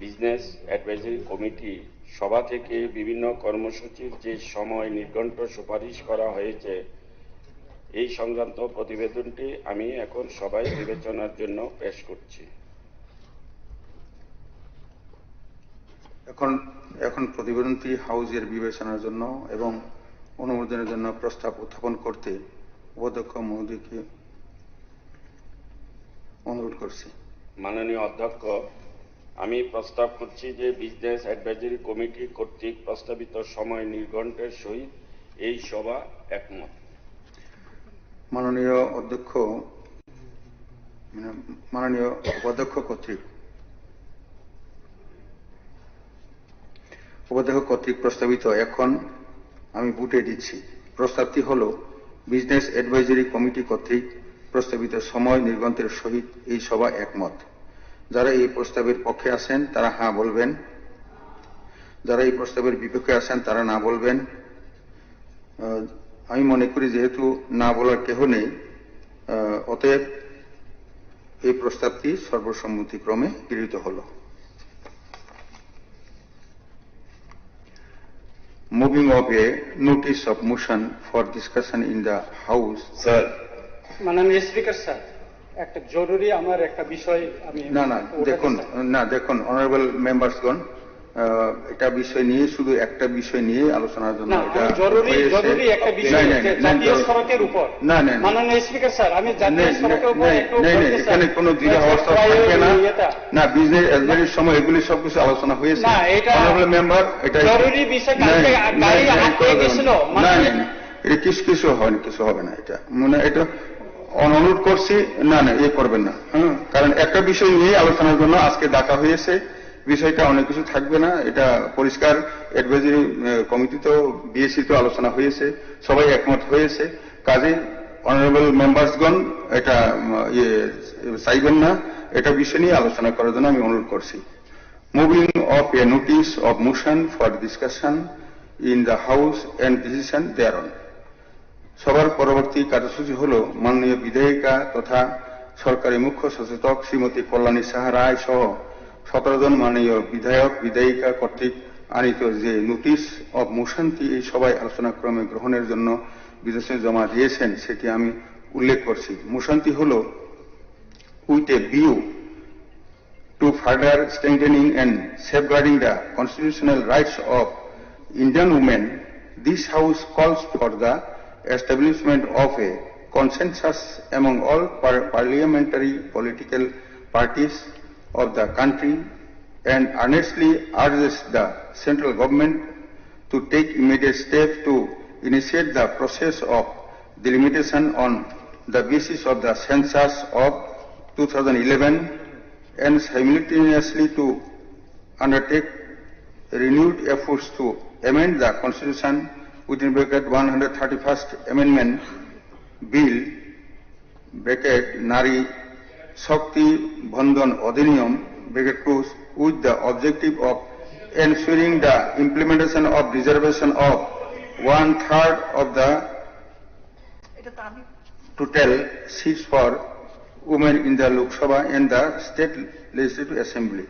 বিজনেস অ্যাডভাইজারি কমিটি সভা থেকে বিভিন্ন কর্মসূচির যে সময় নির্ঘণ্ট সুপারিশ করা হয়েছে, এই সংক্রান্ত প্রতিবেদনটি আমি এখন সবাই বিবেচনার জন্য পেশ করছি। এখন প্রতিবেদনটি হাউজের বিবেচনার জন্য এবং অনুমোদনের জন্য প্রস্তাব উত্থাপন করতে উপাধ্যক্ষ মহোদয়কে অনুরোধ করছি। মাননীয় অধ্যক্ষ, আমি প্রস্তাব করছি যে বিজনেস অ্যাডভাইজারি কমিটি কর্তৃক প্রস্তাবিত সময় নির্ঘণ্টের সহিত এই সভা একমত। মাননীয় উপাধ্যক্ষ কর্তৃক প্রস্তাবিত এখন আমি বুটে দিচ্ছি। প্রস্তাবটি হল বিজনেস অ্যাডভাইজারি কমিটি কর্তৃক প্রস্তাবিত সময় নির্ঘণ্টের সহিত এই সভা একমত। যারা এই প্রস্তাবের পক্ষে আছেন তারা হ্যাঁ বলবেন, যারা এই প্রস্তাবের বিপক্ষে আছেন তারা না বলবেন। আমি মনে করি যেহেতু না বলার কেহ নেই, অতএব এই প্রস্তাবটি সর্বসম্মতিক্রমে গৃহীত হল। Moving of a notice of motion for discussion in the House. Sir. মাননীয় স্পিকার স্যার, একটা জরুরি আমার একটা বিষয় আমি দেখুন অনারেবল মেম্বার্সগণ, এটা বিষয় নিয়ে শুধু একটা বিষয় নিয়ে আলোচনার জন্য জরুরি একটা বিষয় জাতীয় সড়কের উপর। মাননীয় স্পিকার স্যার, আমি জাতীয় সড়কের উপর এখানে কোনো দ্বিধা অবস্থা থাকবে না। বিজনেস অ্যাডভাইজারির সময় এগুলি সবকিছু আলোচনা হয়েছে। অনারেবল মেম্বার, এটা জরুরি বিষয়, এটা কিছু হবে না। এটা মানে এটা অনুরোধ করছি, না করবেন না। কারণ একটা বিষয় নিয়ে আলোচনার জন্য আজকে ডাকা হয়েছে, বিষয়টা অনেক কিছু থাকবে না। এটা পরিষ্কার অ্যাডভাইজারি কমিটিতেও বিএসসি তো আলোচনা হয়েছে, সবাই একমত হয়েছে। কাজে অনারেবল মেম্বার্সগণ এটা চাইবেন না, এটা বিষয় নিয়ে আলোচনা করার জন্য আমি অনুরোধ করছি। Moving of a notice of motion for discussion in the house and decision দেয়ারন। সবার পরবর্তী কার্যসূচি হল মাননীয় বিধায়িকা তথা সরকারি মুখ্য সচেতক শ্রীমতী কল্যাণী সাহা রায় সহ 17 জন মাননীয় বিধায়ক বিধায়িকা কর্তৃক আনিত যে নোটিস অব মোশনটি এই সবাই আলোচনাক্রমে গ্রহণের জন্য বিদেশে জমা দিয়েছেন, সেটি আমি উল্লেখ করছি। মোশনটি হল, with a view to further strengthening and safeguarding the constitutional rights of Indian women, this House calls for the establishment of a consensus among all parliamentary political parties of the country and earnestly urges the central government to take immediate steps to initiate the process of delimitation on the basis of the census of 2011 and simultaneously to undertake renewed efforts to amend the Constitution within bracket 131st Amendment Bill bracket Nari Shakti Bandhan Adhiniyam bracket 2 with the objective of ensuring the implementation of reservation of 1/3 of the total seats for women in the Lok Sabha and the State Legislative Assembly.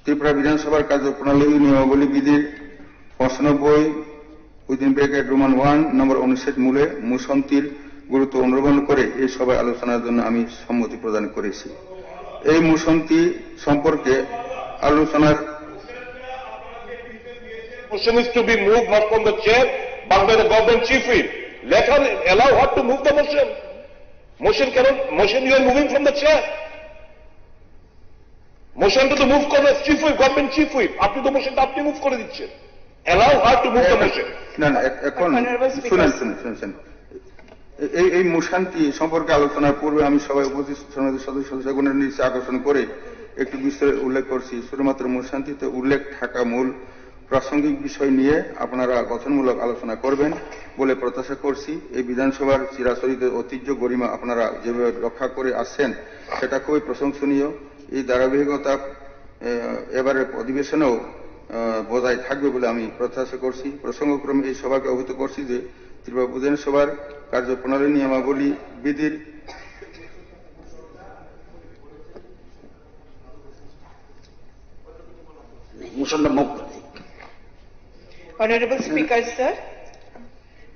Tripura বিধানসভার কার্যপ্রণালী নিয়মাবলী বিধির 95 রোমান 1 নম্বর অনুচ্ছেদ মূলে মুসন্তির গুরুত্ব অনুধাবন করে এই সভায় আলোচনার জন্য আমি সম্মতি প্রদান করেছি। এই মুসন্তি সম্পর্কে আলোচনার Motion is to be moved not from the chair but by the government chief whip. Let her allow her to move the motion. Motion you are moving from the chair. Motion to move করে chief whip, government chief whip. আপনি তো মোশনটা আপনি মুভ করে দিচ্ছেন। Allow her to move the motion. না এখন শুনেন এই মুশান্তি সম্পর্কে আলোচনার পূর্বে আমি সবাই উপস্থিত সদস্যগণের নিচে আকর্ষণ করে একটু বিস্তারিত উল্লেখ করছি। শুধুমাত্র মুশান্তিতে উল্লেখ থাকা মূল প্রাসঙ্গিক বিষয় নিয়ে আপনারা গঠনমূলক আলোচনা করবেন বলে প্রত্যাশা করছি। এই বিধানসভার চিরাচরিত ঐতিহ্য গরিমা আপনারা যেভাবে রক্ষা করে আসছেন সেটা খুবই প্রশংসনীয়। এই ধারাবাহিকতা এবারের অধিবেশনেও বজায় থাকবে বলে আমি প্রত্যাশা করছি। প্রসঙ্গক্রমে এই সভাকে অবহিত করছি যে ত্রিপুরা বিধানসভার কার্যপ্রণালী নিয়মাবলী বিধির Honorable Speaker, sir,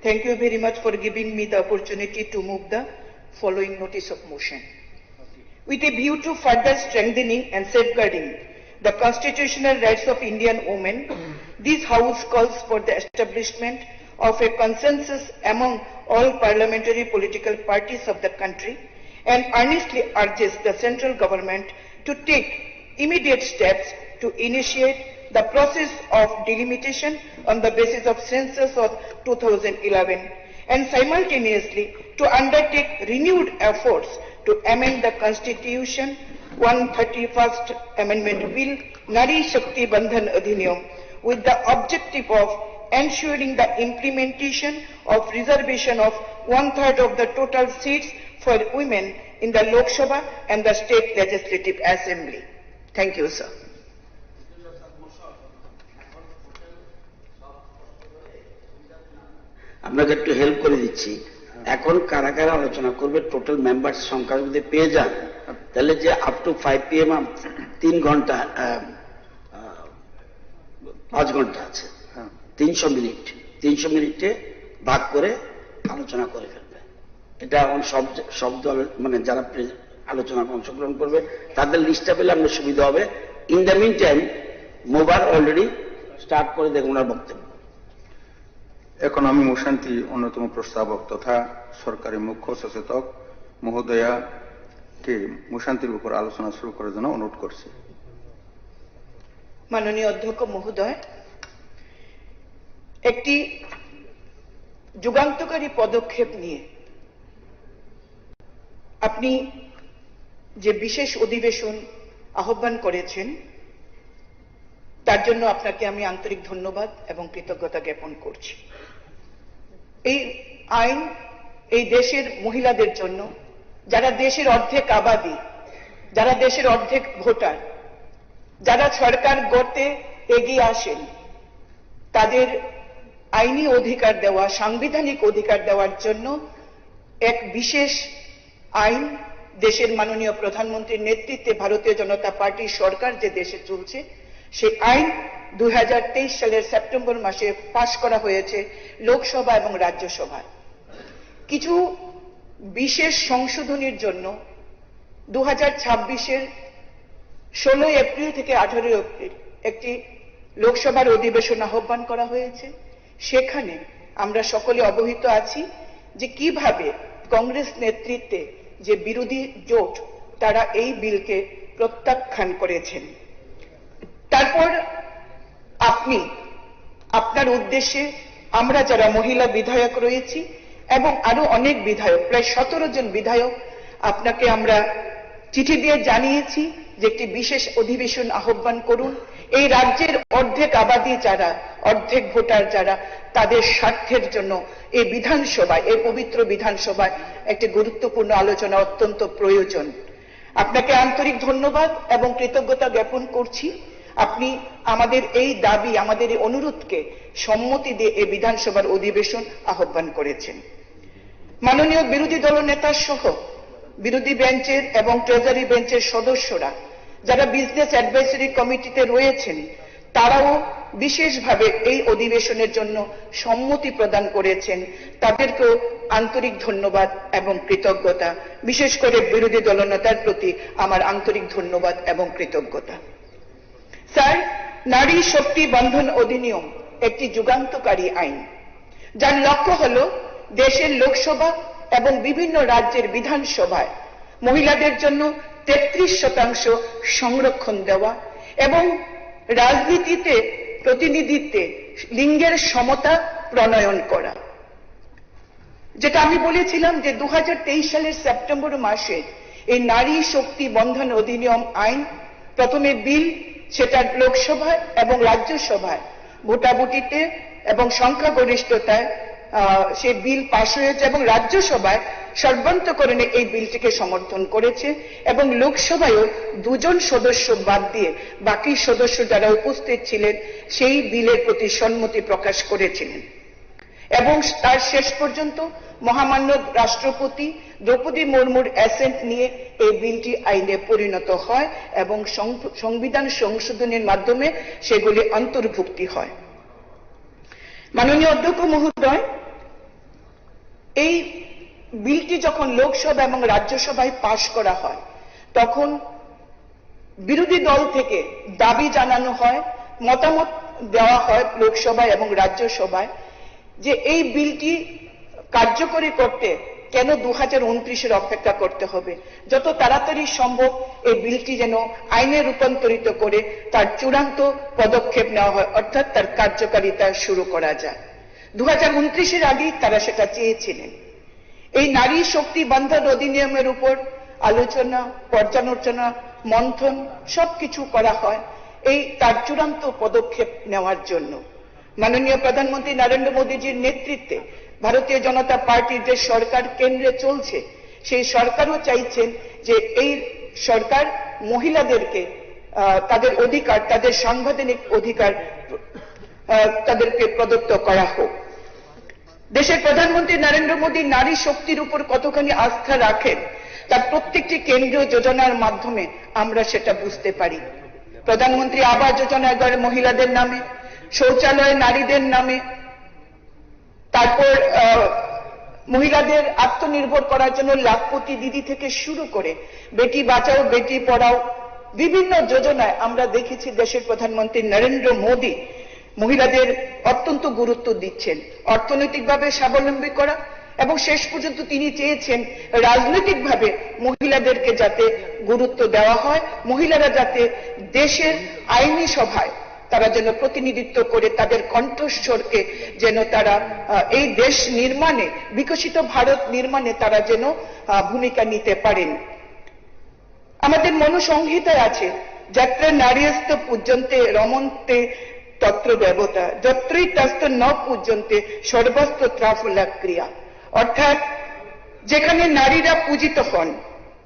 thank you very much for giving me the opportunity to move the following notice of motion. With a view to further strengthening and safeguarding the constitutional rights of Indian women, this House calls for the establishment of a consensus among all parliamentary political parties of the country and earnestly urges the central government to take immediate steps to initiate the process of delimitation on the basis of census of 2011 and simultaneously to undertake renewed efforts to amend the Constitution 131st Amendment Bill Nari Shakti Bandhan Adhiniyam with the objective of ensuring the implementation of reservation of 1/3 of the total seats for women in the Lok Sabha and the State Legislative Assembly. Thank you, sir. আপনাকে একটু হেল্প করে দিচ্ছি। এখন কারা কারা আলোচনা করবে টোটাল মেম্বার সংখ্যা যদি পেয়ে যান তাহলে যে আপ টু 5 PM 3 ঘন্টা 5 ঘন্টা আছে, 300 মিনিটে ভাগ করে আলোচনা করে ফেলবে। এটা এখন সব দল মানে যারা আলোচনা অংশগ্রহণ করবে তাদের লিস্টটা পেলে আপনার সুবিধা হবে। ইন দ্য মিন টাইম মোবার অলরেডি স্টার্ট করে দেখুন ওনার বক্তব্য। এখন আমি মুশান্তি অন্যতম প্রস্তাবক তথা সরকারি মুখ্য সচেতক মহোদয়াকে মুশান্তির উপর আলোচনা শুরু করার জন্য অনুরোধ করছি। মাননীয় অধ্যক্ষ মহোদয়, একটি যুগান্তকারী পদক্ষেপ নিয়ে আপনি যে বিশেষ অধিবেশন আহ্বান করেছেন তার জন্য আপনাকে আমি আন্তরিক ধন্যবাদ এবং কৃতজ্ঞতা জ্ঞাপন করছি। এই আইন এই দেশের মহিলাদের জন্য, যারা দেশের অর্ধেক আবাদি, যারা দেশের অর্ধেক ভোটার, যারা সরকার গড়তে এগিয়ে আসেন, তাদের আইনি অধিকার দেওয়া, সাংবিধানিক অধিকার দেওয়ার জন্য এক বিশেষ আইন দেশের মাননীয় প্রধানমন্ত্রীর নেতৃত্বে ভারতীয় জনতা পার্টির সরকার যে দেশে চলছে সেই আইন 2023 সালের সেপ্টেম্বর মাসে পাশ করা হয়েছে লোকসভা এবং রাজ্যসভায়। কিছু বিশেষ সংশোধনীর জন্য 2026-এর 16 এপ্রিল থেকে 18 এপ্রিল একটি লোকসভার অধিবেশন আহ্বান করা হয়েছে। সেখানে আমরা সকলে অবহিত আছি যে কিভাবে কংগ্রেস নেতৃত্বে যে বিরোধী জোট তারা এই বিলকে প্রত্যাখ্যান করেছেন। তারপর আপনি আপনার উদ্দেশ্যে আমরা যারা মহিলা বিধায়ক রয়েছি এবং আরো অনেক বিধায়ক, প্রায় 17 জন বিধায়ক, আপনাকে আমরা চিঠি দিয়ে জানিয়েছি যে একটি বিশেষ অধিবেশন আহ্বান করুন। এই রাজ্যের অর্ধেক আবাদি যারা, অর্ধেক ভোটার যারা, তাদের স্বার্থের জন্য এই বিধানসভায়, এই পবিত্র বিধানসভায় একটি গুরুত্বপূর্ণ আলোচনা অত্যন্ত প্রয়োজন। আপনাকে আন্তরিক ধন্যবাদ এবং কৃতজ্ঞতা জ্ঞাপন করছি। আপনি আমাদের এই দাবি, আমাদের এই অনুরোধকে সম্মতি দিয়ে এই বিধানসভার অধিবেশন আহ্বান করেছেন। মাননীয় বিরোধী দলনেতা সহ বিরোধী বেঞ্চের এবং ট্রেজারি বেঞ্চের সদস্যরা যারা বিজনেস অ্যাডভাইসরি কমিটিতে রয়েছেন, তারাও বিশেষভাবে এই অধিবেশনের জন্য সম্মতি প্রদান করেছেন। তাদেরকেও আন্তরিক ধন্যবাদ এবং কৃতজ্ঞতা। বিশেষ করে বিরোধী দলনেতার প্রতি আমার আন্তরিক ধন্যবাদ এবং কৃতজ্ঞতা। স্যার, নারী শক্তি বন্ধন অধিনিয়ম একটি যুগান্তকারী আইন, যার লক্ষ্য হল দেশের লোকসভা এবং বিভিন্ন রাজ্যের বিধানসভায় মহিলাদের জন্য 33% সংরক্ষণ দেওয়া এবং রাজনীতিতে প্রতিনিধিত্বে লিঙ্গের সমতা প্রণয়ন করা। যেটা আমি বলেছিলাম যে 2023 সালের সেপ্টেম্বর মাসে এই নারী শক্তি বন্ধন অধিনিয়ম আইন প্রথমে বিল, সেটা লোকসভায় এবং রাজ্যসভায় ভোটাভুটিতে এবং সংখ্যাগরিষ্ঠতায় সেই বিল পাশ হয়েছে এবং রাজ্যসভায় সর্বান্তকরণে এই বিলটিকে সমর্থন করেছে এবং লোকসভায়ও 2 জন সদস্য বাদ দিয়ে বাকি সদস্য যারা উপস্থিত ছিলেন সেই বিলের প্রতি সম্মতি প্রকাশ করেছিলেন এবং তার শেষ পর্যন্ত মহামান্য রাষ্ট্রপতি দ্রৌপদী মুর্মুর অ্যাসেন্ট নিয়ে এই বিলটি আইনে পরিণত হয় এবং সংবিধান সংশোধনের মাধ্যমে সেগুলি অন্তর্ভুক্তি হয়। মাননীয় অধ্যক্ষ মহোদয়, এই বিলটি যখন লোকসভা এবং রাজ্যসভায় পাশ করা হয় তখন বিরোধী দল থেকে দাবি জানানো হয়, মতামত দেওয়া হয় লোকসভায় এবং রাজ্যসভায় যে এই বিলটি কার্যকরী করতে কেন 2029-এর অপেক্ষা করতে হবে, যত তাড়াতাড়ি সম্ভব এই বিলটি যেন আইনে রূপান্তরিত করে তার চূড়ান্ত পদক্ষেপ নেওয়া হয়, অর্থাৎ তার কার্যকারিতা শুরু করা যায়। 2029-এর আগেই তারা সেটা চেয়েছিলেন। এই নারী শক্তি বন্ধন অধিনিয়মের উপর আলোচনা, পর্যালোচনা, মন্থন সবকিছু করা হয় এই তার চূড়ান্ত পদক্ষেপ নেওয়ার জন্য। মাননীয় প্রধানমন্ত্রী নরেন্দ্র মোদীজির নেতৃত্বে ভারতীয় জনতা পার্টির যে সরকার কেন্দ্রে চলছে, সেই সরকারও চাইছেন যে এই সরকার মহিলাদেরকে তাদের অধিকার, তাদের সাংবিধানিক অধিকার তাদেরকে প্রদত্ত করা হোক। দেশের প্রধানমন্ত্রী নরেন্দ্র মোদী নারী শক্তির উপর কতখানি আস্থা রাখেন তার প্রত্যেকটি কেন্দ্রীয় যোজনার মাধ্যমে আমরা সেটা বুঝতে পারি। প্রধানমন্ত্রী আবাস যোজনা এবার মহিলাদের নামে, শৌচালয় নারীদের নামে, তারপর মহিলাদের আত্মনির্ভর করার জন্য লাখপতি দিদি থেকে শুরু করে বেটি বাঁচাও বেটি পড়াও বিভিন্ন যোজনায় আমরা দেখেছি দেশের প্রধানমন্ত্রী নরেন্দ্র মোদী মহিলাদের অত্যন্ত গুরুত্ব দিচ্ছেন, অর্থনৈতিকভাবে স্বাবলম্বী করা এবং শেষ পর্যন্ত তিনি চেয়েছেন রাজনৈতিকভাবে মহিলাদেরকে যাতে গুরুত্ব দেওয়া হয়, মহিলারা যাতে দেশের আইনি সভায় তারা যেন প্রতিনিধিত্ব করে তাদের কণ্ঠস্বরকে যেন তারা এই দেশ নির্মাণে, বিকশিত ভারত নির্মাণে তারা যেন ভূমিকা নিতে পারেন। আমাদের মনুসংহিতায় আছে যাত্রা নারীস্ত পূজ্যন্তে রমন্তে তত্র দেবতা, যত্রই তস্ত ন পূজ্যন্তে সর্বস্ত ত্রাফলা ক্রিয়া। অর্থাৎ যেখানে নারীরা পূজিত হন,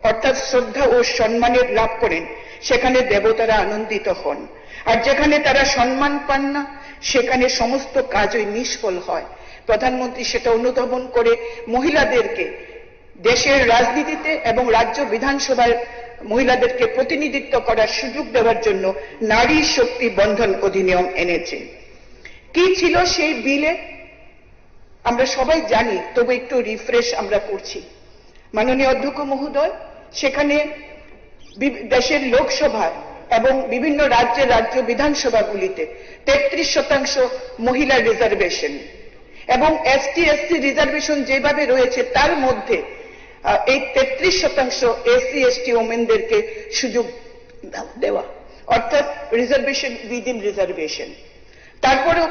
অর্থাৎ শ্রদ্ধা ও সম্মানের লাভ করেন, সেখানে দেবতারা আনন্দিত হন, আর যেখানে তারা সম্মান পান না সেখানে সমস্ত কাজই নিষ্ফল হয়। প্রধানমন্ত্রী সেটা অনুধাবন করে মহিলাদেরকে দেশের রাজনীতিতে এবং রাজ্য বিধানসভায় মহিলাদেরকে প্রতিনিধিত্ব করার সুযোগ দেওয়ার জন্য নারী শক্তি বন্ধন অধিনিয়ম এনেছেন। কি ছিল সেই বিলে আমরা সবাই জানি, তবে একটু রিফ্রেশ আমরা করছি। মাননীয় অধ্যক্ষ মহোদয়, সেখানে দেশের লোকসভায় এবং বিভিন্ন রাজ্য বিধানসভাগুলিতে 33% মহিলা রিজার্ভেশন এবং এসটি এসসি রিজার্ভেশন যেভাবে রয়েছে তার মধ্যে এই 33% এসসি এসটি ওমেনদেরকে সুযোগ দেওয়া, অর্থাৎ রিজার্ভেশন উইদিন রিজার্ভেশন। তারপরেও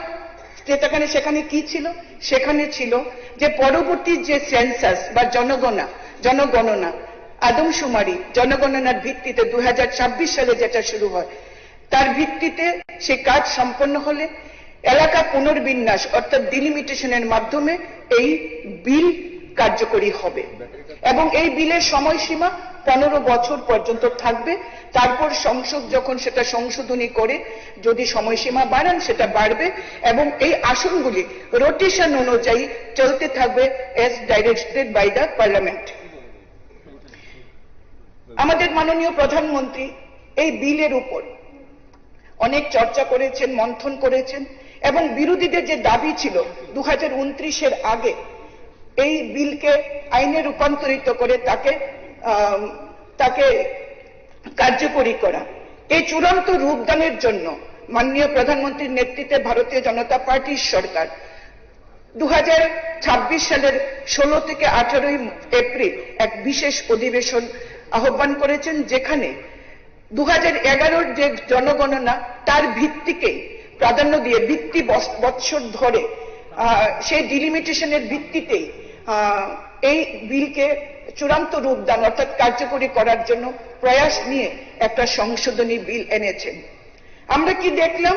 সেখানে কি ছিল? সেখানে ছিল যে পরবর্তী যে সেন্সাস বা জনগণনা আদমশুমারি জনগণনার ভিত্তিতে 2026 সালে যেটা শুরু হয়, তার ভিত্তিতে সে কাজ সম্পন্ন হলে এলাকা পুনর্বিন্যাস অর্থাৎ ডিলিমিটেশনের মাধ্যমে এই বিল কার্যকরী হবে এবং এই বিলের সময়সীমা 15 বছর পর্যন্ত থাকবে। তারপর সংসদ যখন সেটা সংশোধনী করে যদি সময়সীমা বাড়ান সেটা বাড়বে এবং এই আসনগুলি রোটেশন অনুযায়ী চলতে থাকবে as directed by the parliament। আমাদের মাননীয় প্রধানমন্ত্রী এই বিলের উপর অনেক চর্চা করেছেন, মন্থন করেছেন এবং বিরোধীদের যে দাবি ছিল 2029-এর আগে এই বিলকে আইনে রূপান্তরিত করে তাকে কার্যকরী করা, এই চূড়ান্ত রূপদানের জন্য মাননীয় প্রধানমন্ত্রীর নেতৃত্বে ভারতীয় জনতা পার্টির সরকার 2026 সালের 16 থেকে 18 এপ্রিল এক বিশেষ অধিবেশন আহ্বান করেছেন, যেখানে 2011-র যে জনগণনা তার ভিত্তিকে প্রাধান্য দিয়ে ভিত্তি বৎসর ধরে সেই ডিলিমিটেশনের ভিত্তিতেই এই বিলকে চূড়ান্ত রূপদান অর্থাৎ কার্যকরী করার জন্য প্রয়াস নিয়ে একটা সংশোধনী বিল এনেছেন। আমরা কি দেখলাম,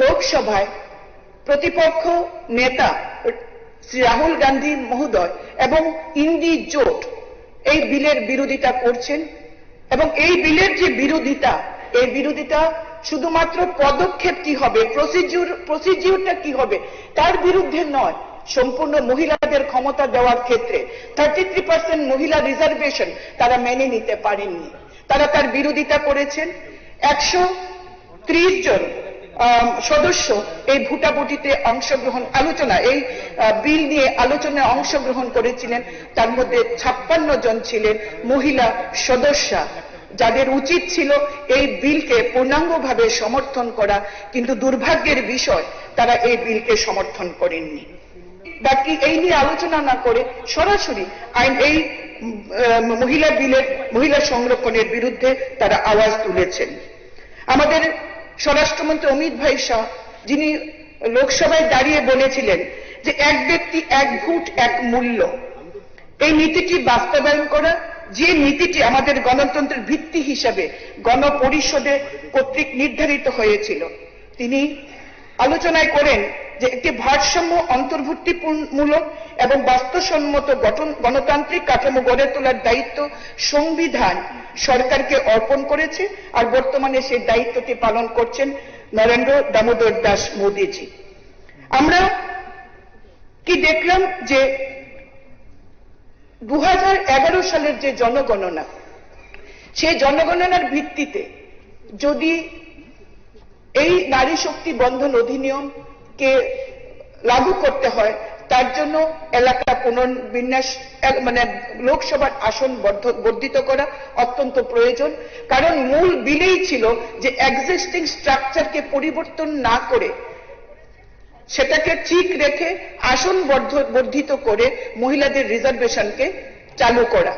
লোকসভায় প্রতিপক্ষ নেতা শ্রী রাহুল গান্ধী মহোদয় এবং ইন্ডি জোট এই বিলের বিরোধিতা করছেন এবং এই বিলের যে বিরোধিতা শুধুমাত্র পদক্ষেপ কি হবে, প্রসিডিউরটা কি হবে তার বিরুদ্ধে নয়, সম্পূর্ণ মহিলাদের ক্ষমতা দেওয়ার ক্ষেত্রে 33% মহিলা রিজার্ভেশন তারা মেনে নিতে পারেননি, তারা তার বিরোধিতা করেছেন। 130 জন সদস্য এই ভোটাভুটিতে অংশগ্রহণ এই বিল নিয়ে আলোচনায় অংশগ্রহণ করেছিলেন, তার মধ্যে 56 জন ছিলেন মহিলা সদস্যা, যাদের উচিত ছিল এই বিলকে পূর্ণাঙ্গভাবে সমর্থন করা, কিন্তু দুর্ভাগ্যের বিষয় তারা এই বিলকে সমর্থন করেননি। বাকি এই নিয়ে আলোচনা না করে সরাসরি এই মহিলা সংরক্ষণের বিরুদ্ধে তারা আওয়াজ তুলেছেন। আমাদের স্বরাষ্ট্রমন্ত্রী অমিত ভাই শাহ, যিনি লোকসভায় দাঁড়িয়ে বলেছিলেন যে এক ব্যক্তি এক ভোট এক মূল্য, এই নীতিটি বাস্তবায়ন করা, যে নীতিটি আমাদের গণতন্ত্রের ভিত্তি হিসাবে গণপরিষদে কর্তৃক নির্ধারিত হয়েছিল, তিনি আলোচনায় করেন যে একটি ভারসাম্য অন্তর্ভুক্তিমূলক এবং বাস্তবসম্মত গণতান্ত্রিক কাঠামো গড়ে তোলার দায়িত্ব সংবিধান সরকারকে অর্পণ করেছে, আর বর্তমানে সেই দায়িত্বটি পালন করছেন নরেন্দ্র দামোদর দাস মোদীজি। আমরা কি দেখলাম যে 2011 সালের যে জনগণনা, সেই জনগণনার ভিত্তিতে যদি এই নারী শক্তি বন্ধন অধিনিয়মকে লাগু করতে হয়, তার জন্য এলাকা পুনর্বিন্যাস লোকসভার আসন বর্ধিত করা অত্যন্ত প্রয়োজন, কারণ মূল বিলেই ছিল যে এক্সিস্টিং স্ট্রাকচারকে পরিবর্তন না করে সেটাকে ঠিক রেখে আসন বর্ধিত করে মহিলাদের রিজার্ভেশনকে চালু করা,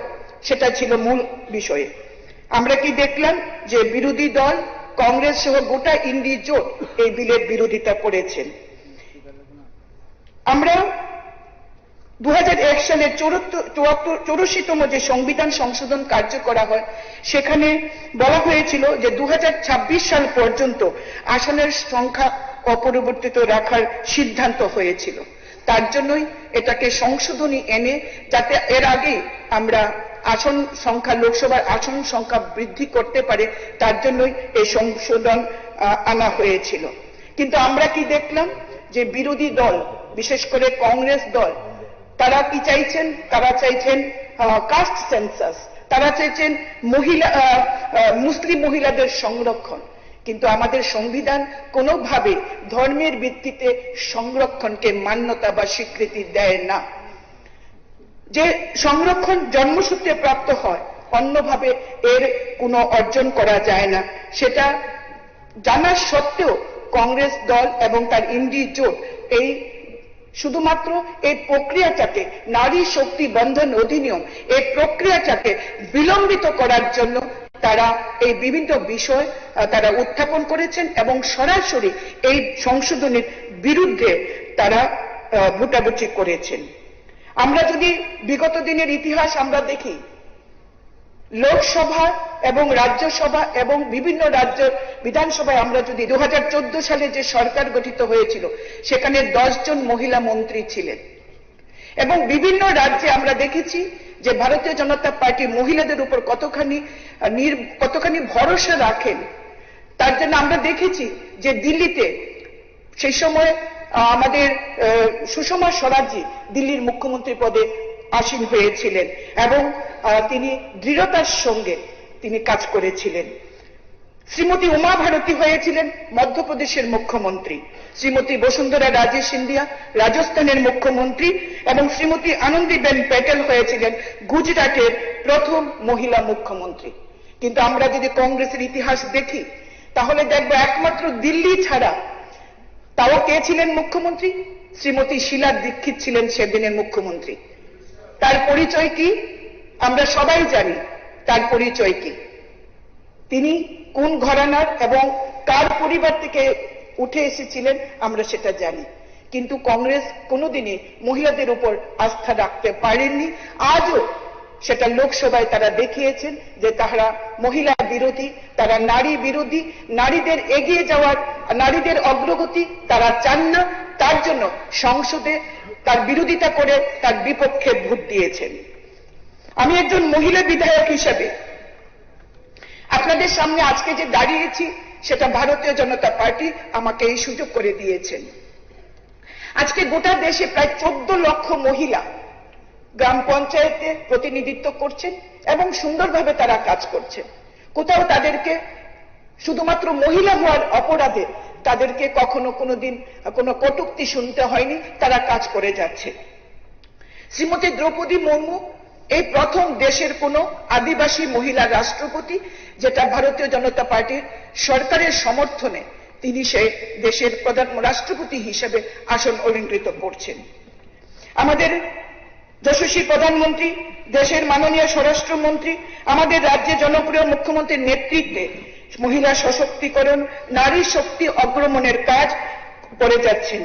সেটা ছিল মূল বিষয়। আমরা কি দেখলাম যে বিরোধী দল কংগ্রেস সহ গোটা ইন্ডি জোট এই বিলের বিরোধিতা করেছেন। আমরা 2001 সালের 84তম যে সংবিধান সংশোধন কার্য করা হয়, সেখানে বলা হয়েছিল যে 2026 সাল পর্যন্ত আসনের সংখ্যা অপরিবর্তিত রাখার সিদ্ধান্ত হয়েছিল। তার জন্যই এটাকে সংশোধনী এনে যাতে এর আগে আমরা আসন সংখ্যা, লোকসভার আসন সংখ্যা বৃদ্ধি করতে পারে, তার জন্যই এই সংশোধন আনা হয়েছিল। কিন্তু আমরা কি দেখলাম যে বিরোধী দল, বিশেষ করে কংগ্রেস দল, তারা কি চাইছেন, তারা চাইছেন কাস্ট সেন্সাস, তারা চাইছেন মুসলিম মহিলাদের সংরক্ষণ, কিন্তু আমাদের সংবিধান কোনোভাবে ধর্মের ভিত্তিতে সংরক্ষণকে মান্যতা বা স্বীকৃতি দেয় না। যে সংরক্ষণ জন্মসূত্রে প্রাপ্ত হয়, অন্যভাবে এর কোনো অর্জন করা যায় না, সেটা জানা সত্ত্বেও কংগ্রেস দল এবং তার ইন্ডি জোট এই শুধুমাত্র এই প্রক্রিয়াটাকে, নারী শক্তি বন্ধন অধিনিয়ম, এই প্রক্রিয়াটাকে বিলম্বিত করার জন্য তারা এই বিভিন্ন বিষয় তারা উত্থাপন করেছেন এবং সরাসরি এই সংশোধনের বিরুদ্ধে তারা ভোটাভুটি করেছেন। আমরা যদি বিগত দিনের ইতিহাস আমরা দেখি, লোকসভা এবং রাজ্যসভা এবং বিভিন্ন রাজ্যের বিধানসভায় আমরা যদি 2014 সালে যে সরকার গঠিত হয়েছিল, সেখানে 10 জন মহিলা মন্ত্রী ছিলেন এবং বিভিন্ন রাজ্যে আমরা দেখেছি যে ভারতীয় জনতা পার্টি মহিলাদের উপর কতখানি ভরসা রাখেন। তার জন্য আমরা দেখেছি যে দিল্লিতে সেই সময় আমাদের সুষমা স্বরাজজি দিল্লির মুখ্যমন্ত্রী পদে আসীন হয়েছিলেন এবং তিনি দৃঢ়তার সঙ্গে তিনি কাজ করেছিলেন। শ্রীমতী উমা ভারতী হয়েছিলেন মধ্যপ্রদেশের মুখ্যমন্ত্রী, শ্রীমতী বসুন্ধরা রাজে সিন্ধিয়া রাজস্থানের মুখ্যমন্ত্রী এবং শ্রীমতী আনন্দীবেন প্যাটেল হয়েছিলেন গুজরাটের প্রথম মহিলা মুখ্যমন্ত্রী। কিন্তু আমরা যদি কংগ্রেসের ইতিহাস দেখি তাহলে দেখব একমাত্র দিল্লি ছাড়া তাও কে ছিলেন মুখ্যমন্ত্রী? শ্রীমতী শীলা দীক্ষিত ছিলেন সেদিনের মুখ্যমন্ত্রী। তার পরিচয় কি আমরা সবাই জানি। তার পরিচয় কি, তিনি কোন ঘরানার এবং কার পরিবার থেকে উঠে এসেছিলেন আমরা সেটা জানি। কিন্তু কংগ্রেস কোনোদিনই মহিলাদের উপর আস্থা রাখতে পারেননি। আজও সেটা লোকসভায় তারা দেখিয়েছেন যে তারা মহিলা বিরোধী, তারা নারী বিরোধী, নারীদের এগিয়ে যাওয়ার, নারীদের অগ্রগতি তারা চান না। তার জন্য সংসদে তার বিরোধিতা করে তার বিপক্ষে ভোট দিয়েছেন। আমি একজন মহিলা বিধায়ক হিসেবে আপনাদের সামনে আজকে যে দাঁড়িয়েছি সেটা ভারতীয় জনতা পার্টি আমাকে এই সুযোগ করে দিয়েছেন। আজকে গোটা দেশে প্রায় 14 লক্ষ মহিলা গ্রাম পঞ্চায়েতে প্রতিনিধিত্ব করছেন এবং সুন্দরভাবে তারা কাজ করছেন। কোথাও তাদেরকে শুধুমাত্র মহিলা হওয়ার অপরাধে তাদেরকে কখনো কোনোদিন কোনো কটূক্তি শুনতে হয়নি, তারা কাজ করে যাচ্ছে। শ্রীমতী দ্রৌপদী মুর্মু এই প্রথম দেশের কোনো আদিবাসী মহিলা রাষ্ট্রপতি যেটা ভারতীয় জনতা পার্টির সরকারের সমর্থনে তিনি সেই দেশের প্রধান রাষ্ট্রপতি হিসেবে আসন অলঙ্কৃত করছেন। আমাদের যশস্বী প্রধানমন্ত্রী, দেশের মাননীয় স্বরাষ্ট্রমন্ত্রী, আমাদের রাজ্যে জনপ্রিয় মুখ্যমন্ত্রীর নেতৃত্বে মহিলা সশক্তিকরণ, নারী শক্তি অগ্রমণের কাজ করে যাচ্ছেন।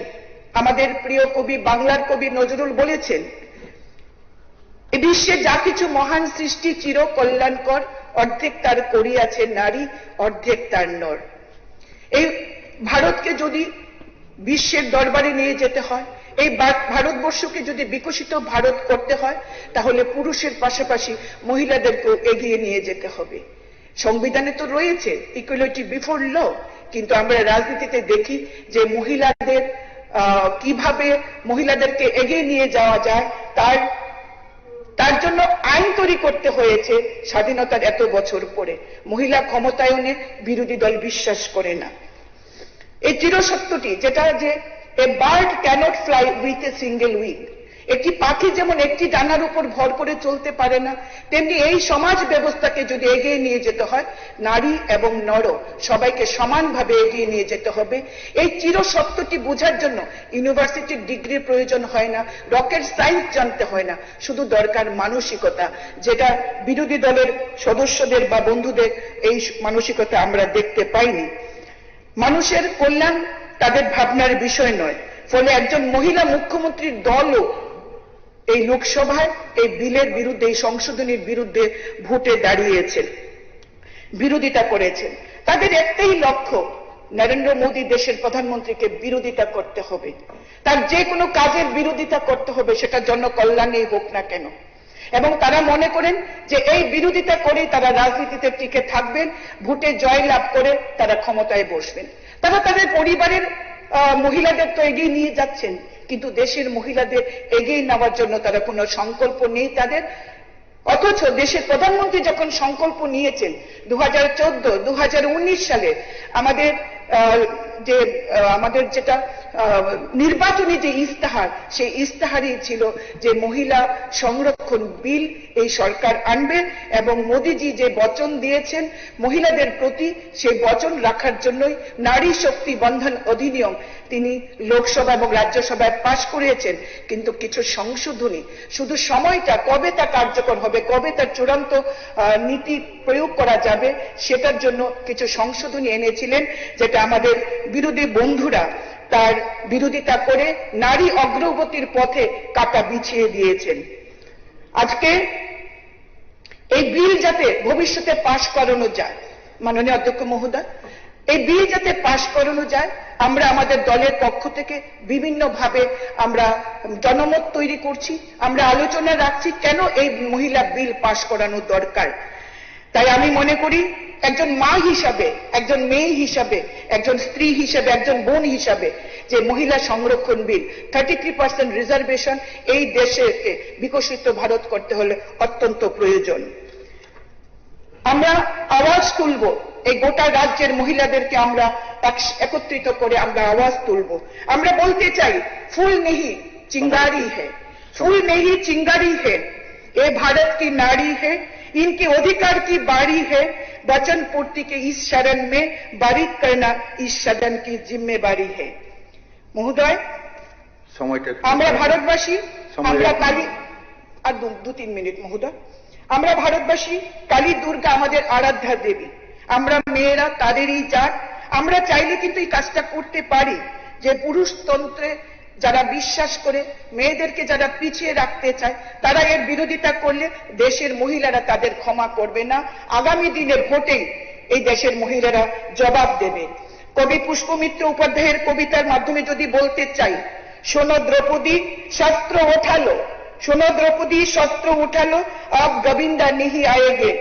আমাদের প্রিয় কবি, বাংলার কবি নজরুল বলেছেন, এ বিশ্বে যা কিছু মহান সৃষ্টি চির কল্যাণকর, অর্ধেক তার করিয়াছে নারী, অর্ধেক তার নর। এই ভারতকে যদি বিশ্বের দরবারে নিয়ে যেতে হয়, এই ভারতবর্ষকে যদি বিকশিত ভারত করতে হয়, তাহলে পুরুষের পাশাপাশি মহিলাদেরকেও এগিয়ে নিয়ে যেতে হবে। সংবিধানে তো রয়েছে ইকুয়ালিটি বিফোর ল, কিন্তু আমরা রাজনীতিতে দেখি যে মহিলাদের কিভাবে মহিলাদেরকে এগিয়ে নিয়ে যাওয়া যায় তার জন্য আইন তৈরি করতে হয়েছে স্বাধীনতার এত বছর পরে। মহিলা ক্ষমতায়নে বিরোধী দল বিশ্বাস করে না। এই চিরসত্যটি যেটা যে a bird cannot fly with a single wing, একটি পাখি যেমন একটি ডানার উপর ভর করে চলতে পারে না, তেমনি এই সমাজ ব্যবস্থাকে যদি এগিয়ে নিয়ে যেতে হয় নারী এবং নর সবাইকে সমানভাবে এগিয়ে নিয়ে যেতে হবে। এই চিরসত্যটি বোঝার জন্য ইউনিভার্সিটির ডিগ্রির প্রয়োজন হয় না, রকেট সায়েন্স জানতে হয় না, শুধু দরকার মানসিকতা, যেটা বিরোধী দলের সদস্যদের বা বন্ধুদের এই মানসিকতা আমরা দেখতে পাইনি। মানুষের কল্যাণ তাদের ভাবনার বিষয় নয়, ফলে একজন মহিলা মুখ্যমন্ত্রীর দলও এই লোকসভায় এই বিলের বিরুদ্ধে, এই সংশোধনীর বিরুদ্ধে ভোটে দাঁড়িয়েছেন, বিরোধিতা করেছেন। তাদের একটাই লক্ষ্য, নরেন্দ্র মোদী দেশের প্রধানমন্ত্রীকে বিরোধিতা করতে হবে, তার যে কোনো কাজের বিরোধিতা করতে হবে, সেটা জনকল্যাণেই হোক না কেন। এবং তারা মনে করেন যে এই বিরোধিতা করেই তারা রাজনীতিতে টিকে থাকবেন, ভোটে জয়লাভ করে তারা ক্ষমতায় বসবেন। তারা তাদের পরিবারের মহিলাদের তো এগিয়ে নিয়ে যাচ্ছেন, কিন্তু দেশের মহিলাদের এগিয়ে নেওয়ার জন্য তারা কোনো সংকল্প নেই তাদের। অথচ দেশের প্রধানমন্ত্রী যখন সংকল্প নিয়েছেন 2014, 2019 সালে আমাদের যেটা নির্বাচনী যে ইস্তাহার, সেই ইস্তাহারই ছিল যে মহিলা সংরক্ষণ বিল এই সরকার আনবে এবং মোদিজি যে বচন দিয়েছেন মহিলাদের প্রতি, সেই বচন রাখার জন্যই নারী শক্তি বন্ধন অধিনিয়ম তিনি লোকসভা এবং রাজ্যসভায় পাশ করিয়েছেন। কিন্তু কিছু সংশোধনী, শুধু সময়টা কবে তা কার্যকর হবে, কবে তার চূড়ান্ত নীতি প্রয়োগ করা যাবে, সেটার জন্য কিছু সংশোধনী এনেছিলেন, যেটা আমাদের বিরোধী বন্ধুরা তার বিরোধিতা করে নারী অগ্রগতির পথে কাঁটা বিছিয়ে দিয়েছেন। আজকে এই বিল যাতে ভবিষ্যতে পাশ করানো যায়, মাননীয় অধ্যক্ষ মহোদয়, এই বিল যাতে পাশ করানো যায় আমরা আমাদের দলের পক্ষ থেকে বিভিন্নভাবে আমরা জনমত তৈরি করছি, আমরা আলোচনা রাখছি কেন এই মহিলা বিল পাশ করানো দরকার। তাই আমি মনে করি একজন মা হিসাবে, একজন মেয়ে হিসাবে, একজন স্ত্রী হিসাবে, একজন বোন হিসাবে যে মহিলা সংরক্ষণ বিল 33% রিজার্ভেশন এই দেশকে বিকশিত ভারত করতে হলে অত্যন্ত প্রয়োজন। আমরা আওয়াজ তুলব, এই গোটা রাজ্যের মহিলাদেরকে আমরা একত্রিত করে আমরা আওয়াজ তুলব। আমরা বলতে চাই ফুল নেহি চিঙ্গারি है, फूल नहीं चिंगारी है, ये भारत की नारी है, इनके अधिकार की बारी है, वचन पूर्ति के इस शरण में बारीक करना इस सदन की जिम्मेवारी है। महोदय আমরা ভারতবাসী, আমরা কালী আর 2-3 মিনিট মহোদয়, আমরা ভারতবাসী, কালী দুর্গা আমাদের আরাধ্যা দেবী, আমরা মেয়েরা তাদেরই জাত। আমরা চাইলে কিন্তু এই কাজটা করতে পারি যে পুরুষতন্ত্রে যারা বিশ্বাস করে, মেয়েদেরকে যারা পিছিয়ে রাখতে চায়, তারা এর বিরোধিতা করলে দেশের মহিলারা তাদের ক্ষমা করবে না। আগামী দিনের ভোটেই এই দেশের মহিলারা জবাব দেবে। কবি পুষ্পমিত্র উপাধ্যায়ের কবিতার মাধ্যমে যদি বলতে চাই, শোনো দ্রৌপদী শস্ত্র ওঠালো, শোনো দ্রৌপদী শস্ত্র উঠালো, अब गोविंदा नहीं आएंगे,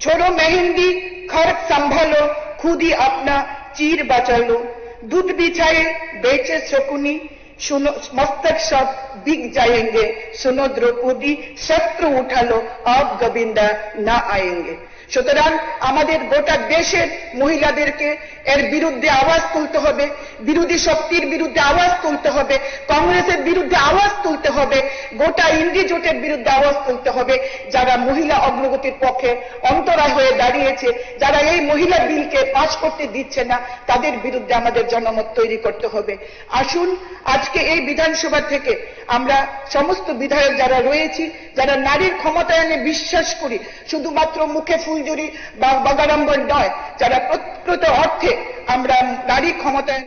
छोड़ो मेहंदी खर्च संभालो, खुद ही अपना चीर बचा लो, दूध बिछाए बेचे शकुनी, सुनो मस्तक सब बिक जाएंगे, सुनो द्रौपदी शस्त्र उठालो, अब गोविंदा ना आएंगे। সুতরাং আমাদের গোটা দেশের মহিলাদেরকে এর বিরুদ্ধে আওয়াজ তুলতে হবে, বিরোধী শক্তির বিরুদ্ধে আওয়াজ তুলতে হবে, কংগ্রেসের বিরুদ্ধে আওয়াজ তুলতে হবে, গোটা ইন্ডি জোটের বিরুদ্ধে আওয়াজ তুলতে হবে। যারা মহিলা অগ্রগতির পক্ষে অন্তরায় হয়ে দাঁড়িয়েছে, যারা এই মহিলা বিলকে পাস করতে দিচ্ছে না, তাদের বিরুদ্ধে আমাদের জনমত তৈরি করতে হবে। আসুন আজকে এই বিধানসভা থেকে আমরা সমস্ত বিধায়ক যারা রয়েছি, যারা নারীর ক্ষমতায়নে বিশ্বাস করি, শুধুমাত্র মুখে ফুলজুরি বা বাগাড়ম্বর নয়, যারা প্রকৃত অর্থে আমরা নারী ক্ষমতায়ন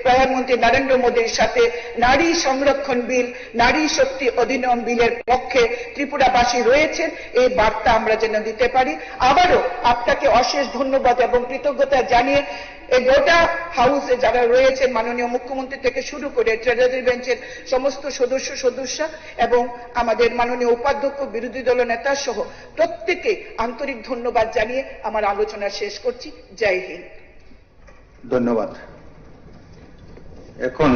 প্রধানমন্ত্রী নরেন্দ্র মোদীর সাথে নারী সংরক্ষণ বিল, নারী শক্তি অধিনিয়ম বিলের পক্ষে ত্রিপুরাবাসী রয়েছেন, এই বার্তা আমরা যেন দিতে পারি। আবারও আপনাকে অশেষ ধন্যবাদ এবং কৃতজ্ঞতা জানিয়ে এই গোটা হাউসে যারা রয়েছেন, মাননীয় মুখ্যমন্ত্রী থেকে শুরু করে ট্রেজারি বেঞ্চের সমস্ত সদস্য এবং আমাদের মাননীয় উপাধ্যক্ষ, বিরোধী দল নেতা সহ প্রত্যেককে আন্তরিক ধন্যবাদ জানিয়ে আমার আলোচনা শেষ করছি। জয় হিন্দ। ধন্যবাদ। এখন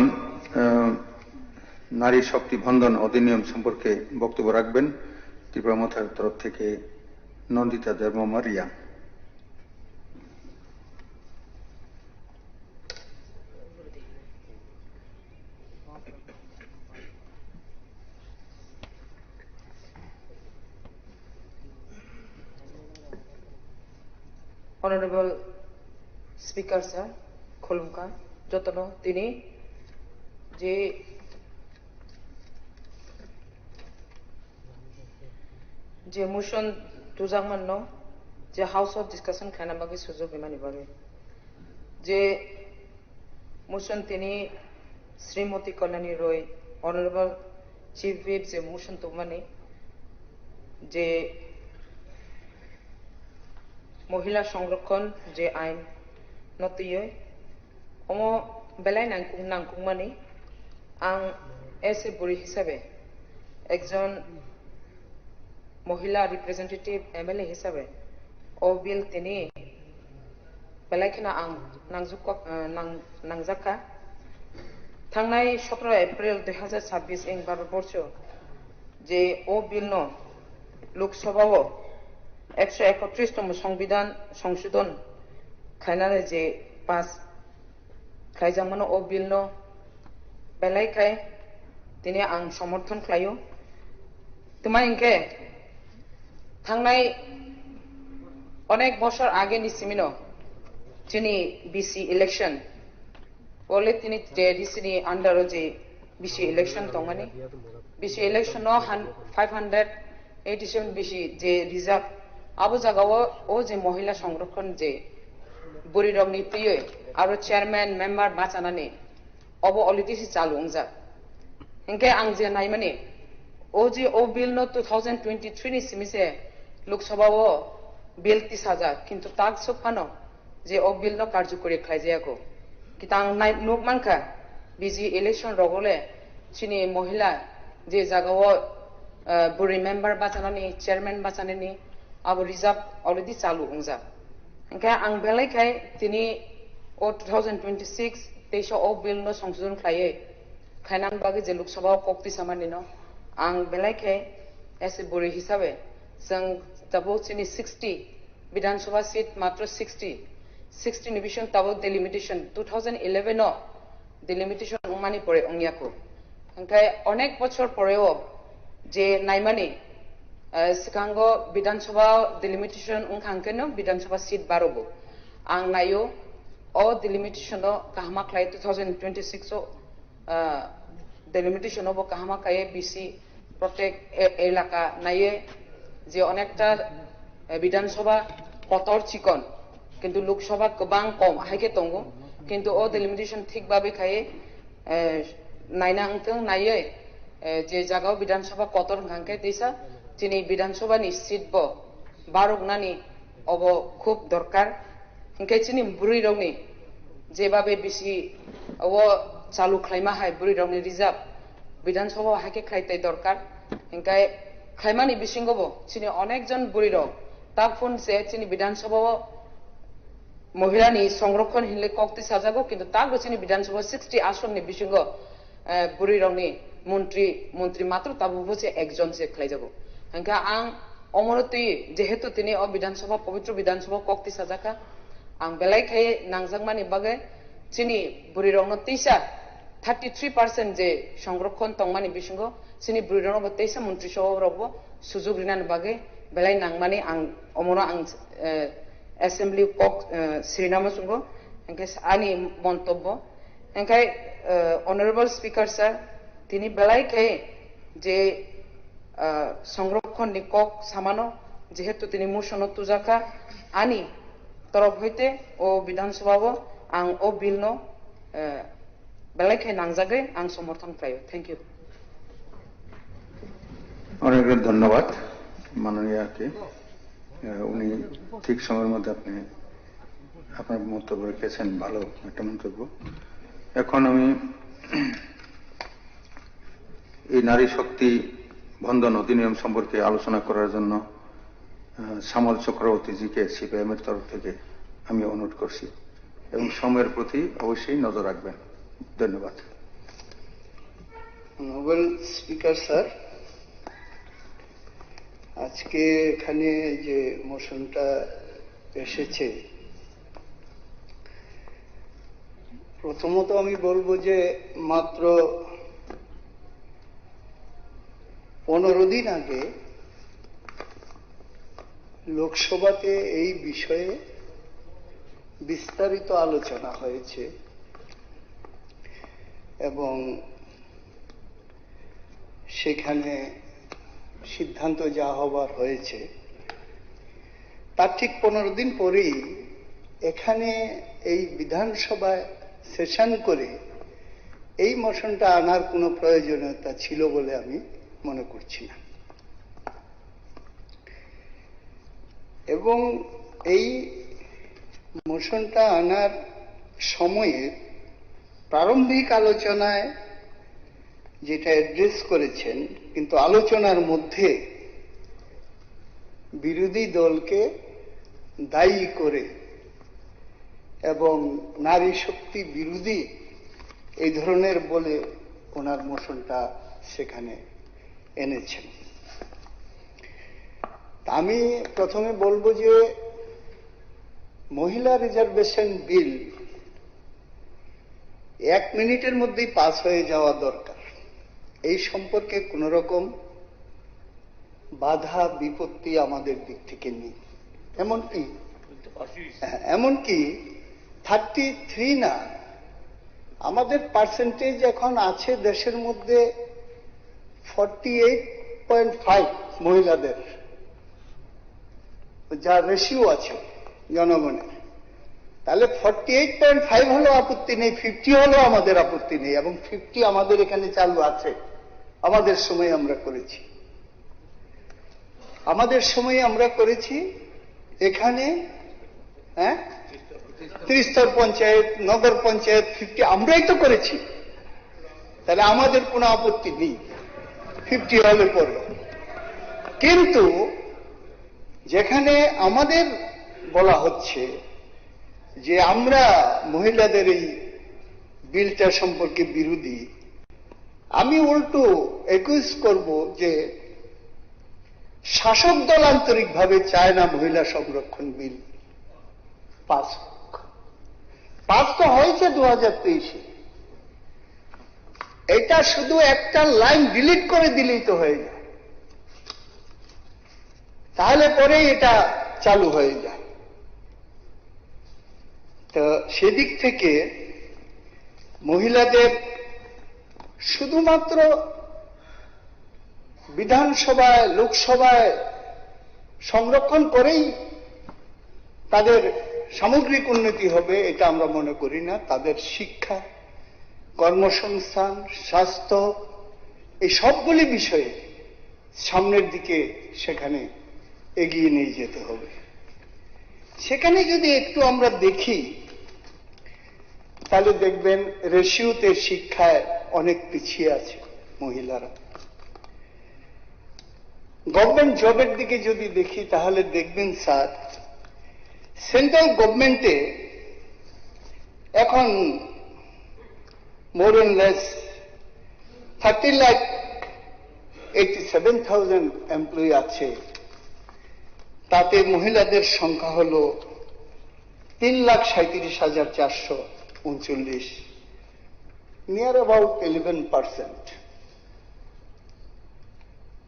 নারী শক্তি বন্ধন অধিনিয়ম সম্পর্কে বক্তব্য রাখবেন ত্রিপুরা মথার তরফ থেকে Nandita Debbarma Riya. Honorable Speaker sir, Khulumka, যতন তিনি যে মোশন তুজাংমান্ন যে হাউস অফ ডিসকাশন খানা বাকি সুযোগ বিমানি বাগে যে মোশন তিনি শ্রীমতী কল্যাণী রয় অনারেবল চিফ হুইপ যে মোশন তুমানি যে মহিলা সংরক্ষণ যে আইন নতুয় অমো বেলায় নাংকুংমানি আং এসে বুড়ি হিসাবে একজন মহিলা রিপ্রেজেন্টেটিভ এমএলএ হিসাবে ও বিল তিনি বেলাইখানা আং নাংজাকা থাংনাই 17 এপ্রিল 2026 ইং ভারতবর্ষ যে ও বিল ন লোকসভাও 131তম সংবিধান সংশোধন খাইনানে যে পাস খাইজামানো ও বিল ন বেলাইখাই তিনি আং সমর্থন খাইयो তোমা ইনকে থাংনাই অনেক বছর আগে নিসিমিনো তিনি বিসি ইলেকশন বলে তিনি জেডিসি আন্ডারও যে বিসি ইলেকশন তংমানি বিসি ইলেকশন 587 বিসি যে রিজার্ভ আবু জাগাও ও যে মহিলা সংরক্ষণ যে বুড়ি রং নীতিয়ে আর চেয়ারম্যান মেম্বার বাঁচানানি obo olitisi chalu ungjak hingke ang je nai mani o bill no 2023 ni simise Lok Sabha o bill 30,000 কিন্তু তাক সফানো যে ও বিল no কার্যকরী খাইজায়াকো কিতাং নাই নুক মানখা বিজি ইলেকশন রগলে চিনি মহিলা যে জাগাও বুরি মেম্বার বাচানানি চেয়ারম্যান বাচানানি আবো রিজার্ভ অলরেডি চালু হংজা ओंखाय आं बेलायखाय दिनै 2026 तेइस ও बिल नो संशोधन खायै खायनान बागै जे लोकसभा कक्ति सामानि नो आं बेलायखाय एसे बुरि हिसाबै जों दाबो चिनि 60 विधानसभा सीट मात्र 60 नि बिसं दाबो डिलिमिटेशन 2011 नो डिलिमिटेशन उमानि परे अंगियाखौ ओंखाय अनेक बछर परेও जे नायमानि सिगांगो विधानसभा डिलिमिटेशन उनखांकेनो विधानसभा सीट बारोबो आं नायो ओ डिलिमिटेशन काहमा खाय 2026 ओ डिलिमिटेशन बो काहमा खाय बीसी प्रत्येक एलाका नाये जे अनेकटा विधानसभा कतर चिकन किंतु लोकसभा गोबां कम हायके दंगो किंतु ओ डिलिमिटेशन ठीक बाबे खाय नायना अंथों नाये जे जागाव विधानसभा कतर हांके देसा दिनै विधानसभानि सीट बो बारगनानि अब खूब दरकार हिंखे चिनि बुरै रंनि जेबाबे बिसि अब चालु खायमा हाय बुरै रंनि रिजार्भ विधानसभा हाके खायते दरकार हिंखाय खायमानि बिसिंगबो चिनि अनेक जन बुरै रं ताफुन से चिनि विधानसभा महिलानि संरक्षण हिले कक्ति साजागो किंतु तागो चिनि विधानसभा 60 आसननि बिसिंग बुरै रंनि मन्त्री मात्र ताबो से एकजन से खायजागो हंका आं अमरती जेहेतु तिनी अ विधानसभा पवित्र विधानसभा कक्ति साजाखा आं बेलायखाय नांजांमानि बागे चिनि बुरि रंनो तेइसा 33% जे संरक्षण तंगमानि बिसिंगो चिनि बुरि रंनो तेइसा मन्त्री सभा रबो सुजुग रिनानि बागे बेलाय नांमानि आं अमरो आं एसेम्बली कक श्रीनामा सुंगो हंके आनि मन्तब्य हंखाय अनरेबल स्पीकर सर तिनी बेलायखाय जे संरक्षण निকক सामानो जेहेतु तिनी मोशन तुजाका आनी तरफ हইতে ও বিধানসভাবো आं ও बिल नो बेलायखाय नांजागे आं समर्थन खायो थैंक यू অনেক ধন্যবাদ মাননীয়কে উনি ঠিক সময়ের মধ্যে আপনি আপনার মন্তব্য রেখেছেন ভালো একটা মন্তব্য এখন আমি এই নারী শক্তি বন্ধন অধিনিয়ম সম্পর্কে আলোচনা করার জন্য শ্যামল চক্রবর্তীজিকে সিপিএম এর তরফ থেকে আমি অনুরোধ করছি এবং সময়ের প্রতি অবশ্যই নজর রাখবেন ধন্যবাদ নোবেল স্পিকার স্যার আজকে এখানে যে মোশনটা এসেছে প্রথমত আমি বলবো যে মাত্র 15 দিন আগে লোকসভাতে এই বিষয়ে বিস্তারিত আলোচনা হয়েছে এবং সেখানে সিদ্ধান্ত যা হবার হয়েছে তার ঠিক 15 দিন পরেই এখানে এই বিধানসভায় সেশন করে এই মোশনটা আনার কোনো প্রয়োজনীয়তা ছিল বলে আমি মনে করছি না এবং এই মোশনটা আনার সময়ে প্রারম্ভিক আলোচনায় যেটা অ্যাড্রেস করেছেন কিন্তু আলোচনার মধ্যে বিরোধী দলকে দায়ী করে এবং নারী শক্তি বিরোধী এই ধরনের বলে ওনার মোশনটা সেখানে এনেছেন আমি প্রথমে বলবো যে মহিলা রিজার্ভেশন বিল 1 মিনিটের মধ্যেই পাস হয়ে যাওয়া দরকার এই সম্পর্কে কোন রকম বাধা বিপত্তি আমাদের দিক থেকে নেই এমনকি 33 না আমাদের পার্সেন্টেজ এখন আছে দেশের মধ্যে 48.5 মহিলাদের যা রেশিও আছে জনগণের তাহলে 48.5 হলেও আপত্তি নেই, 50 হলেও আমাদের আপত্তি নেই, এবং 50 আমাদের এখানে চালু আছে। আমাদের সময় আমরা করেছি, আমাদের সময় আমরা করেছি এখানে, হ্যাঁ, ত্রিস্তর পঞ্চায়েত, নগর পঞ্চায়েত 50 আমরাই তো করেছি। তাহলে আমাদের কোনো আপত্তি নেই 50 হলে পরে। কিন্তু যেখানে আমাদের বলা হচ্ছে যে আমরা মহিলাদের এই বিলটা সম্পর্কে বিরোধী, আমি উল্টো একুইজ করব যে শাসক দল আন্তরিকভাবে চায় না মহিলা সংরক্ষণ বিল পাস হোক। পাস তো হয়েছে 2023-এ, এটা শুধু একটা লাইন ডিলিট করে দিলেই তো হয়ে যায়, তাহলে পরে এটা চালু হয়ে যায়। তো সেদিক থেকে মহিলাদের শুধুমাত্র বিধানসভায়, লোকসভায় সংরক্ষণ করেই তাদের সামগ্রিক উন্নতি হবে এটা আমরা মনে করি না। তাদের শিক্ষা, কর্মসংস্থান, স্বাস্থ্য, এই সবগুলি বিষয়ে সামনের দিকে সেখানে এগিয়ে নিয়ে যেতে হবে। সেখানে যদি একটু আমরা দেখি তাহলে দেখবেন রেশিওতে শিক্ষায় অনেক পিছিয়ে আছে মহিলারা। গভর্নমেন্ট জবের দিকে যদি দেখি তাহলে দেখবেন স্যার, সেন্ট্রাল গভর্নমেন্টে এখন মোর এন্ড লেস 30,87,000 এমপ্লয়ি আছে, তাতে মহিলাদের সংখ্যা হল 3,37,439, নিয়ার অ্যাবাউট 11%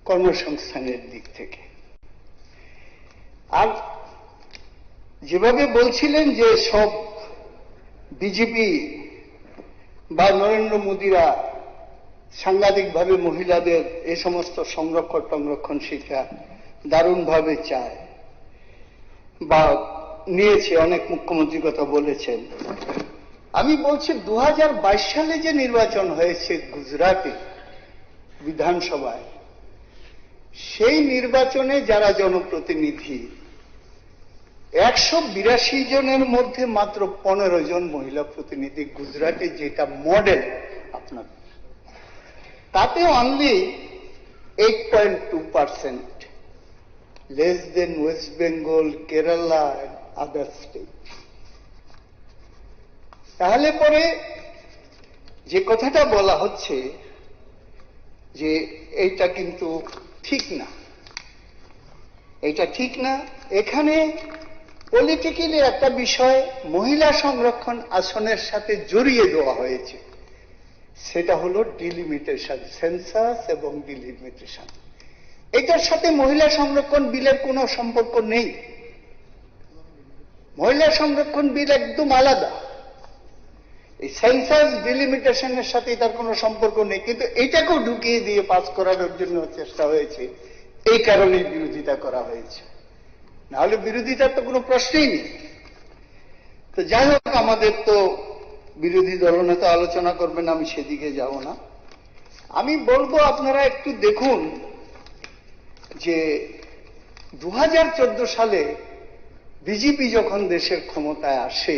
কর্মসংস্থানের দিক থেকে। আর যেভাবে বলছিলেন যে সব বিজেপি বা নরেন্দ্র মোদীরা সাংঘাতিকভাবে মহিলাদের এ সমস্ত সংরক্ষণ শিক্ষা দারুণভাবে চায় বা নিয়েছে, অনেক মুখ্যমন্ত্রী কথা বলেছেন। আমি বলছি 2022 সালে যে নির্বাচন হয়েছে গুজরাটে বিধানসভায়, সেই নির্বাচনে যারা জনপ্রতিনিধি 182 জনের মধ্যে মাত্র 15 জন মহিলা প্রতিনিধি, গুজরাটে যেটা মডেল আপনার, তাতে only 8.2%, less than West Bengal, Kerala and other states। তাহলে পরে যে কথাটা বলা হচ্ছে যে এইটা কিন্তু ঠিক না, এটা ঠিক না। এখানে পলিটিক্যালি একটা বিষয় মহিলা সংরক্ষণ আসনের সাথে জড়িয়ে দেওয়া হয়েছে, সেটা হলো ডিলিমিটেশন, সেন্সাস এবং ডিলিমিটেশন। এটার সাথে মহিলা সংরক্ষণ বিলের কোনো সম্পর্ক নেই। মহিলা সংরক্ষণ বিল একদম আলাদা, এই সেন্সাস ডিলিমিটেশনের সাথে তার কোনো সম্পর্ক নেই, কিন্তু এটাকেও ঢুকিয়ে দিয়ে পাস করানোর জন্য চেষ্টা হয়েছে, এই কারণেই বিরোধিতা করা হয়েছে, নাহলে বিরোধিতার তো কোনো প্রশ্নই নেই। তো যাই হোক, আমাদের তো বিরোধী দলনেতা আলোচনা করবেন, আমি সেদিকে যাব না। আমি বলবো আপনারা একটু দেখুন যে 2014 সালে বিজেপি যখন দেশের ক্ষমতায় আসে,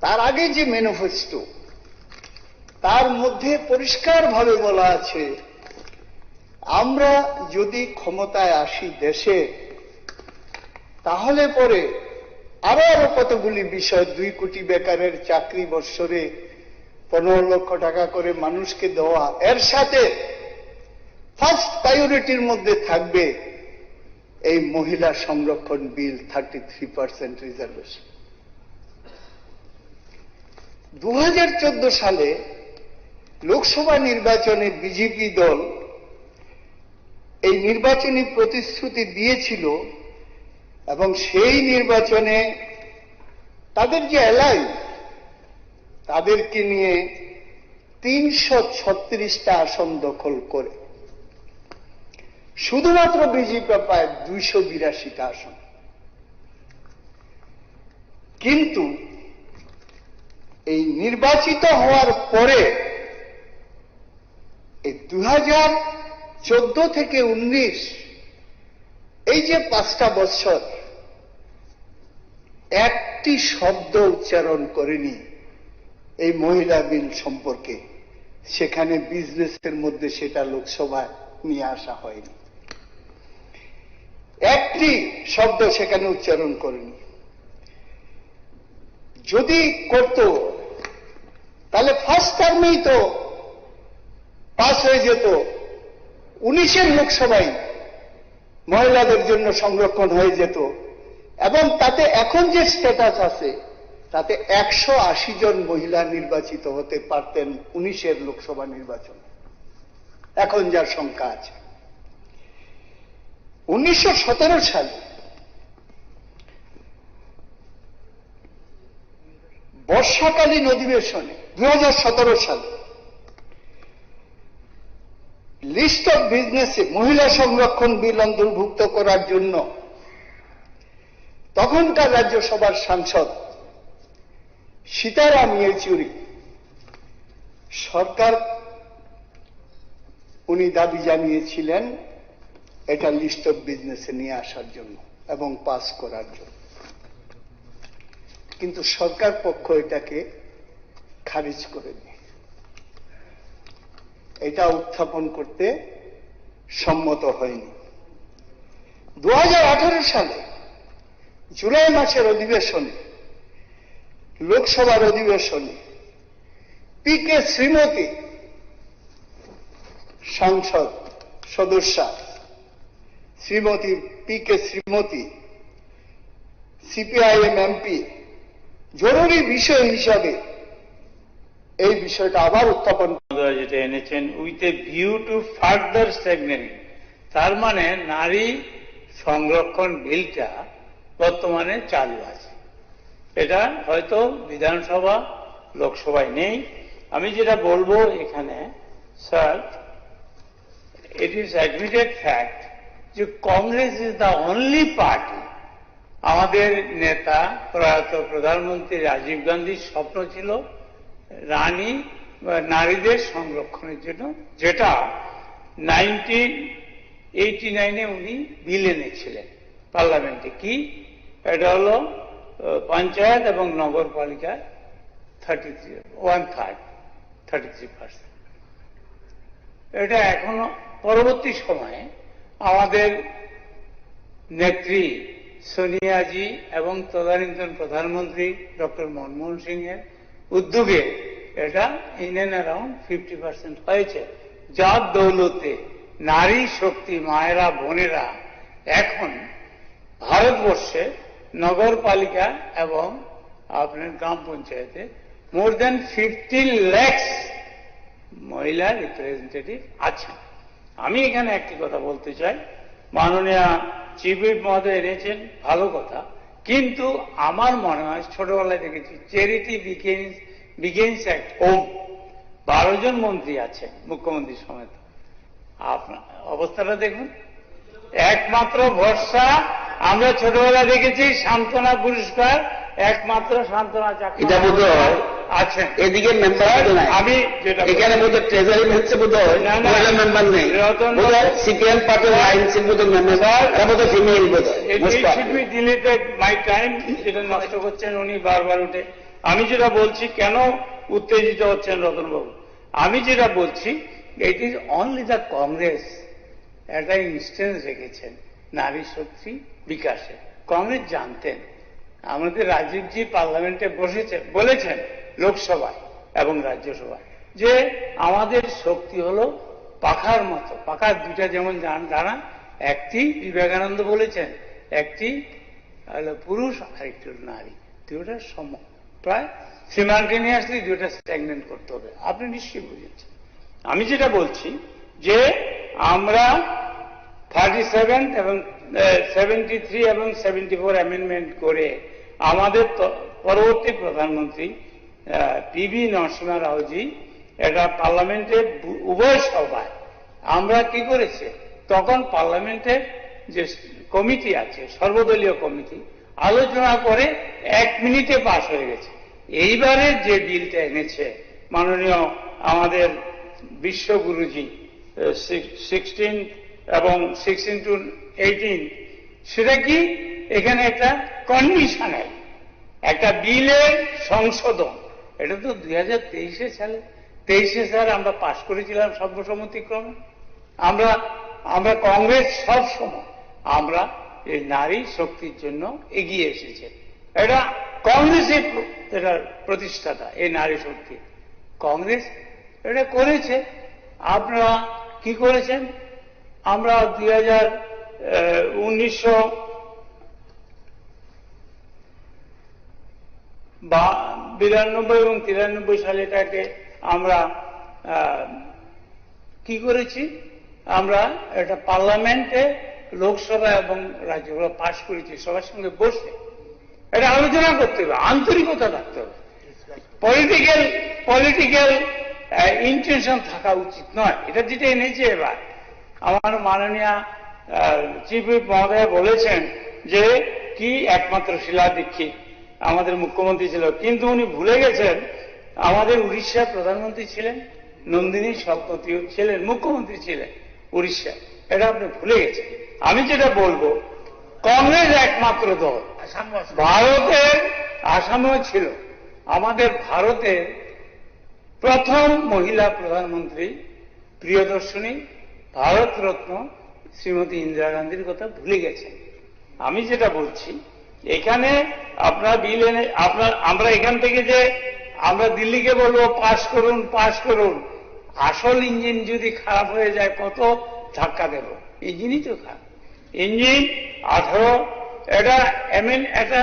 তার আগে যে ম্যানিফেস্টো, তার মধ্যে পরিষ্কারভাবে বলা আছে আমরা যদি ক্ষমতায় আসি দেশে, তাহলে পরে আরো কতগুলি বিষয়, 2 কোটি বেকারের চাকরি, বৎসরে 15 লক্ষ টাকা করে মানুষকে দেওয়া, এর সাথে ফার্স্ট প্রায়োরিটির মধ্যে থাকবে এই মহিলা সংরক্ষণ বিল, 33% রিজার্ভেশন। 2014 সালে লোকসভা নির্বাচনে বিজেপি দল এই নির্বাচনী প্রতিশ্রুতি দিয়েছিল, এবং সেই নির্বাচনে তাদের যে এলাই, তাদেরকে নিয়ে 336টা আসন দখল করে শুধুমাত্র বিজেপি পায় 282টা আসন। কিন্তু এই নির্বাচিত হওয়ার পরে এই 2014 থেকে 19 এই যে 5টা বছর একটি শব্দ উচ্চারণ করেনি এই মহিলা বিল সম্পর্কে। সেখানে বিজনেসের মধ্যে সেটা লোকসভায় নিয়ে আসা হয়নি, একটি শব্দ সেখানে উচ্চারণ করেনি। যদি করত তাহলে ফার্স্ট টার্মেই তো পাস হয়ে যেত। 19-এর লোকসভায় মহিলাদের জন্য সংরক্ষণ হয়ে যেত এবং তাতে এখন যে স্ট্যাটাস আছে তাতে 180 জন মহিলা নির্বাচিত হতে পারতেন 19-এর লোকসভা নির্বাচন। এখন যার সংখ্যা আছে 1917 সালে বর্ষাকালীন অধিবেশনে 2017 সালে লিস্ট অফ বিজনেসে মহিলা সংরক্ষণ বিল অন্তর্ভুক্ত করার জন্য তখনকার রাজ্যসভার সাংসদ সীতারাম ইয়েচুরি সরকার উনি দাবি জানিয়েছিলেন এটা লিস্ট অফ বিজনেসে নিয়ে আসার জন্য এবং পাস করার জন্য, কিন্তু সরকার পক্ষ এটাকে খারিজ করে দেয়। এটা উত্থাপন করতে সম্মত হয়নি। 2018 সালে জুলাই মাসের অধিবেশনে, লোকসভার অধিবেশনে পি.কে. শ্রীমতী সাংসদ সদস্যা Shrimati PK. Shrimati CPIM MP জরুরি বিষয় হিসাবে এই বিষয়টা আবার উত্থাপন যেটা এনেছেন with a view to further strengthening, তার মানে নারী সংরক্ষণ বিলটা বর্তমানে চালু আছে। এটা হয়তো বিধানসভা লোকসভায় নেই। আমি যেটা বলবো এখানে, sir, it is admitted fact যে Congress is the only party, আমাদের নেতা প্রয়াত প্রধানমন্ত্রী রাজীব গান্ধীর স্বপ্ন ছিল নারীদের সংরক্ষণের জন্য, যেটা 1989-এ উনি বিল এনেছিলেন পার্লামেন্টে। কি এটা হলো পঞ্চায়েত এবং নগরপালিকা 33%। এটা এখনো পরবর্তী সময়ে আমাদের নেত্রী সোনিয়াজি এবং তদানীন্তন প্রধানমন্ত্রী ডক্টর মনমোহন সিংয়ের উদ্যোগে এটা ইন এন্ড অ্যারাউন্ড 50% হয়েছে, যার দৌলতে নারী শক্তি মায়েরা বোনেরা এখন ভারতবর্ষে নগরপালিকা এবং আপনার গ্রাম পঞ্চায়েতে মোর দেন 50 লাখ মহিলা রিপ্রেজেন্টেটিভ আছেন। আমি এখানে একটি কথা বলতে চাই, মাননীয় চিফ হুইপ মহোদয় এনেছেন ভালো কথা, কিন্তু আমার মনে হয় ছোটবেলায় দেখেছি চ্যারিটি বিগিনস অ্যাট হোম। 12 জন মন্ত্রী আছেন মুখ্যমন্ত্রী সমেত। আপনার অবস্থাটা দেখুন, একমাত্র ভরসা আমরা ছোটবেলায় দেখেছি সান্ত্বনা পুরস্কার, একমাত্র সান্ত্বনা চাকরি আছেন। এদিকে মেম্বার আমি যেটা এখানে বোধ ট্রেজারি হচ্ছে, বোধ মেম্বার নেই, সিপিএম পার্টির আইনসির বোধ মেম্বার ফিমেল বোধ। ডিলিটেড মাই টাইম, যেটা নষ্ট করছেন উনি বারবার উঠে। আমি যেটা বলছি, কেন উত্তেজিত হচ্ছেন রতনবাবু, আমি যেটা বলছি it is only the Congress একটা ইনস্টেন্স রেখেছেন নারী শক্তি বিকাশে। কংগ্রেস জানতেন, আমাদের রাজীবজি পার্লামেন্টে বলেছেন লোকসভায় এবং রাজ্যসভায় যে আমাদের শক্তি হলো পাখার মতো, পাখার দুইটা যেমন ডানা, একটি বিবেকানন্দ বলেছেন একটি পুরুষ আর একটি নারী, দুটোটা প্রায় সিমাল্টেনিয়াসলি দুটো স্ট্যাগনেন্ট করতে হবে। আপনি নিশ্চয়ই বুঝেছেন। আমি যেটা বলছি যে আমরা 37 এবং 73 এবং 74 অ্যামেন্ডমেন্ট করে আমাদের পরবর্তী প্রধানমন্ত্রী পিভি নরসিংহ রাওজি এটা পার্লামেন্টে উভয় সভায় আমরা কি করেছে, তখন পার্লামেন্টের যে কমিটি আছে সর্বদলীয় কমিটি, আলোচনা করে 1 মিনিটে পাশ হয়ে গেছে। এইবারে যে বিলটা এনেছে মাননীয় আমাদের বিশ্বগুরুজি 16 এবং 16 to 18, সেটা কি এখানে একটা কন্ডিশনাল একটা বিলের সংশোধন। এটা তো 2023 সালে 23 সালে আমরা পাশ করেছিলাম সর্বসম্মতিক্রমে। আমরা কংগ্রেস সব সময় আমরা এই নারী শক্তির জন্য এগিয়ে এসেছে। এটা কংগ্রেসের এটার প্রতিষ্ঠাতা, এই নারী শক্তি কংগ্রেস এটা করেছে। আপনারা কি করেছেন? আমরা 1992 এবং 93 সালে এটাকে আমরা কি করেছি? আমরা এটা পার্লামেন্টে, লোকসভা এবং রাজ্যসভা পাশ করেছি সবার সঙ্গে বসে। এটা আলোচনা করতে হবে, আন্তরিকতা থাকতে হবে, পলিটিক্যাল ইন্টেনশন থাকা উচিত নয়। এটা যেটা এনেছে এবার আমার মাননীয় চিফ হুইপ মহোদয় বলেছেন যে কি একমাত্র শিলা দীক্ষিত আমাদের মুখ্যমন্ত্রী ছিল, কিন্তু উনি ভুলে গেছেন আমাদের উড়িষ্যার প্রধানমন্ত্রী ছিলেন, নন্দিনী সপ্ততীও ছিলেন, মুখ্যমন্ত্রী ছিলেন উড়িষ্যা। এটা আপনি ভুলে গেছেন। আমি যেটা বলবো, কংগ্রেস একমাত্র দল ভারতের, আসামেও ছিল, আমাদের ভারতের প্রথম মহিলা প্রধানমন্ত্রী প্রিয়দর্শিনী ভারতরত্ন শ্রীমতী ইন্দিরা গান্ধীর কথা ভুলে গেছেন। আমি যেটা বলছি, এখানে আপনার বিল এনে আমরা এখান থেকে যে আমরা দিল্লিকে বলবো পাশ করুন পাশ করুন, আসল ইঞ্জিন যদি খারাপ হয়ে যায় কত ধাক্কা দেব? ইঞ্জিনই তো খারাপ। ইঞ্জিন 18 একটা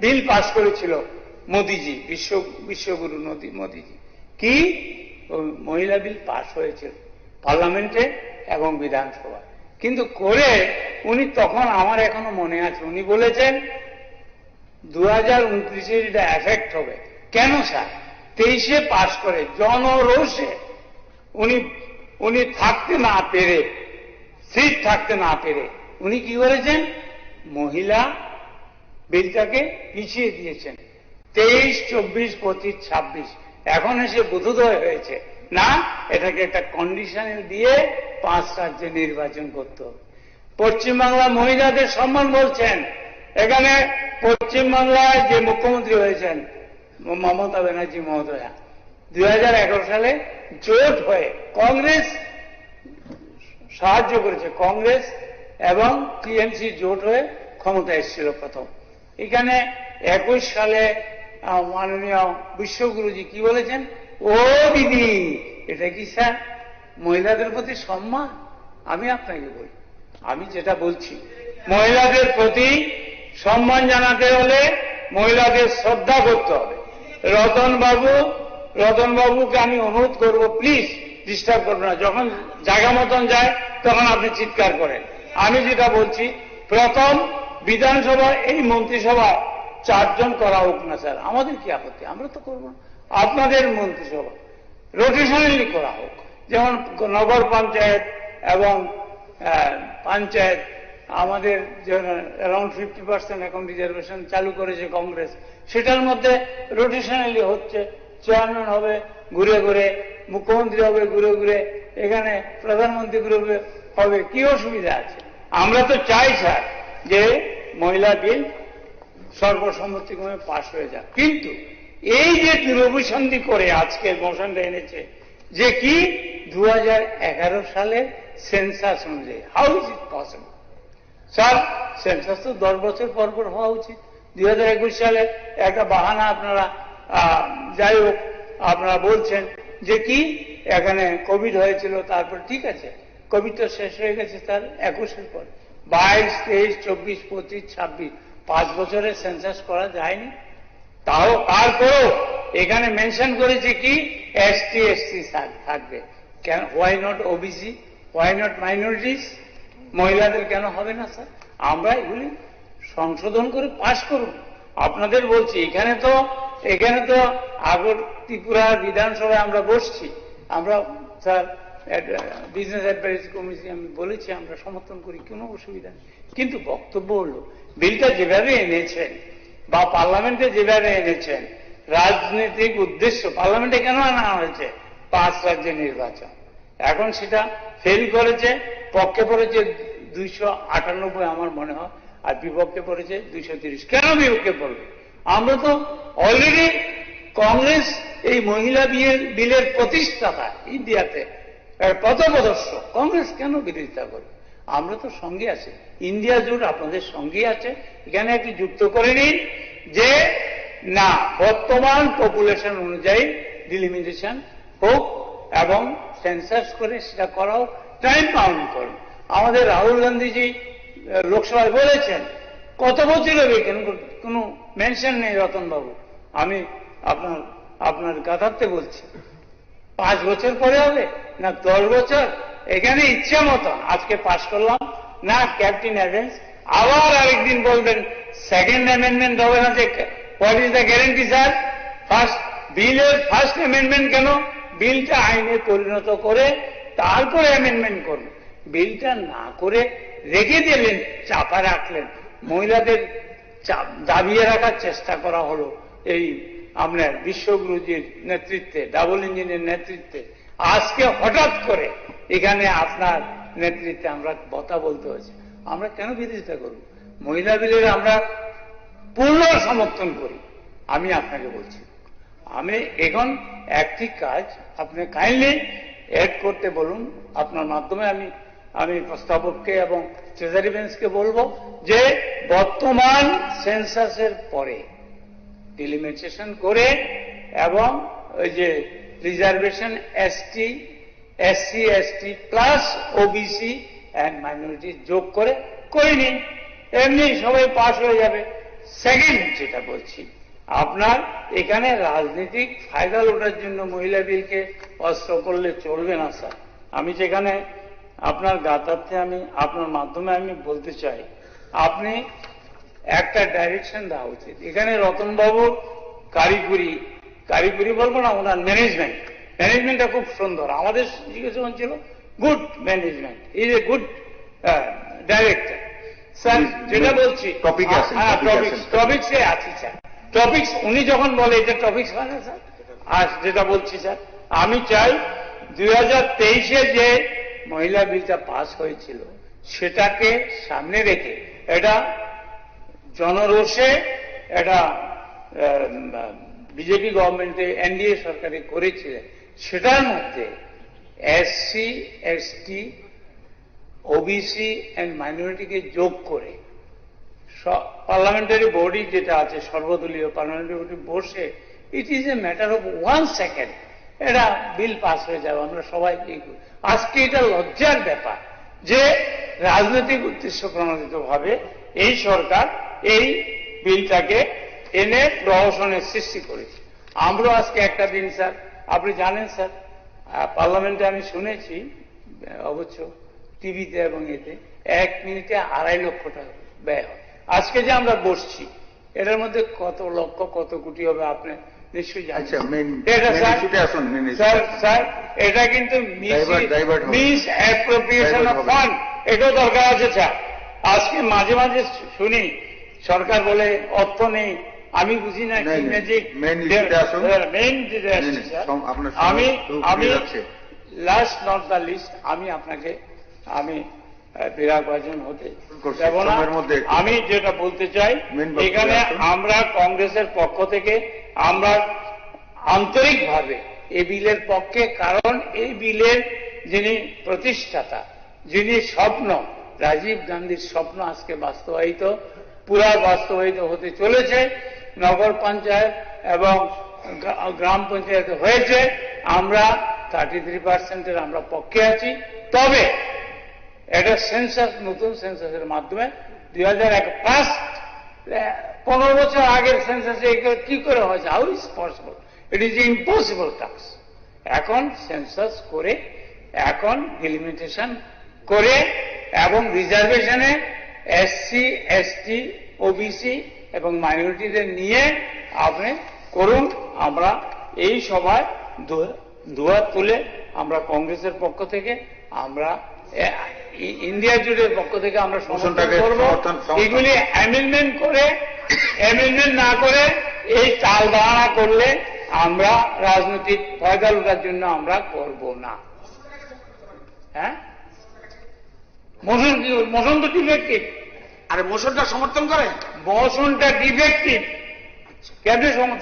বিল পাশ করেছিল মোদিজি, বিশ্বগুরু মোদিজি। কি মহিলা বিল পাশ হয়েছিল পার্লামেন্টে এবং বিধানসভা, কিন্তু করে উনি তখন, আমার এখনো মনে আছে, উনি বলেছেন 2029 এটা এফেক্ট হবে। কেন স্যার? 23 পাশ করে জনরোষে উনি থাকতে না পেরে, সিট থাকতে না পেরে উনি কি করেছেন? মহিলা বিলটাকে পিছিয়ে দিয়েছেন। 23, 24, 25, 26 এখন এসে বোধোদয় হয়েছে না, এটাকে একটা কন্ডিশনাল দিয়ে 5 রাজ্যে নির্বাচন করতে হবে। পশ্চিমবাংলা মহিলাদের সম্মান বলছেন। এখানে পশ্চিমবাংলায় যে মুখ্যমন্ত্রী হয়েছেন মমতা ব্যানার্জি মহোদয়া, 2011 সালে জোট হয়ে কংগ্রেস সাহায্য করেছে, কংগ্রেস এবং টিএমসি জোট হয়ে ক্ষমতা এসেছিল প্রথম। এখানে 21 সালে মাননীয় বিশ্বগুরুজি কি বলেছেন? ও দিদি, এটা কি স্যার মহিলাদের প্রতি সম্মান? আমি আপনাকে বলি, আমি যেটা বলছি, মহিলাদের প্রতি সম্মান জানাতে হলে মহিলাদের শ্রদ্ধা করতে হবে। রতন বাবুকে আমি অনুরোধ করব, প্লিজ ডিস্টার্ব করবেন না, যখন জায়গা মতন যায় তখন আপনি চিৎকার করেন। আমি যেটা বলছি, প্রথম বিধানসভা এই মন্ত্রিসভা 4 জন করা হোক না স্যার, আমাদের কি আপত্তি? আমরা তো করবো না। আপনাদের মন্ত্রিসভা রোটেশনালি করা হোক, যেমন নগর পঞ্চায়েত এবং পঞ্চায়েত আমাদের অ্যারাউন্ড 50% এখন রিজার্ভেশন চালু করেছে কংগ্রেস, সেটার মধ্যে রোটেশনালি হচ্ছে। চেয়ারম্যান হবে ঘুরে ঘুরে, মুখ্যমন্ত্রী হবে ঘুরে ঘুরে, এখানে প্রধানমন্ত্রী ঘুরে ঘুরে হবে, কি অসুবিধা আছে? আমরা তো চাই স্যার যে মহিলা বিল সর্বসম্মতিক্রমে পাশ হয়ে যাক, কিন্তু এই যে দুরভিসন্ধি করে আজকের মোশনটা এনেছে যে কি 2011 সালের সেন্সাস অনুযায়ী, how is it possible? Sir census তো 10 বছর পর পর হওয়া উচিত। 2021 সালে একটা বাহানা আপনারা, যাই হোক আপনারা বলছেন যে কি এখানে কোভিড হয়েছিল, তারপর ঠিক আছে, কোভিড তো শেষ হয়ে গেছে স্যার 21-এর পর। 22, 23, 24, 25, 26 5 বছরের সেন্সাস করা যায়নি। তাও তারপরও এখানে মেনশন করেছে কি ST থাকবে। কেন? Why not OBC, why not minorities? মহিলাদের কেন হবে না স্যার? আমরা এগুলি সংশোধন করে পাশ করুন। আপনাদের বলছি, এখানে তো আগর ত্রিপুরার বিধানসভায় আমরা বসছি, আমরা স্যার বিজনেস অ্যাডভাইস কমিটি আমি বলেছি আমরা সমর্থন করি, কোনো অসুবিধা নেই। কিন্তু বক্তব্য হলো বিলটা যেভাবে এনেছেন বা পার্লামেন্টে যেভাবে এনেছেন, রাজনৈতিক উদ্দেশ্য পার্লামেন্টে কেন আনা হয়েছে? 5 রাজ্যের নির্বাচন। এখন সেটা ফেল করেছে, পক্ষে পড়েছে 298 আমার মনে হয়, আর বিপক্ষে পড়েছে 230। কেন বিপক্ষে পড়বে? আমরা তো অলরেডি কংগ্রেস এই মহিলা বিলের প্রতিষ্ঠাতা ইন্ডিয়াতে পথপ্রদর্শক, কংগ্রেস কেন বিরোধিতা করবে? আমরা তো সঙ্গে আছি, ইন্ডিয়া জোট আপনাদের সঙ্গে আছে। এখানে একটি যুক্ত করে নিন যে না, বর্তমান পপুলেশন অনুযায়ী ডিলিমিটেশন হোক এবং সেন্সাস করে সেটা করা হোক, টাইম কাউন্ট করুন। আমাদের রাহুল গান্ধীজি লোকসভায় বলেছেন, কত বছর হবে? কেন কোনো মেনশন নেই রতনবাবু, আমি আপনার গাথার্থে বলছি, 5 বছর পরে হবে না 10 বছর? এখানে ইচ্ছা মতন আজকে পাশ করলাম না, ক্যাপ্টেন এজেন্স আবার আরেকদিন বলবেন সেকেন্ড অ্যামেন্ডমেন্ট হবে না। যে what is the guarantee sir? বিলের ফার্স্ট অ্যামেন্ডমেন্ট কেন? বিলটা আইনে পরিণত করে তারপরে অ্যামেন্ডমেন্ট করুন। বিলটা না করে রেখে দিলেন, চাপা রাখলেন, মহিলাদের দাবিয়ে রাখার চেষ্টা করা হলো এই আপনার বিশ্বগুরুজির নেতৃত্বে, ডাবল ইঞ্জিনের নেতৃত্বে। আজকে হঠাৎ করে এখানে আপনার নেতৃত্বে আমরা কথা বলতে হয়েছে। আমরা কেন বিরোধিতা করব? মহিলা বিলের আমরা পূর্ণ সমর্থন করি। আমি আপনাকে বলছি, আমি এখন একটি কাজ আপনি কাইন্ডলি অ্যাড করতে বলুন। আপনার মাধ্যমে আমি প্রস্তাবককে এবং ট্রেজারি বেঞ্চকে বলবো যে বর্তমান সেন্সাসের পরে ডিলিমিটেশন করে এবং ওই যে reservation ST, SC, ST plus OBC and minority যোগ করে নিন, এমনি সবাই পাস হয়ে যাবে। সেকেন্ড যেটা বলছি, আপনার এখানে রাজনৈতিক ফায়দা লোটার জন্য মহিলা বিলকে অস্ত্র করলে চলবে না স্যার। আমি যেখানে আপনার গাতার্থে আপনার মাধ্যমে আমি বলতে চাই, আপনি একটা ডাইরেকশন দেওয়া উচিত। এখানে রতনবাবুর কারিগরি বলবো না, ওনার ম্যানেজমেন্টটা খুব সুন্দর। আমাদের জিজ্ঞেস ছিল good management, is a good director. Sir যেটা বলছি টপিক্সে আছি স্যার, টপিক্স উনি যখন বলে এটা টপিক্স হয় না স্যার। আর যেটা বলছি স্যার, আমি চাই 2023-এ যে মহিলা বিলটা পাস হয়েছিল সেটাকে সামনে রেখে, এটা জনরোষে এটা বিজেপি গভর্নমেন্টে এনডিএ সরকারে করেছিলেন, সেটার মধ্যে এসসি, এসটি, ওবিসি অ্যান্ড মাইনরিটিকে যোগ করে পার্লামেন্টারি বডি যেটা আছে, সর্বদলীয় পার্লামেন্টারি বডি বসে, it is a matter of 1 second এটা বিল পাস হয়ে যাবে। আমরা সবাই আজকে এটা লজ্জার ব্যাপার যে রাজনৈতিক উদ্দেশ্য প্রণোদিত ভাবে এই সরকার এই বিলটাকে এনে প্রহসনের সৃষ্টি করেছে। আমরা আজকে একটা দিন স্যার, আপনি জানেন স্যার, পার্লামেন্টে আমি শুনেছি অবশ্য টিভিতে এবং এতে 1 মিনিটে 2.5 লক্ষ টাকা ব্যয় হয়। আজকে যে আমরা বসছি এটার মধ্যে কত লক্ষ কত কোটি হবে আপনি নিশ্চয়ই জানেন। স্যার এটা কিন্তু মিস অ্যাপ্রোপ্রিয়েশন অফ ফান্ড, এটাও দরকার আছে স্যার। আজকে মাঝে মাঝে শুনি সরকার বলে অর্থ নেই, আমি বুঝি না কি ম্যাজিক। আমি লাস্ট নট দ্য লিস্ট, আমি আপনাকে বিরাগ ভাজন হতে দেব না। আমি যেটা বলতে চাই, এখানে আমরা কংগ্রেসের পক্ষ থেকে আমরা আন্তরিকভাবে এই বিলের পক্ষে, কারণ এই বিলের যিনি প্রতিষ্ঠাতা, যিনি স্বপ্ন, রাজীব গান্ধীর স্বপ্ন আজকে বাস্তবায়িত, পুরা বাস্তবায়িত হতে চলেছে। নগর পঞ্চায়েত এবং গ্রাম পঞ্চায়েত হয়েছে, আমরা 33% আমরা পক্ষে আছি। তবে এটা সেন্সাস, নতুন সেন্সাসের মাধ্যমে 2001 ফার্স্ট 15 বছর আগের সেন্সাসে কি করে হয়েছে? How is possible? It is impossible task. এখন সেন্সাস করে, এখন ডিলিমিটেশন করে এবং রিজার্ভেশনে এসসি, এসটি, ওবিসি এবং মাইনরিটিদের নিয়ে আপনি করুন। আমরা এই সভায় দুহাত তুলে আমরা কংগ্রেসের পক্ষ থেকে, আমরা ইন্ডিয়া জুড়ের পক্ষ থেকে আমরা সমর্থন করব। এগুলি অ্যামেন্ডমেন্ট করে, অ্যামেন্ডমেন্ট না করে এই চাল বাহানা করলে আমরা রাজনৈতিক ফায়দা লুটার জন্য আমরা করব না। হ্যাঁ, মোশন তো ডিফেক্টিভ। আরে মোশনটা সমর্থন করে? মোশনটা ডিফেক্টিভ, কেন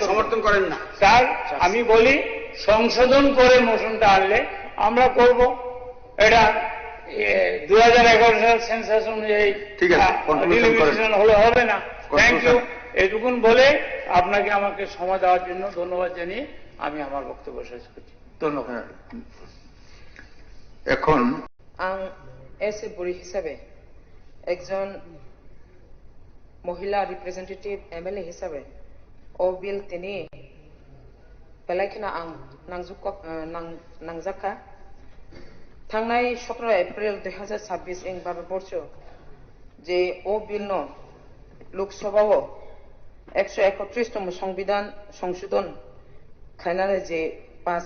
সমর্থন করেন না? স্যার আমি বলি সংশোধন করে মোশনটা আনলে আমরা করব। এটা 2011 সাল সেন্সাস অনুযায়ী ডিলিমিটেশন হলে হবে না। Thank you. এটুকুন বলে আপনাকে আমাকে সময় দেওয়ার জন্য ধন্যবাদ জানিয়ে আমি আমার বক্তব্য শেষ করছি। ধন্যবাদ। এখন এস এ বুড়ি হিসাবে, একজন মহিলা রিপ্রেজেন্টেটিভ এমএলএ হিসাবে ও বিল তিনি বেলাইখিনা आं नांजाखा थांनाय 17 एप्रिल 2026 इन भारतबर्ष जे ओ बिल न लोकसभाव 131तम संविधान संशोधन खायनानै जे पास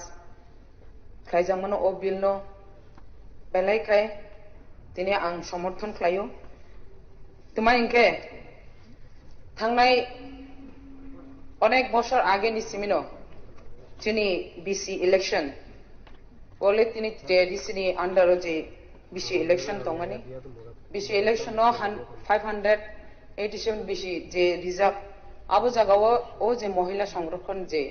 खायजामोन ओ बिल न बेलायखाय दिनै आं समर्थन खालायो। तुमा इनके थांनाय अनेक बছর आगे निसिमिनो जिनि बीसी इलेक्शन बोले तिनी डिसिनि अंडर जे बीसी इलेक्शन दंमानि बीसी इलेक्शन 587 बीसी जे रिजर्व आबो जागाव ओ जे महिला संरक्षण जे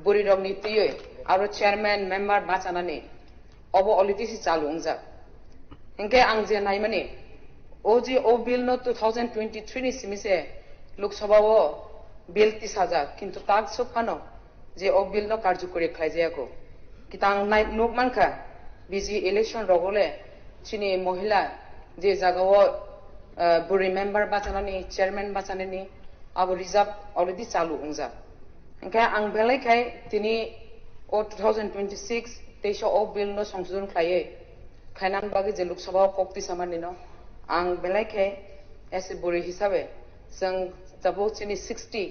बुरी रंगनि तियै आरो चेयरमैन मेम्बर बाचानानि अबो अलिटिसि चालु उंजा इनके आं जे नायमानि ओ जे ओ बिल न 2023 नि सिमिसे लोकसभाव बिल 30,000 किंतु ताक सोफानो जे ओ बिल न कार्यकरी खायजायाखौ कितां नाय नुक मानखा बिजि इलेक्शन रगले चिनि महिला जे जागाव बुरी मेम्बर बाचानानि चेयरमैन बाचानानि आबो रिजर्व अलरेडी चालु उंजा इनके आं बेलायखाय तिनि ओ 2026 तेइस ओ बिल न संशोधन खायै खायनान बागै जे लोकसभाव कक्ति सामानि न आं बेलायखाय एसे बुरी हिसाबै जों तबो चिनि 60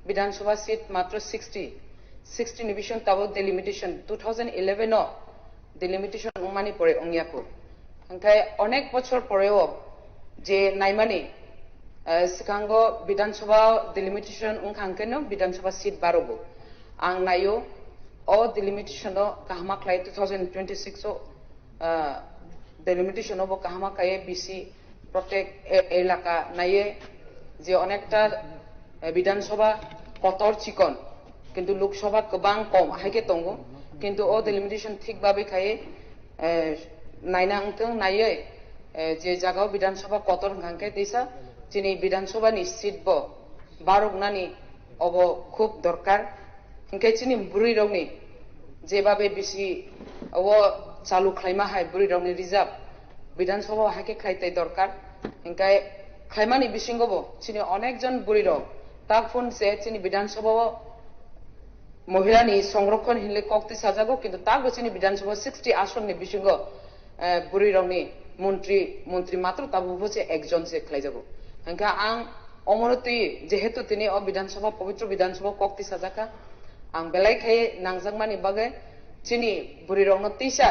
विधानसभा सीट मात्र 60 डिविजन तबो डिलिमिटेशन 2011 न डिलिमिटेशन उमानि परे उंगियाखौ ओंखाय अनेक बছর পরেও जे नायमानि सिगांगो विधानसभा डिलिमिटेशन उंखांकेनो विधानसभा सीट बारोबो आं नायो ओ डिलिमिटेशन काहमा खाय 2026 डिलिमिटेशन बो काहमा खाय बीसी प्रत्येक एलाका नाये जे अनेकटा विधानसभा कतर चिकन किंतु लोकसभा गोबां कम हायके दंगो किंतु ओ डिलिमिटेशन थिक बाबै खाय नायनांथों नायै जे जागाव विधानसभा कतर हांके दैसा दिनै विधानसभानि सीट बो बारगनानि अब खूब दरकार इनके चिनि बुरै रंनि जेबाबे बिसि ओ चालु खायमा हाय बुरै रंनि रिजर्व विधानसभा हाके खायतै दरकार इनके खायमानि बिसिंगबो चिनि अनेक जन बुरै रं ताफुन से चिनि विधानसभा महिलानि संरक्षण हिले कक्ति साजागो किंतु तागो चिनि विधानसभा 60 आसननि बिसिंगो बुरै रंनि मंत्री मात्र ताबो से एकजन से खायजागो इनके आं अमरति जेहेतु तिनि अ विधानसभा पवित्र विधानसभा कक्ति साजाखा आं बेलायखाय नांजांमानि बागै चिनि बुरै रंनो तैसा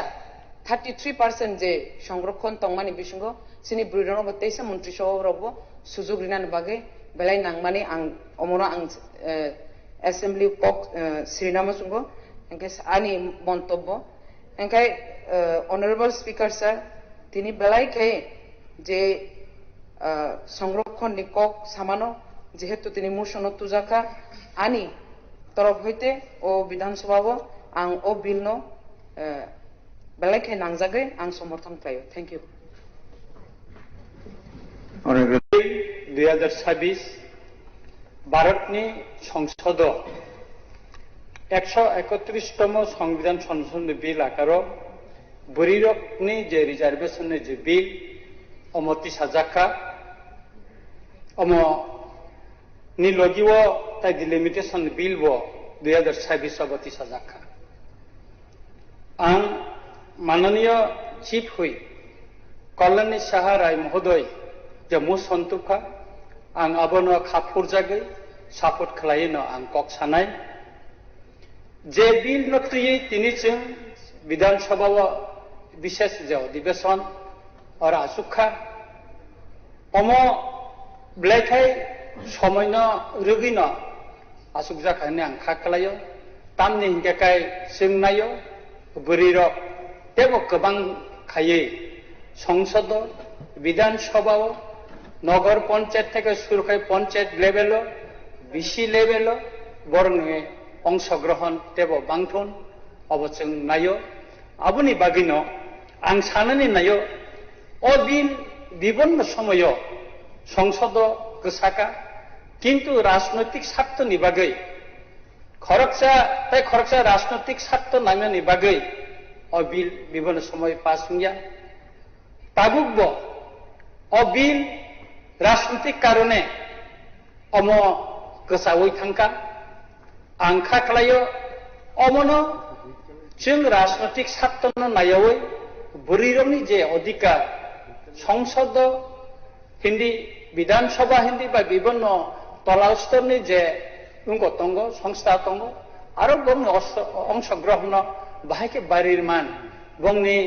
33% जे संरक्षण तंमानि बिसिंगो चिनि बुरै रंनो तैसा मंत्री सभायावबो सुजुग रिनानि बागै बेलाय नांमानि आं अमरा आं एसेम्बली कक श्रीनामा सुंगो इनके आनि मंतब्य इनके ऑनरेबल स्पीकर सर तिनि बेलायखाय जे संरक्षण निकक सामानो जेहेतु तिनि मोशन तुजाखा आनि तरफ हইতে ओ विधानसभाव आं ओ बिल न बेलायखाय नांजागै आं समर्थन खायो। Thank you. 2026 भारतनि संसद 131तम संविधान संशोधन बिल आकारो बुरिरकनि जे रिजार्वेशन जे बिल अमति साजाखा अमो नि लगिवो ताइ डिलिमिटेशन बिल बो 2026 अबति साजाखा आं माननीय चीफ हुई कल्याणी साहा राय महोदय जे मुसन्तुखा आं आबनो खापुर जागै सापर्ट खालायनो आं कक सानाय जे बिल नतुयै तिनिजों বিধানসভা বিশেষ যে অধিবেশন আর আসুখা অম ব্লাইখাই সময় রুগিন আসুক जाखाने आं खाख्लायो तामनि हिंगाखाय सोंनायो बोरैरक तेबो गोबां खायै সংসদ বিধানসভা নগর পঞ্চায়েত থেকে শুরু করে পঞ্চায়েত লেভেল বিসি লেভেল বরং অংশগ্রহণ তেব বাংথন অবচং নাयो আবুনি বাগিন आं साननानै नायो अबिल বিভিন্ন সময় সংসদ গোসাকা কিন্তু রাজনৈতিক স্বার্থনি বাগৈ খরকসা রাজনৈতিক স্বার্থ নামনি বাগৈ অবিল বিভিন্ন সময় পাসুঙ্গিয়া তাবুকব অবিল রাজনৈতিক কারণে অম গোসাওই থাঙ্কা आंखा खालायो अमनो जों राजनैतिक स्वार्थ नायावै बोरैरंनि जे अधिकार संसद हिंदी विधानसभा हिंदी बा विभिन्न तला स्तरनि जे अंग तंग संस्था तंग आरो बंनि अंशग्रहण बाहायके बारिरमान बंनि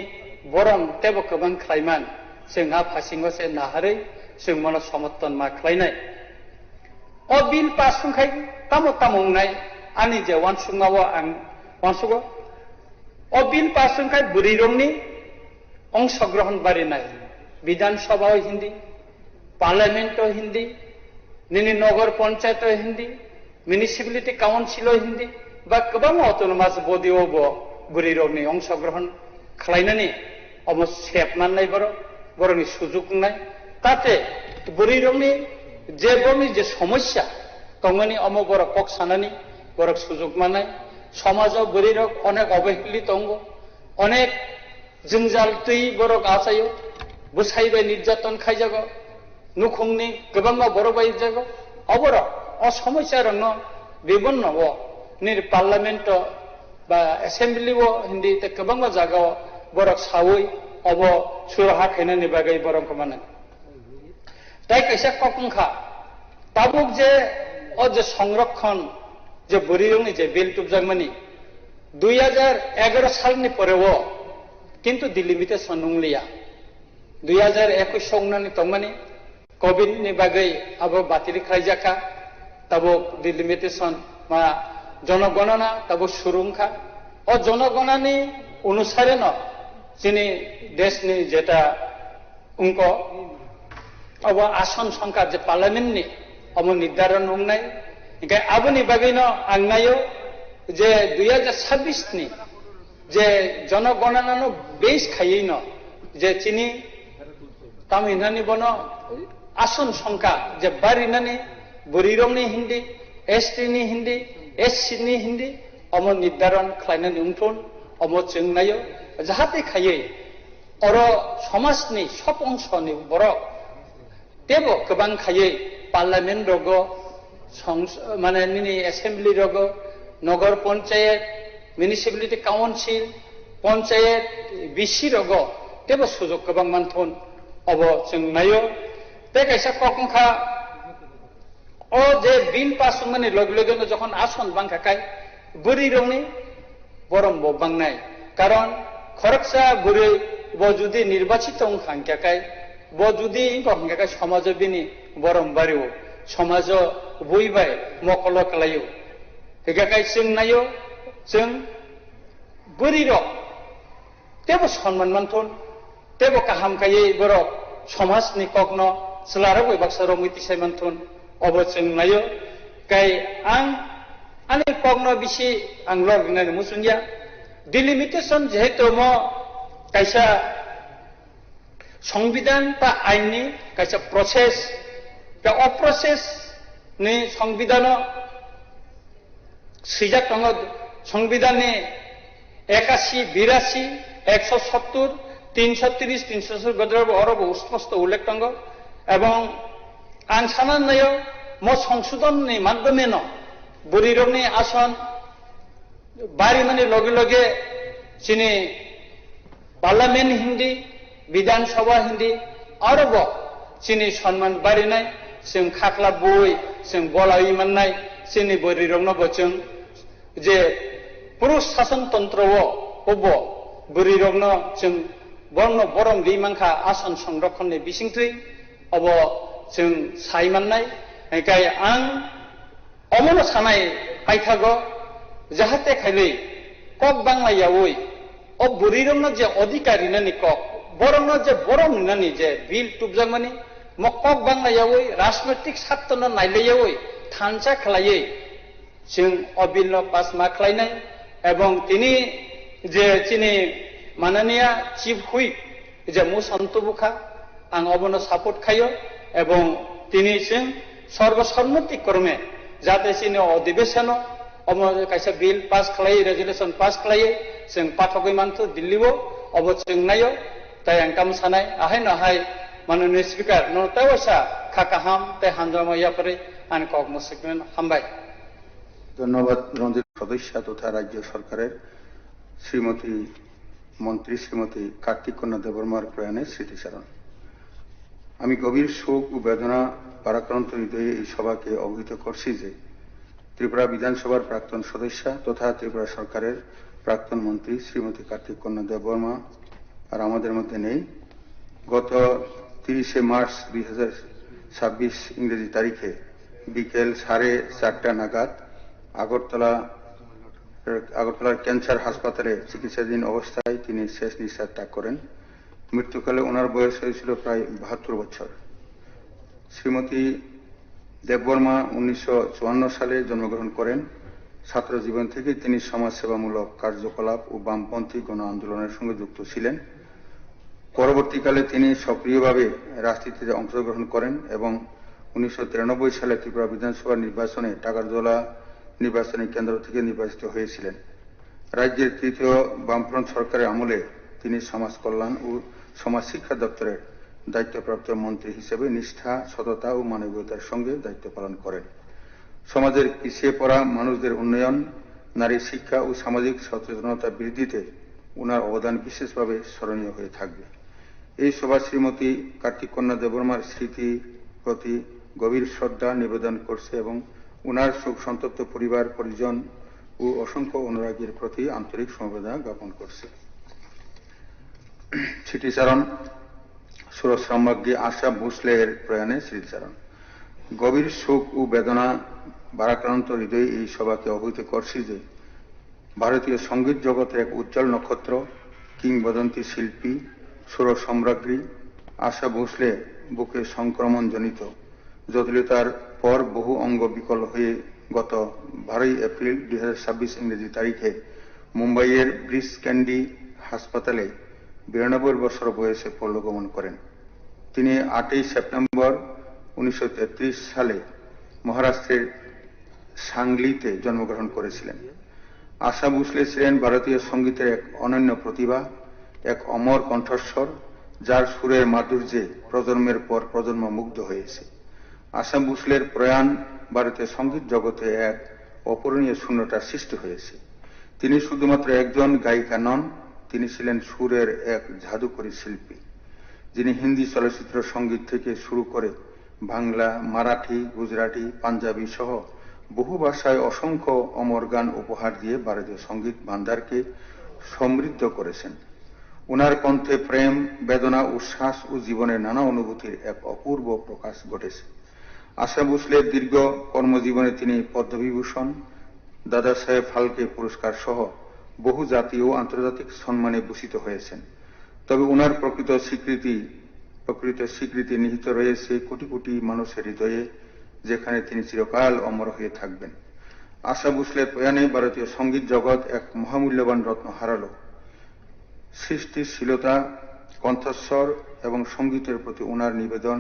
बरम तेबो गोबां खालायमान जोंहा फासिंगसे नाहारै जों मन समर्थन मा खालायनाय अ बिल पासुंखाय तामो तामंनाय आंनि जे वानसुङाव आं वानसुङो अ बिल पासुंखाय बोरैरंनि अंशग्रहण बारिनाय विधानसभा हिंदी पार्लियामेंट हिंदी निनि नगर पंचायत हिंदी म्युनिसिपालिटी काउन्सिल हिंदी बा गोबां अट'नमास बडियावबो बोरैरंनि अंशग्रहण खालायनानै अम सेबनानै बर'नि सुजुग नाय ताते बोरैरंनि जे बर'नि जे समस्या दंमोन अम बर' कक सानानै बर' सुजुग मानाय समाजाव बोरैरक अनेक अबहेलि दङ अनेक जोंजाल दै बर' आसायो बुसायबाय निर्यातन खायजागो नुखुंनि गोबां बर' बायजागो अबर असमस्या रंग विभिन्न निर पार्लियामेंट बा एसेम्बली हिंदी गोबां जागाव बर' सावै अब सुराहा खायनायनि बागै बर'खौ माने ताई कैसा ककुंखा ताबुक जे जे संरक्षण जे बोरैरंनि जे बिल तुबजागमानि 2011 सालनि परेव किन्तु डिलिमिटेशन नंलिया 2021 संनानि तंमानि कोविड नि बागै अब बातिल खायजाखा ताबो डिलिमिटेशन मा जनगणना ताबो सुरुंखा अ जनगणनानि अनुसारे न जोंनि देशनि जेटा अंक अब आसन संख्या जे पार्लियामेंटनि अम निर्धारण नंनाय इनका आबुनि बागैनो आं नायो जे 2026 नि जे जनगणनानो बेस खायैनो जे चिनि तामिनानि बनो आसन संख्या जे बारिनानि बोरैरंनि हिंदी एसटी नि हिंदी एससी नि हिंदी अम निर्धारण खालायनानै उनथन अम जों नायो जाहाथे खायै अर समाजनि सब अंशनि बर' तेबो गोबां खायै पार्लियामेंट रग माने निनि एसेम्बली रग नगर पंचायत म्युनिसिपालिटी काउन्सिल पंचायत बिसि रग तेबो सुजुग गोबां मानथन अब जों नायो ते कैसा कखंखा अ जे बिल पास माने लगे लगेनो जखन आसन बांखाखाय बोरैरंनि बरम बांनाय कारण खरकसा बोरै ब जुदि निर्वाचित अंखांखाय ब जुदि इंखांखाय समाज बिनि बरम बारिव समाज बयबाय मकल खालायो हिगाखाय जों नायो जों बोरैरक तेबो सन्मान मानथन तेबो गाहाम खायै बर' समाजनि कग्न सलारो बैबाक्सारो मिथिसाय मानथन अब जों नायो गाय आं आंनि कग्न बिसि आं लगनानै मुसुंगिया डिलिमिटेशन जेहेतु म कैसा संविधान बा आइननि कैसा प्रसेस बा अप्रसेस नि संविधान सैजाक दङ संविधाननि 81 82 170 330 340 गद्राव अरब स्पष्ट उल्लेख दङ এবং आं साननानै नायो म संशोधननि माध्यमेन बोरैरंनि आसन बारिमानि लगे लगे जोंनि पार्लियामेंट हिंदी विधानसभा हिंदी आरोब जोंनि सन्मान बारिनाय जों खाख्ला बय जों बलायै मोननाय जोंनि बोरैरंनोबो जों जे पुरुष शासन तंत्रआव बुरिरबनो जों बर्न बरम दैमांखा आसान संरक्षणनि बिसिंथै अब जों सायमाननाय एखाय आं अमनो सानाय पाइथागो जाहाते खायलै कक बांलायावै अ बुरिरबनो जे अधिकारी नानि कक बरमनो जे बरम नानि जे बिल तुबजामानि म कक बांलायावै राजनैतिक सात्तनो नायलायावै थानसा खालायै जों अबिलनो पास मा खालायनाय एवं तिनि जे चिनि माननीय चीफ हुइप जे मुसन्तबुखा आं अबनो सापोर्ट खायो एवं तिनि जों सर्वसम्मति क्रमे जाहाथे चिनि अधिवेशन अब कैसे बिल पास खालायो रेजुलेशन पास खालायो जों पाठकै मानथो दिल्लीआव अब जों नायो ताय आं काम सानाय आहाय नहाय माननीय स्पीकर नतावसा खाकाहाम ताय हानजामाया परे आं कक मुसकमेन हामबाय। ধন্যবাদ রঞ্জিত সদস্য তথা রাজ্য সরকারের শ্রীমতী মন্ত্রী শ্রীমতী কার্তিক কন্যা দেববর্মার প্রয়াণে স্মৃতিচারণ। আমি গভীর শোক ও বেদনা ভারাক্রান্ত হৃদয়ে এই সভাকে অবহিত করছি যে ত্রিপুরা বিধানসভার প্রাক্তন সদস্য তথা ত্রিপুরা সরকারের প্রাক্তন মন্ত্রী শ্রীমতী কার্তিক কন্যা দেববর্মা আর আমাদের মধ্যে নেই। গত 30শে মার্চ 2026 ইংরেজি তারিখে বিকেল 4:30 নাগাদ আগরতলার ক্যান্সার হাসপাতালে চিকিৎসাধীন অবস্থায় তিনি শেষ নিঃশ্বাস ত্যাগ করেন। মৃত্যুকালে ওনার বয়স হয়েছিল প্রায় 72 বছর। শ্রীমতী দেববর্মা 1954 সালে জন্মগ্রহণ করেন। ছাত্র জীবন থেকে তিনি সমাজসেবামূলক কার্যকলাপ ও বামপন্থী গণ আন্দোলনের সঙ্গে যুক্ত ছিলেন। পরবর্তীকালে তিনি সক্রিয়ভাবে রাজনীতিতে অংশগ্রহণ করেন এবং 1993 সালে ত্রিপুরা বিধানসভা নির্বাচনে টাকারজলা নির্বাচনী কেন্দ্র থেকে নির্বাচিত হয়েছিলেন। রাজ্যের তৃতীয় বামফ্রন্ট সরকারের আমলে তিনি সমাজ কল্যাণ ও সমাজ শিক্ষা দপ্তরের দায়িত্বপ্রাপ্ত মন্ত্রী হিসেবে নিষ্ঠা, সততা ও মানবিকতার সঙ্গে দায়িত্ব পালন করেন। সমাজের পিছিয়ে পড়া মানুষদের উন্নয়ন, নারী শিক্ষা ও সামাজিক সচেতনতা বৃদ্ধিতে ওনার অবদান বিশেষভাবে স্মরণীয় হয়ে থাকবে। এই সভা শ্রীমতী কার্তিক কন্যা দেববর্মার স্মৃতির প্রতি গভীর শ্রদ্ধা নিবেদন করছে এবং ওনার শোক সন্তপ্ত পরিবার পরিজন ও অসংখ্য অনুরাগীর প্রতি আন্তরিক সমবেদনা জ্ঞাপন করছে। স্মৃতিচারণ সুরশ্রমজ্ঞী আশা ভোসলে এর প্রয়াণে স্মৃতিচারণ। গভীর শোক ও বেদনা ভারাক্রান্ত হৃদয়ে এই সভাকে অবহিত করছি যে ভারতীয় সঙ্গীত জগতের এক উজ্জ্বল নক্ষত্র, কিংবদন্তি শিল্পী, সুর সম্রাজ্ঞী আশা ভোসলে বুকে সংক্রমণ জনিত জটিলতার পর বহু অঙ্গ বিকল হয়ে গত 12 এপ্রিল 2026 ইংরেজি তারিখে মুম্বাইয়ের ব্রিজ ক্যান্ডি হাসপাতালে 92 বছর বয়সে পরলোকগমন করেন। তিনি 8 সেপ্টেম্বর 1933 সালে মহারাষ্ট্রের সাংলিতে জন্মগ্রহণ করেছিলেন। আশা ভোসলে ছিলেন ভারতীয় সঙ্গীতের এক অনন্য প্রতিভা, এক অমর কণ্ঠস্বর যার সুরের মাধুর্যে প্রজন্মের পর প্রজন্ম মুগ্ধ হয়েছে। আশা ভোসলের প্রয়াণ ভারতীয় সঙ্গীত জগতে এক অপূরণীয় শূন্যতার সৃষ্টি হয়েছে। তিনি শুধুমাত্র একজন গায়িকা নন, তিনি ছিলেন সুরের এক জাদুকরী শিল্পী, যিনি হিন্দি চলচ্চিত্র সঙ্গীত থেকে শুরু করে বাংলা, মারাঠি, গুজরাটি, পাঞ্জাবি সহ বহু ভাষায় অসংখ্য অমর গান উপহার দিয়ে ভারতীয় সঙ্গীত ভান্ডারকে সমৃদ্ধ করেছেন। ওনার কণ্ঠে প্রেম, বেদনা, উচ্ছ্বাস ও জীবনের নানা অনুভূতির এক অপূর্ব প্রকাশ ঘটেছে। আশা ভোসলের দীর্ঘ কর্মজীবনে তিনি পদ্মবিভূষণ, দাদা সাহেব ফালকে পুরস্কার সহ বহু জাতীয় ও আন্তর্জাতিক সম্মানে ভূষিত হয়েছেন। তবে ওনার প্রকৃত স্বীকৃতি নিহিত রয়েছে কোটি কোটি মানুষের হৃদয়ে, যেখানে তিনি চিরকাল অমর হয়ে থাকবেন। আশা ভোসলের প্রয়াণে ভারতীয় সঙ্গীত জগৎ এক মহামূল্যবান রত্ন হারালো। সৃষ্টিশীলতা, কণ্ঠস্বর এবং সঙ্গীতের প্রতি ওনার নিবেদন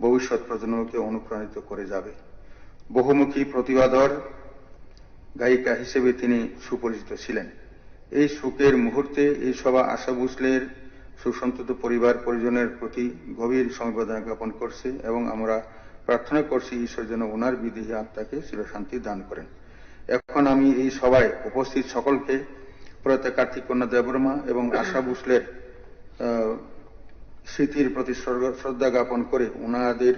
ভবিষ্যৎ প্রজন্মকে অনুপ্রাণিত করে যাবে। বহুমুখী প্রতিভাধর গায়িকা হিসেবে তিনি সুপরিচিত ছিলেন। এই শোকের মুহূর্তে এই সভা আশা ভোসলের সুসন্তত পরিবার পরিজনের প্রতি গভীর সমবেদনা জ্ঞাপন করছে এবং আমরা প্রার্থনা করছি ঈশ্বর যেন ওনার বিদেহী আত্মাকে চিরশান্তি দান করেন। এখন আমি এই সভায় উপস্থিত সকলকে প্রয়াত কার্তিক কন্যা দেববর্মা এবং আশা ভোসলের স্মৃতির প্রতি শ্রদ্ধা জ্ঞাপন করে ওনাদের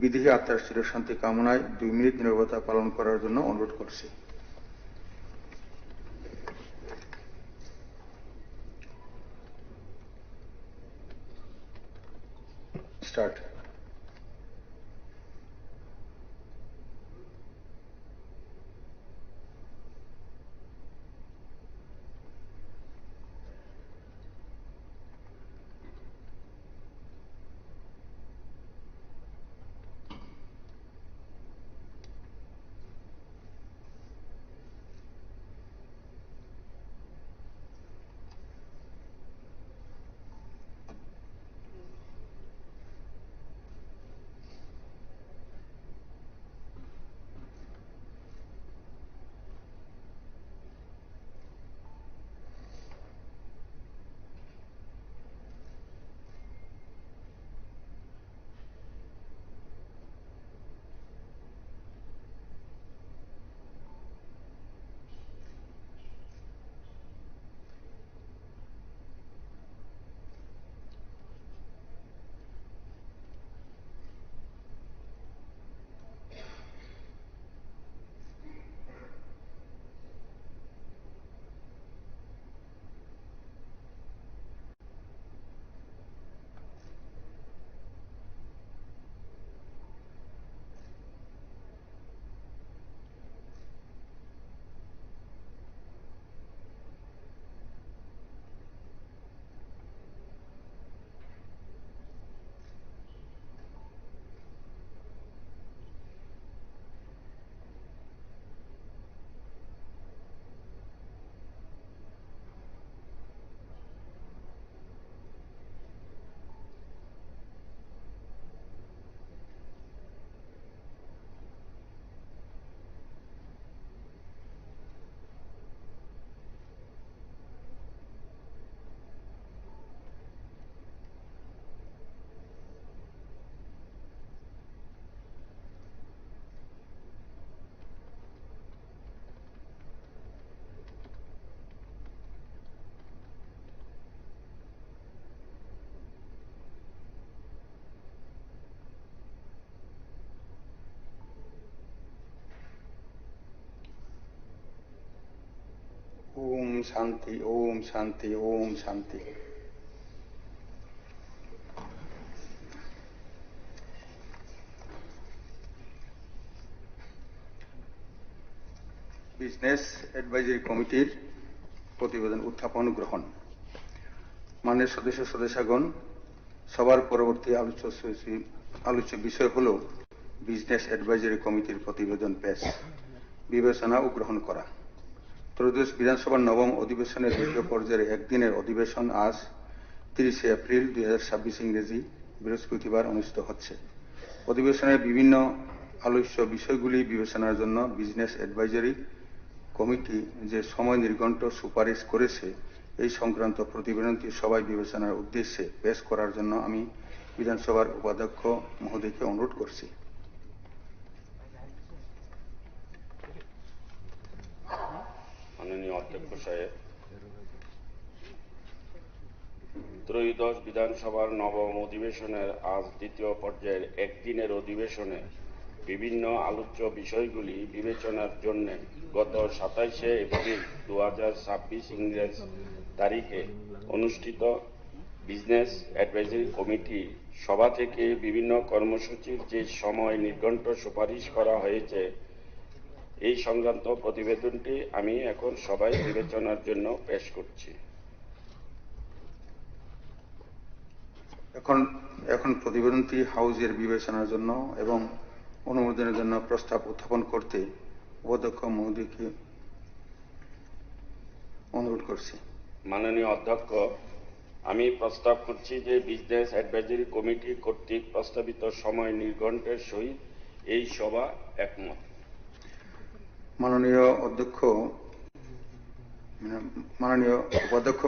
বিদেহী আত্মার চিরশান্তি কামনায় 2 মিনিট নীরবতা পালন করার জন্য অনুরোধ করছি। স্টার্ট। ওম শান্তি, ওম শান্তি, ওম শান্তি। বিজনেস অ্যাডভাইজারি কমিটির প্রতিবেদন উত্থাপন গ্রহণ। মাননীয় সদস্যগণ, সবার পরবর্তী আলোচ্য বিষয় হল বিজনেস অ্যাডভাইজারি কমিটির প্রতিবেদন পেশ, বিবেচনা ও গ্রহণ করা। ত্রয়োদশ বিধানসভার নবম অধিবেশনের দ্বিতীয় পর্যায়ের একদিনের অধিবেশন আজ 30 এপ্রিল 2026 ইংরেজি বৃহস্পতিবার অনুষ্ঠিত হচ্ছে। অধিবেশনের বিভিন্ন আলোচ্য বিষয়গুলি বিবেচনার জন্য বিজনেস অ্যাডভাইজারি কমিটি যে সময় নির্ঘণ্ট সুপারিশ করেছে, এই সংক্রান্ত প্রতিবেদনটি সবাই বিবেচনার উদ্দেশ্যে পেশ করার জন্য আমি বিধানসভার উপাধ্যক্ষ মহোদয়কে অনুরোধ করছি। মাননীয় অধ্যক্ষ সাহেব, ত্রয়োদশ বিধানসভার নবম অধিবেশনের আজ দ্বিতীয় পর্যায়ের একদিনের অধিবেশনে বিভিন্ন আলোচ্য বিষয়গুলি বিবেচনার জন্য গত 27 এপ্রিল 2026 ইংরেজ তারিখে অনুষ্ঠিত বিজনেস অ্যাডভাইজারি কমিটি সভা থেকে বিভিন্ন কর্মসূচির যে সময় নির্ঘণ্ট সুপারিশ করা হয়েছে, এই সংক্রান্ত প্রতিবেদনটি আমি এখন সবাই বিবেচনার জন্য পেশ করছি। এখন প্রতিবেদনটি হাউজের বিবেচনার জন্য এবং অনুমোদনের জন্য প্রস্তাব উত্থাপন করতে উপাধ্যক্ষ মহোদয়কে অনুরোধ করছি। মাননীয় অধ্যক্ষ, আমি প্রস্তাব করছি যে বিজনেস অ্যাডভাইজারি কমিটি কর্তৃক প্রস্তাবিত সময় নির্ঘণ্টের সহিত এই সভা একমত। মাননীয় উপাধ্যক্ষ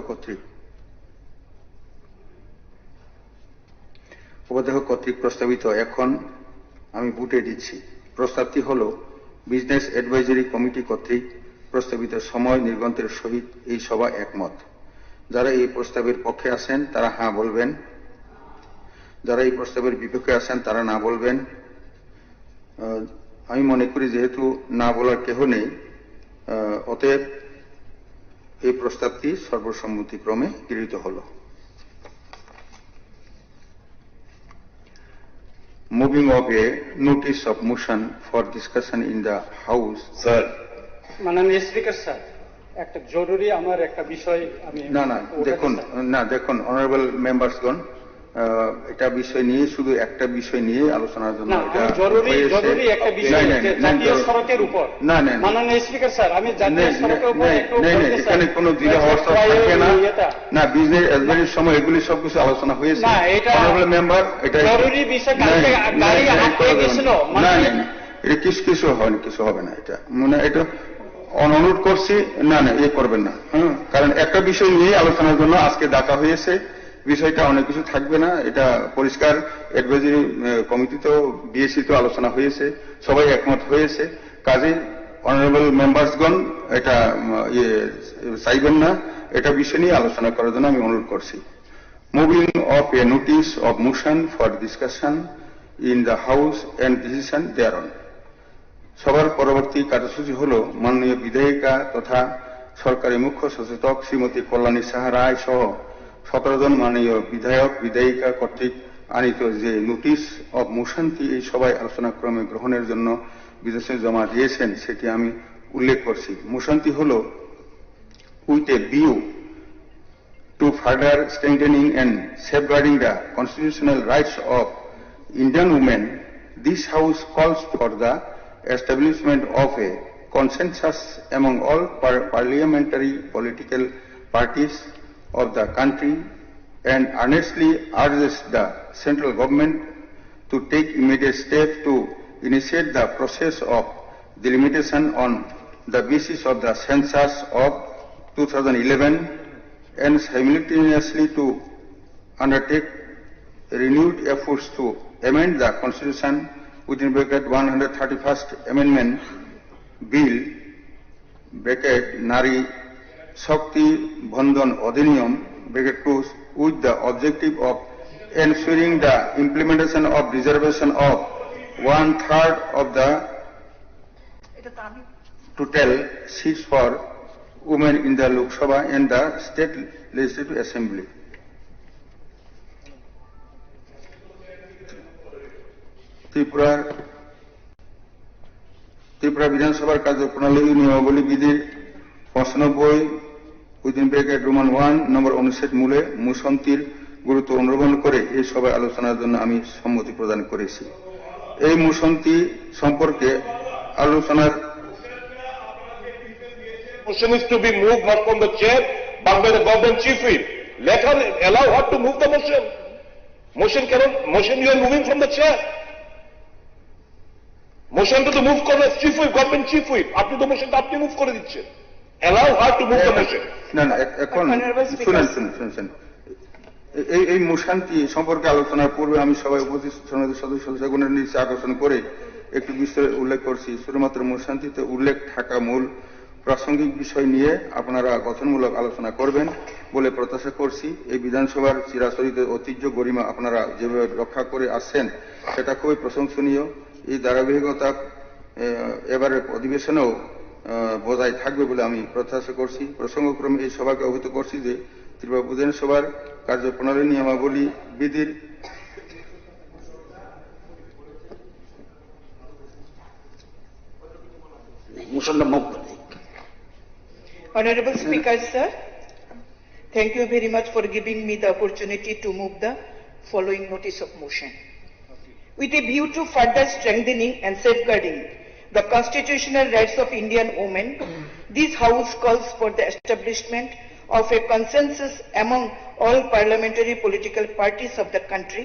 কর্তৃক প্রস্তাবিত এখন আমি বুটে দিচ্ছি। প্রস্তাবটি হল বিজনেস অ্যাডভাইজারি কমিটি কর্তৃক প্রস্তাবিত সময় নির্ঘণ্টের সহিত এই সভা একমত। যারা এই প্রস্তাবের পক্ষে আছেন তারা হ্যাঁ বলবেন, যারা এই প্রস্তাবের বিপক্ষে আছেন তারা না বলবেন। আমি মনে করি যেহেতু না বলার কেহ নেই, অতএব এই প্রস্তাবটি সর্বসম্মতিক্রমে গৃহীত হল। moving of a notice of motion for discussion in the House. Sir, মাননীয় স্পিকার স্যার, একটা জরুরি আমার একটা বিষয় আমি দেখুন অনারেবল মেম্বার্সগণ, এটা বিষয় নিয়ে শুধু একটা বিষয় নিয়ে আলোচনার জন্য জরুরি একটা বিষয় জাতীয় সড়কের উপর। মাননীয় স্পিকার স্যার, আমি জাতীয় সড়কের উপর এখানে কোনো জিরো হওয়ার থাকে না বিজনেস এডভাইসের সময় এগুলি সবকিছু আলোচনা হয়েছে। অনারেবল মেম্বার, এটা জরুরি বিষয়, গাড়ি আটকে গেছিল। না এটা কিছু হয়নি, কিছু হবে না। এটা মানে এটা অনুরোধ করছি, না করবেন না, কারণ একটা বিষয় নিয়ে আলোচনার জন্য আজকে ডাকা হয়েছে। বিষয়টা অনেক কিছু থাকবে না, এটা পরিষ্কার অ্যাডভাইজারি কমিটিতেও বিএসসিতেও আলোচনা হয়েছে, সবাই একমত হয়েছে। কাজে অনারেবল মেম্বার্সগণ এটা চাইবেন না, এটা বিষয় নিয়ে আলোচনা করার জন্য আমি অনুরোধ করছি। Moving of a notice of motion for discussion in the house and decision দেয়ারন। সবার পরবর্তী কার্যসূচি হল মাননীয় বিধায়িকা তথা সরকারি মুখ্য সচেতক শ্রীমতী কল্যাণী সাহা রায় সহ 17 জন মাননীয় বিধায়ক বিধায়িকা কর্তৃক আনিত যে নোটিশ অব মোশনটি এই সভায় আলোচনা ক্রমে গ্রহণের জন্য বিদেশে জমা দিয়েছেন সেটি আমি উল্লেখ করছি। মোশনটি হল with a view to further strengthening and safeguarding the constitutional rights of Indian women, this house calls for the establishment of a consensus among all parliamentary political parties of the country and earnestly urges the central government to take immediate steps to initiate the process of delimitation on the basis of the census of 2011 and simultaneously to undertake renewed efforts to amend the constitution within bracket 131st Amendment Bill bracket Nari Shakti Bandhan Adhiniyam bracket 2 with the objective of ensuring the implementation of reservation of 1/3 of the total seats for women in the Lok Sabha and the State Legislative Assembly. Tripura বিধানসভার কার্যপ্রণালী নিয়মাবলী বিধির 95 উইদিন ব্রেকেট রোমান 1 নম্বর অনুচ্ছেদ মূলে মোশনটির গুরুত্ব অনুধাবন করে এই সভায় আলোচনার জন্য আমি সম্মতি প্রদান করেছি। এই মোশনটি সম্পর্কে আলোচনার motion is to be moved not from the chair but by the government chief whip. Let her, allow her to move the motion. Motion you are moving from the chair. Motion তো মুভ করবে chief whip, government chief whip, আপনি তো মোশনটা আপনি মুভ করে দিচ্ছেন। Allow her to move the motion. না এখন শুনেন এই মোশনটি সম্পর্কে আলোচনার পূর্বে আমি সবাই উপস্থিত সদস্যগণের নিচে আকর্ষণ করে একটু বিষয় উল্লেখ করছি। শুধুমাত্র মোশনটিতে উল্লেখ থাকা মূল প্রাসঙ্গিক বিষয় নিয়ে আপনারা গঠনমূলক আলোচনা করবেন বলে প্রত্যাশা করছি। এই বিধানসভার চিরাচরিত ঐতিহ্য গরিমা আপনারা যেভাবে রক্ষা করে আসছেন সেটা খুবই প্রশংসনীয়। এই ধারাবাহিকতা এবারের অধিবেশনেও বজায় থাকবে বলে আমি প্রত্যাশা করছি। প্রসঙ্গক্রমে এই সভাকে অবহিত করছি যে ত্রিপুরা বিধানসভার কার্যপ্রণালী নিয়মাবলী বিধির Honorable Speaker, sir, thank you very much for giving me the opportunity to move the following notice of motion. With a view to further strengthening and safeguarding the constitutional rights of Indian women, this House calls for the establishment of a consensus among all parliamentary political parties of the country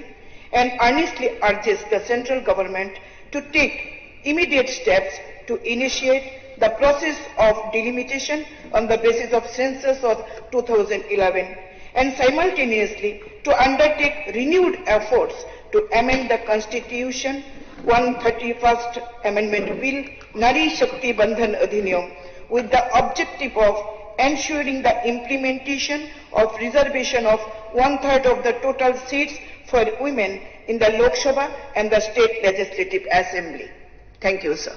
and earnestly urges the central government to take immediate steps to initiate the process of delimitation on the basis of census of 2011 and simultaneously to undertake renewed efforts to amend the Constitution 131st Amendment Bill Nari Shakti Bandhan Adhiniyam with the objective of ensuring the implementation of reservation of 1/3 of the total seats for women in the Lok Sabha and the State Legislative Assembly. Thank you, sir.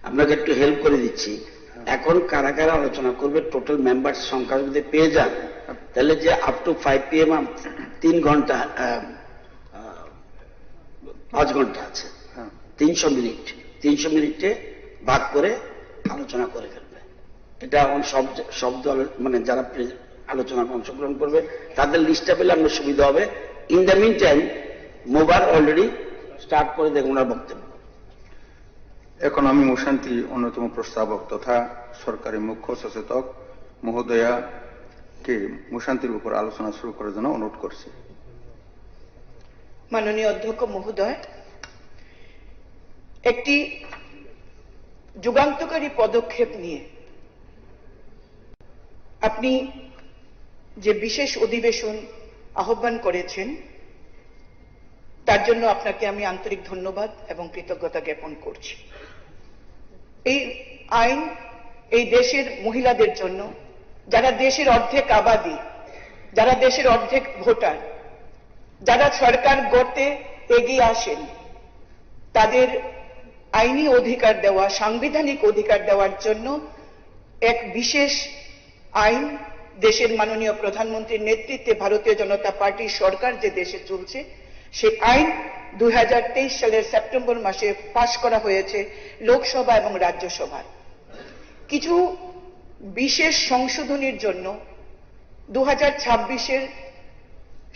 আপনাকে একটু হেল্প করে দিচ্ছি। এখন কারা কারা আলোচনা করবে টোটাল মেম্বার সংখ্যা যদি পেয়ে যান তাহলে যে আপ টু 5 PM 3 ঘন্টা 5 ঘন্টা আছে, 300 মিনিটে ভাগ করে আলোচনা করে ফেলবে। এটা এখন সব দল মানে যারা আলোচনা অংশগ্রহণ করবে তাদের লিস্টটা পেলে আমরা সুবিধা হবে। ইন দ্য মিন টাইম মোবার অলরেডি স্টার্ট করে দেখুন ওনার বক্তব্য। এখন আমি মোশান্তি অন্যতম প্রস্তাবক তথা সরকারি মুখ্য সচেতক মহোদয়াকে মোশান্তির উপর আলোচনা শুরু করার জন্য অনুরোধ করছি। মাননীয় অধ্যক্ষ মহোদয়, একটি যুগান্তকারী পদক্ষেপ নিয়ে আপনি যে বিশেষ অধিবেশন আহ্বান করেছেন তার জন্য আপনাকে আমি আন্তরিক ধন্যবাদ এবং কৃতজ্ঞতা জ্ঞাপন করছি। এই আইন এই দেশের মহিলাদের জন্য, যারা দেশের অর্ধেক আবাদি, যারা দেশের অর্ধেক ভোটার, যারা সরকার গড়তে এগিয়ে আসেন, তাদের আইনি অধিকার দেওয়া, সাংবিধানিক অধিকার দেওয়ার জন্য এক বিশেষ আইন দেশের মাননীয় প্রধানমন্ত্রীর নেতৃত্বে ভারতীয় জনতা পার্টির সরকার যে দেশে চলছে সেই আইন 2023 সালের সেপ্টেম্বর মাসে পাশ করা হয়েছে লোকসভা এবং রাজ্যসভায়। কিছু বিশেষ সংশোধনীর জন্য 2026-এর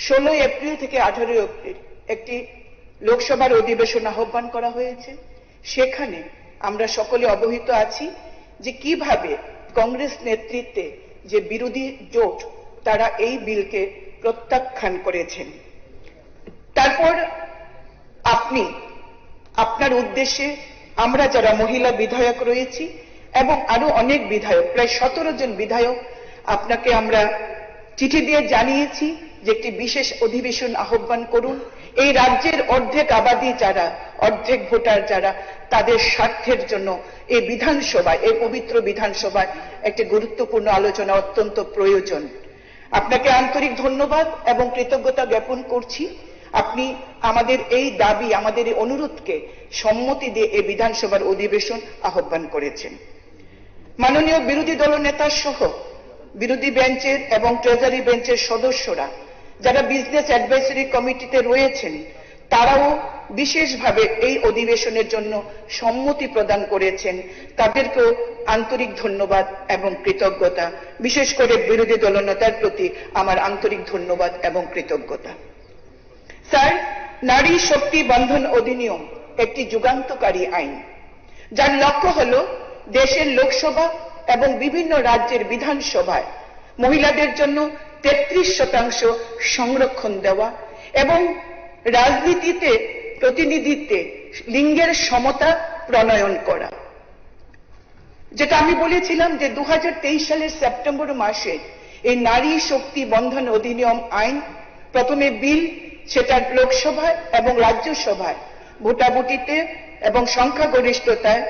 16 এপ্রিল থেকে 18 এপ্রিল একটি লোকসভার অধিবেশন আহ্বান করা হয়েছে। সেখানে আমরা সকলে অবহিত আছি যে কিভাবে কংগ্রেস নেতৃত্বে যে বিরোধী জোট তারা এই বিলকে প্রত্যাখ্যান করেছেন। তারপর আপনি আপনার উদ্দেশ্যে আমরা যারা মহিলা বিধায়ক রয়েছি এবং আরো অনেক বিধায়ক, প্রায় 17 জন বিধায়ক, আপনাকে আমরা চিঠি দিয়ে জানিয়েছি যে একটি বিশেষ অধিবেশন আহ্বান করুন। এই রাজ্যের অর্ধেক আবাদি যারা, অর্ধেক ভোটার যারা, তাদের স্বার্থের জন্য এই বিধানসভায়, এই পবিত্র বিধানসভায় একটি গুরুত্বপূর্ণ আলোচনা অত্যন্ত প্রয়োজন। আপনাকে আন্তরিক ধন্যবাদ এবং কৃতজ্ঞতা জ্ঞাপন করছি। আপনি আমাদের এই দাবি, আমাদের এই অনুরোধকে সম্মতি দিয়ে এই বিধানসভার অধিবেশন আহ্বান করেছেন। মাননীয় বিরোধী দলনেতা সহ বিরোধী বেঞ্চের এবং ট্রেজারি বেঞ্চের সদস্যরা যারা বিজনেস অ্যাডভাইসরি কমিটিতে রয়েছেন তারাও বিশেষভাবে এই অধিবেশনের জন্য সম্মতি প্রদান করেছেন। তাদেরকেও আন্তরিক ধন্যবাদ এবং কৃতজ্ঞতা। বিশেষ করে বিরোধী দলনেতার প্রতি আমার আন্তরিক ধন্যবাদ এবং কৃতজ্ঞতা। স্যার, নারী শক্তি বন্ধন অধিনিয়ম একটি যুগান্তকারী আইন, যার লক্ষ্য হল দেশের লোকসভা এবং বিভিন্ন রাজ্যের বিধানসভায় মহিলাদের জন্য 33% সংরক্ষণ দেওয়া এবং রাজনীতিতে প্রতিনিধিত্বে লিঙ্গের সমতা প্রণয়ন করা। যেটা আমি বলেছিলাম যে 2023 সালের সেপ্টেম্বর মাসে এই নারী শক্তি বন্ধন অধিনিয়ম আইন প্রথমে বিল, সেটা লোকসভায় এবং রাজ্যসভায় ভোটাভুটিতে এবং সংখ্যাগরিষ্ঠতায়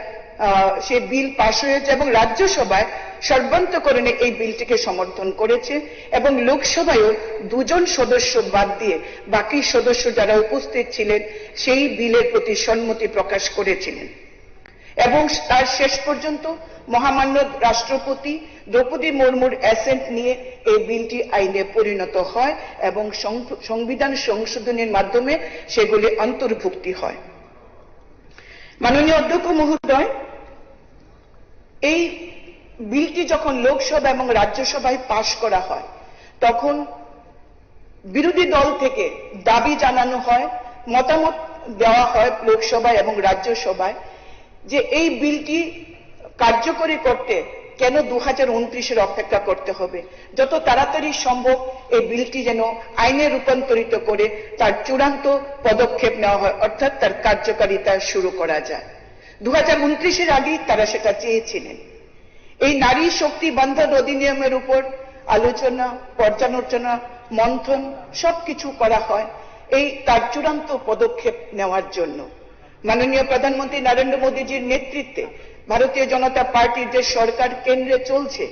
সে বিল পাশ হয়েছে এবং রাজ্যসভায় সর্বান্তকরণে এই বিলটিকে সমর্থন করেছে এবং লোকসভায়ও 2 জন সদস্য বাদ দিয়ে বাকি সদস্য যারা উপস্থিত ছিলেন সেই বিলের প্রতি সম্মতি প্রকাশ করেছিলেন এবং তার শেষ পর্যন্ত মহামান্য রাষ্ট্রপতি দ্রৌপদী মুর্মুর অ্যাসেন্ট নিয়ে এই বিলটি আইনে পরিণত হয় এবং সংবিধান সংশোধনের মাধ্যমে সেগুলি অন্তর্ভুক্তি হয়। মাননীয় অধ্যক্ষ মহোদয়, এই বিলটি যখন লোকসভা এবং রাজ্যসভায় পাশ করা হয় তখন বিরোধী দল থেকে দাবি জানানো হয়, মতামত দেওয়া হয় লোকসভায় এবং রাজ্যসভায় যে এই বিলটি কার্যকরী করতে কেন 2029-এর অপেক্ষা করতে হবে, যত তাড়াতাড়ি সম্ভব এই বিলটি যেন আইনে রূপান্তরিত করে তার চূড়ান্ত পদক্ষেপ নেওয়া হয়, অর্থাৎ তার কার্যকারিতা শুরু করা যায়। 2029-এর আগেই তারা সেটা চেয়েছিলেন। এই নারী শক্তি বন্ধন অধিনিয়মের উপর আলোচনা, পর্যালোচনা, মন্থন সবকিছু করা হয় এই তার চূড়ান্ত পদক্ষেপ নেওয়ার জন্য। মাননীয় প্রধানমন্ত্রী নরেন্দ্র মোদীজির নেতৃত্বে ভারতীয় জনতা পার্টির যে সরকার কেন্দ্রে চলছে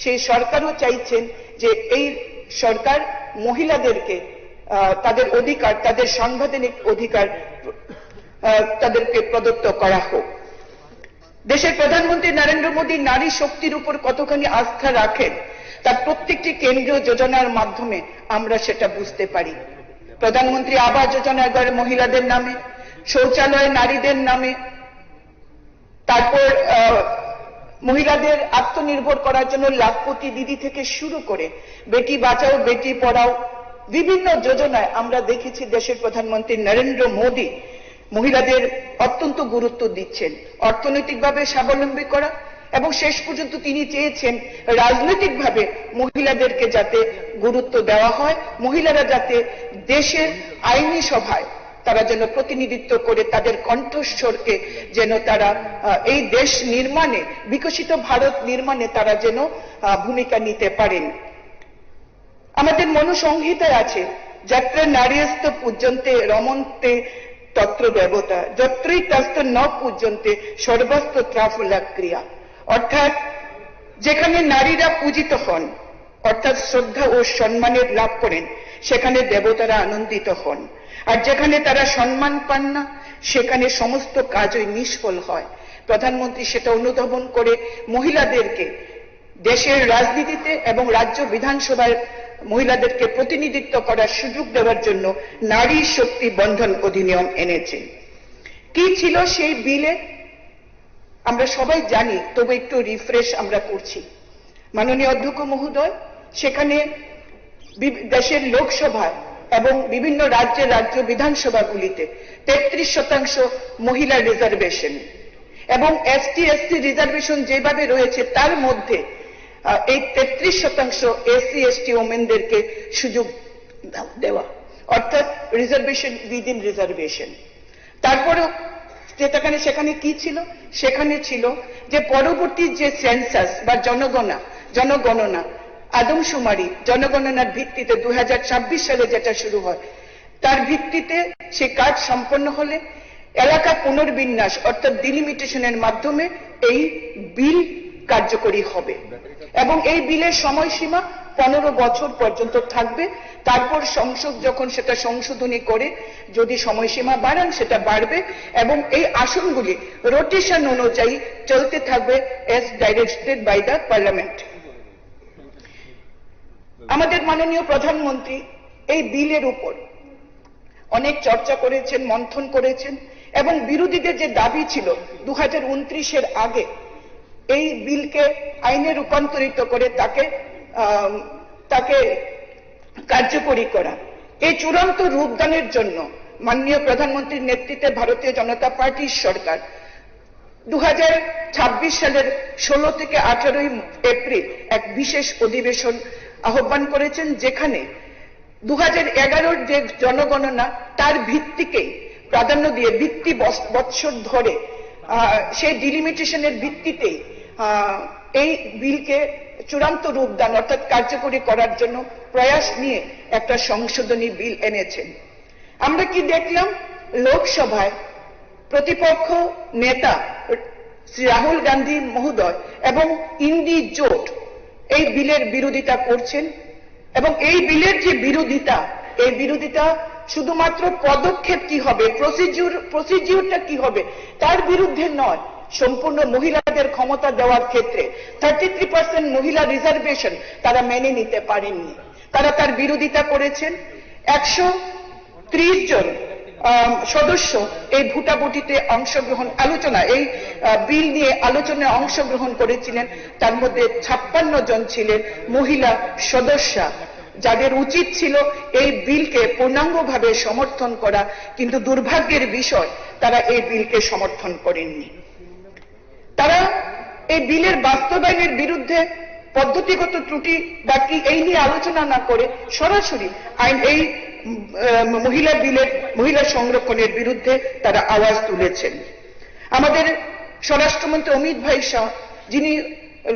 সেই সরকারও চাইছেন যে এই সরকার মহিলাদেরকে তাদের অধিকার, তাদের সাংবিধানিক অধিকার তাদেরকে প্রদত্ত করা হোক। দেশের প্রধানমন্ত্রী নরেন্দ্র মোদী নারী শক্তির উপর কতখানি আস্থা রাখেন তার প্রত্যেকটি কেন্দ্রীয় যোজনার মাধ্যমে আমরা সেটা বুঝতে পারি। প্রধানমন্ত্রী আবাস যোজনা এবার মহিলাদের নামে, শৌচালয় নারীদের নামে, তারপর মহিলাদের আত্মনির্ভর করার জন্য লাখপতি দিদি থেকে শুরু করে বেটি বাঁচাও বেটি পড়াও বিভিন্ন যোজনায় আমরা দেখেছি দেশের প্রধানমন্ত্রী নরেন্দ্র মোদী মহিলাদের অত্যন্ত গুরুত্ব দিচ্ছেন, অর্থনৈতিকভাবে স্বাবলম্বী করা, এবং শেষ পর্যন্ত তিনি চেয়েছেন রাজনৈতিকভাবে মহিলাদেরকে যাতে গুরুত্ব দেওয়া হয়, মহিলারা যাতে দেশের আইনি সভায় তারা যেন প্রতিনিধিত্ব করে তাদের কণ্ঠস্বরকে যেন তারা এই দেশ নির্মাণে, বিকশিত ভারত নির্মাণে তারা যেন ভূমিকা নিতে পারেন। আমাদের মনুসংহিতায় আছে, যত্র নারীস্ত পূজ্যন্তে রমন্তে তত্র দেবতা, যত্রই তস্ত ন পূজ্যন্তে সর্বস্ত ত্রাফলা ক্রিয়া। অর্থাৎ যেখানে নারীরা পূজিত হন, অর্থাৎ শ্রদ্ধা ও সম্মানের লাভ করেন, সেখানে দেবতারা আনন্দিত হন, আর যেখানে তারা সম্মান পান না সেখানে সমস্ত কাজই নিষ্ফল হয়। প্রধানমন্ত্রী সেটা অনুধাবন করে মহিলাদেরকে দেশের রাজনীতিতে এবং রাজ্য বিধানসভায় মহিলাদেরকে প্রতিনিধিত্ব করার সুযোগ দেওয়ার জন্য নারী শক্তি বন্ধন অধিনিয়ম এনেছেন। কি ছিল সেই বিলে আমরা সবাই জানি, তবে একটু রিফ্রেশ আমরা করছি। মাননীয় অধ্যক্ষ মহোদয়, সেখানে দেশের লোকসভায় এবং বিভিন্ন রাজ্য বিধানসভাগুলিতে 33% মহিলা রিজার্ভেশন এবং ST/SC রিজার্ভেশন যেভাবে রয়েছে তার মধ্যে এই 33% SC/ST ওমেনদেরকে সুযোগ দেওয়া, অর্থাৎ রিজার্ভেশন উইদিন রিজার্ভেশন। তারপরেও সেখানে কি ছিল? সেখানে ছিল যে পরবর্তী যে সেন্সাস বা জনগণনা আদমশুমারি জনগণনার ভিত্তিতে 2026 সালে যেটা শুরু হয়, তার ভিত্তিতে সে কাজ সম্পন্ন হলে এলাকা পুনর্বিন্যাস অর্থাৎ ডিলিমিটেশনের মাধ্যমে এই বিল কার্যকরী হবে এবং এই বিলের সময়সীমা 15 বছর পর্যন্ত থাকবে। তারপর সংসদ যখন সেটা সংশোধনী করে যদি সময়সীমা বাড়ান সেটা বাড়বে এবং এই আসনগুলি রোটেশন অনুযায়ী চলতে থাকবে as directed by the parliament। আমাদের মাননীয় প্রধানমন্ত্রী এই বিলের উপর অনেক চর্চা করেছেন, মন্থন করেছেন এবং বিরোধীদের যে দাবি ছিল 2029-এর আগে এই বিলকে আইনে রূপান্তরিত করে তাকে কার্যকরী করা, এই চূড়ান্ত রূপদানের জন্য মাননীয় প্রধানমন্ত্রীর নেতৃত্বে ভারতীয় জনতা পার্টির সরকার 2026 সালের 16 থেকে 18 এপ্রিল এক বিশেষ অধিবেশন আহ্বান করেছেন, যেখানে 2011-র যে জনগণনা তার ভিত্তিকেই প্রাধান্য দিয়ে ভিত্তি বৎসর ধরে সেই ডিলিমিটেশনের ভিত্তিতেই এই বিলকে চূড়ান্ত রূপদান অর্থাৎ কার্যকরী করার জন্য প্রয়াস নিয়ে একটা সংশোধনী বিল এনেছেন। আমরা কি দেখলাম? লোকসভায় প্রতিপক্ষ নেতা শ্রী রাহুল গান্ধী মহোদয় এবং ইন্ডি জোট এই বিলের বিরোধিতা করছেন এবং এই বিলের যে বিরোধিতা শুধুমাত্র পদক্ষেপ কি হবে, প্রসিডিউরটা কি হবে তার বিরুদ্ধে নয়, সম্পূর্ণ মহিলাদের ক্ষমতা দেওয়ার ক্ষেত্রে 33% মহিলা রিজার্ভেশন তারা মেনে নিতে পারেননি, তারা তার বিরোধিতা করেছেন। 130 জন সদস্য এই ভোটাভুটিতে এই বিল নিয়ে আলোচনায় অংশগ্রহণ করেছিলেন, তার মধ্যে 56 জন ছিলেন মহিলা সদস্যা, যাদের উচিত ছিল এই বিলকে পূর্ণাঙ্গভাবে সমর্থন করা, কিন্তু দুর্ভাগ্যের বিষয় তারা এই বিলকে সমর্থন করেননি। তারা এই বিলের বাস্তবায়নের বিরুদ্ধে পদ্ধতিগত ত্রুটি বা কি এই নিয়ে আলোচনা না করে সরাসরি এই মহিলা সংরক্ষণের বিরুদ্ধে তারা আওয়াজ তুলেছেন। আমাদের স্বরাষ্ট্রমন্ত্রী অমিত ভাই শাহ, যিনি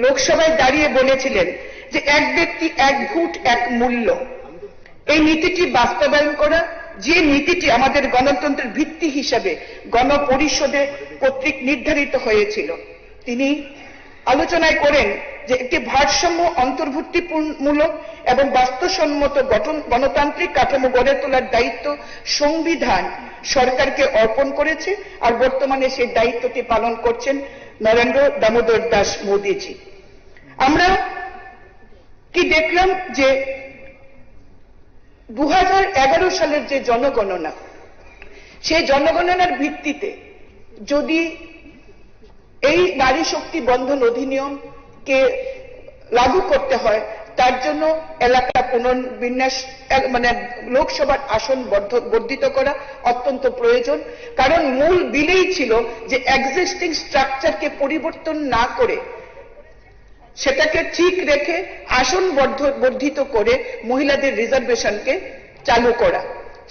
লোকসভায় দাঁড়িয়ে বলেছিলেন যে এক ব্যক্তি এক ভোট এক মূল্য, এই নীতিটি বাস্তবায়ন করা, যে নীতিটি আমাদের গণতন্ত্রের ভিত্তি হিসাবে গণপরিষদে কর্তৃক নির্ধারিত হয়েছিল, তিনি আলোচনায় করেন যে একটি ভারসাম্য অন্তর্ভুক্তিমূলক এবং বাস্তবসম্মত গণতান্ত্রিক কাঠামো গড়ে তোলার দায়িত্ব সংবিধান সরকারকে অর্পণ করেছে, আর বর্তমানে সেই দায়িত্বটি পালন করছেন নরেন্দ্র দামোদর দাস মোদীজি। আমরা কি দেখলাম যে 2011 সালের যে জনগণনা, সেই জনগণনার ভিত্তিতে যদি এই নারী শক্তি বন্ধন অধিনিয়মকে লাগু করতে হয়, তার জন্য এলাকা পুনর্বিন্যাস মানে লোকসভার আসন বর্ধিত করা অত্যন্ত প্রয়োজন। কারণ মূল বিলেই ছিল যে এক্সিস্টিং স্ট্রাকচারকে পরিবর্তন না করে সেটাকে ঠিক রেখে আসন বর্ধিত করে মহিলাদের রিজার্ভেশনকে চালু করা,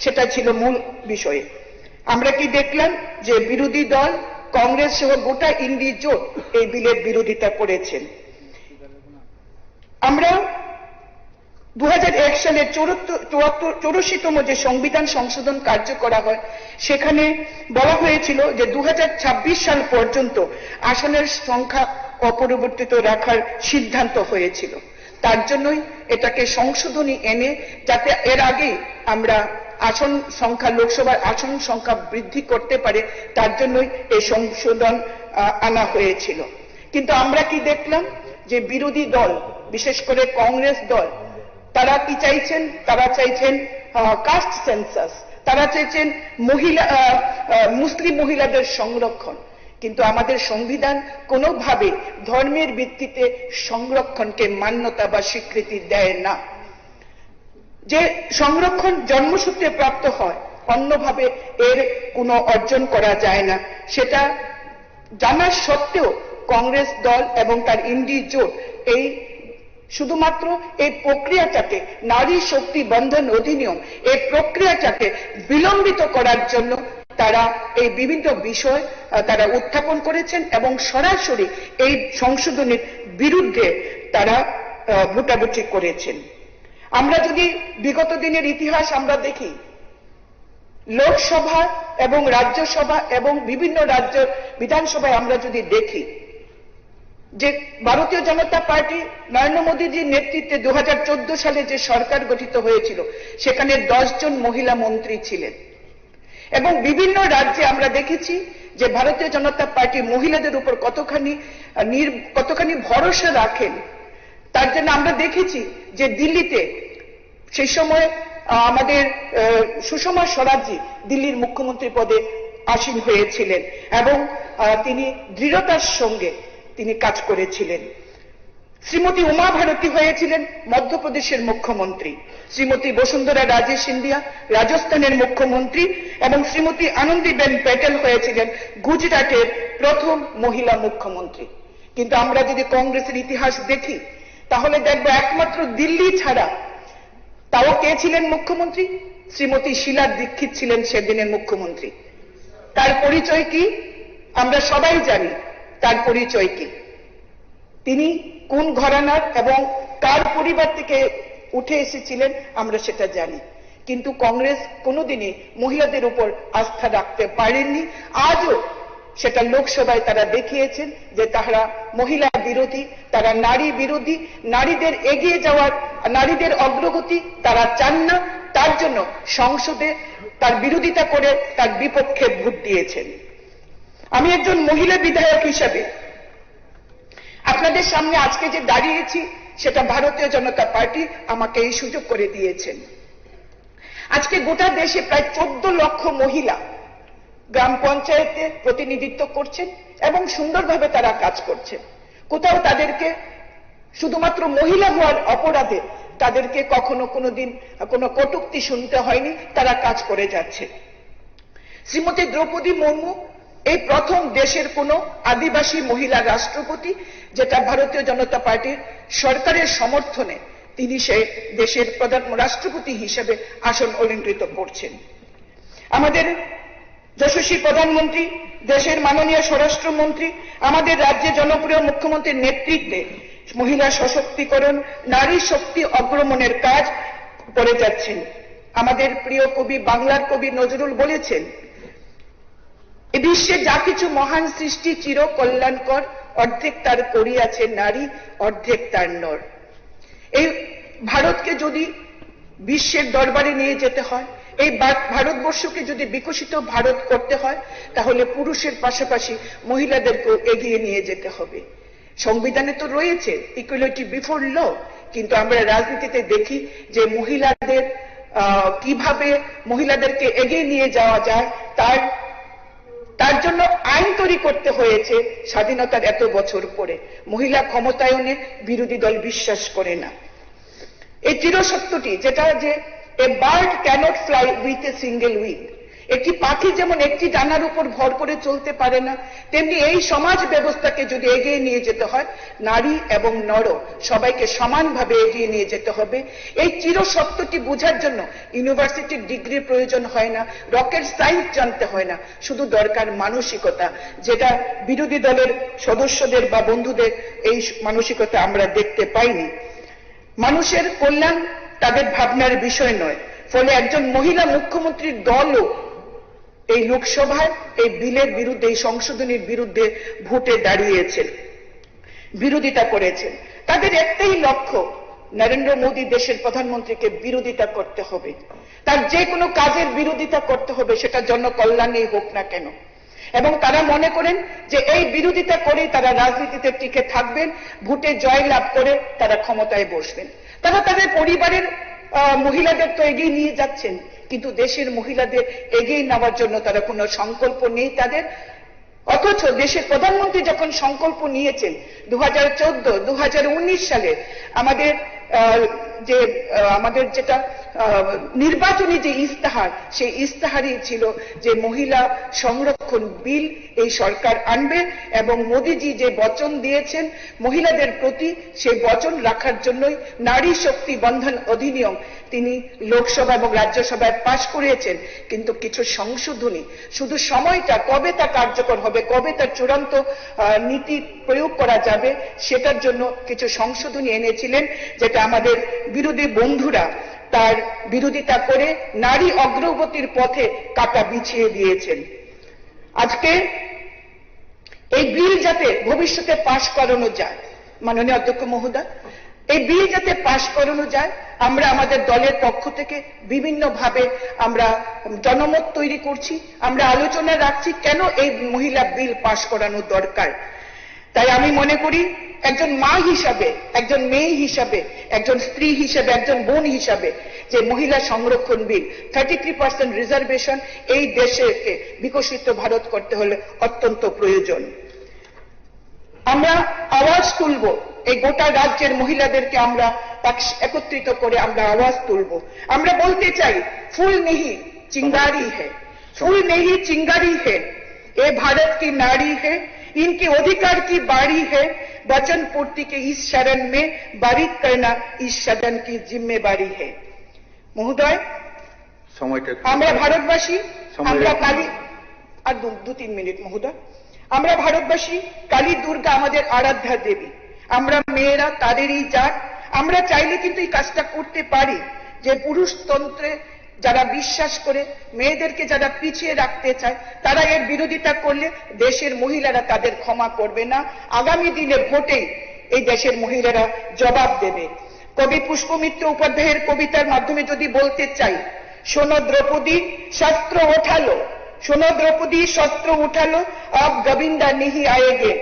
সেটা ছিল মূল বিষয়। আমরা কি দেখলাম যে বিরোধী দল কংগ্রেস সহ গোটা ইন্ডি জোট এই বিলের বিরোধিতা করেছেন। আমরা 2001 সালের 84তম যে সংবিধান সংশোধন কার্য করা হয়, সেখানে বলা হয়েছিল যে 2026 সাল পর্যন্ত আসনের সংখ্যা অপরিবর্তিত রাখার সিদ্ধান্ত হয়েছিল। তার জন্যই এটাকে সংশোধনী এনে যাতে এর আগে আমরা আসন সংখ্যা, লোকসভার আসন সংখ্যা বৃদ্ধি করতে পারে, তার জন্যই এই সংশোধন আনা হয়েছিল। কিন্তু আমরা কি দেখলাম যে বিরোধী দল, বিশেষ করে কংগ্রেস দল, তারা কি চাইছেন? তারা চাইছেন কাস্ট সেন্সাস, তারা চাইছেন মুসলিম মহিলাদের সংরক্ষণ। কিন্তু আমাদের সংবিধান কোনোভাবে ধর্মের ভিত্তিতে সংরক্ষণকে মান্যতা বা স্বীকৃতি দেয় না। যে সংরক্ষণ জন্মসূত্রে প্রাপ্ত হয়, অন্যভাবে এর কোনো অর্জন করা যায় না। সেটা জানা সত্ত্বেও কংগ্রেস দল এবং তার ইন্ডি জোট এই শুধুমাত্র এই প্রক্রিয়াটাকে, নারী শক্তি বন্ধন অধিনিয়ম, এই প্রক্রিয়াটাকে বিলম্বিত করার জন্য তারা এই বিভিন্ন বিষয় তারা উত্থাপন করেছেন এবং সরাসরি এই সংশোধনের বিরুদ্ধে তারা ভোটাভুটি করেছেন। আমরা যদি বিগত দিনের ইতিহাস আমরা দেখি, লোকসভা এবং রাজ্যসভা এবং বিভিন্ন রাজ্য বিধানসভায় আমরা যদি দেখি যে ভারতীয় জনতা পার্টি নরেন্দ্র মোদীজির নেতৃত্বে 2014 সালে যে সরকার গঠিত হয়েছিল, সেখানে 10 জন মহিলা মন্ত্রী ছিলেন এবং বিভিন্ন রাজ্যে আমরা দেখেছি যে ভারতীয় জনতা পার্টি মহিলাদের উপর কতখানি ভরসা রাখেন। তার জন্য আমরা দেখেছি যে দিল্লিতে সেই সময় আমাদের সুষমা স্বরাজজি দিল্লির মুখ্যমন্ত্রী পদে আসীন হয়েছিলেন এবং তিনি দৃঢ়তার সঙ্গে তিনি কাজ করেছিলেন। শ্রীমতী উমা ভারতী হয়েছিলেন মধ্যপ্রদেশের মুখ্যমন্ত্রী, শ্রীমতী বসুন্ধরা রাজে সিন্ধিয়া রাজস্থানের মুখ্যমন্ত্রী এবং শ্রীমতী আনন্দীবেন প্যাটেল হয়েছিলেন গুজরাটের প্রথম মহিলা মুখ্যমন্ত্রী। কিন্তু আমরা যদি কংগ্রেসের ইতিহাস দেখি, তাহলে দেখব একমাত্র দিল্লি ছাড়া, তাও কে ছিলেন মুখ্যমন্ত্রী? শ্রীমতী শীলা দীক্ষিত ছিলেন সেদিনের মুখ্যমন্ত্রী। তার পরিচয় কি আমরা সবাই জানি। তার পরিচয় কি, তিনি কোন ঘরানার এবং কার পরিবার থেকে উঠে এসেছিলেন আমরা সেটা জানি। কিন্তু কংগ্রেস কোনোদিনই মহিলাদের উপর আস্থা রাখতে পারেননি। আজও সেটা লোকসভায় তারা দেখিয়েছেন যে তারা মহিলা বিরোধী, তারা নারী বিরোধী, নারীদের এগিয়ে যাওয়ার, নারীদের অগ্রগতি তারা চান না। তার জন্য সংসদে তার বিরোধিতা করে তার বিপক্ষে ভোট দিয়েছেন। আমি একজন মহিলা বিধায়ক হিসাবে আপনাদের সামনে আজকে যে দাঁড়িয়েছি, সেটা ভারতীয় জনতা পার্টি আমাকে এই সুযোগ করে দিয়েছেন। আজকে গোটা দেশে প্রায় 14 লক্ষ মহিলা গ্রাম পঞ্চায়েতে প্রতিনিধিত্ব করছেন এবং সুন্দরভাবে তারা কাজ করছেন। কোথাও তাদেরকে শুধুমাত্র মহিলা হওয়ার অপরাধে তাদেরকে কখনো কোনোদিন কোনো কটূক্তি শুনতে হয়নি, তারা কাজ করে যাচ্ছে। শ্রীমতী দ্রৌপদী মুর্মু এই প্রথম দেশের কোন আদিবাসী মহিলা রাষ্ট্রপতি, যেটা ভারতীয় জনতা পার্টির সরকারের সমর্থনে তিনি সে দেশের প্রধান রাষ্ট্রপতি হিসেবে আসন অলঙ্কৃত করছেন। আমাদের যশস্বী প্রধানমন্ত্রী, দেশের মাননীয় স্বরাষ্ট্রমন্ত্রী, আমাদের রাজ্যে জনপ্রিয় মুখ্যমন্ত্রীর নেতৃত্বে মহিলা সশক্তিকরণ, নারী শক্তি অগ্রমণের কাজ করে যাচ্ছেন। আমাদের প্রিয় কবি, বাংলার কবি নজরুল বলেছেন, এ বিশ্বে যা কিছু মহান সৃষ্টি চির কল্যাণকর, অর্ধেক তার করিয়াছে নারী, অর্ধেক তার নর। এই ভারতকে যদি বিশ্বের দরবারে নিয়ে যেতে হয়, এই ভারতবর্ষকে যদি বিকশিত ভারত করতে হয় তাহলে পুরুষের পাশাপাশি মহিলাদেরকেও এগিয়ে নিয়ে যেতে হবে। সংবিধানে তো রয়েছে ইকুয়ালিটি বিফোর ল, কিন্তু আমরা রাজনীতিতে দেখি যে মহিলাদের কিভাবে মহিলাদেরকে এগিয়ে নিয়ে যাওয়া যায় তার জন্য আইন তৈরি করতে হয়েছে স্বাধীনতার এত বছর পরে। মহিলা ক্ষমতায়নে বিরোধী দল বিশ্বাস করে না। এই চিরসত্যটি যেটা যে a bird cannot fly with a single wing, একটি পাখি যেমন একটি ডানার উপর ভর করে চলতে পারে না, তেমনি এই সমাজ ব্যবস্থাকে যদি এগিয়ে নিয়ে যেতে হয় নারী এবং নর সবাইকে সমানভাবে এগিয়ে নিয়ে যেতে হবে। এই চিরসত্যটি বোঝার জন্য ইউনিভার্সিটির ডিগ্রির প্রয়োজন হয় না, রকেট সায়েন্স জানতে হয় না, শুধু দরকার মানসিকতা, যেটা বিরোধী দলের সদস্যদের বা বন্ধুদের এই মানসিকতা আমরা দেখতে পাইনি। মানুষের কল্যাণ তাদের ভাবনার বিষয় নয়, ফলে একজন মহিলা মুখ্যমন্ত্রীর দলও এই লোকসভায় এই বিলের বিরুদ্ধে, এই সংশোধনীর বিরুদ্ধে ভোটে দাঁড়িয়েছেন, বিরোধিতা করেছেন। তাদের একটাই লক্ষ্য, নরেন্দ্র মোদী দেশের প্রধানমন্ত্রীকে বিরোধিতা করতে হবে, তার যে কোনো কাজের বিরোধিতা করতে হবে, সেটা জনকল্যাণেই হোক না কেন। এবং তারা মনে করেন যে এই বিরোধিতা করেই তারা রাজনীতিতে টিকে থাকবেন, ভোটে জয়লাভ করে তারা ক্ষমতায় বসবেন। তারা তাদের পরিবারের মহিলাদের তো এগিয়ে নিয়ে যাচ্ছেন, কিন্তু দেশের মহিলাদের এগিয়ে নেওয়ার জন্য তারা কোনো সংকল্প নেই তাদের। অথচ দেশের প্রধানমন্ত্রী যখন সংকল্প নিয়েছেন 2014, 2019 সালে আমাদের যেটা নির্বাচনী যে ইস্তাহার, সেই ইস্তাহারই ছিল যে মহিলা সংরক্ষণ বিল এই সরকার আনবে, এবং মোদীজি যে বচন দিয়েছেন মহিলাদের প্রতি, সেই বচন রাখার জন্যই নারী শক্তি বন্ধন অধিনিয়ম তিনি লোকসভা এবং রাজ্যসভায় পাশ করিয়েছেন। কিন্তু কিছু সংশোধনী, শুধু সময়টা কবে তা কার্যকর হবে, কবে তার চূড়ান্ত নীতি প্রয়োগ করা যাবে, সেটার জন্য কিছু সংশোধনী এনেছিলেন, যেটা আমাদের বিরোধী বন্ধুরা তার বিরোধিতা করে নারী অগ্রগতির পথে কাঁটা বিছিয়ে দিয়েছেন। আজকে এই বিল যাতে ভবিষ্যতে পাশ করানো যায়, মাননীয় অধ্যক্ষ মহোদয়, এই বিল যাতে পাশ করানো যায়, আমরা আমাদের দলের পক্ষ থেকে বিভিন্নভাবে আমরা জনমত তৈরি করছি, আমরা আলোচনা রাখছি কেন এই মহিলা বিল পাশ করানো দরকার। তাই আমি মনে করি একজন মা হিসাবে, একজন মেয়ে হিসাবে, একজন স্ত্রী হিসাবে, একজন বোন হিসাবে, যে মহিলা সংরক্ষণ বিল 33% রিজার্ভেশন এই দেশকে বিকশিত ভারত করতে হলে অত্যন্ত প্রয়োজন। আমরা আওয়াজ তুলব, এই গোটা রাজ্যের মহিলাদেরকে আমরা একত্রিত করে আমরা আওয়াজ তুলব। আমরা বলতে চাই, ফুল নেহি চিঙ্গারি है, फूल नहीं चिंगारी है, ये भारत की नारी है, इनके अधिकार की बारी है, वचन पूर्ति के इस शरण में बारीक करना इस सदन की जिम्मेवारी है। महोदय, আমরা ভারতবাসী, আমরা কালী, আর 2-3 মিনিট মহোদয়, আমরা ভারতবাসী, কালী দুর্গা আমাদের আরাধ্যা দেবী, আমরা মেয়েরা তাদেরই জাত। আমরা চাইলে কিন্তু এই কাজটা করতে পারি, যে পুরুষতন্ত্রে যারা বিশ্বাস করে, মেয়েদেরকে যারা পিছিয়ে রাখতে চায়, তারা এর বিরোধিতা করলে দেশের মহিলারা তাদের ক্ষমা করবে না। আগামী দিনে ভোটে এই দেশের মহিলারা জবাব দেবে। কবি পুষ্পমিত্র উপাধ্যায়ের কবিতার মাধ্যমে যদি বলতে চাই, শোনো দ্রৌপদী শস্ত্র ওঠালো, শোনো দ্রৌপদী শস্ত্র উঠালো, अब गोविंदा नहीं आएंगे,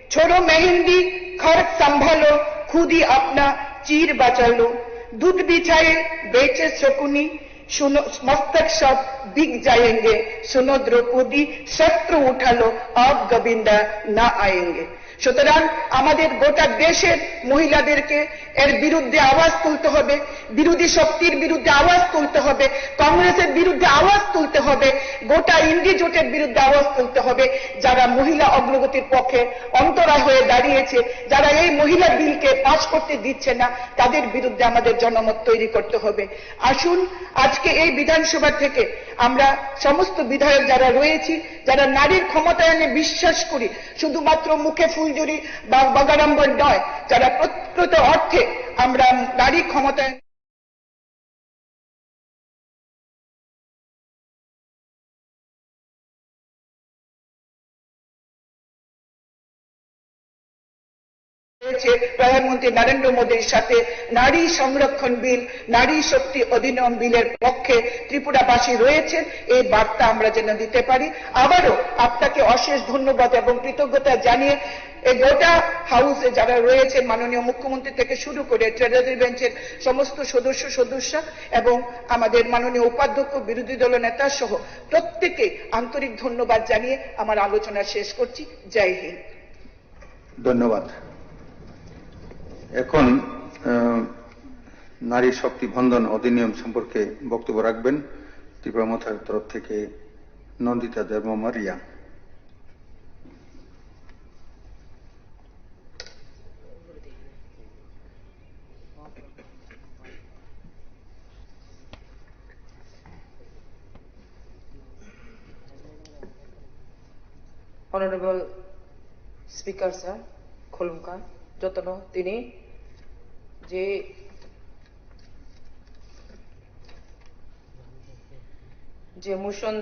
छोड़ो मेहंदी खर्च संभालो, खुद ही अपना चीर बचा लो, दूध बिछाए बेचे शकुनी, सुनो मस्तक सब बिक जाएंगे, सुनो द्रौपदी शस्त्र उठालो, अब गोविंदा ना आएंगे। সুতরাং আমাদের গোটা দেশের মহিলাদেরকে এর বিরুদ্ধে আওয়াজ তুলতে হবে, বিরোধী শক্তির বিরুদ্ধে আওয়াজ তুলতে হবে, কংগ্রেসের বিরুদ্ধে আওয়াজ তুলতে হবে, গোটা ইন্ডি জোটের বিরুদ্ধে আওয়াজ তুলতে হবে, যারা মহিলা অগ্রগতির পক্ষে অন্তরায় হয়ে দাঁড়িয়েছে, যারা এই মহিলা বিলকে পাস করতে দিচ্ছে না, তাদের বিরুদ্ধে আমাদের জনমত তৈরি করতে হবে। আসুন আজকে এই বিধানসভা থেকে আমরা সমস্ত বিধায়ক যারা রয়েছি, যারা নারীর ক্ষমতায়নে বিশ্বাস করি, শুধুমাত্র মুখে ফুলঝুরি বা বাগাড়ম্বর নয়, যারা প্রকৃত অর্থে আমরা নারী ক্ষমতায়ন হয়েছে প্রধানমন্ত্রী নরেন্দ্র মোদীর সাথে নারী সংরক্ষণ বিল, নারী শক্তি অধিনিয়ম বিলের পক্ষে ত্রিপুরাবাসী রয়েছেন, এই বার্তা আমরা যেন দিতে পারি। আবারও আপনাকে অশেষ ধন্যবাদ এবং কৃতজ্ঞতা জানিয়ে এই গোটা হাউসে যারা রয়েছেন, মাননীয় মুখ্যমন্ত্রী থেকে শুরু করে ট্রেজারি বেঞ্চের সমস্ত সদস্য এবং আমাদের মাননীয় উপাধ্যক্ষ, বিরোধী দল নেতা সহ প্রত্যেককে আন্তরিক ধন্যবাদ জানিয়ে আমার আলোচনা শেষ করছি। জয় হিন্দ। ধন্যবাদ। এখন নারী শক্তি বন্ধন অধিনিয়ম সম্পর্কে বক্তব্য রাখবেন ত্রিপুরা মথার তরফ থেকে Nandita Debbarma Riya. Honorable Speaker Sir, Khulumka, Jotono, Tini, যে motion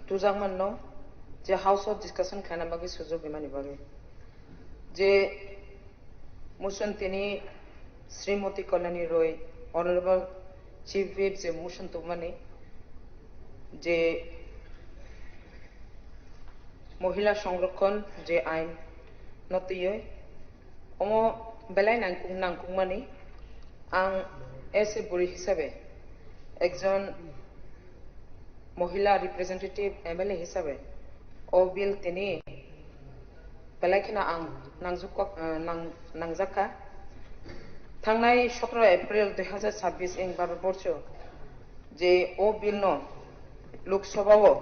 tuzangman no, যে House of Discussion খানা বাকি সুযোগ বিমানি বাগে, যে motion তিনি শ্রীমতী কল্যাণী রয়, Honorable Chief Whip যে motion তুমানি, যে মহিলা সংরক্ষণ যে আইন নতিয়ে অম বেলাই নাংকুমানি আং এস এ বুড়ি হিসাবে একজন মহিলা রিপ্রেজেন্টেটিভ এমএলএ হিসাবে ও বিল তিনি বেলাইখিনা আং নাংজাকা থাংনাই 17 এপ্রিল 2026 ইং ভারতবর্ষ যে ও বিল ন লোকসভাও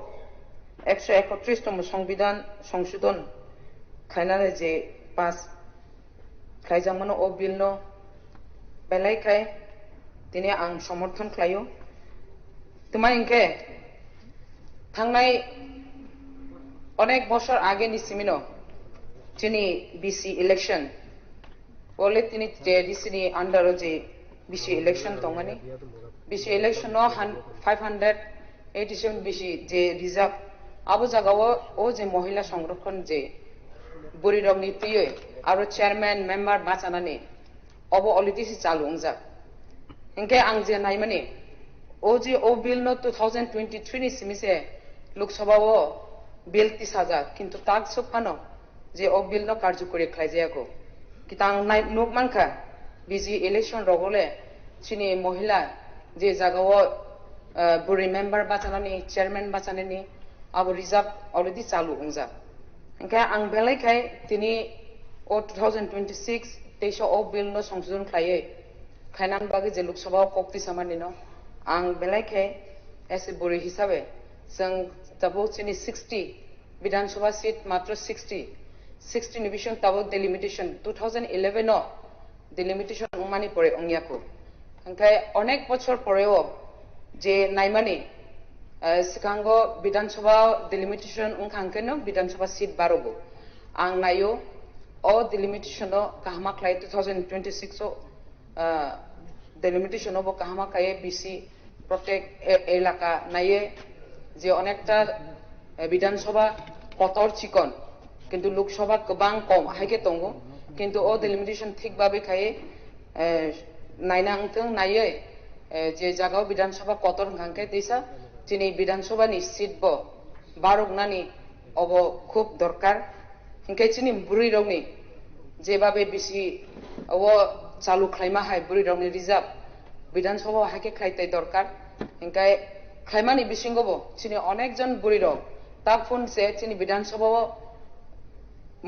131তম সংবিধান সংশোধন খাইনানে যে পাস খাইজামানো ও বিল ন বেলাইখাই তিনি আং সমর্থন খাইयो তোমায় ইনকে থাংনাই অনেক বছর আগে নিসিমিনো তিনি বিসি ইলেকশন বলে তিনি জেডিসি নি আন্ডারও যে বিসি ইলেকশন তংমানি বিসি ইলেকশন 587 বিসি যে রিজার্ভ আবু জাগাও ও যে মহিলা সংরক্ষণ যে বুড়ি রং নীতিয়ে আর চেয়ারম্যান মেম্বার বাঁচানানি অব অলিটিসি চালু যা ইনকে আং যে নাইমানি ও যে ও বিল ন 2023 নি সিমিসে লোকসভাও বিল 30,000 কিন্তু তাক সফানো যে ও বিল ন কার্যকরী খাইজায়াকো কিতাং নাই নুক মানখা বিজি ইলেকশন রগলে চিনি মহিলা যে জাগাও বুড়ি মেম্বার বাঁচানানি চেয়ারম্যান বাঁচানানি আবু রিজার্ভ অলরেডি চালু যা ইনকে আং বেলাইখাই তিনি ও 2026 তেইশ ও বিল ন সংশোধন খাইয়ে খাইনান বাগে যে লোকসভা কক্তি সামানি ন আং বেলাইখাই এসে বুড়ি হিসাবে जों तबो चिनी 60 विधानसभा सीट मात्र 60 डिविजन तबो डिलिमिटेशन 2011 नो डिलिमिटेशन उमानी परे अंगियाको अंकाय अनेक बछर परेओ जे नाइमानी सिकांगो विधानसभा डिलिमिटेशन उंखांकेनो विधानसभा सीट बारोबो आं नायो ओ डिलिमिटेशन नो काहमा क्लाय 2026 ओ डिलिमिटेशन ओबो काहमा काये बीसी प्रत्येक एलाका नाये যে অনেকটা বিধানসভা কতর চিকন কিন্তু লোকসভা গোবাং কম হাইকে দङ কিন্তু ও ডিলিমিটেশন ঠিকভাবে খায়ে নাইনাংথों नायै যে জায়গাও বিধানসভা কতর গাंखे দিসা তিনি বিধানসভানি সিট ব বারগনানি অব খুব দরকার হিংকে চিনি বুড়ি রংনি যেভাবে বেশি ও চালু খাইমা হাই বুড়ি রংনি রিজার্ভ বিধানসভা হাইকে খাইতে দরকার হিংকে খাইমানি বিসিংগবো চিনি অনেকজন বুড়ি রং তাক ফোন সে চিনি বিধানসভা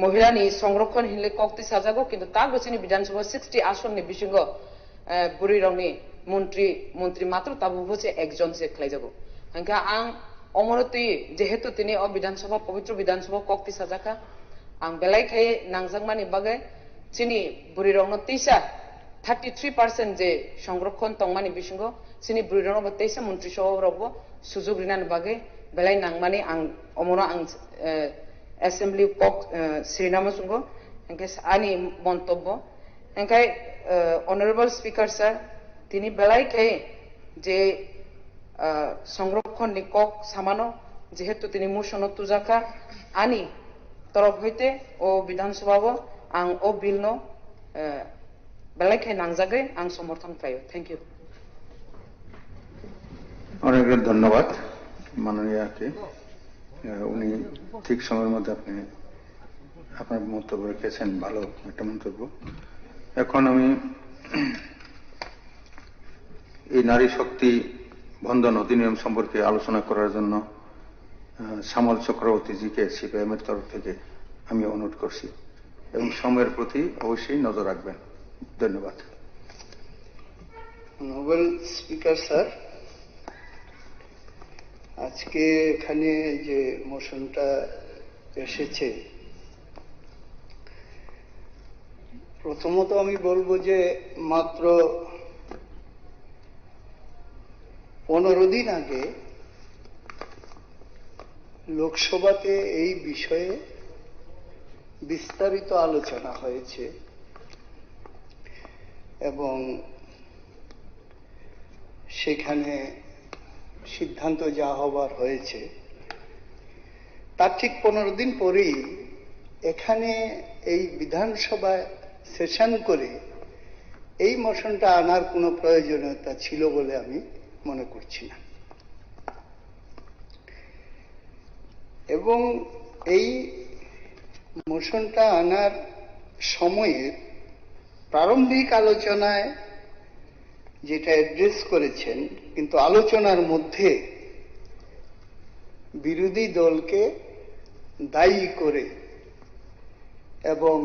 মহিলানি সংরক্ষণ হিলে কক্তি সাজাগো কিন্তু তাক চিনি বিধানসভা 60 আসননি বিসিংগ বুড়ি রংনি মন্ত্রী মাত্র তাবু হচ্ছে একজন সে খাই যাবো হাঙ্কা আং অমরতি যেহেতু তিনি ও বিধানসভা পবিত্র বিধানসভা কক্তি সাজাকা আং বেলাই খাই নাংজাংমানি বাগে চিনি বুড়ি রং তিসা 33% যে সংরক্ষণ তংমানি বিসিংগ চিনি বুড়ি রং তেইসা মন্ত্রী সভা রব সুযোগ রিনান বাগে বেলাই নাংমানি আং অমরা আং অ্যাসেম্বলি কক শ্রীনামা সুঙ্গ এনকে আনি মন্তব্য এনকাই অনারেবল স্পিকার স্যার তিনি বেলাই খাই যে সংরক্ষণ নিকক সামানো যেহেতু তিনি মোশন তুজাকা আনি তরফ হইতে ও বিধানসভা আং ও বিল ন बेलायखाय नांजागै आं समर्थन खालायो थैंक यू অনেক ধন্যবাদ মাননীয়াকে উনি ঠিক সময়ের মধ্যে আপনি আপনার মন্তব্য রেখেছেন ভালো একটা মন্তব্য এখন আমি এই নারী শক্তি বন্ধন অধিনিয়ম সম্পর্কে আলোচনা করার জন্য শ্যামল চক্রবর্তীজিকে সিপিএম এর তরফ থেকে আমি অনুরোধ করছি এবং সময়ের প্রতি অবশ্যই নজর রাখবেন ধন্যবাদ অনারেবল স্পিকার স্যার আজকে এখানে যে মোশনটা এসেছে প্রথমত আমি বলবো যে মাত্র 15 দিন আগে লোকসভাতে এই বিষয়ে বিস্তারিত আলোচনা হয়েছে এবং সেখানে সিদ্ধান্ত যা হবার হয়েছে তার ঠিক 15 দিন পরেই এখানে এই বিধানসভায় সেশন করে এই মোশনটা আনার কোনো প্রয়োজনীয়তা ছিল বলে আমি মনে করছি না এবং এই মোশনটা আনার সময়ে প্রারম্ভিক আলোচনায় যেটা অ্যাড্রেস করেছেন কিন্তু আলোচনার মধ্যে বিরোধী দলকে দায়ী করে এবং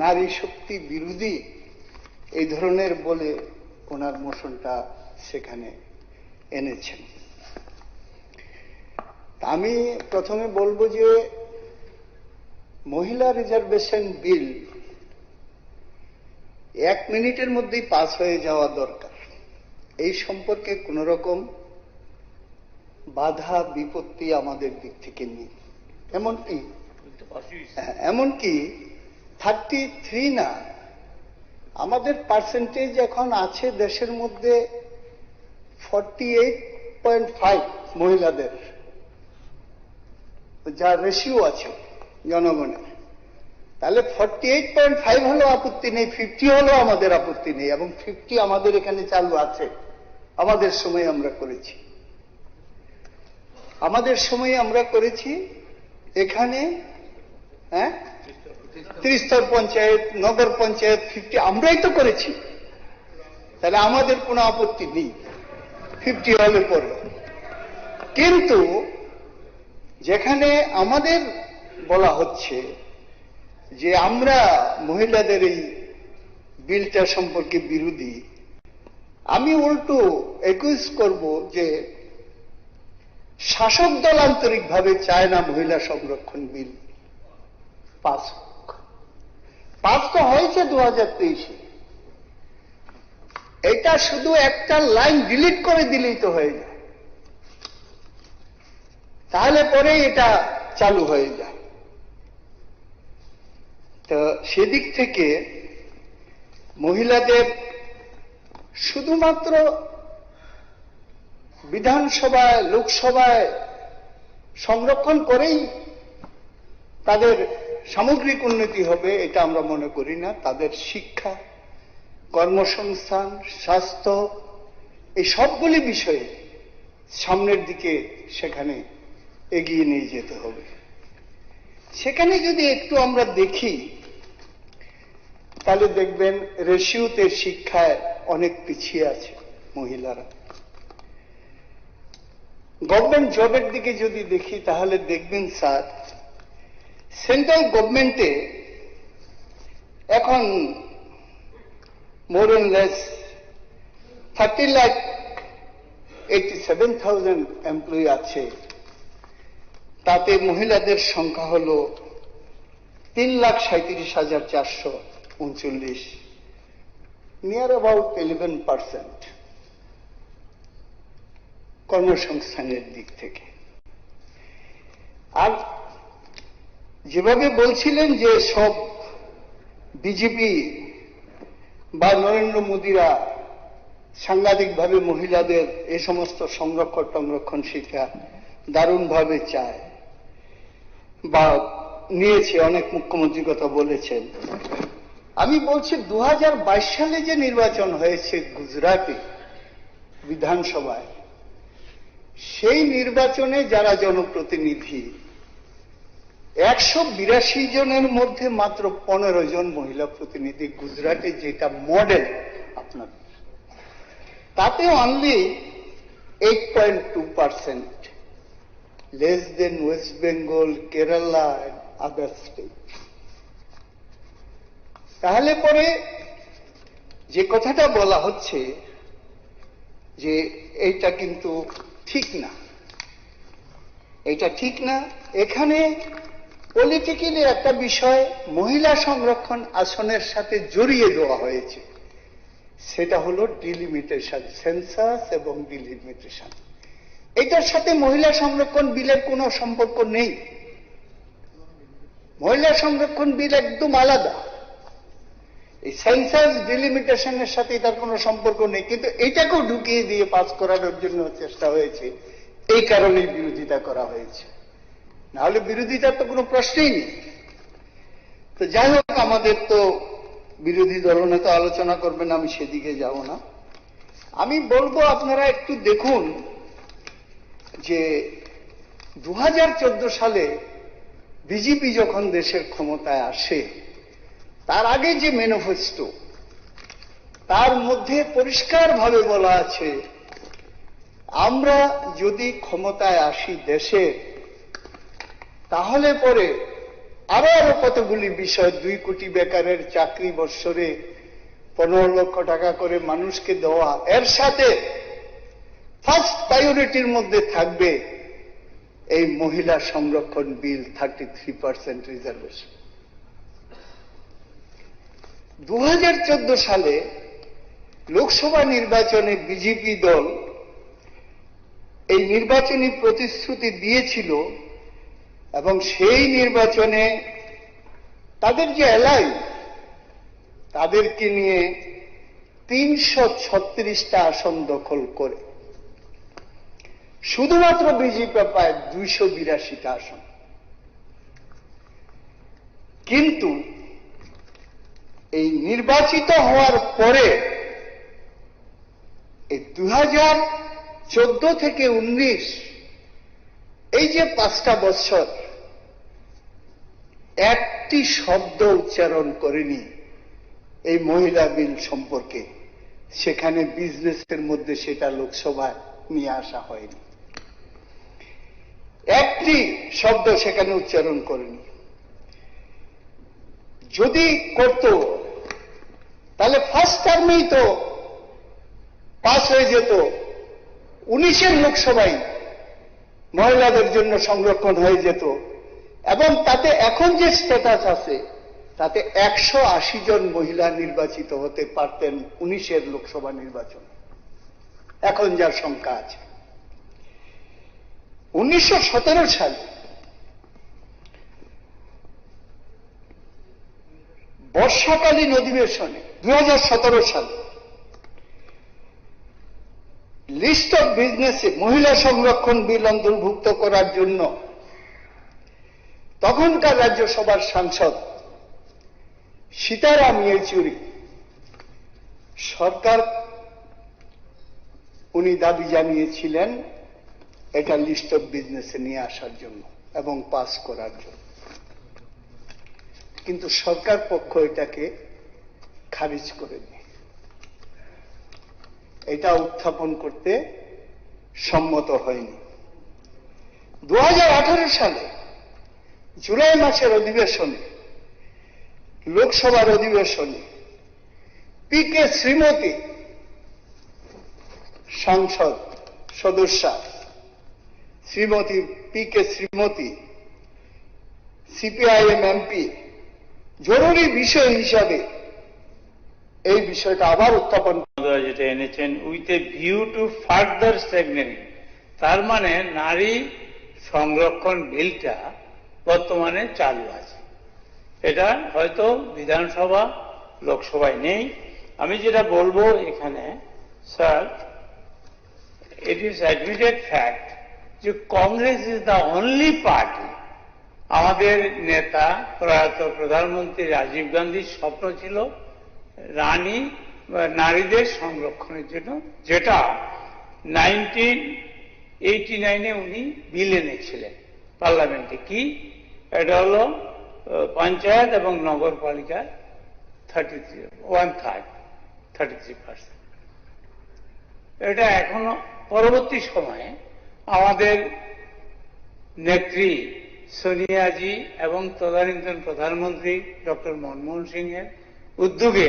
নারী শক্তি বিরোধী এই ধরনের বলে ওনার মোশনটা সেখানে এনেছেন আমি প্রথমে বলবো যে মহিলা রিজার্ভেশন বিল 1 মিনিটের মধ্যেই পাস হয়ে যাওয়া দরকার এই সম্পর্কে কোন রকম বাধা বিপত্তি আমাদের দিক থেকে নেই এমনকি 33 না আমাদের পার্সেন্টেজ এখন আছে দেশের মধ্যে 48.5 মহিলাদের যা রেশিও আছে জনগণের তাহলে 48.5 হলেও আপত্তি নেই 50 হলেও আমাদের আপত্তি নেই এবং 50 আমাদের এখানে চালু আছে আমাদের সময় আমরা করেছি এখানে ত্রিস্তর পঞ্চায়েত নগর পঞ্চায়েত 50 আমরাই তো করেছি তাহলে আমাদের কোনো আপত্তি নেই 50 হলে পরে কিন্তু যেখানে আমাদের বলা হচ্ছে যে আমরা মহিলাদের এই বিলটা সম্পর্কে বিরোধী আমি উল্টো একুজ করব যে শাসক দল আন্তরিকভাবে চায় না মহিলা সংরক্ষণ বিল পাস তো হয়েছে 2023 এটা শুধু একটা লাইন ডিলিট করে দিলেই তো হয়ে যায় তাহলে পরে এটা চালু হয়ে যায় তো সেদিক থেকে মহিলাদের শুধুমাত্র বিধানসভায় লোকসভায় সংরক্ষণ করেই তাদের সামগ্রিক উন্নতি হবে এটা আমরা মনে করি না তাদের শিক্ষা কর্মসংস্থান স্বাস্থ্য এই সবগুলি বিষয়ে সামনের দিকে সেখানে এগিয়ে নিয়ে যেতে হবে সেখানে যদি একটু আমরা দেখি তাহলে দেখবেন রেশিওতে শিক্ষায় অনেক পিছিয়ে আছে মহিলারা গভর্নমেন্ট জবের দিকে যদি দেখি তাহলে দেখবেন স্যার সেন্ট্রাল গভর্নমেন্টে এখন মোর অ্যান্ড লেস 30,87,000 এমপ্লয়ি আছে তাতে মহিলাদের সংখ্যা হল 3,37,439 নিয়ার অ্যাবাউট 11% কর্মসংস্থানের দিক থেকে আর যেভাবে বলছিলেন যে সব বিজেপি বা নরেন্দ্র মোদীরা সাংঘাতিকভাবে মহিলাদের এই সমস্ত সংরক্ষণ শিক্ষা দারুণভাবে চায় বা নিয়েছে অনেক মুখ্যমন্ত্রী কথা বলেছেন আমি বলছি 2022 সালে যে নির্বাচন হয়েছে গুজরাটে বিধানসভায়, সেই নির্বাচনে যারা জনপ্রতিনিধি 182 জনের মধ্যে মাত্র 15 জন মহিলা প্রতিনিধি, গুজরাটে যেটা মডেল আপনার, তাতে only 8.2%, less than West Bengal, Kerala and other states. তাহলে পরে যে কথাটা বলা হচ্ছে যে এইটা কিন্তু ঠিক না, এটা ঠিক না। এখানে পলিটিক্যালি একটা বিষয় মহিলা সংরক্ষণ আসনের সাথে জড়িয়ে দেওয়া হয়েছে, সেটা হলো ডিলিমিটেশন, সেন্সাস এবং ডিলিমিটেশন। এটার সাথে মহিলা সংরক্ষণ বিলের কোনো সম্পর্ক নেই। মহিলা সংরক্ষণ বিল একদম আলাদা, এই সেন্সাস ডিলিমিটেশনের সাথে তার কোনো সম্পর্ক নেই, কিন্তু এটাকেও ঢুকিয়ে দিয়ে পাস করানোর জন্য চেষ্টা হয়েছে, এই কারণেই বিরোধিতা করা হয়েছে, নাহলে বিরোধিতার তো কোনো প্রশ্নই নেই। তো যাই হোক, আমাদের তো বিরোধী দলনেতা আলোচনা করবেন, আমি সেদিকে যাব না। আমি বলবো আপনারা একটু দেখুন যে 2014 সালে বিজেপি যখন দেশের ক্ষমতায় আসে, তার আগে যে ম্যানিফেস্টো, তার মধ্যে পরিষ্কারভাবে বলা আছে আমরা যদি ক্ষমতায় আসি দেশে, তাহলে পরে আরো কতগুলি বিষয়, 2 কোটি বেকারের চাকরি, বৎসরে 15 লক্ষ টাকা করে মানুষকে দেওয়া, এর সাথে ফার্স্ট প্রায়োরিটির মধ্যে থাকবে এই মহিলা সংরক্ষণ বিল, 33% রিজার্ভেশন। 2014 সালে লোকসভা নির্বাচনে বিজেপি দল এই নির্বাচনী প্রতিশ্রুতি দিয়েছিল এবং সেই নির্বাচনে তাদের যে এলাই, তাদেরকে নিয়ে 336টা আসন দখল করে শুধুমাত্র বিজেপি পায় 282টা আসন। কিন্তু এই নির্বাচিত হওয়ার পরে এই 2014 থেকে 19 এই যে 5টা বছর একটি শব্দ উচ্চারণ করেনি এই মহিলা বিল সম্পর্কে। সেখানে বিজনেসের মধ্যে সেটা লোকসভায় নিয়ে আসা হয়নি, একটি শব্দ সেখানে উচ্চারণ করেনি। যদি করত তাহলে ফার্স্ট টার্মেই তো পাস হয়ে যেত, 19 লোকসভায় মহিলাদের জন্য সংরক্ষণ হয়ে যেত, এবং তাতে এখন যে স্ট্যাটাস আছে তাতে 180 জন মহিলা নির্বাচিত হতে পারতেন 19 লোকসভা নির্বাচন, এখন যার সংখ্যা আছে। 1917 সালে বর্ষাকালীন অধিবেশনে 2017 সালে লিস্ট অফ বিজনেসে মহিলা সংরক্ষণ বিল অন্তর্ভুক্ত করার জন্য তখনকার রাজ্যসভার সাংসদ সীতারাম ইয়েচুরি সরকার, উনি দাবি জানিয়েছিলেন এটা লিস্ট অফ বিজনেসে নিয়ে আসার জন্য এবং পাস করার জন্য, কিন্তু সরকার পক্ষ এটাকে খারিজ করে দেয়, এটা উত্থাপন করতে সম্মত হয়নি। 2018 সালে জুলাই মাসের অধিবেশনে, লোকসভার অধিবেশনে পি.কে. শ্রীমতী সংসদ সদস্যা, Shrimati PK. Shrimati CPIM MP জরুরি বিষয় হিসাবে এই বিষয়টা আবার উত্থাপন, যেটা এনেছেন with a view to further strengthening, তার মানে নারী সংরক্ষণ বিলটা বর্তমানে চালু আছে, এটা হয়তো বিধানসভা লোকসভায় নেই। আমি যেটা বলবো এখানে, sir, it is admitted fact যে Congress is the only party আমাদের নেতা প্রয়াত প্রধানমন্ত্রী রাজীব গান্ধীর স্বপ্ন ছিল রানী বা নারীদের সংরক্ষণের জন্য, যেটা 1989-এ উনি বিল এনেছিলেন পার্লামেন্টে। কি এটা হলো পঞ্চায়েত এবং নগরপালিকা 33%। এটা এখনো পরবর্তী সময়ে আমাদের নেত্রী সোনিয়াজি এবং তদানীন্তন প্রধানমন্ত্রী ডক্টর মনমোহন সিংয়ের উদ্যোগে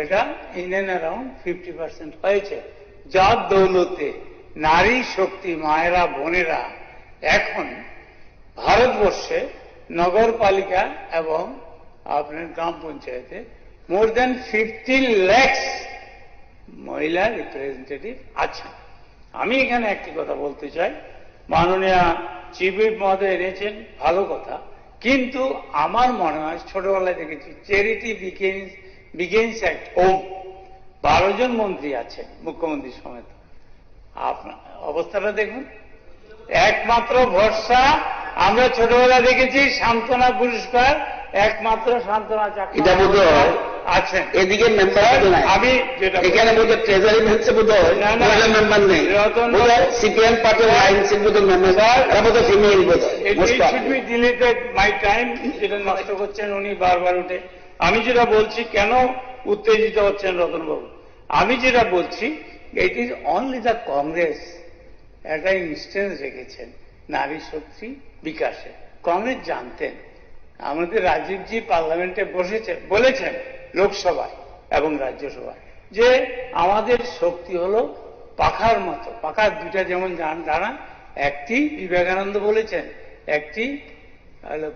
এটা ইন অ্যান্ড অ্যারাউন্ড 50% হয়েছে, যার দৌলতে নারী শক্তি মায়েরা বোনেরা এখন ভারতবর্ষে নগরপালিকা এবং আপনার গ্রাম পঞ্চায়েতে মোর দেন 15 লাখ মহিলা রিপ্রেজেন্টেটিভ আছেন। আমি এখানে একটি কথা বলতে চাই, মাননীয় চিফ হুইপ মহোদয় এনেছেন ভালো কথা, কিন্তু আমার মনে হয় ছোটবেলায় দেখেছি চ্যারিটি বিগিনস অ্যাট হোম। 12 জন মন্ত্রী আছেন মুখ্যমন্ত্রী সমেত। আপনার অবস্থাটা দেখুন, একমাত্র ভরসা আমরা ছোটবেলায় দেখেছি সান্ত্বনা পুরস্কার, একমাত্র সান্ত্বনা চাকরি আছেন। এদিকে মেম্বার আমি যেটা এখানে বোধহয় ট্রেজারি ব্যাংকসে বোধহয় মেম্বার নেই, সিপিএম পার্টির লাইন্সের বোধহয় মেম্বার, বোধহয় ফিমেল বোধহয়। ডিলিটেড মাই টাইম, যেটা নষ্ট করছেন উনি বারবার উঠে। আমি যেটা বলছি, কেন উত্তেজিত হচ্ছেন রতনবাবু, আমি যেটা বলছি it is only the Congress একটা ইনস্টেন্স রেখেছেন নারী শক্তি বিকাশে। কংগ্রেস জানতেন, আমাদের রাজীবজি পার্লামেন্টে বলেছেন লোকসভায় এবং রাজ্যসভায় যে আমাদের শক্তি হলো পাখার মতো, পাখার দুইটা যেমন জানা, একটি বিবেকানন্দ বলেছেন একটি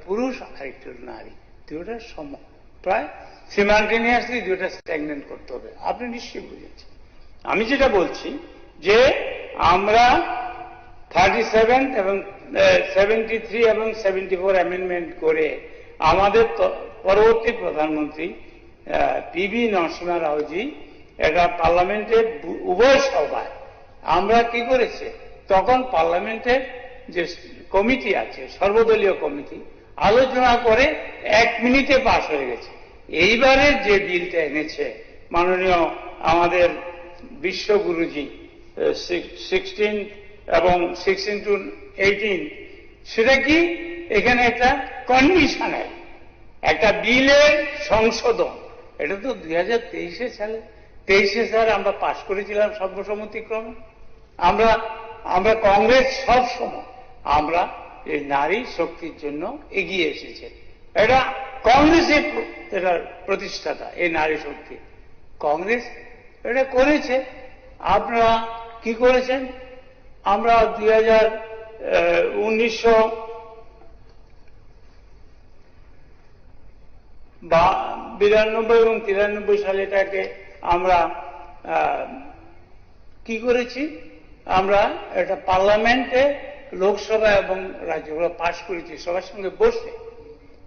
পুরুষ আর একটি নারী, দুটা প্রায় সিমাল্টেনিয়াসলি দুটা স্ট্যাগনেন্ট করতে হবে। আপনি নিশ্চয়ই বুঝেছেন। আমি যেটা বলছি যে আমরা 37 এবং 73 এবং 74 অ্যামেন্ডমেন্ট করে আমাদের পরবর্তী প্রধানমন্ত্রী পিবি নরসিংহ রাওজি এটা পার্লামেন্টের উভয় সভায় আমরা কি করেছে, তখন পার্লামেন্টের যে কমিটি আছে সর্বদলীয় কমিটি আলোচনা করে 1 মিনিটে পাশ হয়ে গেছে। এইবারে যে বিলটা এনেছে মাননীয় আমাদের বিশ্বগুরুজি 16 এবং 16 to 18, সেটা কি এখানে একটা কন্ডিশনাল একটা বিলের সংশোধন। এটা তো 2023 সালে 23 সালে আমরা পাশ করেছিলাম সর্বসম্মতিক্রমে। আমরা কংগ্রেস সব সময় আমরা এই নারী শক্তির জন্য এগিয়ে এসেছে। এটা কংগ্রেসের এটা প্রতিষ্ঠাতা, এই নারী শক্তি কংগ্রেস এটা করেছে। আপনারা কি করেছেন, আমরা 1992 এবং 93 সালে এটাকে আমরা কি করেছি, আমরা এটা পার্লামেন্টে লোকসভা এবং রাজ্যসভা পাশ করেছি সবার সঙ্গে বসে।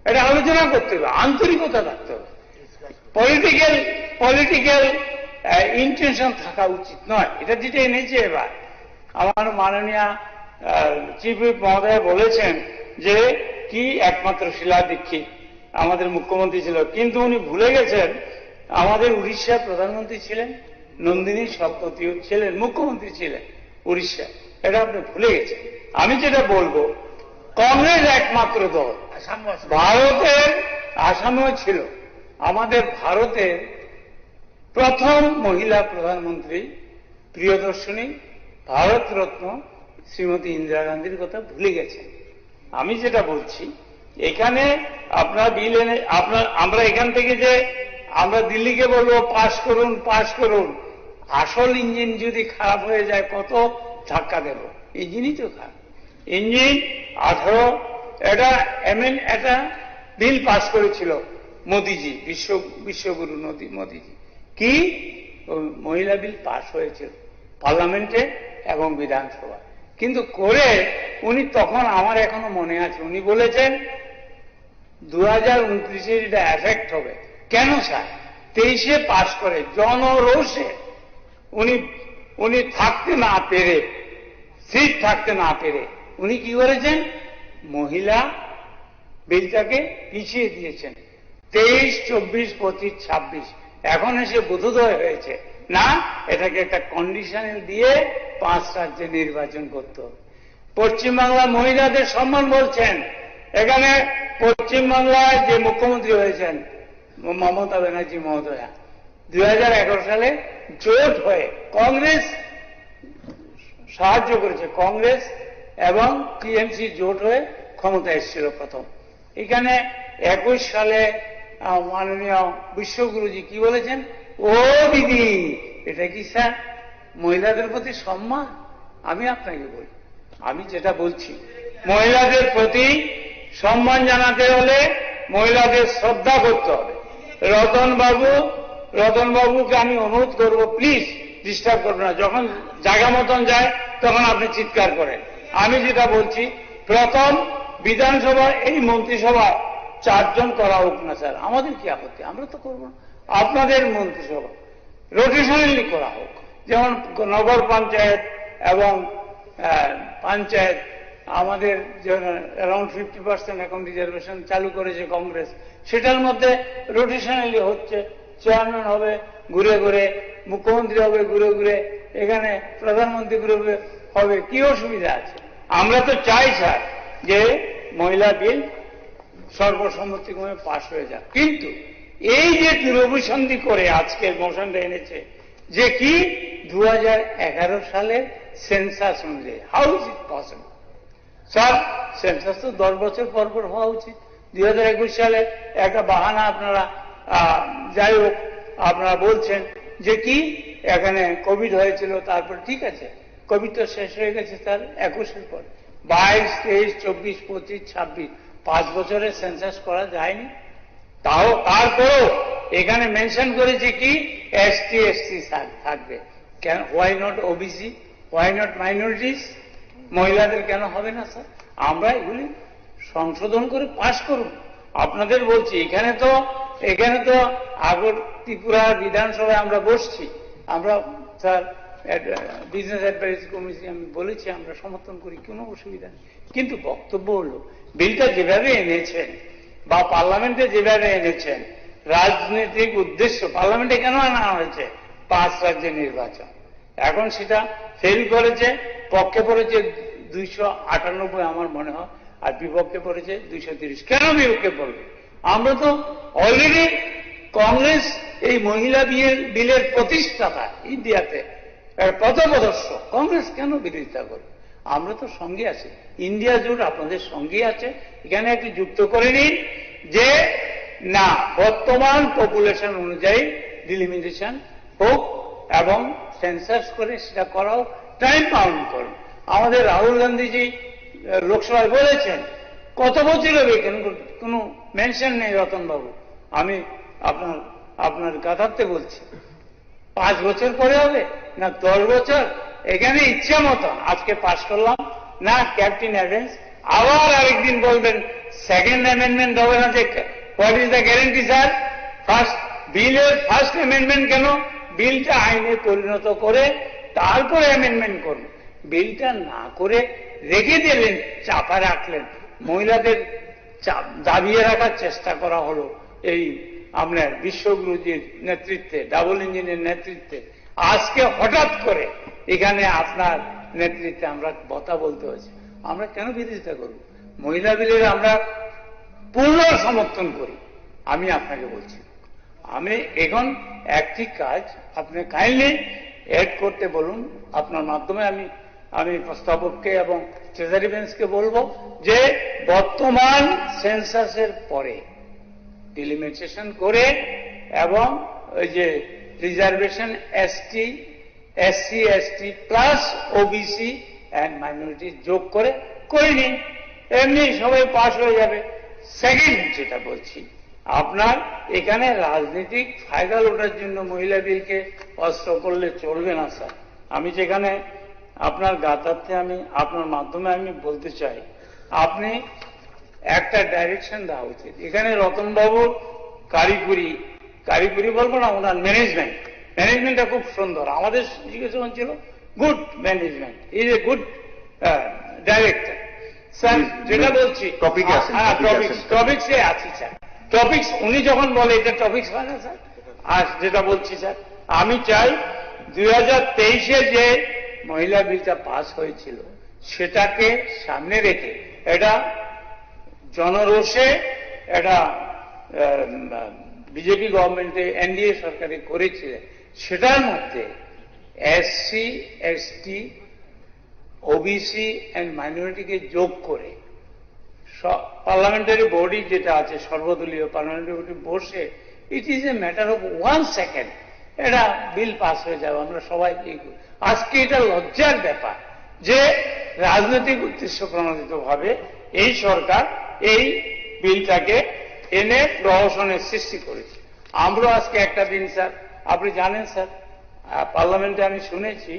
এটা আলোচনা করতে হবে, আন্তরিকতা রাখতে হবে, পলিটিক্যাল ইন্টেনশন থাকা উচিত নয়। এটা যেটা এনেছে এবার আমার মাননীয় চিফ হুইপ মহোদয় বলেছেন যে কি একমাত্র শিলা দীক্ষিত আমাদের মুখ্যমন্ত্রী ছিল, কিন্তু উনি ভুলে গেছেন আমাদের উড়িষ্যার প্রধানমন্ত্রী ছিলেন, নন্দিনী সপ্রতিও ছিলেন, মুখ্যমন্ত্রী ছিলেন উড়িষ্যা। এটা আপনি ভুলে গেছেন। আমি যেটা বলবো, কংগ্রেস একমাত্র দল ভারতের, আসামেও ছিল, আমাদের ভারতের প্রথম মহিলা প্রধানমন্ত্রী প্রিয়দর্শিনী ভারতরত্ন শ্রীমতী ইন্দিরা গান্ধীর কথা ভুলে গেছেন। আমি যেটা বলছি, এখানে আপনার বিল এনে আমরা এখান থেকে যে আমরা দিল্লিকে বলবো পাশ করুন, আসল ইঞ্জিন যদি খারাপ হয়ে যায় কত ধাক্কা দেব, ইঞ্জিনই তো খারাপ। ইঞ্জিন 18 এটা বিল পাশ করেছিল মোদিজি, বিশ্বগুরু মোদিজি, কি মহিলা বিল পাশ হয়েছিল পার্লামেন্টে এবং বিধানসভায়, কিন্তু করে উনি তখন, আমার এখনো মনে আছে, উনি বলেছেন 2029 এটা এফেক্ট হবে। কেন স্যার? 23 পাশ করে জনরোষে উনি থাকতে না পেরে, সিট থাকতে না পেরে উনি কি করেছেন, মহিলা বিলটাকে পিছিয়ে দিয়েছেন 23, 24, 25, 26। এখন এসে বোধোদয় হয়েছে না, এটাকে একটা কন্ডিশনাল দিয়ে 5 রাজ্যে নির্বাচন করতে হবে। পশ্চিমবাংলা মহিলাদের সম্মান বলছেন, এখানে পশ্চিমবাংলায় যে মুখ্যমন্ত্রী হয়েছেন মমতা ব্যানার্জি মহোদয়া 2011 সালে জোট হয়ে কংগ্রেস সাহায্য করেছে, কংগ্রেস এবং টিএমসি জোট হয়ে ক্ষমতা এসেছিল প্রথম। এখানে 21 সালে মাননীয় বিশ্বগুরুজি কি বলেছেন, ও দিদি এটা কি স্যার মহিলাদের প্রতি সম্মান? আমি আপনাকে বলি, আমি যেটা বলছি মহিলাদের প্রতি সম্মান জানাতে হলে মহিলাদের শ্রদ্ধা করতে হবে। রতন বাবুকে আমি অনুরোধ করব, প্লিজ ডিস্টার্ব করবেন না, যখন জায়গা মতন যায় তখন আপনি চিৎকার করেন। আমি যেটা বলছি, প্রথম বিধানসভা এই মন্ত্রিসভা 4 জন করা হোক না স্যার, আমাদের কি আপত্তি, আমরা তো করবো না। আপনাদের মন্ত্রিসভা রোটেশনালি করা হোক, যেমন নগর পঞ্চায়েত এবং পঞ্চায়েত আমাদের অ্যারাউন্ড 50% এখন রিজার্ভেশন চালু করেছে কংগ্রেস, সেটার মধ্যে রোটেশনালি হচ্ছে, চেয়ারম্যান হবে ঘুরে ঘুরে, মুখ্যমন্ত্রী হবে ঘুরে ঘুরে, এখানে প্রধানমন্ত্রী ঘুরে ঘুরে হবে, কি অসুবিধা আছে? আমরা তো চাই স্যার যে মহিলা বিল সর্বসম্মতিক্রমে পাশ হয়ে যাক, কিন্তু এই যে দুরভিসন্ধি করে আজকের মোশনটা এনেছে যে কি 2011 সালের সেন্সাস অনুযায়ী, how is it possible? Sir census তো 10 বছর পর পর হওয়া উচিত। 2021 সালে একটা বাহানা আপনারা, যাই হোক আপনারা বলছেন যে কি এখানে কোভিড হয়েছিল, তারপর ঠিক আছে কোভিড তো শেষ হয়ে গেছে স্যার 21-এর পর, 22, 23, 24, 25, 26 5 বছরের সেন্সাস করা যায়নি। তারপরেও এখানে মেনশন করেছে কি এসটি এসসি থাকবে, কেন? Why not OBC, why not minorities? মহিলাদের কেন হবে না স্যার? আমরা এগুলি সংশোধন করে পাশ করুন। আপনাদের বলছি এখানে তো আগর ত্রিপুরা বিধানসভায় আমরা বসছি, আমরা স্যার বিজনেস অ্যাডভাইস কমিটি আমি বলেছি আমরা সমর্থন করি, কোনো অসুবিধা নেই। কিন্তু বক্তব্য হলো বিলটা যেভাবে এনেছেন বা পার্লামেন্টে যেভাবে এনেছেন, রাজনৈতিক উদ্দেশ্য পার্লামেন্টে কেন আনা হয়েছে? 5 রাজ্যে নির্বাচন, এখন সেটা ফেল করেছে, পক্ষে পড়েছে 298 আমার মনে হয়, আর বিপক্ষে পড়েছে 230। কেন বিপক্ষে পড়বে? আমরা তো অলরেডি কংগ্রেস এই মহিলা বিলের প্রতিষ্ঠাতা ইন্ডিয়াতে পথপ্রদর্শ, কংগ্রেস কেন বিরোধিতা করবে? আমরা তো সঙ্গে আছি, ইন্ডিয়া জোট আপনাদের সঙ্গে আছে। এখানে একটি যুক্ত করে নিন যে না, বর্তমান পপুলেশন অনুযায়ী ডিলিমিটেশন হোক এবং সেন্সাস করে সেটা করা হোক, টাইম বাউন্ড করুন। আমাদের রাহুল গান্ধীজি লোকসভায় বলেছেন, কত বছর হবে? কোনো মেনশন নেই রতনবাবু, আমি আপনার গাথার্থে বলছি, 5 বছর পরে হবে না 10 বছর? এখানে ইচ্ছা মতো আজকে পাশ করলাম না ক্যাপ্টেন অ্যাডেন্স, আবার আরেকদিন বলবেন সেকেন্ড অ্যামেন্ডমেন্ট হবে না, যে what is the guarantee sir? বিলের ফার্স্ট অ্যামেন্ডমেন্ট কেন? বিলটা আইনে পরিণত করে তারপরে অ্যামেন্ডমেন্ট করুন। বিলটা না করে রেখে দিলেন, চাপা রাখলেন, মহিলাদের দাবিয়ে রাখার চেষ্টা করা হলো এই আপনার বিশ্বগুরুজির নেতৃত্বে, ডাবল ইঞ্জিনের নেতৃত্বে। আজকে হঠাৎ করে এখানে আপনার নেতৃত্বে আমরা কথা বলতে হয়েছে, আমরা কেন বিরোধিতা করব? মহিলা বিলের আমরা পূর্ণ সমর্থন করি। আমি আপনাকে বলছি, আমি এখন একটি কাজ আপনি কাইন্ডলি এড করতে বলুন, আপনার মাধ্যমে আমি প্রস্তাবককে এবং ট্রেজারি বেঞ্চকে বলবো যে বর্তমান সেন্সাসের পরে ডিলিমিটেশন করে এবং ওই যে reservation ST, SC, ST plus OBC and minority যোগ করে নিন, এমনি সবাই পাস হয়ে যাবে। সেকেন্ড যেটা বলছি, আপনার এখানে রাজনৈতিক ফায়দা লোটার জন্য মহিলা বিলকে অস্ত্র করলে চলবে না স্যার। আমি যেখানে আপনার গাতার্থে আমি আপনার মাধ্যমে আমি বলতে চাই, আপনি একটা ডাইরেকশন দেওয়া উচিত। এখানে রতনবাবুর কারিগরি বলবো না, ওনার ম্যানেজমেন্টটা খুব সুন্দর, আমাদের জিজ্ঞাসা ছিল good management, is a good director. Sir যেটা বলছি টপিকে আছেন, টপিক্সে আছি স্যার। টপিক্স উনি যখন বলে এটা টপিক্স হয় না স্যার। আর যেটা বলছি স্যার, আমি চাই 2023-এ যে মহিলা বিলটা পাস হয়েছিল সেটাকে সামনে রেখে এটা জনরোষে এটা বিজেপি গভর্নমেন্টে এনডিএ সরকারে করেছিলেন, সেটার মধ্যে এসসি এসটি ওবিসি অ্যান্ড মাইনরিটিকে যোগ করে পার্লামেন্টারি বডি যেটা আছে সর্বদলীয় পার্লামেন্টারি বডি বসে it is a matter of 1 second এটা বিল পাস হয়ে যাবে। আমরা সবাই আজকে এটা লজ্জার ব্যাপার যে রাজনৈতিক উদ্দেশ্য প্রণোদিত ভাবে এই সরকার এই বিলটাকে এনে প্রহসনের সৃষ্টি করেছে। আমরা আজকে একটা দিন স্যার, আপনি জানেন স্যার, পার্লামেন্টে আমি শুনেছি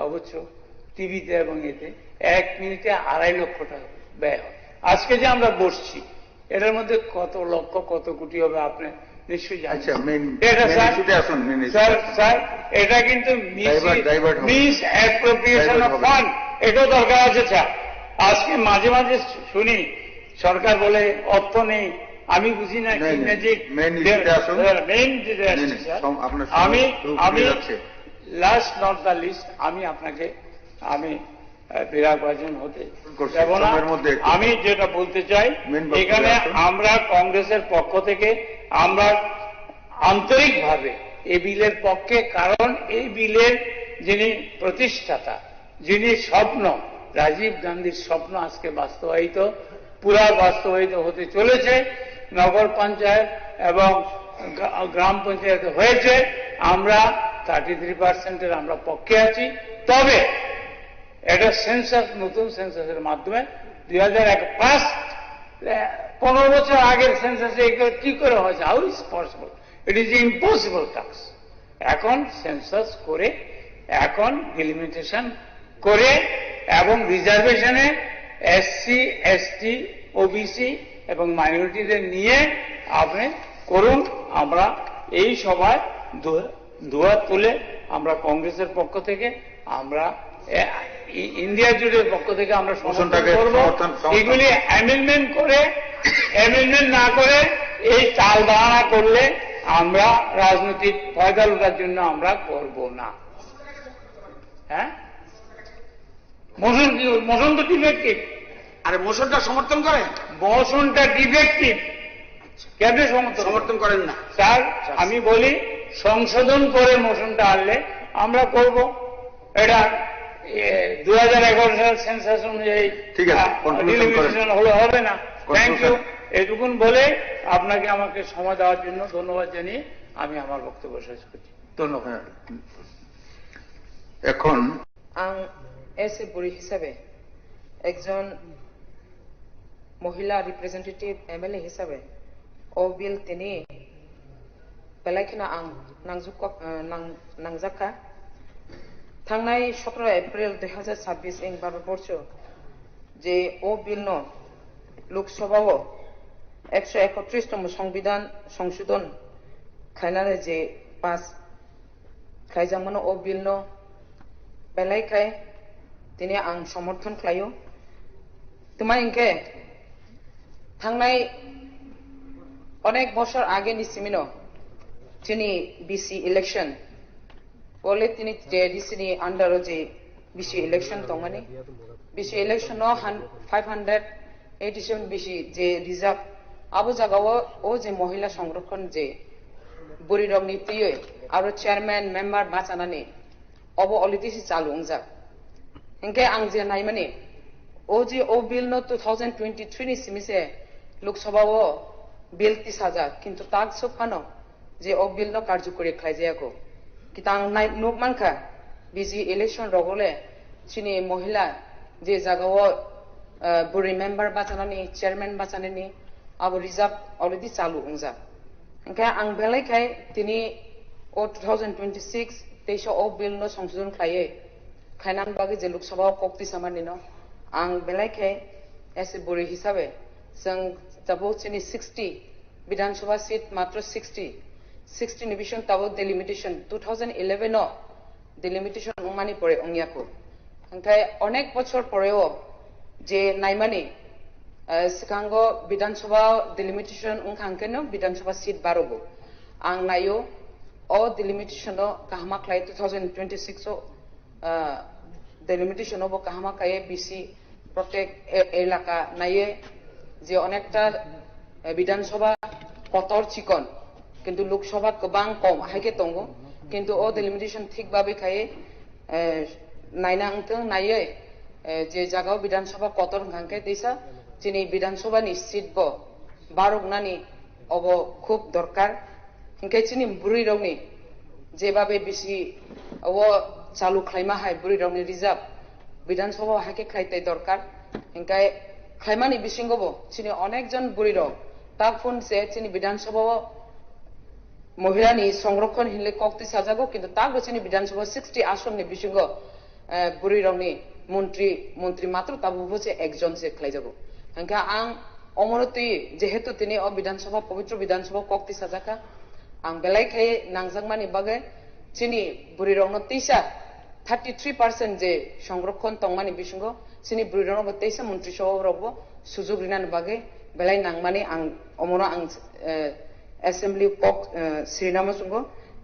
অবশ্য টিভিতে এবং এতে 1 মিনিটে 2.5 লক্ষ টাকা ব্যয় হয়। আজকে যে আমরা বসছি এটার মধ্যে কত লক্ষ কত কোটি হবে আপনি নিশ্চয়ই জানেন। এটা স্যার এটা কিন্তু মিস অ্যাপ্রোপ্রিয়েশন অফ ফান্ড, এটাও দরকার আছে স্যার। আজকে মাঝে মাঝে শুনি সরকার বলে অর্থ নেই, আমি বুঝি না আমি লাস্ট নট দ্য লিস্ট আমি আপনাকে আমি বিরাগভাজন হতে দেব না। আমি যেটা বলতে চাই এখানে আমরা কংগ্রেসের পক্ষ থেকে আমরা আন্তরিকভাবে এই বিলের পক্ষে, কারণ এই বিলের যিনি প্রতিষ্ঠাতা, যিনি স্বপ্ন রাজীব গান্ধীর স্বপ্ন আজকে বাস্তবায়িত, পুরা বাস্তবায়িত হতে চলেছে। নগর পঞ্চায়েত এবং গ্রাম পঞ্চায়েত হয়েছে, আমরা 33% আমরা পক্ষে আছি। তবে এটা সেন্সাস, নতুন সেন্সাসের মাধ্যমে 2001 15 বছর আগের সেন্সাসে এগুলো কি করে হয়েছে? How is possible? It is impossible task. এখন সেন্সাস করে, এখন ডিলিমিটেশন করে এবং রিজার্ভেশনে এসসি এসটি ওবিসি এবং মাইনরিটিদের নিয়ে আপনি করুন। আমরা এই সভায় দুহাত তুলে আমরা কংগ্রেসের পক্ষ থেকে, আমরা ইন্ডিয়া জুড়ের পক্ষ থেকে আমরা সমর্থন করব। এগুলি অ্যামেন্ডমেন্ট করে, অ্যামেন্ডমেন্ট না করে এই চাল বাহানা করলে আমরা রাজনৈতিক ফয়দা লুটার জন্য আমরা করব না। হ্যাঁ, মোশন তো ডিফেক্টিভ। আরে মোশনটা সমর্থন করেন? মোশনটা ডিফেক্টিভ, কেন সমর্থন করেন না স্যার? আমি বলি সংশোধন করে মোশনটা আনলে আমরা করব। এটা 2011 সাল সেন্সাস অনুযায়ী ডিলিমিটেশন হলে হবে না। Thank you. এটুকুন বলে আপনাকে আমাকে সময় দেওয়ার জন্য ধন্যবাদ জানিয়ে আমি আমার বক্তব্য শেষ করছি। ধন্যবাদ। এখন এসে বুড়ি হিসাবে, একজন মহিলা রিপ্রেজেন্টেটিভ এমএলএ হিসাবে ও বিল তিনি বেলাইখিনা आं नांजाखा थांनाय 17 एप्रिल 2026 इन भारतबर्ष जे ओ बिल न लोकसभाओ 131तम संविधान संशोधन खायनानै जे पास खायजामोन ओ बिल न बेलायखाय दिनै आं समर्थन खालायो। तुम्हाय इनके थांनाय अनेक बছর आगे निसिमिनो তিনি বিসি ইলেকশন বলে তিনি জেডিসি আন্ডার যে বিসি ইলেকশন তংমানি বিসি ইলেকশন 587 বিসি যে রিজার্ভ আবু জাগাও ও যে মহিলা সংরক্ষণ যে বুড়ি রং নীতিয়ে আর চেয়ারম্যান মেম্বার বাঁচানানি অব অলিটিসি চালু উংজা ইনকে आं যে নাইমানি ও যে ও বিল ন 2023 নি সিমিসে লোকসভাও বিল 30,000 কিন্তু তাক সফানো যে ও বিল ন কার্যকরী খাইজায়াকো কিতাং নাই নুকমানখা বিজি ইলেকশন রগলে চিনি মহিলা যে জাগাও বুড়ি মেম্বার বাঁচানানি চেয়ারম্যান বাঁচানানি আবু রিজার্ভ অলরেডি চালু উংজা ओंखाय आं बेलायखाय दिनै ओ 2026 तेइस ओ बिल न संशोधन खायो खायनान बागै जे लोकसभा कक्ति सामानि न आं बेलायखाय एसे बुरै हिसाबै जों दाबो चिनि 60 विधानसभा सीट मात्र 60 डिविजन ताबो डिलिमिटेशन 2011 न डिलिमिटेशन उमानि परे अंगियाको ओंखाय अनेक बछर परेओ যে নাইমানি সিকাঙ্গ বিধানসভা ডিলিমিটেশন উনখাঙ্কেনো বিধানসভা সিট বারবো आं नायो ओ डिलिमिटेशन काहमा खाई 2026 डिलिमिटेशन बो काहमा खाई बीसी प्रत्येक एलाका नाये जे अनेकटा विधानसभा कतर चिकन किन्तु लोकसभा गोबां कम हाइके दंगो किन्तु ओ डिलिमिटेशन ठीक भाबे खाई नायना आंथों नाये जे जागाव विधानसभा कतर हांखे दैसा जिनि विधानसभा नि सीट बो बारगनानि अब खूब दरकार हिंखे चिनि बुरी रौनि जेबाबे बिसि वो चालू खाइमा हाय बुरी रौनि रिजार्व विधानसभा हाके खाइते दरकार हिंखाय खाइमानि बिसिंगबो चिनि अनेक जन बुरी रौ ताफुन से चिनि विधानसभा महिलानि संरक्षण हिले कक्ति साजागो किन्तु तागो चिनि विधानसभा 60 आसननि बिसिंगो बुरी रौनि मंत्री मात्र ताबुबो से एकजन से खाइजागो हिंखा आं अमरति जेहेतु तिनि अ विधानसभा पवित्र विधानसभा कक्ति साजाका आं बेलायखाय नांजांमानि बागै चिनि बुरिरंनो तेइसा 33% जे संरक्षण तंमानि बिसिंगो चिनि बुरिरंनो तेइसा मंत्री सभारबो सुजुग रिनानि बागै बेलाय नांमानि आं अमरो आं एसेम्बली कक श्रीनामा सुंगो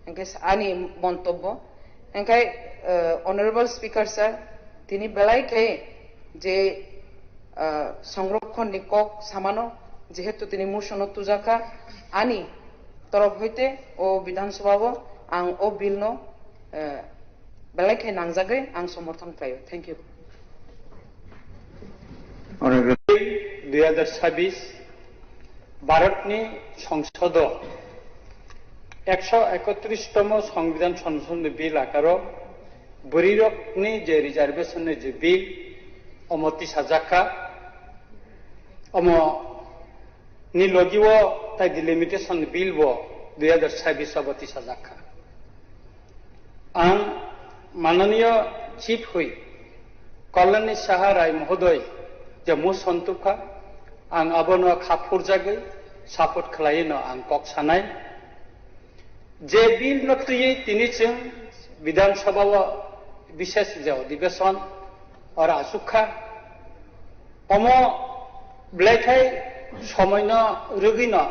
एंके आनि मंतब्य एंखाय ऑनरेबल स्पीकर सर तिनि बेलायखाय जे संरक्षण नि कक सामानो जेहेतु तिनि मोशनो तुजाका आनि तरफ हईते ओ विधानसभा आं ओ बिल नो बेलायखाय नांजागै आं समर्थन खायो थैंक यू 2026 भारतनि संसद 131तम संविधान संशोधन बिल आकारो बुरिरकनि जे रिजार्वेशन जे बिल अमति साजाका अमो नि लगिवो ताई डिलिमिटेशन बिल वो 2026 अवति साजाखा आं माननीय चीफ हुई कल्याणी साहा राय महोदय जे मु सन्तुफा आं आबनो खाफुर जागै सापोर्ट खलायनो आं कक सानाय जे बिल नक्तियै तिनिसिम विधानसभा विशेष जे अधिवेशन और आसुखा अमो ब्लेथाय समयनो रुगिनो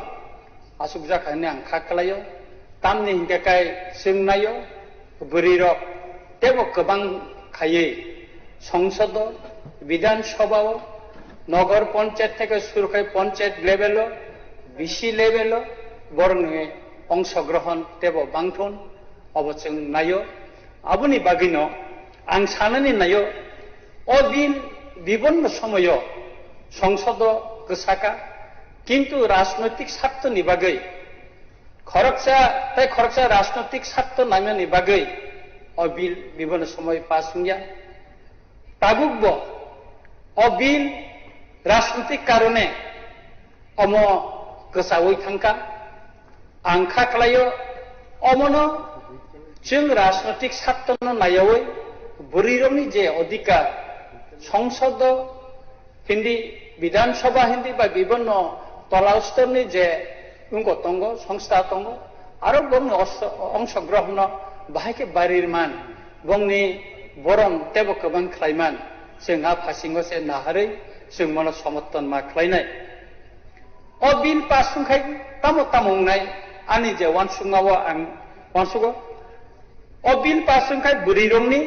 आसुक जाखाने आं खाखलायो तामनि हिंगाखाय जों नायो बुरिरक तेबो गोबां खायै संसद विधानसभा नगर पंचायत থেকে শুরু করে पंचायत लेवल बीसी लेवल बरंनि अंशग्रहण तेबो बांथन अबचों नायो आबुनि बागिनो आं साननि नायो अ बिल विभिन्न समय संसद गोसाका किन्तु राजनैतिक स्वार्थ निबागै खरकसा राजनैतिक स्वार्थ नामया निबागै अ बिल विभिन्न समय पास हुआ ताबुक अ बिल राजनैतिक कारणे अम गोसावै थांका आं खाख्लायो अमनो जों राजनैतिक स्वार्थ नायावै बुरिरंनि जे अधिकार संसद हिंदी विधानसभा हिंदी बा विभिन्न तला स्तरनि जे अंग तंग संस्था तंग आरो बंनि अंशग्रहण बाहायके बारिरमान बंनि बरं तेबो गोबां खालायमान जोंहा फासिंगो से नाहारै जों मन समर्थन मा खालायनाय अ बिल पास संखाय तामो तामंनाय आनि जे वानसुङावो आं वानसुगो अ बिल पास संखाय बुरिरंनि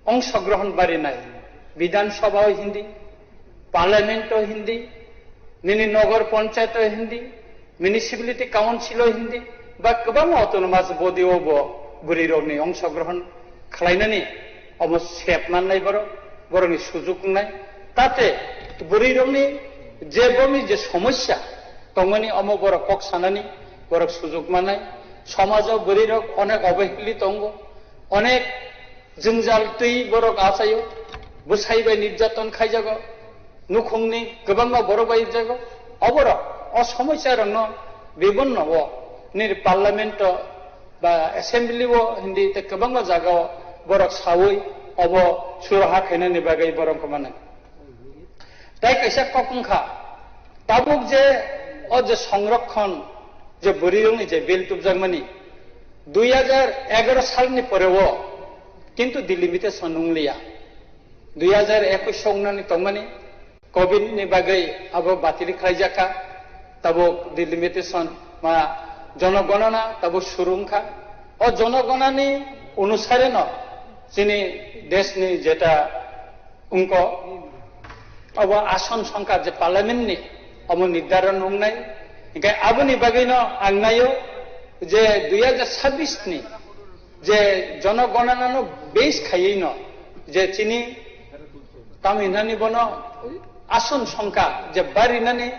अंशग्रहण बारिनाय विधानसभा हिंदी पार्लियामेंट हिंदी निनी नगर पंचायत हिंदी म्युनिसिपालिटी काउंसिल हिंदी बा गोबां अटोनमास बडियावबो बुरिरंनि अंशग्रहण खालायनानै अम सेबनानै बरंनि सुजुग नाय ताते बुरिरंनि जेबोनि जे समस्या तंमनि अम बर कक सानानि बर सुजुग मानाय समाजाव बुरिरक अनेक अबहेलित दंग अनेक जोंजाल दै बरक आसायो बुसायबाय निर्यातन खायजागो नुखंनि गोबां बर बाय जागो अबर असमस्या रंग विभिन्न वो नि पार्लियामेंट बा एसेम्बली वो हिंदी ते गोबां जागा बरक सावै अब सुराहा खायनानि बागै बरंखौ माने ताई कैसा कखंखा ताबुक जे अ जे संरक्षण जे बुरिरंनि जे बिल तुबजांमानि 2011 सालनि परेवो किन्तु डिलिमिटेशन नंलिया 2021 संनानि तंमानि कोविड नि बागै अब बातिल खालायजाखा तबो डिलिमिटेशन मा जनगणना तबो सुरुंखा और जनगणनानि अनुसारे न जोंनि देशनि जेटा अंक अब आसन संख्या जे पार्लियामेंटनि अब निर्धारण नंनाय ओंखाय आबोनि बागैनो आं नायो जे 2026 नि जे जनगणनानो बेस खायैनो जे चिनि तामिलनाडु बनो आसन संख्या जे बारिनानि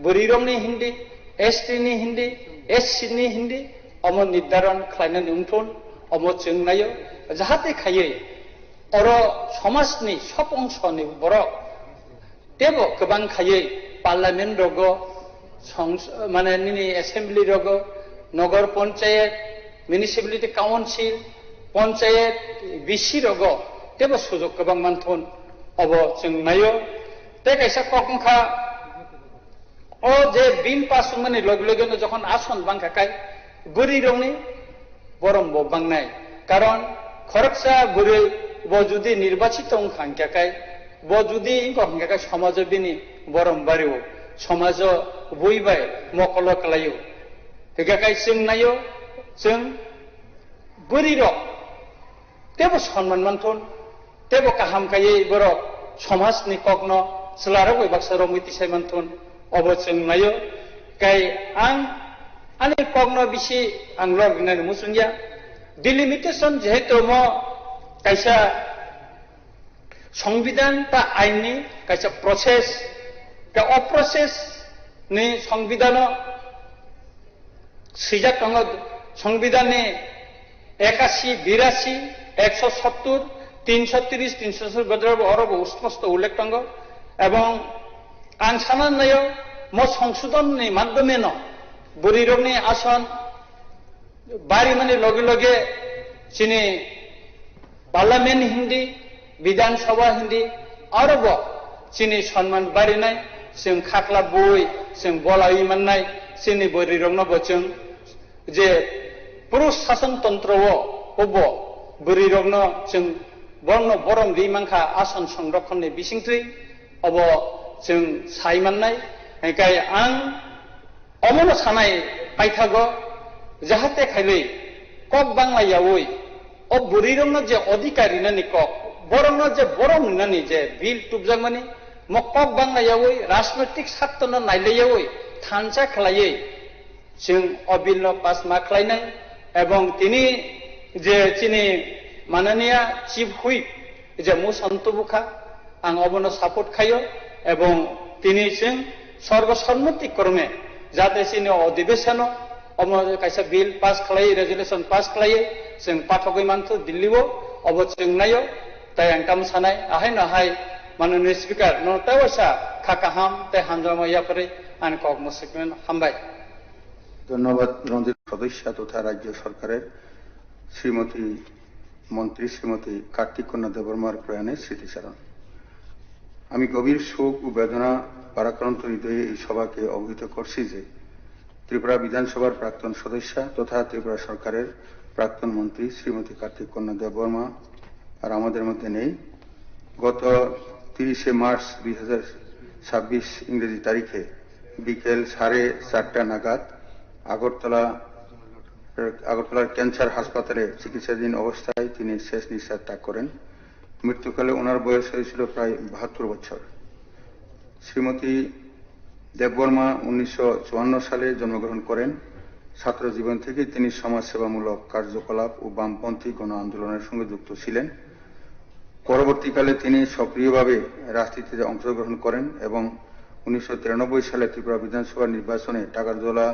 बोरिरंनि हिंदी एसटी नि हिंदी एससी नि हिंदी अम निर्धारण खालायनानै उनथन अम जों नायो जाहाथे खायै अर समाजनि सब अंशनि बर तेबो गोबां खायै पार्लियामेंट रग माने निनि एसेम्बली रग नगर panchayat municipality council panchayat VC रग तेबो सुजुग गोबां मानथन अब जों नायो ते कैसा कखा ओ जे बिल पास माने लग लगेनो जखन आसन बांखाखाय बुरि रंनि बरम बांनाय कारण खरकसा बुरि ब जुदि निर्वाचित अंखांखाय ब जुदि इंखांखाय समाज बिनि बरम बारियो समाज बयबाय मकल खालायो हेगाखाय जों नायो जों बुरि र तेबो सन्मान मानथन तेबो काहाम खायै बर समाजनि कग्न सलारो गयबाक्सारो मितिसाय मानथन अब जों नायो गाय आं आंनि कग्न बिसि आं लगनानै मुसुंया डिलिमिटेशन जेहेतु म कैसा संविधान बा आइननि कैसा प्रसेस का अप्रसेस नि संविधान सिजाक दङ संविधाननि 81 82 170 330 340 अरब स्पष्ट उल्लेख दङ এবং आं साननायो म संशोधननि माध्यमेन बुरिरंनि आसन बारि माने लगे लगे चिनि पार्लियामेंट हिंदी विधानसभा हिंदी अरब चिनि सन्मान बारिनाय जों खाख्ला बय जों बलाय माननाय चिनि बुरिरंनो बचों जे पुरुष शासन तंत्रव अब बुरिरंनो जों बर्ण बरम दैमांखा आसन संरक्षणनि बिसिंथै अब जों सायमाननाय ओंखाय आं अमनो सानाय पाइथागो जाहाथे खायलै कक बांलायावै अ बुरिरंनो जे अधिकारी नानि कक बरंनो जे बरम नानि जे बिल तुबजां माने म कक बांलायावै राजनैतिक सात्तनो नायलायावै थानसा खालायै जों अबिलनो पास मा खालायनाय एवं तिनि जे चिनि माननीय चीफ हुइप जे मुसन्तबुखा आं अबनो सापोर्ट खायो एवं तिनि जों सर्वसम्मति क्रमे जाहाथे चिनि अधिवेशन अम कैसा बिल पास खालाय रेजुलेशन पास खालाय जों पाठकै मानथु दिल्लीआव अब जों नायो ताय आं काम सानाय आहाय नाहाय माननीय स्पीकर नतावसा खाकाहाम ताय हामजामाया करे आं कक मुसकमेन हामबाय ধন্যবাদ রঞ্জিত সদস্য তথা রাজ্য সরকারের শ্রীমতী মন্ত্রী শ্রীমতী কার্তিক কন্যা দেববর্মার প্রয়াণে স্মৃতিচারণ আমি গভীর শোক ও বেদনা ভারাক্রান্ত হৃদয়ে এই সভাকে অবহিত করছি যে ত্রিপুরা বিধানসভার প্রাক্তন সদস্য তথা ত্রিপুরা সরকারের প্রাক্তন মন্ত্রী শ্রীমতী কার্তিক কন্যা দেববর্মা আর আমাদের মধ্যে নেই গত 30 মার্চ 2026 ইংরেজি তারিখে বিকেল 4:30 নাগাদ আগরতলার ক্যান্সার হাসপাতালে চিকিৎসাধীন অবস্থায় তিনি শেষ নিঃশ্বাস ত্যাগ করেন মৃত্যুকালে ওনার বয়স হয়েছিল প্রায় 72 বছর শ্রীমতী দেববর্মা 1954 সালে জন্মগ্রহণ করেন ছাত্র জীবন থেকে তিনি সমাজসেবামূলক কার্যকলাপ ও বামপন্থী গণ আন্দোলনের সঙ্গে যুক্ত ছিলেন পরবর্তীকালে তিনি সক্রিয়ভাবে রাজনীতিতে অংশগ্রহণ করেন এবং 1993 সালে ত্রিপুরা বিধানসভা নির্বাচনে টাকারজলা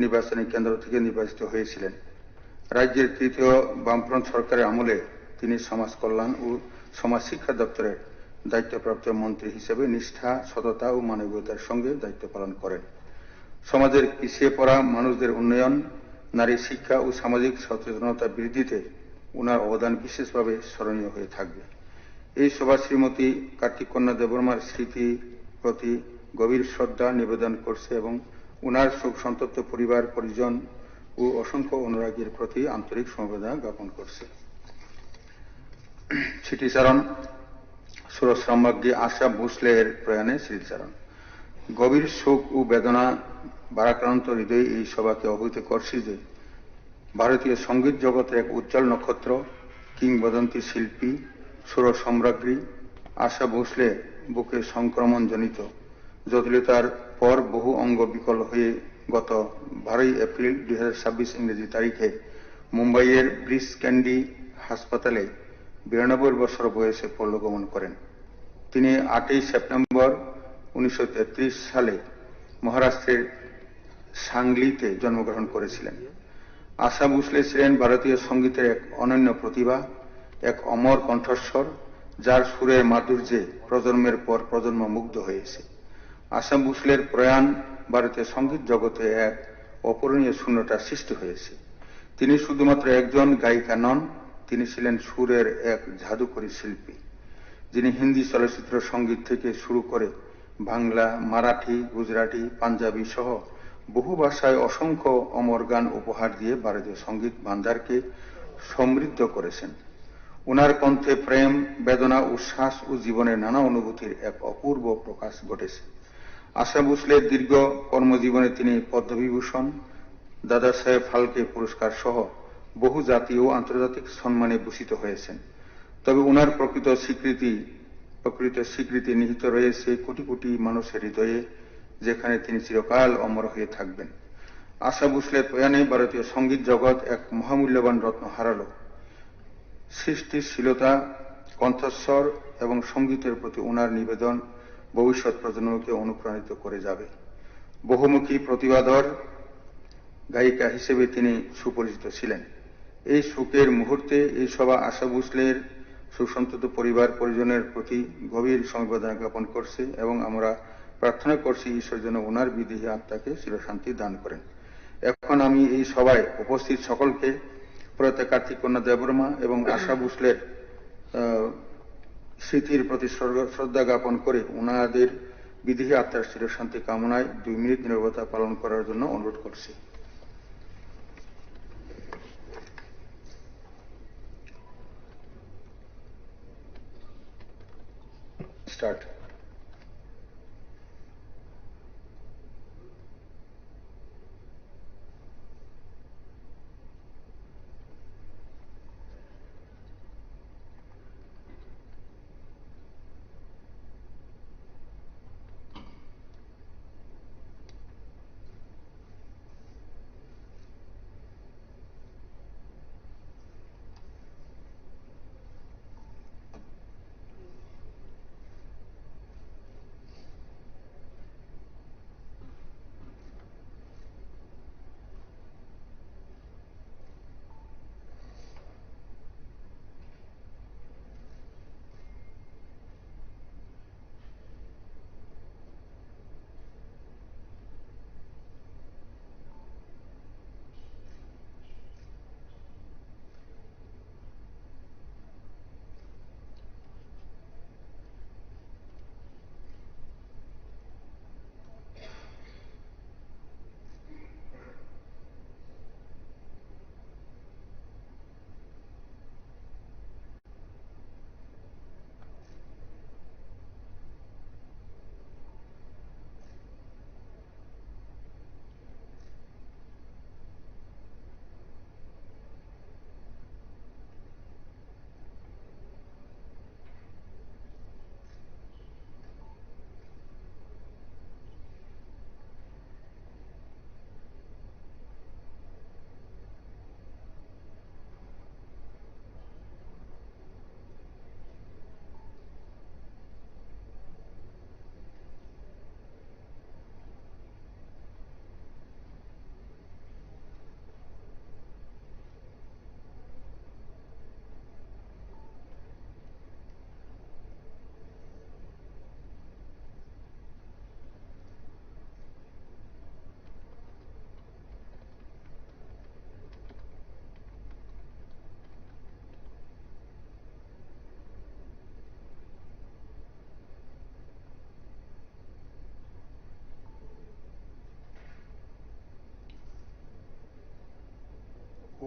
নির্বাচনী কেন্দ্র থেকে নির্বাচিত হয়েছিলেন রাজ্যের তৃতীয় বামফ্রন্ট সরকারের আমলে তিনি সমাজ কল্যাণ ও সমাজ শিক্ষা দপ্তরের দায়িত্বপ্রাপ্ত মন্ত্রী হিসেবে নিষ্ঠা সততা ও মানবিকতার সঙ্গে দায়িত্ব পালন করেন সমাজের পিছিয়ে পড়া মানুষদের উন্নয়ন নারী শিক্ষা ও সামাজিক সচেতনতা বৃদ্ধিতে ওনার অবদান বিশেষভাবে স্মরণীয় হয়ে থাকবে এই সভা শ্রীমতী কার্তিক কন্যা দেববর্মার স্মৃতির প্রতি গভীর শ্রদ্ধা নিবেদন করছে এবং ওনার শোক সন্তপ্ত পরিবার পরিজন ও অসংখ্য অনুরাগীর প্রতি আন্তরিক সমবেদনা জ্ঞাপন করছে স্মৃতিচারণ সুরশ্রমজ্ঞী আশা ভোসলের প্রয়াণে স্মৃতিচারণ। গভীর শোক ও বেদনা ভারাক্রান্ত হৃদয়ে এই সভাকে অবহিত করছি যে ভারতীয় সঙ্গীত জগতের এক উজ্জ্বল নক্ষত্র, কিংবদন্তি শিল্পী, সুর সম্রাজ্ঞী আশা ভোসলে বুকে সংক্রমণজনিত জটিলতার পর বহু অঙ্গ বিকল হয়ে গত 12 এপ্রিল 2026 ইংরেজি তারিখে মুম্বাইয়ের ব্রিজ ক্যান্ডি হাসপাতালে 92 বছর বয়সে পরলোকগমন করেন। তিনি 8 সেপ্টেম্বর 1933 সালে মহারাষ্ট্রের সাংলিতে জন্মগ্রহণ করেছিলেন। আশা ভোসলে ছিলেন ভারতীয় সঙ্গীতের এক অনন্য প্রতিভা, এক অমর কণ্ঠস্বর, যার সুরের মাধুর্যে প্রজন্মের পর প্রজন্ম মুগ্ধ হয়েছে। আশা ভোসলের প্রয়াণ ভারতীয় সঙ্গীত জগতে এক অপূরণীয় শূন্যতা সৃষ্টি হয়েছে। তিনি শুধুমাত্র একজন গায়িকা নন, তিনি ছিলেন সুরের এক জাদুকরী শিল্পী, যিনি হিন্দি চলচ্চিত্র সঙ্গীত থেকে শুরু করে বাংলা, মারাঠি, গুজরাটি, পাঞ্জাবি সহ বহু ভাষায় অসংখ্য অমর গান উপহার দিয়ে ভারতীয় সঙ্গীত ভান্ডারকে সমৃদ্ধ করেছেন। উনার কণ্ঠে প্রেম, বেদনা, উচ্ছ্বাস ও জীবনের নানা অনুভূতির এক অপূর্ব প্রকাশ ঘটেছে। আশা ভোসলের দীর্ঘ কর্মজীবনে তিনি পদ্মবিভূষণ, দাদা সাহেব ফালকে পুরস্কার সহ বহু জাতীয় ও আন্তর্জাতিক সম্মানে ভূষিত হয়েছেন। তবে উনার প্রকৃত স্বীকৃতি নিহিত রয়েছে কোটি কোটি মানুষের হৃদয়ে, যেখানে তিনি চিরকাল অমর হয়ে থাকবেন। আশা ভোসলের প্রয়াণে ভারতীয় সঙ্গীত জগৎ এক মহামূল্যবান রত্ন হারালো। সৃষ্টিশীলতা, কণ্ঠস্বর এবং সঙ্গীতের প্রতি উনার নিবেদন ভবিষ্যৎ প্রজন্মকে অনুপ্রাণিত করে যাবে। বহুমুখী প্রতিভাধর গায়িকা হিসেবে তিনি সুপরিচিত ছিলেন। এই শোকের মুহূর্তে এই সভা আশা ভোসলের সুসন্তত পরিবার পরিজনের প্রতি গভীর সমবেদনা জ্ঞাপন করছে এবং আমরা প্রার্থনা করছি ঈশ্বর যেন ওনার বিদেহী আত্মাকে চিরশান্তি দান করেন। এখন আমি এই সভায় উপস্থিত সকলকে প্রয়াত কার্তিক কন্যা দেববর্মা এবং আশা ভোসলের স্মৃতির প্রতি শ্রদ্ধা জ্ঞাপন করে ওনাদের বিদেহী আত্মার চিরশান্তি কামনায় 2 মিনিট নীরবতা পালন করার জন্য অনুরোধ করছি। Start.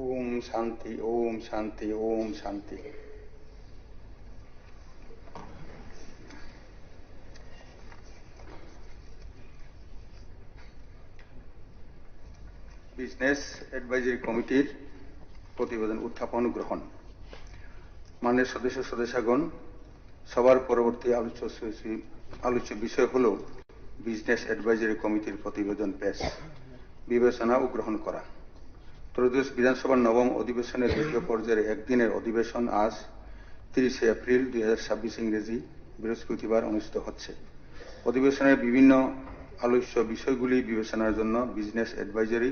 Om Shanti, Om Shanti, Om Shanti. Business advisory কমিটির প্রতিবেদন উত্থাপন গ্রহণ। মাননীয় সদস্যগণ, সবার পরবর্তী আলোচ্য বিষয় হল বিজনেস অ্যাডভাইজারি কমিটির প্রতিবেদন পেশ, বিবেচনা ও গ্রহণ করা। ত্রয়োদশ বিধানসভার নবম অধিবেশনের দ্বিতীয় পর্যায়ের একদিনের অধিবেশন আজ 30 এপ্রিল 2026 ইংরেজি বৃহস্পতিবার অনুষ্ঠিত হচ্ছে। অধিবেশনের বিভিন্ন আলোচ্য বিষয়গুলি বিবেচনার জন্য বিজনেস অ্যাডভাইজারি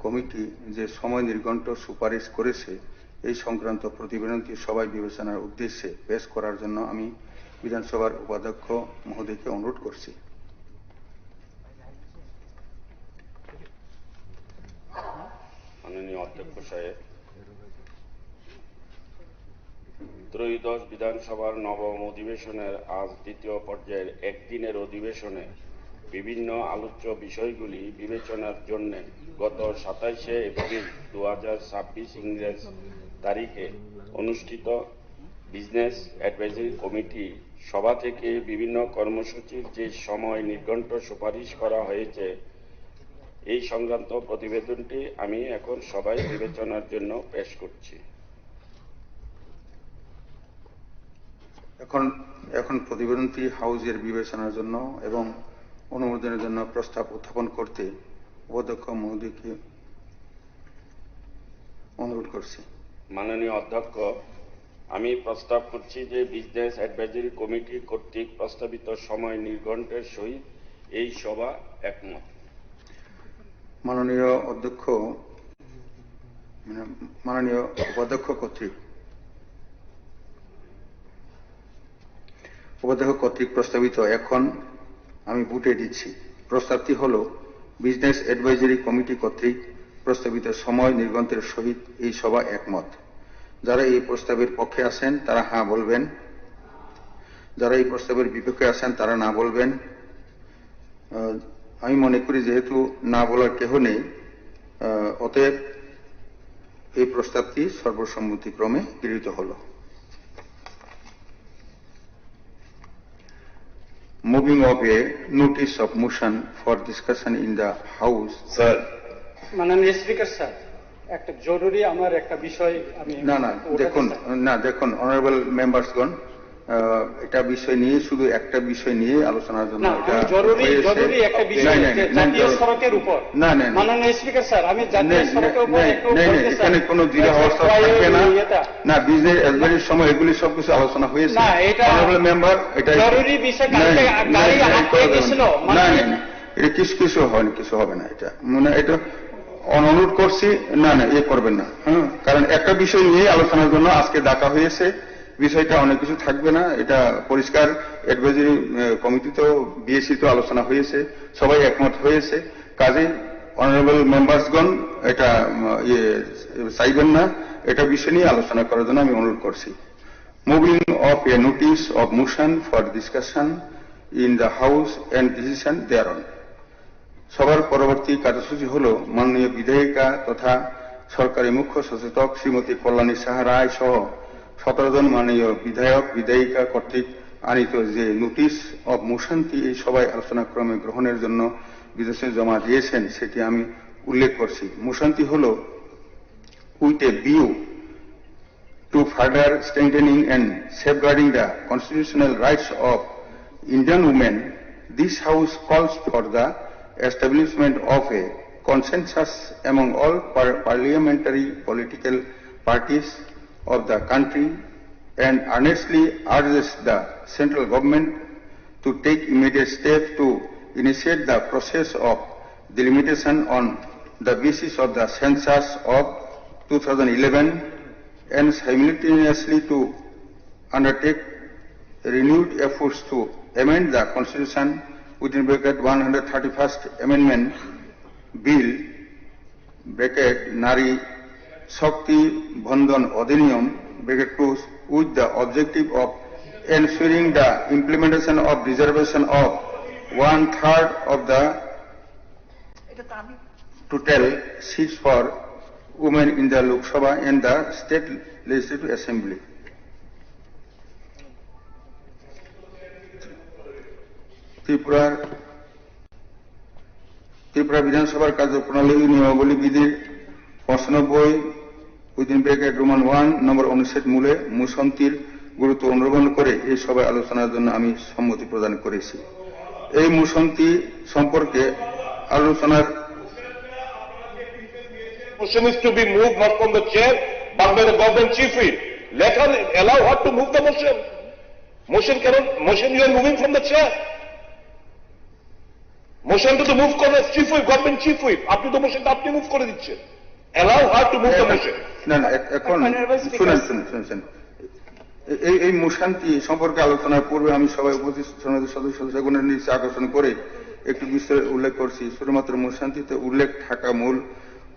কমিটি যে সময় নির্ঘণ্ট সুপারিশ করেছে, এই সংক্রান্ত প্রতিবেদনটি সবাই বিবেচনার উদ্দেশ্যে পেশ করার জন্য আমি বিধানসভার উপাধ্যক্ষ মহোদয়কে অনুরোধ করছি। মাননীয় অধ্যক্ষ সাহেব, ত্রয়োদশ বিধানসভার নবম অধিবেশনের আজ দ্বিতীয় পর্যায়ের একদিনের অধিবেশনে বিভিন্ন আলোচ্য বিষয়গুলি বিবেচনার জন্য গত 27 এপ্রিল 2026 ইংরেজ তারিখে অনুষ্ঠিত বিজনেস অ্যাডভাইজারি কমিটি সভা থেকে বিভিন্ন কর্মসূচির যে সময় নির্ঘণ্ট সুপারিশ করা হয়েছে, এই সংক্রান্ত প্রতিবেদনটি আমি এখন সবাই বিবেচনার জন্য পেশ করছি। এখন প্রতিবেদনটি হাউজের বিবেচনার জন্য এবং অনুমোদনের জন্য প্রস্তাব উত্থাপন করতে উপাধ্যক্ষ মহোদয়কে অনুরোধ করছি। মাননীয় অধ্যক্ষ, আমি প্রস্তাব করছি যে বিজনেস অ্যাডভাইজারি কমিটি কর্তৃক প্রস্তাবিত সময় নির্ঘণ্টের সহিত এই সভা একমত। মাননীয় উপাধ্যক্ষ কর্তৃক প্রস্তাবিত এখন আমি বুটে দিচ্ছি। প্রস্তাবটি হল বিজনেস অ্যাডভাইজারি কমিটি কর্তৃক প্রস্তাবিত সময় নির্ঘণ্টের সহিত এই সভা একমত। যারা এই প্রস্তাবের পক্ষে আছেন তারা হ্যাঁ বলবেন, যারা এই প্রস্তাবের বিপক্ষে আছেন তারা না বলবেন। আমি মনে করি যেহেতু না বলার কেহ নেই, অতএব এই প্রস্তাবটি সর্বসম্মতিক্রমে গৃহীত হল। Moving of a notice of motion for discussion in the House. Sir, মাননীয় স্পিকার স্যার, একটা জরুরি আমার একটা বিষয় আমি দেখুন অনারেবল মেম্বার্সগণ, এটা বিষয় নিয়ে শুধু একটা বিষয় নিয়ে আলোচনার জন্য জরুরি একটা বিষয় জাতীয় সড়কের উপর। মাননীয় স্পিকার স্যার, আমি জাতীয় সড়কের উপর এখানে কোনো দৃঢ় অবস্থা থাকবে না। বিজনেস অ্যাডভাইজারির সময় এগুলি সবকিছু আলোচনা হয়েছে। অনারেবল মেম্বার, এটা জরুরি বিষয়, এটা কিছু হয়নি, কিছু হবে না। এটা মানে এটা অনুরোধ করছি, না ইয়ে করবেন না। কারণ একটা বিষয় নিয়ে আলোচনার জন্য আজকে ডাকা হয়েছে, বিষয়টা অনেক কিছু থাকবে না। এটা পরিষ্কার, অ্যাডভাইজারি কমিটিতেও বিএসসি তো আলোচনা হয়েছে, সবাই একমত হয়েছে। কাজেই অনারেবল মেম্বার্সগণ এটা চাইবেন না, এটা বিষয় নিয়ে আলোচনা করার জন্য আমি অনুরোধ করছি। Moving of a notice of motion for discussion in the house and decision দেয়ারন। সবার পরবর্তী কার্যসূচি হল মাননীয় বিধায়িকা তথা সরকারি মুখ্য সচেতক শ্রীমতী কল্যাণী সাহা রায় সহ 17 জন মাননীয় বিধায়ক বিধায়িকা কর্তৃক আনিত যে নোটিস অব মোশনটি এই সবাই আলোচনাক্রমে গ্রহণের জন্য বিদেশে জমা দিয়েছেন, সেটি আমি উল্লেখ করছি। মোশনটি হল, with a view to further strengthening and safeguarding the constitutional rights of Indian women, this House calls for the establishment of a consensus among all parliamentary political parties of the country and earnestly urges the central government to take immediate steps to initiate the process of delimitation on the basis of the census of 2011 and simultaneously to undertake renewed efforts to amend the Constitution within bracket 131st Amendment Bill bracket Nari Shakti Bandhan Adhiniyam bracket 2 with the objective of ensuring the implementation of reservation of 1/3 of the total seats for women in the Lok Sabha and the State Legislative Assembly. ত্রিপুরার ত্রিপুরা বিধানসভার কার্যপ্রণালী নিয়মাবলী বিধির 95 রোমান 1 নম্বর অনুচ্ছেদ মূলে মুসন্তির গুরুত্ব অনুধাবন করে এই সভায় আলোচনার জন্য আমি সম্মতি প্রদান করেছি। এই মুসন্তি সম্পর্কে আলোচনার Motion is to be moved not from the chair but by the government chief whip. Let her allow her to move the motion. Motion you are moving from the chair. Motion to move করে chief whip, government chief whip. আপনি তো মোশনটা আপনি মুভ করে দিচ্ছেন। Allow her to move the motion. না এখন শুনেন এই মুশান্তি সম্পর্কে আলোচনার পূর্বে আমি সবাই উপস্থিত সদস্যগণের নিচে আকর্ষণ করে একটু বিস্তারিত উল্লেখ করছি। শুধুমাত্র মুশান্তিতে উল্লেখ থাকা মূল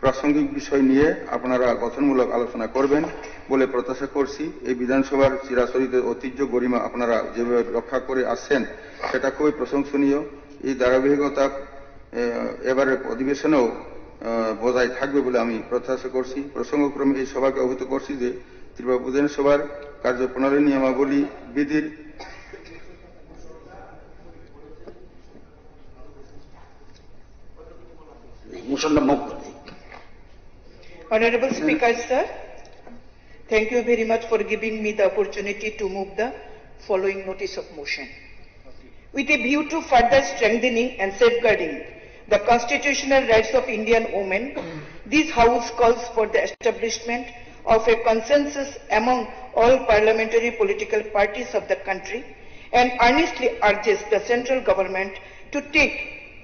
প্রাসঙ্গিক বিষয় নিয়ে আপনারা গঠনমূলক আলোচনা করবেন বলে প্রত্যাশা করছি। এই বিধানসভার চিরাচরিত ঐতিহ্য গরিমা আপনারা যেভাবে রক্ষা করে আসছেন সেটা খুবই প্রশংসনীয়। এই ধারাবাহিকতা এবারের অধিবেশনেও বজায় থাকবে বলে আমি প্রত্যাশা করছি। প্রসঙ্গক্রমে এই সভাকে অবহিত করছি যে ত্রিপুরা বিধানসভার কার্যপ্রণালী নিয়মাবলী বিধির Honorable Speaker, sir, thank you very much for giving me the opportunity to move the following notice of motion. With a view to further strengthening and safeguarding the constitutional rights of Indian women, this House calls for the establishment of a consensus among all parliamentary political parties of the country and earnestly urges the central government to take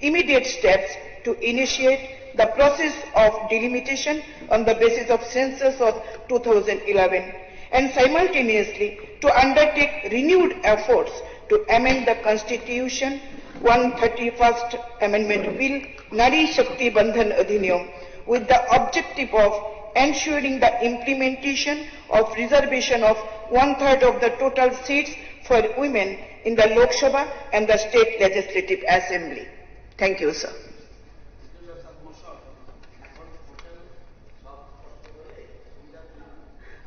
immediate steps to initiate the process of delimitation on the basis of census of 2011 and simultaneously to undertake renewed efforts to amend the Constitution 131st Amendment Bill Nari Shakti Bandhan Adhiniyam with the objective of ensuring the implementation of reservation of 1/3 of the total seats for women in the Lok Sabha and the State Legislative Assembly. Thank you, sir.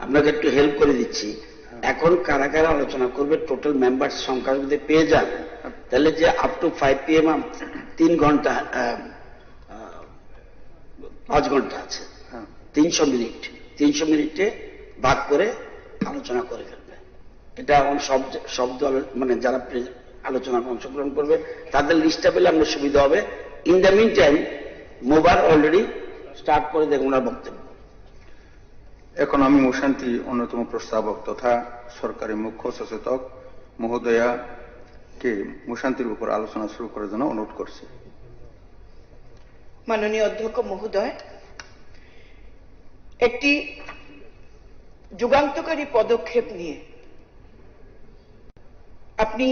আপনাকে একটু হেল্প করে দিচ্ছি। এখন কারা কারা আলোচনা করবে টোটাল মেম্বার সংখ্যা যদি পেয়ে যান তাহলে যে আপ টু 5 PM 3 ঘন্টা 5 ঘন্টা আছে, 300 মিনিটে ভাগ করে আলোচনা করে ফেলবে। এটা এখন সব দল মানে যারা আলোচনায় অংশগ্রহণ করবে তাদের লিস্টটা পেলে আপনার সুবিধা হবে। ইন দ্য মিন টাইম মোবার অলরেডি স্টার্ট করে দেখুন ওনার বক্তব্য। এখন আমি মুশান্তির অন্যতম প্রস্তাবক তথা সরকারি মুখ্য সচেতক মহোদয়াকে মুশান্তির উপর আলোচনা শুরু করার জন্য অনুরোধ করছি। মাননীয় অধ্যক্ষ মহোদয়, একটি যুগান্তকারী পদক্ষেপ নিয়ে আপনি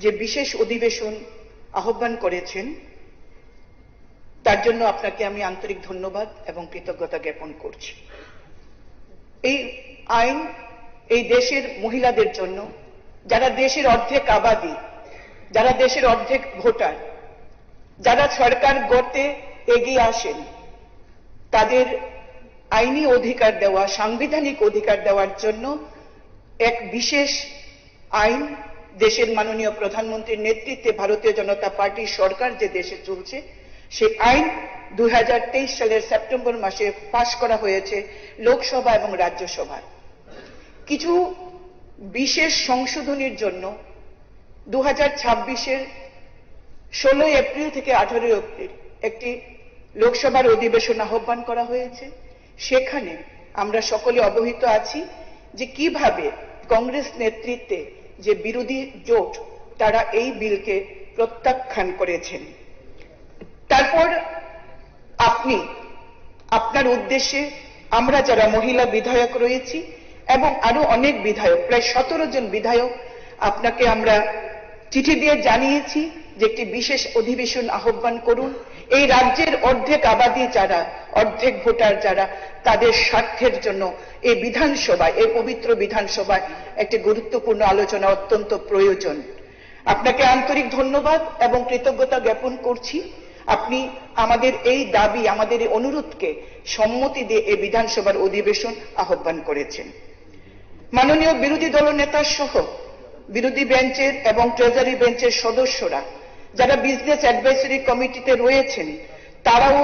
যে বিশেষ অধিবেশন আহ্বান করেছেন তার জন্য আপনাকে আমি আন্তরিক ধন্যবাদ এবং কৃতজ্ঞতা জ্ঞাপন করছি। এই আইন এই দেশের মহিলাদের জন্য, যারা দেশের অর্ধেক আবাদি, যারা দেশের অর্ধেক ভোটার, যারা সরকার গড়তে এগিয়ে আসেন, তাদের আইনি অধিকার দেওয়া, সাংবিধানিক অধিকার দেওয়ার জন্য এক বিশেষ আইন দেশের মাননীয় প্রধানমন্ত্রীর নেতৃত্বে ভারতীয় জনতা পার্টির সরকার যে দেশে চলছে সেই আইন 2023 সালের সেপ্টেম্বর মাসে পাশ করা হয়েছে লোকসভা এবং রাজ্যসভায়। কিছু বিশেষ সংশোধনীর জন্য 2026-এর 16 এপ্রিল থেকে 18 এপ্রিল একটি লোকসভার অধিবেশন আহ্বান করা হয়েছে। সেখানে আমরা সকলে অবহিত আছি যে কিভাবে কংগ্রেস নেতৃত্বে যে বিরোধী জোট তারা এই বিলকে প্রত্যাখ্যান করেছেন। তারপর আপনি আপনার উদ্দেশ্যে আমরা যারা মহিলা বিধায়ক রয়েছি এবং আরো অনেক বিধায়ক, প্রায় 17 জন বিধায়ক, আপনাকে আমরা চিঠি দিয়ে জানিয়েছি যে একটি বিশেষ অধিবেশন আহ্বান করুন। এই রাজ্যের অর্ধেক আবাদি যারা, অর্ধেক ভোটার যারা, তাদের স্বার্থের জন্য এই বিধানসভায়, এই পবিত্র বিধানসভায় একটি গুরুত্বপূর্ণ আলোচনা অত্যন্ত প্রয়োজন। আপনাকে আন্তরিক ধন্যবাদ এবং কৃতজ্ঞতা জ্ঞাপন করছি। আপনি আমাদের এই দাবি, আমাদের এই অনুরোধকে সম্মতি দিয়ে এই বিধানসভার অধিবেশন আহ্বান করেছেন। মাননীয় বিরোধী দলনেতা সহ বিরোধী বেঞ্চের এবং ট্রেজারি বেঞ্চের সদস্যরা যারা বিজনেস অ্যাডভাইসরি কমিটিতে রয়েছেন তারাও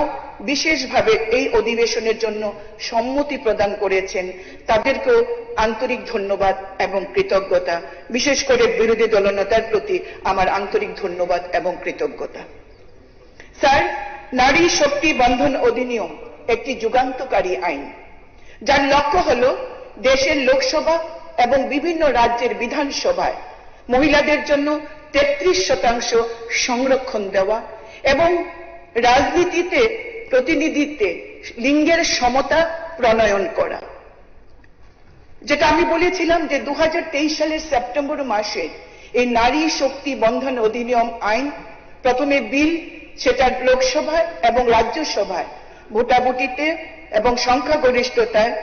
বিশেষভাবে এই অধিবেশনের জন্য সম্মতি প্রদান করেছেন। তাদেরকেও আন্তরিক ধন্যবাদ এবং কৃতজ্ঞতা, বিশেষ করে বিরোধী দলনেতার প্রতি আমার আন্তরিক ধন্যবাদ এবং কৃতজ্ঞতা। স্যার, নারী শক্তি বন্ধন অধিনিয়ম একটি যুগান্তকারী আইন, যার লক্ষ্য হল দেশের লোকসভা এবং বিভিন্ন রাজ্যের বিধানসভায় মহিলাদের জন্য 33% সংরক্ষণ দেওয়া এবং রাজনীতিতে প্রতিনিধিত্বে লিঙ্গের সমতা প্রণয়ন করা। যেটা আমি বলেছিলাম যে 2023 সালের সেপ্টেম্বর মাসে এই নারী শক্তি বন্ধন অধিনিয়ম আইন প্রথমে বিল, সেটা লোকসভায় এবং রাজ্যসভায় ভোটাভুটিতে এবং সংখ্যাগরিষ্ঠতায়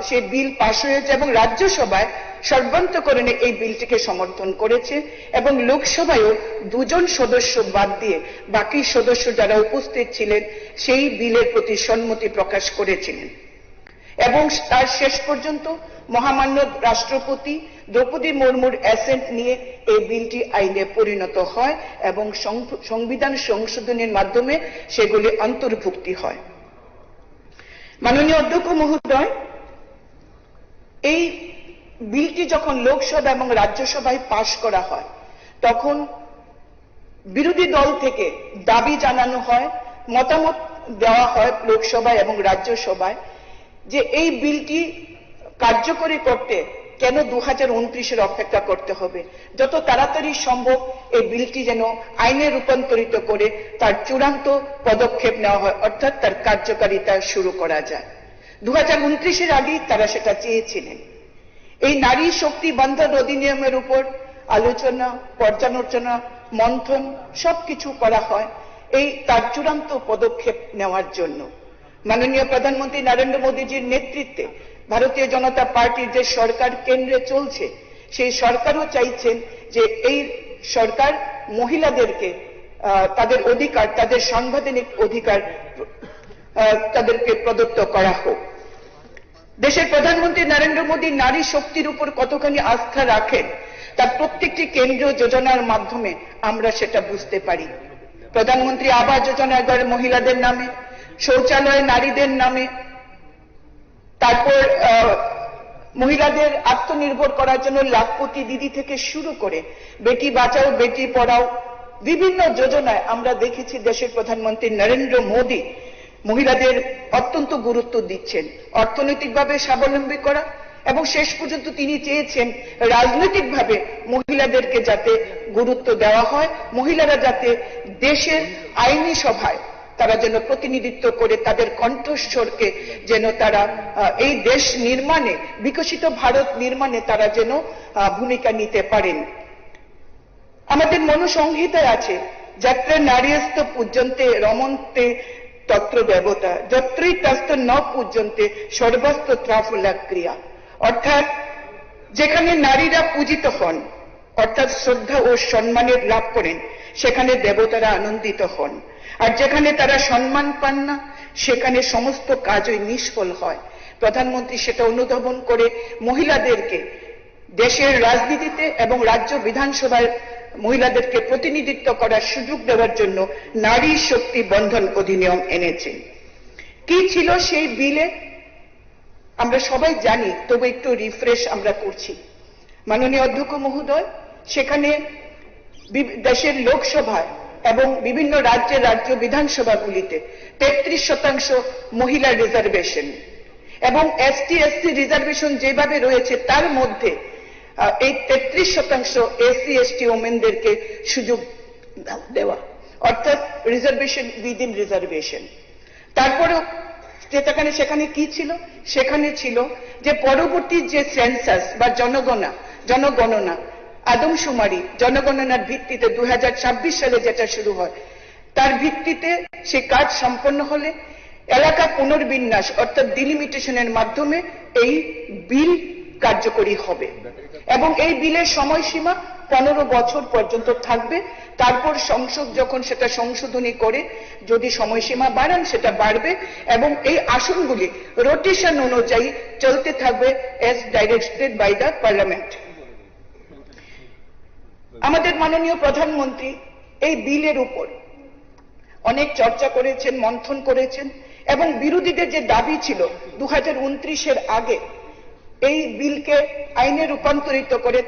সেই বিল পাশ হয়েছে এবং রাজ্যসভায় সর্বান্তকরণে এই বিলটিকে সমর্থন করেছে এবং লোকসভায়ও 2 জন সদস্য বাদ দিয়ে বাকি সদস্য যারা উপস্থিত ছিলেন সেই বিলের প্রতি সম্মতি প্রকাশ করেছিলেন এবং তার শেষ পর্যন্ত মহামান্য রাষ্ট্রপতি দ্রৌপদী মুর্মুর অ্যাসেন্ট নিয়ে এই বিলটি আইনে পরিণত হয় এবং সংবিধান সংশোধনের মাধ্যমে সেগুলি অন্তর্ভুক্তি হয়। মাননীয় অধ্যক্ষ মহোদয়, এই বিলটি যখন লোকসভা এবং রাজ্যসভায় পাশ করা হয় তখন বিরোধী দল থেকে দাবি জানানো হয়, মতামত দেওয়া হয় লোকসভায় এবং রাজ্যসভায় যে এই বিলটি কার্যকরী করতে কেন 2029-এর অপেক্ষা করতে হবে, যত তাড়াতাড়ি সম্ভব এই বিলটি যেন আইনে রূপান্তরিত করে তার চূড়ান্ত পদক্ষেপ নেওয়া হয়, অর্থাৎ তার কার্যকারিতা শুরু করা যায়। 2029-এর আগেই তারা সেটা চেয়েছিলেন। এই নারী শক্তি বন্ধন অধিনিয়মের উপর আলোচনা, পর্যালোচনা, মন্থন সবকিছু করা হয় এই তার চূড়ান্ত পদক্ষেপ নেওয়ার জন্য। মাননীয় প্রধানমন্ত্রী নরেন্দ্র মোদীজির নেতৃত্বে ভারতীয় জনতা পার্টির যে সরকার কেন্দ্রে চলছে সেই সরকারও চাইছেন যে এই সরকার মহিলাদেরকে তাদের অধিকার, তাদের সাংবিধানিক অধিকার তাদেরকে প্রদত্ত করা হোক। দেশের প্রধানমন্ত্রী নরেন্দ্র মোদী নারী শক্তির উপর কতখানি আস্থা রাখেন তার প্রত্যেকটি কেন্দ্রীয় যোজনার মাধ্যমে আমরা সেটা বুঝতে পারি। প্রধানমন্ত্রী আবাস যোজনা গড়ে মহিলাদের নামে, শৌচালয় নারীদের নামে, তারপর মহিলাদের আত্মনির্ভর করার জন্য লাখপতি দিদি থেকে শুরু করে বেটি বাঁচাও বেটি পড়াও বিভিন্ন যোজনায় আমরা দেখেছি দেশের প্রধানমন্ত্রী নরেন্দ্র মোদী মহিলাদের অত্যন্ত গুরুত্ব দিচ্ছেন, অর্থনৈতিকভাবে স্বাবলম্বী করা এবং শেষ পর্যন্ত তিনি চেয়েছেন রাজনৈতিকভাবে মহিলাদেরকে যাতে গুরুত্ব দেওয়া হয়, মহিলারা যাতে দেশের আইনি সভায় তারা যেন প্রতিনিধিত্ব করে তাদের কণ্ঠস্বরকে যেন তারা এই দেশ নির্মাণে, বিকশিত ভারত নির্মাণে তারা যেন ভূমিকা নিতে পারেন। আমাদের মনুসংহিতায় আছে যত্র নারীস্ত পূজ্যন্তে রমন্তে তত্র দেবতা, যত্রই তস্ত ন পূজ্যন্তে সর্বস্ত ত্রাফলা ক্রিয়া। অর্থাৎ যেখানে নারীরা পূজিত হন, অর্থাৎ শ্রদ্ধা ও সম্মানের লাভ করেন, সেখানে দেবতারা আনন্দিত হন, আর যেখানে তারা সম্মান পান না সেখানে সমস্ত কাজই নিষ্ফল হয়। প্রধানমন্ত্রী সেটা অনুধাবন করে মহিলাদেরকে দেশের রাজনীতিতে এবং রাজ্য বিধানসভায় মহিলাদেরকে প্রতিনিধিত্ব করার সুযোগ দেওয়ার জন্য নারী শক্তি বন্ধন অধিনিয়ম এনেছেন। কি ছিল সেই বিলে আমরা সবাই জানি, তবে একটু রিফ্রেশ আমরা করছি। মাননীয় অধ্যক্ষ মহোদয়, সেখানে দেশের লোকসভায় এবং বিভিন্ন রাজ্যের রাজ্য বিধানসভাগুলিতে 33% মহিলা রিজার্ভেশন এবং এসটি এসসি রিজার্ভেশন যেভাবে রয়েছে তার মধ্যে এই 33% এসসি এসটি ওমেনদেরকে সুযোগ দেওয়া, অর্থাৎ রিজার্ভেশন উইদিন রিজার্ভেশন। তারপরেও সেখানে কি ছিল, সেখানে ছিল যে পরবর্তী যে সেন্সাস বা জনগণনা আদমশুমারি জনগণনার ভিত্তিতে 2026 সালে যেটা শুরু হয় তার ভিত্তিতে সে কাজ সম্পন্ন হলে এলাকা পুনর্বিন্যাস অর্থাৎ ডিলিমিটেশনের মাধ্যমে এই বিল কার্যকরী হবে এবং এই বিলের সময়সীমা 15 বছর পর্যন্ত থাকবে। তারপর সংসদ যখন সেটা সংশোধনী করে যদি সময়সীমা বাড়ান সেটা বাড়বে এবং এই আসনগুলি রোটেশন অনুযায়ী চলতে থাকবে as directed by the parliament. আমাদের মাননীয় প্রধানমন্ত্রী এই বিলের উপর অনেক চর্চা করেছেন, মন্থন করেছেন এবং বিরোধীদের যে দাবি ছিল 2029-এর আগে এই বিলকে আইনে রূপান্তরিত করে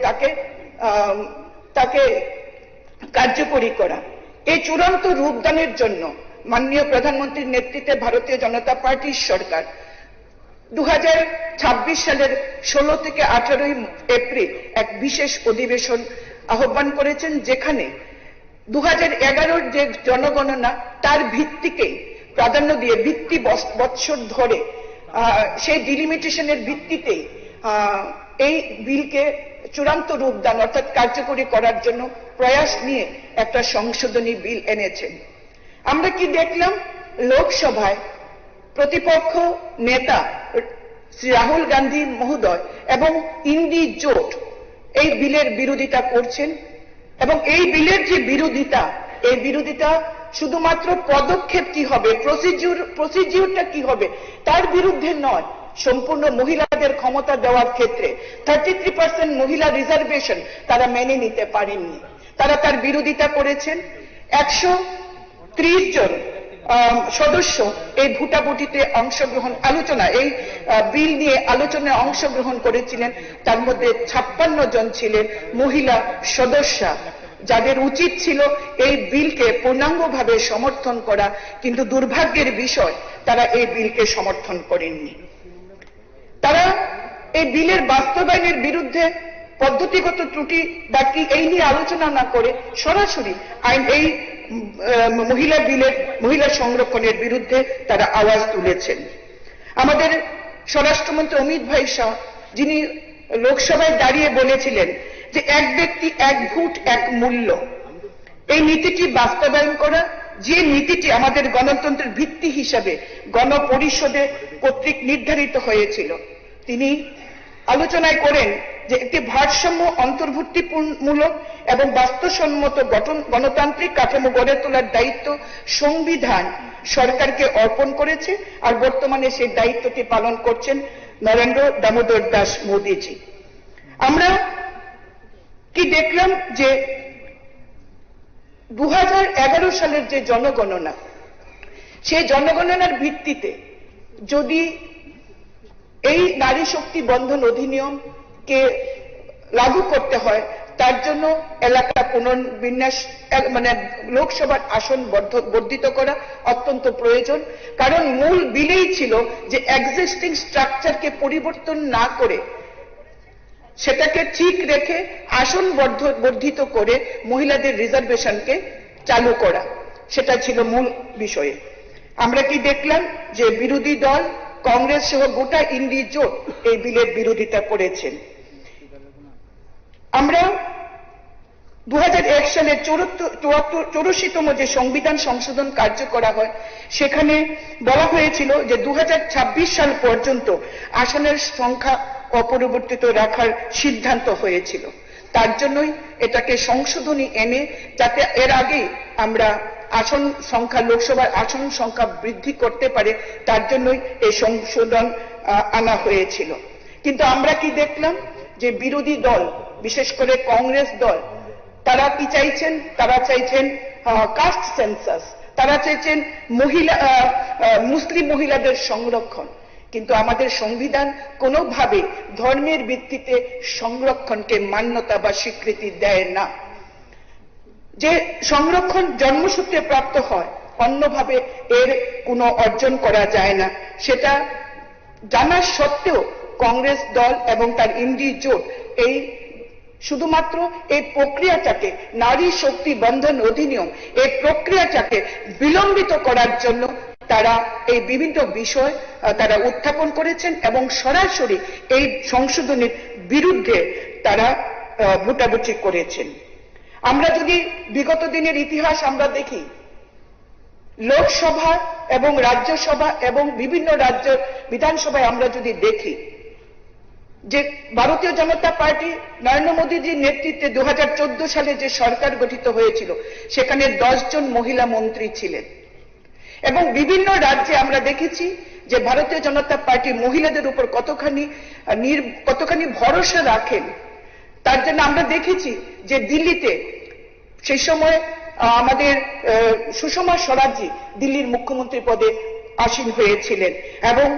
তাকে কার্যকরী করা, এই চূড়ান্ত রূপদানের জন্য মাননীয় প্রধানমন্ত্রীর নেতৃত্বে ভারতীয় জনতা পার্টির সরকার 2026 সালের 16 থেকে 18 এপ্রিল এক বিশেষ অধিবেশন আহ্বান করেছেন, যেখানে 2011-র যে জনগণনা তার ভিত্তিকেই প্রাধান্য দিয়ে ভিত্তি বৎসর ধরে সেই ডিলিমিটেশনের ভিত্তিতেই এই বিলকে চূড়ান্ত রূপদান অর্থাৎ কার্যকরী করার জন্য প্রয়াস নিয়ে একটা সংশোধনী বিল এনেছেন। আমরা কি দেখলাম, লোকসভায় প্রতিপক্ষ নেতা শ্রী রাহুল গান্ধী মহোদয় এবং ইন্ডি জোট এই বিলের বিরোধিতা করছেন এবং এই বিলের যে বিরোধিতা শুধুমাত্র পদক্ষেপ কি হবে, প্রসিডিউরটা কি হবে তার বিরুদ্ধে নয়, সম্পূর্ণ মহিলাদের ক্ষমতা দেওয়ার ক্ষেত্রে 33% মহিলা রিজার্ভেশন তারা মেনে নিতে পারেননি, তারা তার বিরোধিতা করেছেন। 130 জন সদস্য এই ভোটাভুটিতে এই বিল নিয়ে আলোচনায় অংশগ্রহণ করেছিলেন, তার মধ্যে 56 জন ছিলেন মহিলা সদস্যা, যাদের উচিত ছিল এই বিলকে পূর্ণাঙ্গভাবে সমর্থন করা, কিন্তু দুর্ভাগ্যের বিষয় তারা এই বিলকে সমর্থন করেননি। তারা এই বিলের বাস্তবায়নের বিরুদ্ধে পদ্ধতিগত ত্রুটি বা কি এই নিয়ে আলোচনা না করে সরাসরি এই মহিলা সংরক্ষণের বিরুদ্ধে তারা আওয়াজ তুলেছেন। আমাদের স্বরাষ্ট্রমন্ত্রী অমিত ভাই শাহ, যিনি লোকসভায় দাঁড়িয়ে বলেছিলেন যে এক ব্যক্তি এক ভোট এক মূল্য, এই নীতিটি বাস্তবায়ন করা, যে নীতিটি আমাদের গণতন্ত্রের ভিত্তি হিসাবে গণপরিষদে কর্তৃক নির্ধারিত হয়েছিল, তিনি আলোচনায় করেন যে একটি ভারসাম্য অন্তর্ভুক্তিমূলক এবং বাস্তবসম্মত গণতান্ত্রিক কাঠামো গড়ে তোলার দায়িত্ব সংবিধান সরকারকে অর্পণ করেছে, আর বর্তমানে সেই দায়িত্বটি পালন করছেন নরেন্দ্র দামোদর দাস মোদীজি। আমরা কি দেখলাম যে 2011 সালের যে জনগণনা, সেই জনগণনার ভিত্তিতে যদি এই নারী শক্তি বন্ধন অধিনিয়মকে লাগু করতে হয়, তার জন্য এলাকা পুনর্বিন্যাস লোকসভার আসন বর্ধিত করা অত্যন্ত প্রয়োজন, কারণ মূল বিলেই ছিল যে এক্সিস্টিং স্ট্রাকচারকে পরিবর্তন না করে সেটাকে ঠিক রেখে আসন বর্ধিত করে মহিলাদের রিজার্ভেশনকে চালু করা, সেটা ছিল মূল বিষয়ে। আমরা কি দেখলাম যে বিরোধী দল কংগ্রেস সহ গোটা ইন্ডি জোট এই বিলের বিরোধিতা করেছেন। আমরা 2001 সালের 84তম যে সংবিধান সংশোধন কার্য করা হয়, সেখানে বলা হয়েছিল যে 2026 সাল পর্যন্ত আসনের সংখ্যা অপরিবর্তিত রাখার সিদ্ধান্ত হয়েছিল। তার জন্যই এটাকে সংশোধনী এনে যাতে এর আগেই আমরা আসন সংখ্যা, লোকসভার আসন সংখ্যা বৃদ্ধি করতে পারে, তার জন্যই এই সংশোধন আনা হয়েছিল। কিন্তু আমরা কি দেখলাম যে বিরোধী দল, বিশেষ করে কংগ্রেস দল, তারা কি চাইছেন, তারা চাইছেন কাস্ট সেন্সাস, তারা চাইছেন মুসলিম মহিলাদের সংরক্ষণ, কিন্তু আমাদের সংবিধান কোনোভাবে ধর্মের ভিত্তিতে সংরক্ষণকে মান্যতা বা স্বীকৃতি দেয় না। যে সংরক্ষণ জন্মসূত্রে প্রাপ্ত হয়, অন্যভাবে এর কোনো অর্জন করা যায় না, সেটা জানা সত্ত্বেও কংগ্রেস দল এবং তার ইন্ডি জোট এই শুধুমাত্র এই প্রক্রিয়াটাকে, নারী শক্তি বন্ধন অধিনিয়ম, এই প্রক্রিয়াটাকে বিলম্বিত করার জন্য তারা এই বিভিন্ন বিষয় তারা উত্থাপন করেছেন এবং সরাসরি এই সংশোধনের বিরুদ্ধে তারা ভোটাভুটি করেছেন। আমরা যদি বিগত দিনের ইতিহাস আমরা দেখি, লোকসভা এবং রাজ্যসভা এবং বিভিন্ন রাজ্য বিধানসভায় আমরা যদি দেখি যে ভারতীয় জনতা পার্টি নরেন্দ্র মোদীজির নেতৃত্বে 2014 সালে যে সরকার গঠিত হয়েছিল, সেখানে 10 জন মহিলা মন্ত্রী ছিলেন এবং বিভিন্ন রাজ্যে আমরা দেখেছি যে ভারতীয় জনতা পার্টি মহিলাদের উপর কতখানি ভরসা রাখেন। তার জন্য আমরা দেখেছি যে দিল্লিতে সেই সময় আমাদের সুষমা স্বরাজজি দিল্লির মুখ্যমন্ত্রী পদে আসীন হয়েছিলেন এবং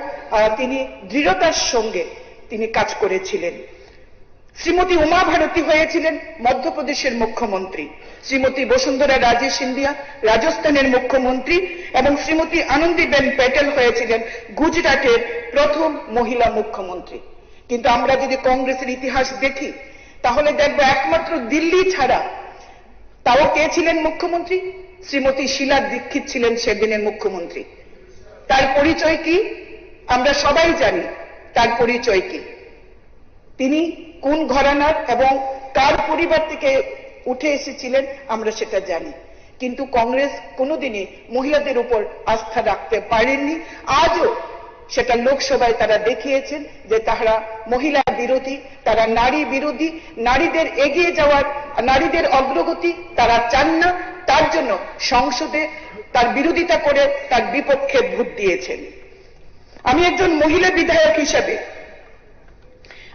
তিনি দৃঢ়তার সঙ্গে তিনি কাজ করেছিলেন। শ্রীমতী উমা ভারতী হয়েছিলেন মধ্যপ্রদেশের মুখ্যমন্ত্রী, শ্রীমতী বসুন্ধরা রাজে সিন্ধিয়া রাজস্থানের মুখ্যমন্ত্রী এবং শ্রীমতী আনন্দীবেন প্যাটেল হয়েছিলেন গুজরাটের প্রথম মহিলা মুখ্যমন্ত্রী। কিন্তু আমরা যদি কংগ্রেসের ইতিহাস দেখি তাহলে দেখব একমাত্র দিল্লি ছাড়া তাও কে ছিলেন মুখ্যমন্ত্রী? শ্রীমতী শীলা দীক্ষিত ছিলেন সেদিনের মুখ্যমন্ত্রী। তার পরিচয় কি আমরা সবাই জানি, তার পরিচয় কি, তিনি কোন ঘরানার এবং কার পরিবার থেকে উঠে এসেছিলেন আমরা সেটা জানি। কিন্তু কংগ্রেস কোনোদিনই মহিলাদের উপর আস্থা রাখতে পারেননি। আজও সেটা লোকসভায় তারা দেখিয়েছেন যে তারা মহিলা বিরোধী, তারা নারী বিরোধী, নারীদের এগিয়ে যাওয়ার, নারীদের অগ্রগতি তারা চান না। তার জন্য সংসদে তার বিরোধিতা করে তার বিপক্ষে ভোট দিয়েছেন। আমি একজন মহিলা বিধায়ক হিসেবে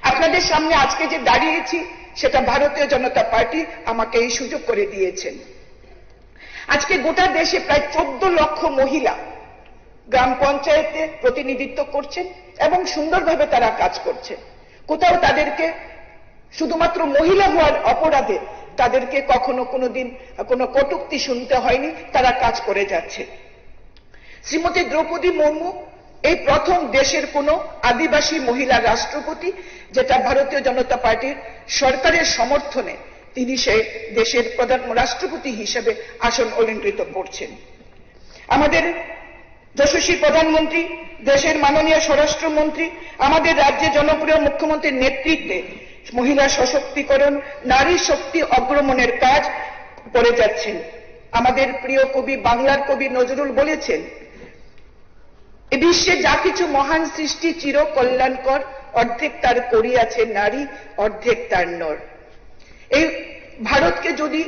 আপনাদের সামনে আজকে যে দাঁড়িয়েছি সেটা ভারতীয় জনতা পার্টি আমাকে এই সুযোগ করে দিয়েছেন। আজকে গোটা দেশে প্রায় 14 লক্ষ মহিলা গ্রাম পঞ্চায়েতে প্রতিনিধিত্ব করছেন এবং সুন্দরভাবে তারা কাজ করছে। কোথাও তাদেরকে শুধুমাত্র মহিলা হওয়ার অপরাধে তাদেরকে কখনো কোনোদিন কোনো কটূক্তি শুনতে হয়নি, তারা কাজ করে যাচ্ছে। শ্রীমতী দ্রৌপদী মুর্মু এই প্রথম দেশের কোনো আদিবাসী মহিলা রাষ্ট্রপতি, যেটা ভারতীয় জনতা পার্টির সরকারের সমর্থনে তিনি সে দেশের প্রধান রাষ্ট্রপতি হিসেবে আসন অলঙ্কৃত করছেন। আমাদের যশস্বী প্রধানমন্ত্রী, দেশের মাননীয় স্বরাষ্ট্রমন্ত্রী, আমাদের রাজ্যে জনপ্রিয় মুখ্যমন্ত্রীর নেতৃত্বে মহিলা সশক্তিকরণ, নারী শক্তি অগ্রমণের কাজ করে যাচ্ছেন। আমাদের প্রিয় কবি, বাংলার কবি নজরুল বলেছেন, এ বিশ্বে যা কিছু মহান সৃষ্টি চির কল্যাণকর, অর্ধেক তার করিয়াছে নারী, অর্ধেক তার নর। এই ভারতকে যদি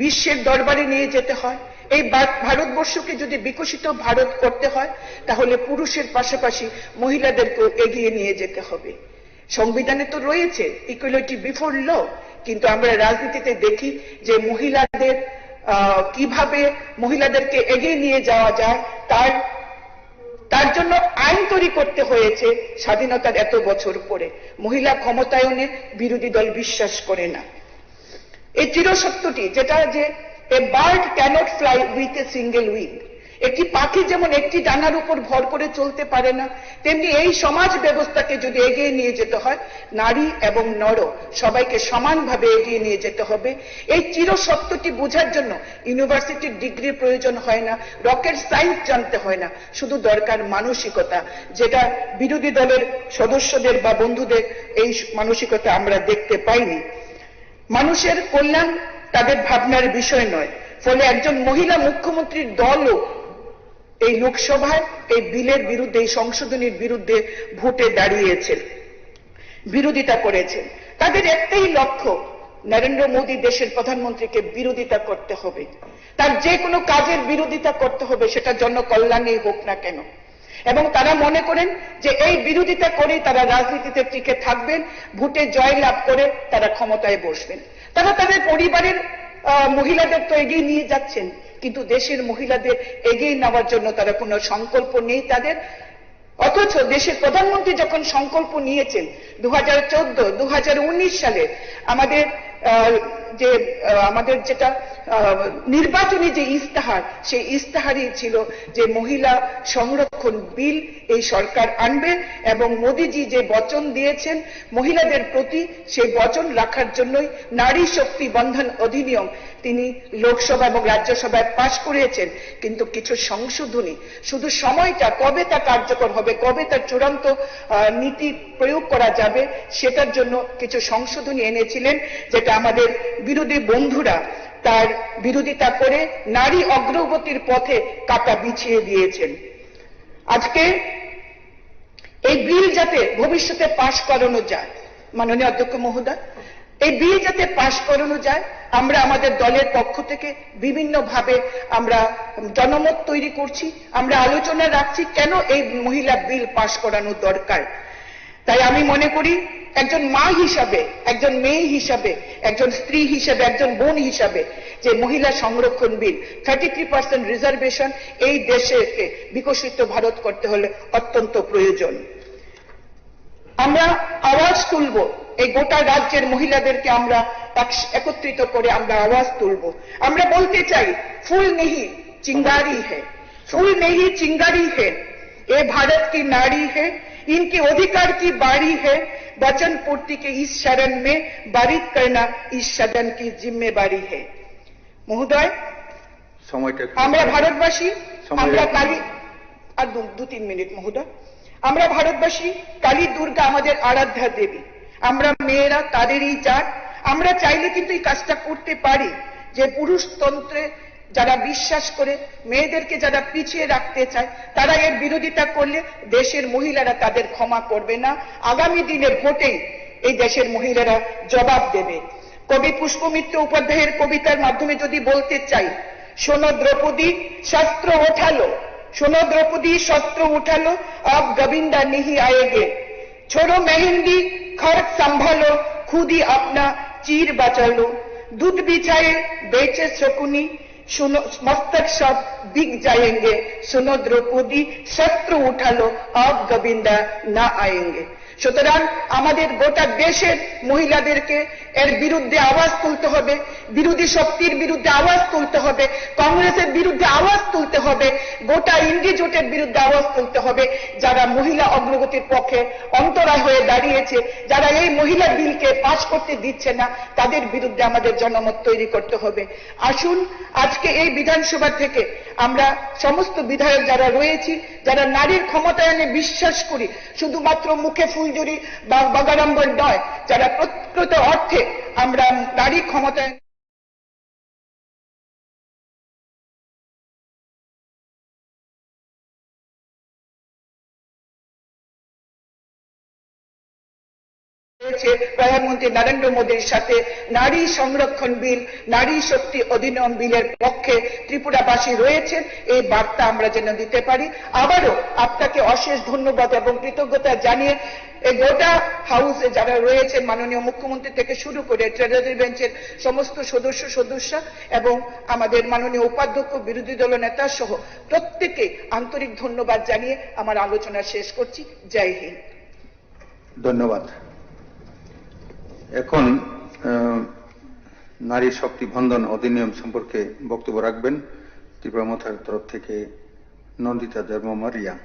বিশ্বের দরবারে নিয়ে যেতে হয়, এই ভারতবর্ষকে যদি বিকশিত ভারত করতে হয়, তাহলে পুরুষের পাশাপাশি মহিলাদেরকেও এগিয়ে নিয়ে যেতে হবে। সংবিধানে তো রয়েছে ইকুয়ালিটি বিফোর ল, কিন্তু আমরা রাজনীতিতে দেখি যে মহিলাদের কিভাবে মহিলাদেরকে এগিয়ে নিয়ে যাওয়া যায় তার জন্য আইন তৈরি করতে হয়েছে স্বাধীনতার এত বছর পরে। মহিলা ক্ষমতায়নে বিরোধী দল বিশ্বাস করে না। এই চিরসত্যটি যেটা যে a bird cannot fly with a single wing, একটি পাখি যেমন একটি ডানার উপর ভর করে চলতে পারে না, তেমনি এই সমাজ ব্যবস্থাকে যদি এগিয়ে নিয়ে যেতে হয়, নারী এবং নর সবাইকে সমানভাবে এগিয়ে নিয়ে যেতে হবে। এই চিরসত্যটি বোঝার জন্য ইউনিভার্সিটির ডিগ্রির প্রয়োজন হয় না, রকেট সায়েন্স জানতে হয় না, শুধু দরকার মানসিকতা, যেটা বিরোধী দলের সদস্যদের বা বন্ধুদের এই মানসিকতা আমরা দেখতে পাইনি। মানুষের কল্যাণ তাদের ভাবনার বিষয় নয়, ফলে একজন মহিলা মুখ্যমন্ত্রীর দলও এই লোকসভায় এই বিলের বিরুদ্ধে, এই সংশোধনীর বিরুদ্ধে ভোটে দাঁড়িয়েছেন, বিরোধিতা করেছেন। তাদের একটাই লক্ষ্য, নরেন্দ্র মোদী দেশের প্রধানমন্ত্রীকে বিরোধিতা করতে হবে, তার যে কোনো কাজের বিরোধিতা করতে হবে, সেটা জনকল্যাণেই হোক না কেন। এবং তারা মনে করেন যে এই বিরোধিতা করেই তারা রাজনীতিতে টিকে থাকবেন, ভোটে জয়লাভ করে তারা ক্ষমতায় বসবেন। তারা তাদের পরিবারের মহিলাদের তো এগিয়ে নিয়ে যাচ্ছেন, কিন্তু দেশের মহিলাদের এগিয়ে নেওয়ার জন্য তারা কোনো সংকল্প নেই তাদের। অথচ দেশের প্রধানমন্ত্রী যখন সংকল্প নিয়েছেন 2014, 2019 সালে আমাদের যেটা নির্বাচনী যে ইস্তাহার, সেই ইস্তাহারই ছিল যে মহিলা সংরক্ষণ বিল এই সরকার আনবে এবং মোদিজি যে বচন দিয়েছেন মহিলাদের প্রতি, সেই বচন রাখার জন্যই নারী শক্তি বন্ধন অধিনিয়ম তিনি লোকসভা এবং রাজ্যসভায় পাশ করিয়েছেন। কিন্তু কিছু সংশোধনী, শুধু সময়টা কবে তা কার্যকর হবে, কবে তার চূড়ান্ত নীতি প্রয়োগ করা যাবে, সেটার জন্য কিছু সংশোধনী এনেছিলেন, যেটা আমাদের বিরোধী বন্ধুরা তার বিরোধিতা করে নারী অগ্রগতির পথে কাঁটা বিছিয়ে দিয়েছেন। আজকে এই বিল যাতে ভবিষ্যতে পাশ করানো যায়, মাননীয় অধ্যক্ষ মহোদয়, এই বিল যাতে পাশ করানো যায়, আমরা আমাদের দলের পক্ষ থেকে বিভিন্নভাবে আমরা জনমত তৈরি করছি, আমরা আলোচনা রাখছি কেন এই মহিলা বিল পাশ করানো দরকার। তাই আমি মনে করি একজন মা হিসাবে, একজন মেয়ে হিসাবে, একজন স্ত্রী হিসাবে, একজন বোন হিসাবে যে মহিলা সংরক্ষণ বিল 33% রিজার্ভেশন এই দেশকে বিকশিত ভারত করতে হলে অত্যন্ত প্রয়োজন। আমরা আওয়াজ তুলব, এই গোটা রাজ্যের মহিলাদেরকে আমরা একত্রিত করে আমরা আওয়াজ তুলব। আমরা বলতে চাই, ফুল নেহি चिंगारी है, फूल नहीं चिंगारी है, ये भारत की नारी है, इनके अधिकार की बारी है, वचन पूर्ति के इस शरण में बारीक करना इस सदन की जिम्मेदारी है। महोदय, আমরা ভারতবাসী, আমরা কালী আর 2-3 মিনিট মহোদয়, আমরা ভারতবাসী, কালী দুর্গা আমাদের আরাধ্যা দেবী, আমরা মেয়েরা তাদেরই জাত। আমরা চাইলে কিন্তু এই কাজটা করতে পারি, যে পুরুষতন্ত্রে যারা বিশ্বাস করে, মেয়েদেরকে যারা পিছিয়ে রাখতে চায়, তারা এর বিরোধিতা করলে দেশের মহিলারা তাদের ক্ষমা করবে না। আগামী দিনের ভোটেই এই দেশের মহিলারা জবাব দেবে। কবি পুষ্পমিত্র উপাধ্যায়ের কবিতার মাধ্যমে যদি বলতে চাই, শোনো দ্রৌপদী শস্ত্র ওঠালো, শোনো দ্রৌপদী শস্ত্র উঠালো, अब गोविंदा नहीं आएंगे, छोड़ो मेहंदी खर्च संभालो, खुद ही अपना चीर बचा लो, दूध बिछाए बेचे शकुनी, सुनो मस्तक सब बिक जाएंगे, सुनो द्रौपदी शस्त्र उठालो, अब गोविंदा ना आएंगे। সুতরাং আমাদের গোটা দেশের মহিলাদেরকে এর বিরুদ্ধে আওয়াজ তুলতে হবে, বিরোধী শক্তির বিরুদ্ধে আওয়াজ তুলতে হবে, কংগ্রেসের বিরুদ্ধে আওয়াজ তুলতে হবে, গোটা ইন্ডি জোটের বিরুদ্ধে আওয়াজ তুলতে হবে, যারা মহিলা অগ্রগতির পক্ষে অন্তরায় হয়ে দাঁড়িয়েছে, যারা এই মহিলা বিলকে পাস করতে দিচ্ছে না, তাদের বিরুদ্ধে আমাদের জনমত তৈরি করতে হবে। আসুন আজকে এই বিধানসভা থেকে আমরা সমস্ত বিধায়ক যারা রয়েছি, যারা নারীর ক্ষমতায়নে বিশ্বাস করি, শুধুমাত্র মুখে ফুলঝুরি বা বাগাড়ম্বর নয়, যারা প্রকৃত অর্থে আমরা নারী ক্ষমতায়ন প্রধানমন্ত্রী নরেন্দ্র মোদীর সাথে নারী সংরক্ষণ বিল, নারী শক্তি অধিনিয়ম বিলের পক্ষে ত্রিপুরাবাসী রয়েছেন, এই বার্তা আমরা যেন দিতে পারি। আবারও আপনাকে অশেষ ধন্যবাদ এবং কৃতজ্ঞতা জানিয়ে এই গোটা হাউসে যারা রয়েছেন, মাননীয় মুখ্যমন্ত্রী থেকে শুরু করে ট্রেজারি বেঞ্চের সমস্ত সদস্য এবং আমাদের মাননীয় উপাধ্যক্ষ, বিরোধী দল নেতা সহ প্রত্যেককে আন্তরিক ধন্যবাদ জানিয়ে আমার আলোচনা শেষ করছি। জয় হিন্দ। ধন্যবাদ। এখন নারী শক্তি বন্ধন অধিনিয়ম সম্পর্কে বক্তব্য রাখবেন ত্রিপুরা মথার তরফ থেকে Nandita Debbarma Riya.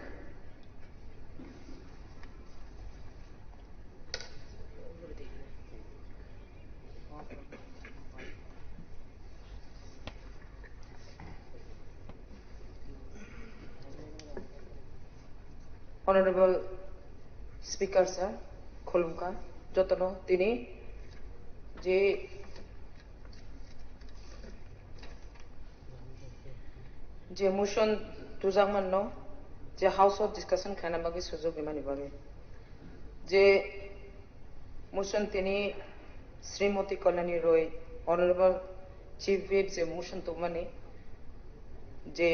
Honorable Speaker sir, Kholumka, Jotono, Tini, যে মোশন দুজাকমান্ন যে হাউসত ডিসকাশন খানা বাকি সুযোগ বিমানি বাগে যে মোশন তিনি শ্রীমতী কল্যাণী রয় অনারেবল চিফ হুইপ যে মোশন তুমানি যে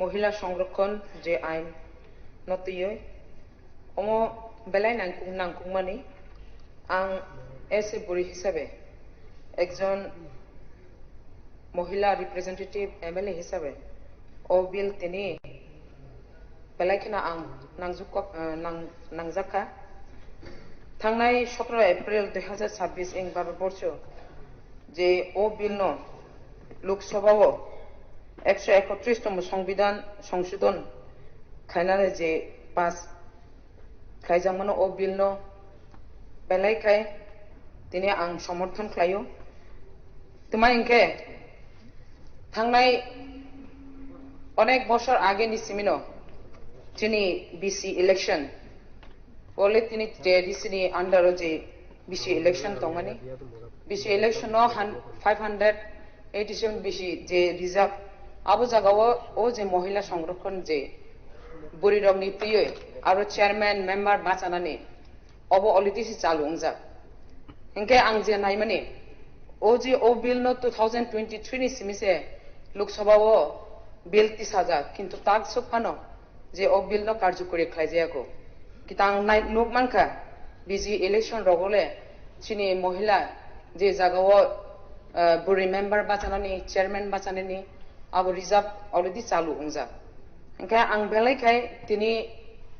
মহিলা সংরক্ষণ যে আইন নতিয়ে অম বেলায় নাংকুংমানি আং এস এ বুড়ি হিসাবে একজন মহিলা রিপ্রেজেন্টেটিভ এমএলএ হিসাবে ও বিল তিনি বেলাইখিনা আং নাংজাকা थांनाय 17 एप्रिल 2026 इन भारतवर्ष जे ओ बिल न लोकसभा 131तम संविधान संशोधन खायनानै जे पास खायजामनो ओ बिल न बेलायखाय दिनै आं समर्थन खालायो तमा इनके थांनाय अनेक बছর আগেनि सिमिनो जिनि बीसी इलेक्शन बोले तिनी जेडीसी अंडर जे बीसी इलेक्शन तंगमानी बीसी इलेक्शन 587 बीसी जे रिजर्व आबो जागाव ओ जे महिला संरक्षण जे बुरी रंगनि प्रिय आरो चेयरमैन मेंबर बाचानानि अब अलरेडी चालू अंजा इनके आं जे नायमानि ओ जे ओ बिल न 2023 नि सिमिसे लोकसभा बिल 30,000 किंतु ताक सफानो जे ओ बिल न कार्यकरी खायजायाको कितां नुकमानखा बीजी इलेक्शन रगले चिनी महिला যে জায়গাও বুড়ি মেম্বার বাঁচানানি চেয়ারম্যান বাঁচানানি আবো রিজার্ভ অলরেডি চালু হংজা ओंखाय आं बेलायखाय दिनै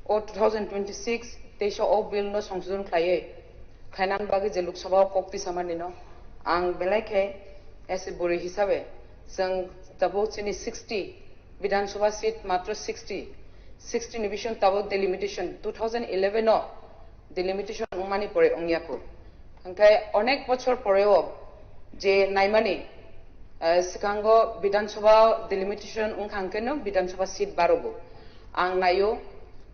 2026 तेईसआव बिल न संशोधन खालायो खायनान बागै जे लोकसभा कक्ति सामानि न आं बेलायखाय एसे बुरै हिसाबै जों दाबो जोंनि 60 विधानसभा सीट मात्र 60 नि बिसय दाबो डिलिमिटेशन 2011 न डिलिमिटेशन मानि परे अंगियाखौ ओंखाय अनेक बछर परेও जे नायमानि सिगांगो विधानसभा डिलिमिटेशन उनखांकेनो विधानसभा सीट बारबो आं नायो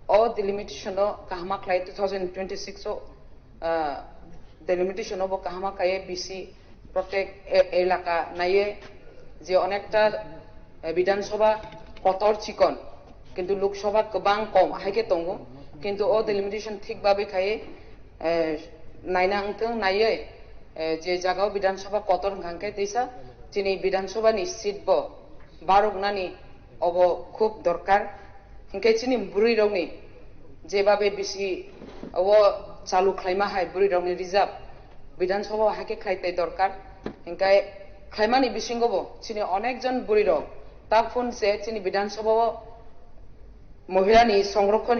ओ डिलिमिटेशन काहमा खाय 2026 डिलिमिटेशन बो काहमा खाय बीसी प्रत्येक एलाका नाये जे अनेकटा विधानसभा कतर चिकन किंतु लोकसभा गोबां कम हायके दंगो किंतु ओ डिलिमिटेशन ठीक बाबे खाय नायना अंथों नाये जे जागाव विधानसभा कतर हांखे दैसा दिनै विधानसभानि सीट बो बारगनानि अब खूब दरकार हिंखाय चिनि बुरै रावनि जेबाबे बिसि अब चालु खायमा हाय बुरै रावनि रिजार्भ विधानसभा हाके खायते दरकार हिंखाय खायमानि बिसिंगबो चिनि अनेक जन बुरै राव ता फुन से चिनि विधानसभा महिलानि संरक्षण